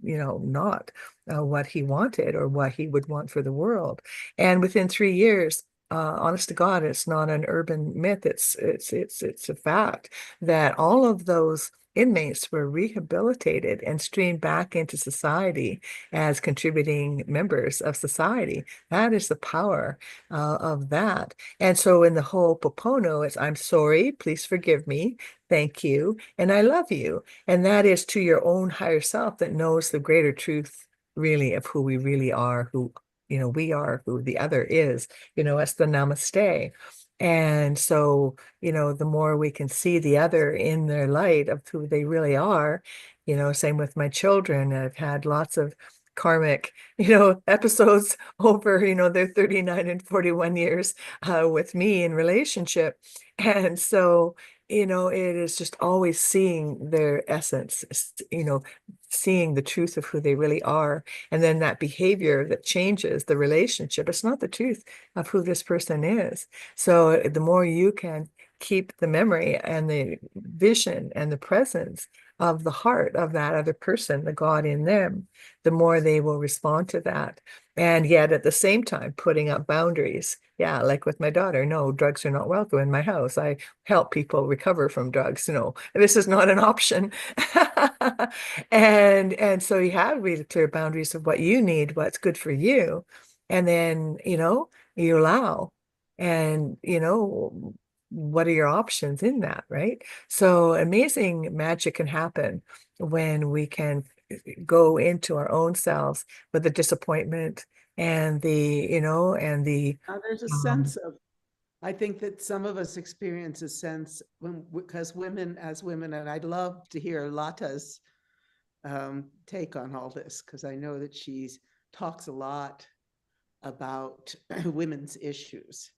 Speaker 21: not what he wanted or what he would want for the world. And within 3 years, honest to God, it's not an urban myth. It's a fact that all of those inmates were rehabilitated and streamed back into society as contributing members of society. That is the power of that. And so in the Ho'oponopono, it's I'm sorry, please forgive me, thank you, and I love you. And that is to your own higher self that knows the greater truth really of who we really are, who we are, who the other is. It's the namaste. And so, the more we can see the other in their light of who they really are, same with my children. I've had lots of karmic, episodes over, their 39 and 41 years with me in relationship. And so, it is just always seeing their essence, seeing the truth of who they really are. And then that behavior that changes the relationship, it's not the truth of who this person is. So the more you can keep the memory and the vision and the presence of the heart of that other person, the God in them, the more they will respond to that. And yet at the same time, putting up boundaries. Yeah, like with my daughter, no, drugs are not welcome in my house. I help people recover from drugs. No, this is not an option. And so you have really clear boundaries of what you need, what's good for you. And then, you allow. And, what are your options in that, right? So amazing magic can happen when we can go into our own selves with the disappointment and
Speaker 2: There's a sense of, I think that some of us experience a sense because women, and I'd love to hear Lata's take on all this, because I know that she talks a lot about women's issues,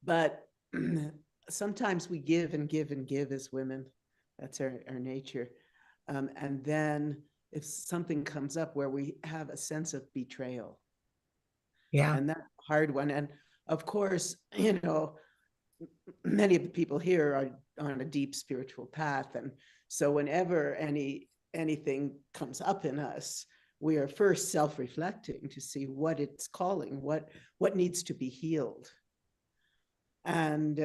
Speaker 2: but sometimes we give and give and give as women. That's our nature. And then if something comes up where we have a sense of betrayal,
Speaker 21: yeah,
Speaker 2: and that hard one. And of course, many of the people here are on a deep spiritual path. And so whenever anything comes up in us, we are first self-reflecting to see what it's calling, what needs to be healed. And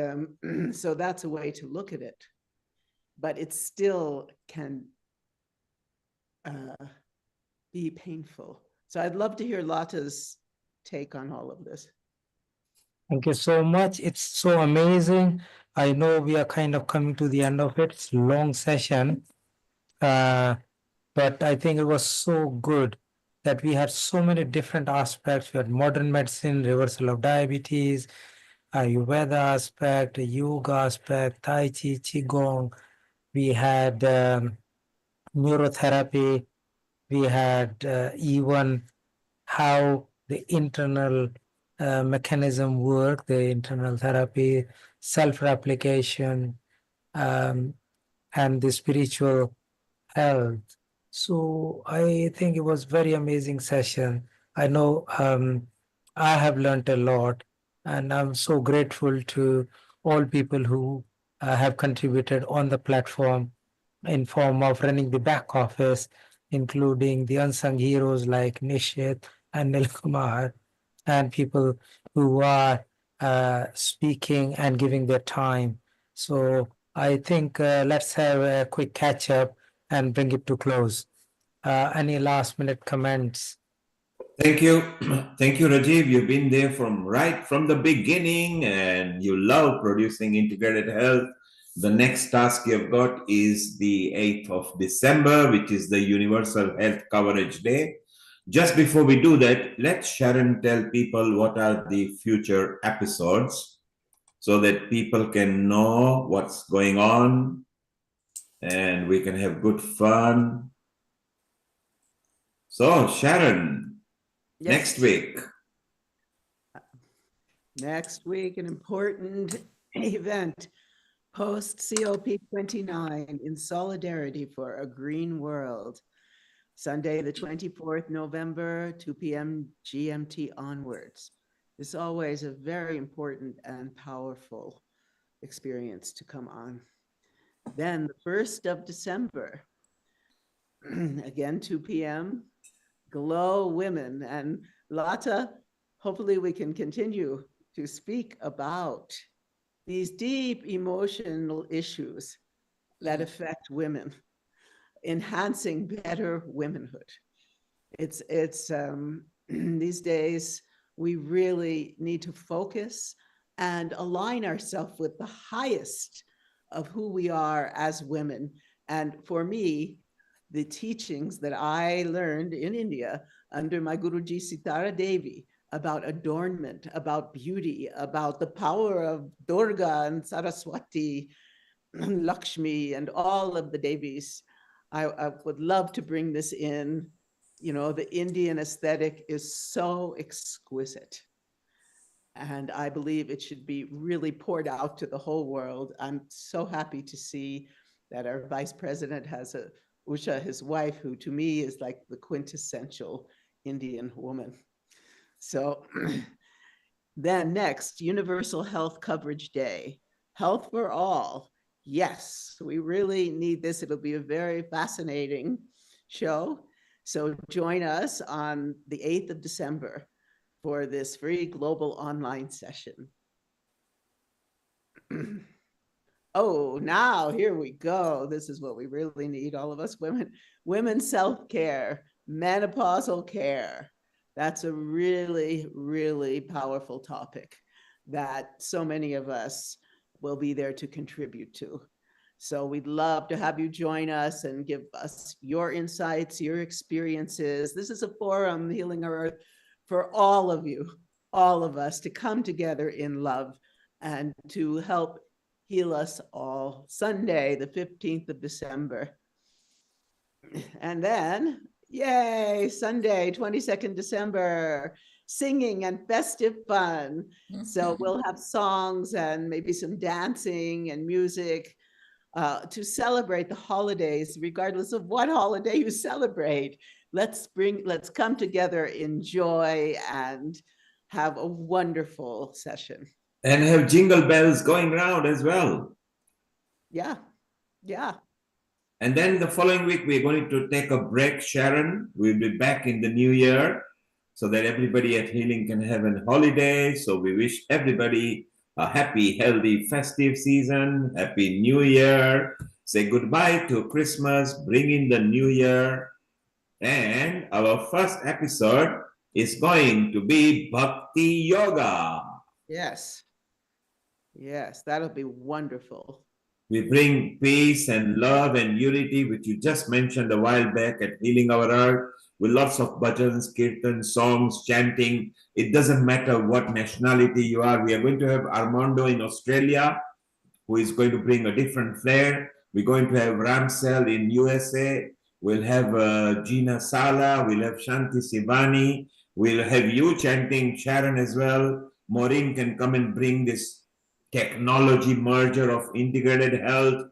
Speaker 2: so that's a way to look at it. But it still can be painful. So I'd love to hear Lata's take on all of this.
Speaker 7: Thank you so much. It's so amazing. I know we are kind of coming to the end of it. It's a long session. But I think it was so good that we had so many different aspects. We had modern medicine, reversal of diabetes, Ayurveda aspect, yoga aspect, Tai Chi, Qigong. We had neurotherapy. We had even how the internal mechanism work, the internal therapy, self-replication, and the spiritual health. So I think it was very amazing session. I know I have learned a lot, and I'm so grateful to all people who have contributed on the platform in form of running the back office, including the unsung heroes like Nishit and Nilkumar, and people who are speaking and giving their time. So I think let's have a quick catch up and bring it to close. Any last minute comments?
Speaker 14: Thank you. Thank you, Rajeev. You've been there from right from the beginning and you love producing integrated health. The next task you've got is the 8th of December, which is the Universal Health Coverage Day. Just before we do that, let Sharon tell people what are the future episodes so that people can know what's going on and we can have good fun. So, Sharon,
Speaker 2: Yes.
Speaker 14: next week.
Speaker 2: Next week, an important event, post COP29 in solidarity for a green world. Sunday, the 24th November, 2 p.m. GMT onwards. It's always a very important and powerful experience to come on. Then the 1st of December, again, 2 p.m., Glow Women. And Lata, hopefully we can continue to speak about these deep emotional issues that affect women, enhancing better womanhood. It's these days, we really need to focus and align ourselves with the highest of who we are as women. And for me, the teachings that I learned in India under my Guruji Sitara Devi about adornment, about beauty, about the power of Durga and Saraswati, and Lakshmi, and all of the Devis. I would love to bring this in. You know, the Indian aesthetic is so exquisite. And I believe it should be really poured out to the whole world. I'm so happy to see that our vice president has Usha, his wife, who to me is like the quintessential Indian woman. So then next, Universal Health Coverage Day, Health for All. Yes, we really need this. It'll be a very fascinating show. So join us on the 8th of December for this free global online session. Oh, now here we go. This is what we really need, all of us women. Women's self-care, menopausal care. That's a really, really powerful topic that so many of us will be there to contribute to. So we'd love to have you join us and give us your insights, your experiences. This is a forum, Healing Our Earth, for all of you, all of us, to come together in love and to help heal us all. Sunday, the 15th of December. And then, yay, Sunday, 22nd December, singing and festive fun. So we'll have songs and maybe some dancing and music to celebrate the holidays, regardless of what holiday you celebrate. Let's come together in joy and have a wonderful session.
Speaker 14: and have jingle bells going round as well.
Speaker 2: Yeah. Yeah.
Speaker 14: And then the following week, we're going to take a break, Sharon. We'll be back in the new year so that everybody at Healing can have a holiday. So we wish everybody a happy, healthy, festive season. Happy New Year. Say goodbye to Christmas. Bring in the new year. And our first episode is going to be Bhakti Yoga.
Speaker 2: Yes. Yes, that'll be wonderful.
Speaker 14: We bring peace and love and unity, which you just mentioned a while back at Healing Our Earth, with lots of bhajans, kirtan, songs, chanting. It doesn't matter what nationality you are. We are going to have Armando in Australia, who is going to bring a different flair. We're going to have Ramsel in USA. We'll have Gina Sala. We'll have Shanti Sivani. We'll have you chanting, Sharon, as well. Maureen can come and bring this technology merger of integrated health,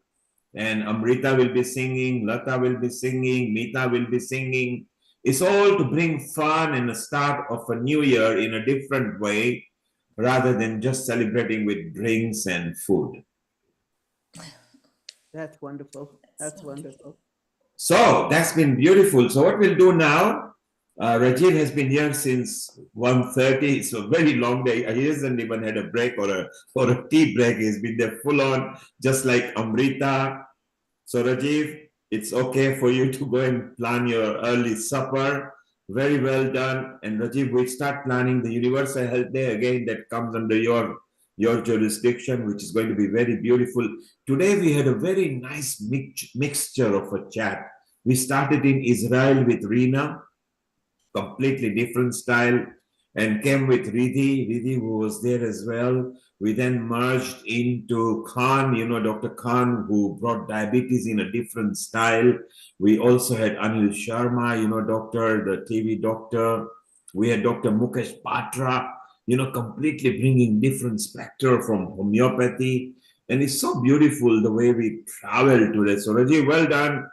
Speaker 14: and Amrita will be singing, Lata will be singing, Meeta will be singing. It's all to bring fun and a start of a new year in a different way rather than just celebrating with drinks and food.
Speaker 2: That's wonderful. That's wonderful.
Speaker 14: So that's been beautiful. So what we'll do now, Rajeev has been here since 1:30. It's a very long day. He hasn't even had a break or a tea break. He's been there full on, just like Amrita. So Rajeev, it's okay for you to go and plan your early supper. Very well done. And Rajeev, we start planning the Universal Health Day again that comes under your jurisdiction, which is going to be very beautiful. Today we had a very nice mixture of a chat. We started in Israel with Rina, completely different style, and came with Riddhi, who was there as well. We then merged into Khan, Dr. Khan, who brought diabetes in a different style. We also had Anil Sharma, doctor, the TV doctor. We had Dr. Mukesh Patra, completely bringing different spectra from homeopathy. And it's so beautiful the way we travel today. So Rajeev, well done.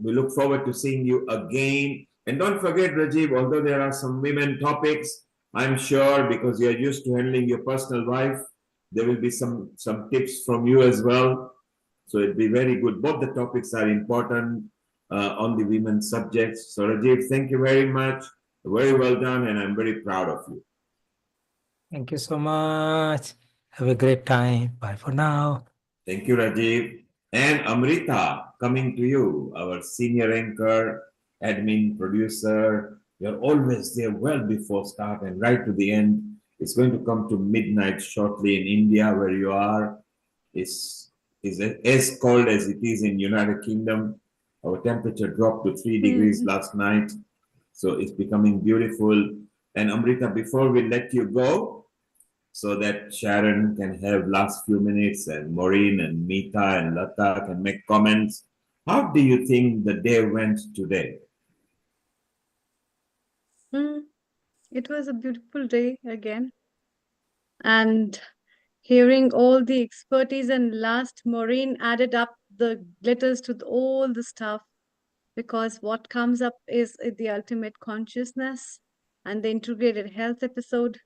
Speaker 14: We look forward to seeing you again. And don't forget, Rajeev, although there are some women topics, I'm sure because you're used to handling your personal life, there will be some tips from you as well. So it'll be very good. Both the topics are important on the women's subjects. So Rajeev, thank you very much. Very well done, and I'm very proud of you.
Speaker 7: Thank you so much. Have a great time. Bye for now.
Speaker 14: Thank you, Rajeev. And Amrita, coming to you, our senior anchor, admin, producer. You're always there well before start and right to the end. It's going to come to midnight shortly in India, where you are. It's as cold as it is in United Kingdom. Our temperature dropped to 3 degrees last night. So it's becoming beautiful. And Amrita, before we let you go, so that Sharon can have last few minutes and Maureen and Meeta and Lata can make comments, how do you think the day went today?
Speaker 5: It was a beautiful day again. And hearing all the expertise, and last Maureen added up the glitters to all the stuff, because what comes up is the ultimate consciousness, and the integrated health episode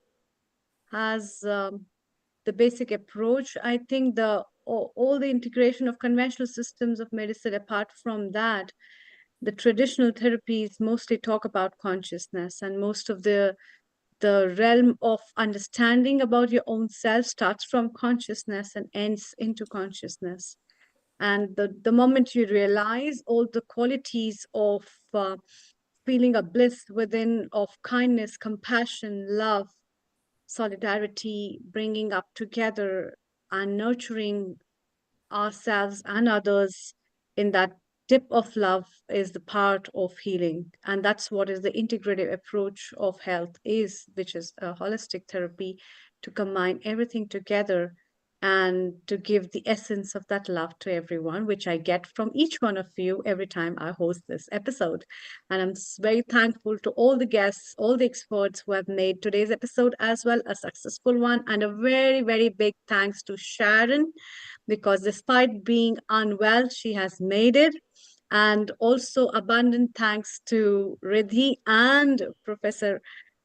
Speaker 5: has the basic approach. I think all the integration of conventional systems of medicine, apart from that, the traditional therapies mostly talk about consciousness, and most of the realm of understanding about your own self starts from consciousness and ends into consciousness. And the moment you realize all the qualities of feeling a bliss within, of kindness, compassion, love, solidarity, bringing up together and nurturing ourselves and others in that dip of love, is the part of healing. And that's what is the integrative approach of health is, which is a holistic therapy to combine everything together and to give the essence of that love to everyone, which I get from each one of you every time I host this episode. And I'm very thankful to all the guests, all the experts who have made today's episode as well a successful one. And a very, very big thanks to Sharon, because despite being unwell, she has made it. And also abundant thanks to Riddhi and Professor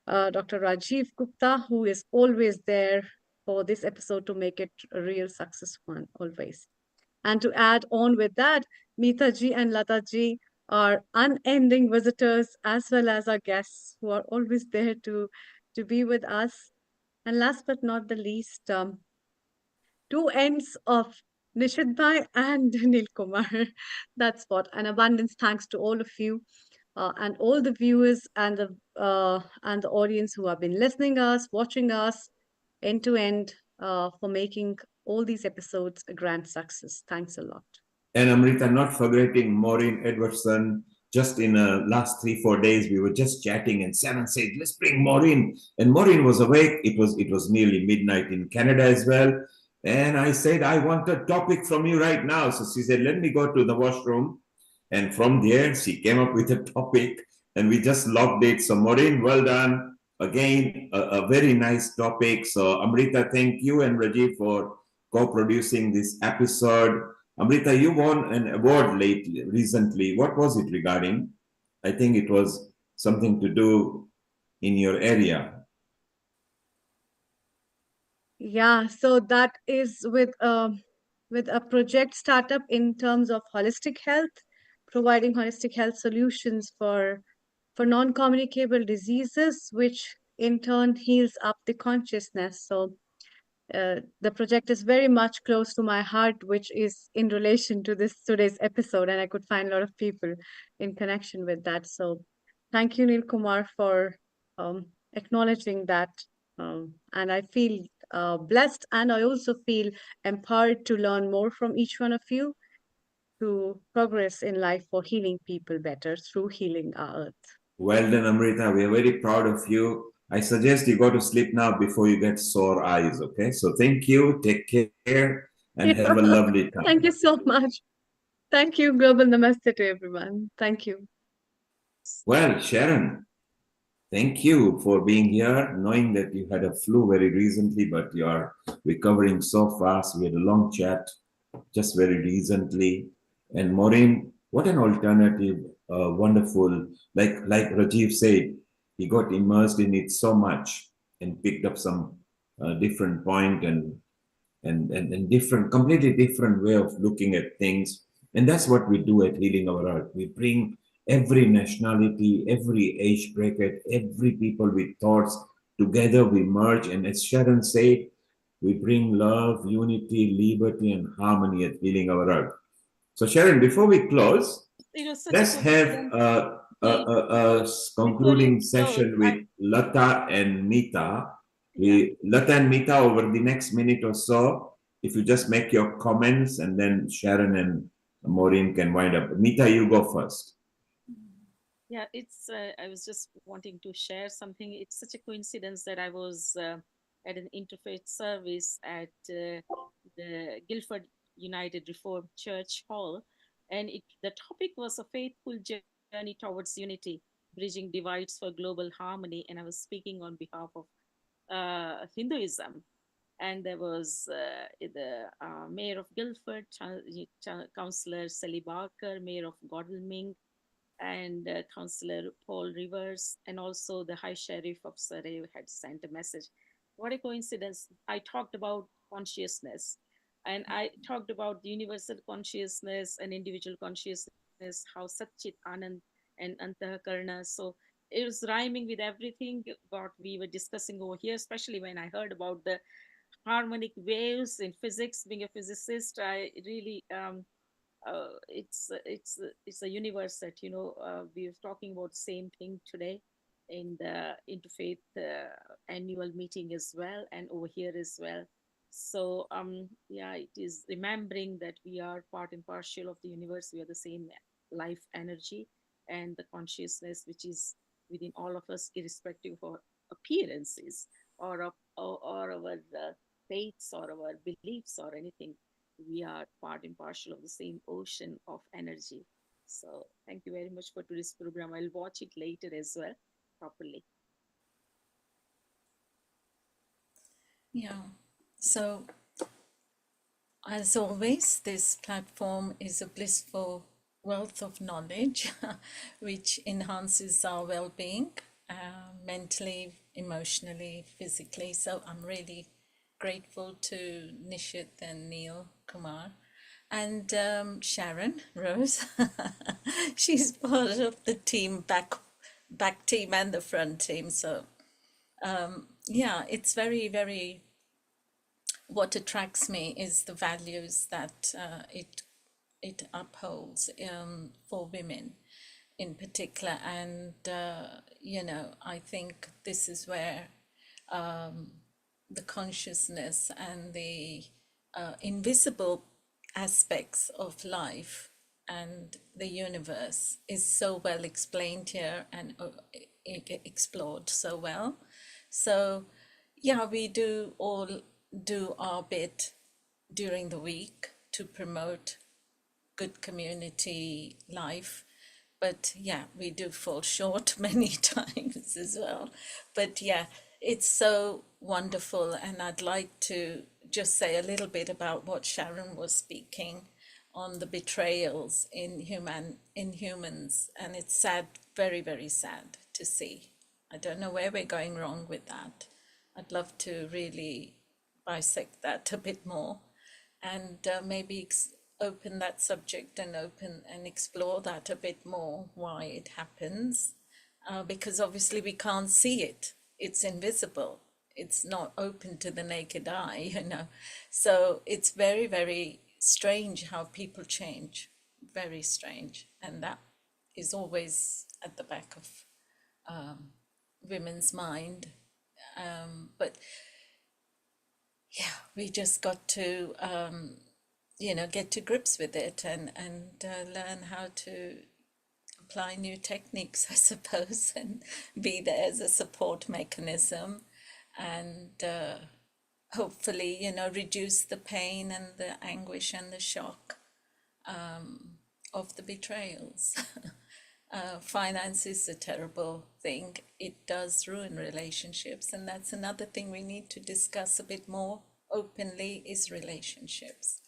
Speaker 5: Dr. Rajeev Gupta, who is always there for this episode to make it a real success one always. And to add on with that, Meeta ji and Lata ji are unending visitors as well as our guests who are always there to be with us. And last but not the least, two ends of Nishit Bhai and Nil Kumar. That's what. An abundance thanks to all of you and all the viewers and the audience who have been listening us, watching us end to end for making all these episodes a grand success. Thanks a lot.
Speaker 14: And Amrita, not forgetting Maureen Edwardson. Just in the last 3-4 days, we were just chatting, and Sharon said, "Let's bring Maureen." And Maureen was awake. It was nearly midnight in Canada as well. And I said, "I want a topic from you right now." So she said, "Let me go to the washroom." And from there, she came up with a topic, and we just logged it. So Maureen, well done. Again, a very nice topic. So Amrita, thank you, and Rajeev for co-producing this episode. Amrita, you won an award recently. What was it regarding? I think it was something to do in your area.
Speaker 5: Yeah, so that is with a project startup in terms of holistic health, providing holistic health solutions for non-communicable diseases, which in turn heals up the consciousness. So the project is very much close to my heart, which is in relation to today's episode, and I could find a lot of people in connection with that. So thank you, Neil Kumar, for acknowledging that. And I feel blessed, and I also feel empowered to learn more from each one of you to progress in life for healing people better through healing our earth.
Speaker 14: Well done, Amrita. We are very proud of you. I suggest you go to sleep now before you get sore eyes, okay? So thank you, take care, and have a lovely time.
Speaker 5: Thank you so much. Thank you. Global Namaste to everyone. Thank you.
Speaker 14: Well, Sharon, thank you for being here, knowing that you had a flu very recently, but you are recovering so fast. We had a long chat just very recently. And Maureen, what an alternative, wonderful, like Rajeev said, he got immersed in it so much and picked up some different point and different, completely different way of looking at things. And that's what we do at Healing Our Earth. We bring every nationality, every age bracket, every people with thoughts together. We merge, and as Sharon said, we bring love, unity, liberty, and harmony at Healing Our Earth. So Sharon, before we close, let's have a concluding session with Lata and Meeta. Lata and Meeta, over the next minute or so, if you just make your comments, and then Sharon and Maureen can wind up. Meeta, you go first.
Speaker 3: Yeah, it's. I was just wanting to share something. It's such a coincidence that I was at an interfaith service at the Guildford United Reformed Church Hall, and the topic was a faithful journey towards unity, bridging divides for global harmony. And I was speaking on behalf of Hinduism, and there was the mayor of Guildford, Councillor Sally Barker, mayor of Godalming, and Councillor Paul Rivers, and also the High Sheriff of Surrey had sent a message. What a coincidence. I talked about consciousness, and I talked about the universal consciousness and individual consciousness, how Satchit Anand and Antakarna. So it was rhyming with everything what we were discussing over here, especially when I heard about the harmonic waves in physics. Being a physicist, I really it's a universe that we were talking about same thing today in the interfaith annual meeting as well, and over here as well. So yeah, it is remembering that we are part and partial of the universe. We are the same life energy and the consciousness which is within all of us, irrespective of appearances or our faiths or our beliefs or anything. We are part and partial of the same ocean of energy. So thank you very much for today's program. I'll watch it later as well properly.
Speaker 13: Yeah. So as always, this platform is a blissful wealth of knowledge which enhances our well-being mentally, emotionally, physically. So I'm really grateful to Nishit and Neil Kumar and Sharon Rose. She's part of the team, back team and the front team. So yeah, it's very, very, what attracts me is the values that it upholds for women in particular. And, you know, I think this is where the consciousness and the invisible aspects of life and the universe is so well explained here and explored so well. So yeah, we do all do our bit during the week to promote good community life, but yeah, we do fall short many times as well. But yeah, it's so wonderful, and I'd like to just say a little bit about what Sharon was speaking on the betrayals in humans, and it's sad, very, very sad to see. I don't know where we're going wrong with that. I'd love to really bisect that a bit more, and maybe open that subject and explore that a bit more, why it happens, because obviously we can't see it. It's invisible. It's not open to the naked eye, you know. So it's very, very strange how people change, very strange. And that is always at the back of women's mind. But yeah, we just got to, you know, get to grips with it and learn how to apply new techniques, I suppose, and be there as a support mechanism, and hopefully, you know, reduce the pain and the anguish and the shock of the betrayals. Finance is a terrible thing. It does ruin relationships, and that's another thing we need to discuss a bit more openly, is relationships.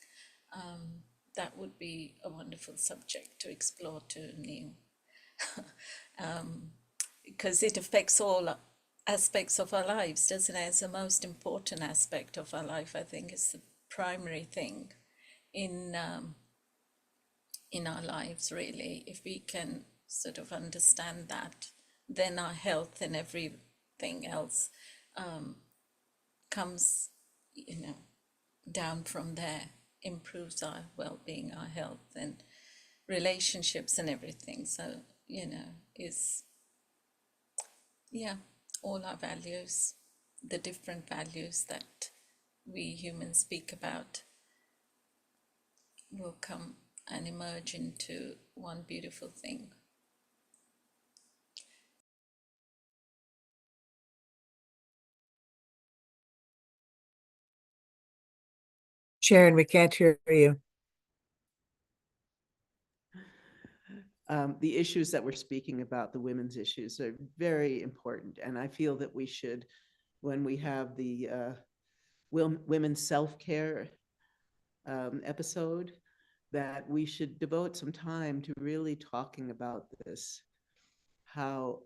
Speaker 13: That would be a wonderful subject to explore to Neil. Because it affects all aspects of our lives, doesn't it? It's the most important aspect of our life, I think. It's the primary thing in our lives, really. If we can sort of understand that, then our health and everything else comes, you know, down from there, improves our well-being, our health and relationships and everything. So, you know, is, yeah, all our values, the different values that we humans speak about, will come and emerge into one beautiful thing.
Speaker 21: Sharon, we can't hear you.
Speaker 2: The issues that we're speaking about, the women's issues, are very important. And I feel that we should, when we have the women's self-care episode, that we should devote some time to really talking about this, how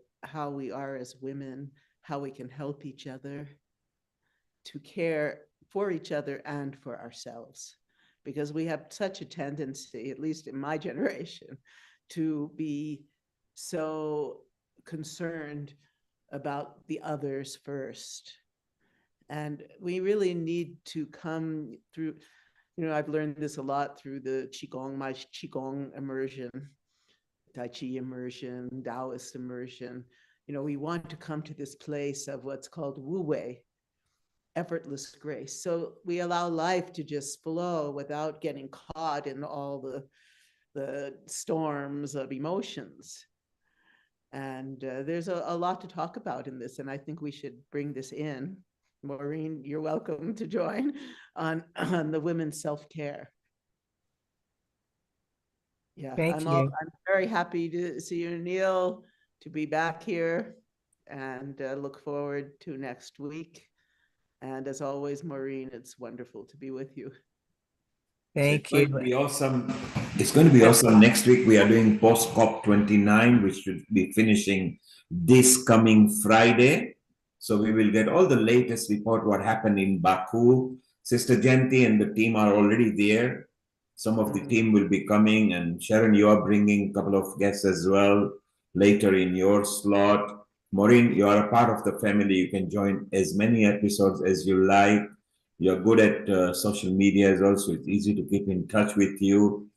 Speaker 2: we are as women, how we can help each other, to care for each other and for ourselves. Because we have such a tendency, at least in my generation, to be so concerned about the others first. And we really need to come through, you know, I've learned this a lot through the Qigong, my Qigong immersion, Tai Chi immersion, Taoist immersion. You know, we want to come to this place of what's called Wu Wei, effortless grace. So we allow life to just flow without getting caught in all the storms of emotions. And there's a lot to talk about in this, and I think we should bring this in. Maureen, you're welcome to join on the women's self-care. Yeah,
Speaker 21: Thank you.
Speaker 2: I'm very happy to see you, Neil, to be back here, and look forward to next week. And as always, Maureen, it's wonderful to be with you.
Speaker 21: Thank
Speaker 14: you. It's going to be awesome. It's going to be awesome. Next week, we are doing post COP 29, which should be finishing this coming Friday. So we will get all the latest report what happened in Baku. Sister Jayanti and the team are already there. Some of the team will be coming, and Sharon, you are bringing a couple of guests as well later in your slot. Maureen, you are a part of the family. You can join as many episodes as you like. You're good at social media as well, so it's easy to keep in touch with you.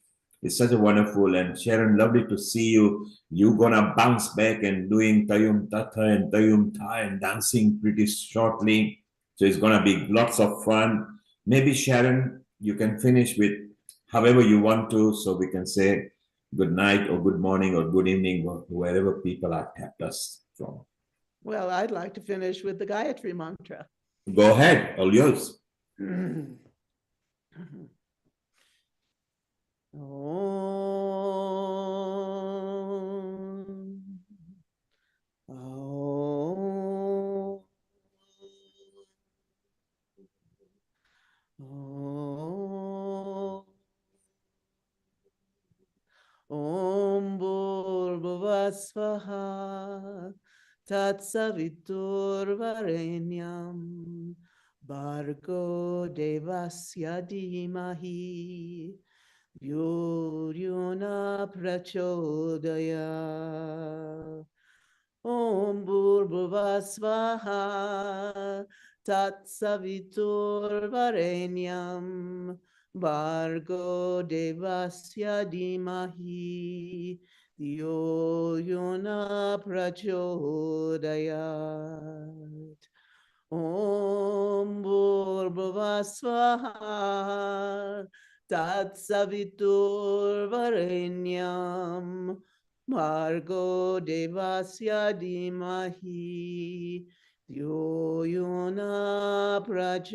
Speaker 14: It's such a wonderful, and Sharon, lovely to see you. You're gonna bounce back and doing Tayum Tata and Tayum Ta and dancing pretty shortly. So it's gonna be lots of fun. Maybe Sharon, you can finish with however you want to, so we can say good night or good morning or good evening or wherever people are tapped us from.
Speaker 2: Well, I'd like to finish with the Gayatri mantra.
Speaker 14: Go ahead, all yours.
Speaker 2: Om Bhurvasvaha Tatsavitur Varenyam Bhargo Devasya Dhimahi Yuryuna Prachodaya Om Bhurvasvaha Tatsavitur Varenyam Bhargo Devasya Dhimahi Yo Yuna Prachodayat Om Bhurvasvaha Tatsavitur Varenyam Bhargo Devasya Dhimahi Yo Yuna Prachodayat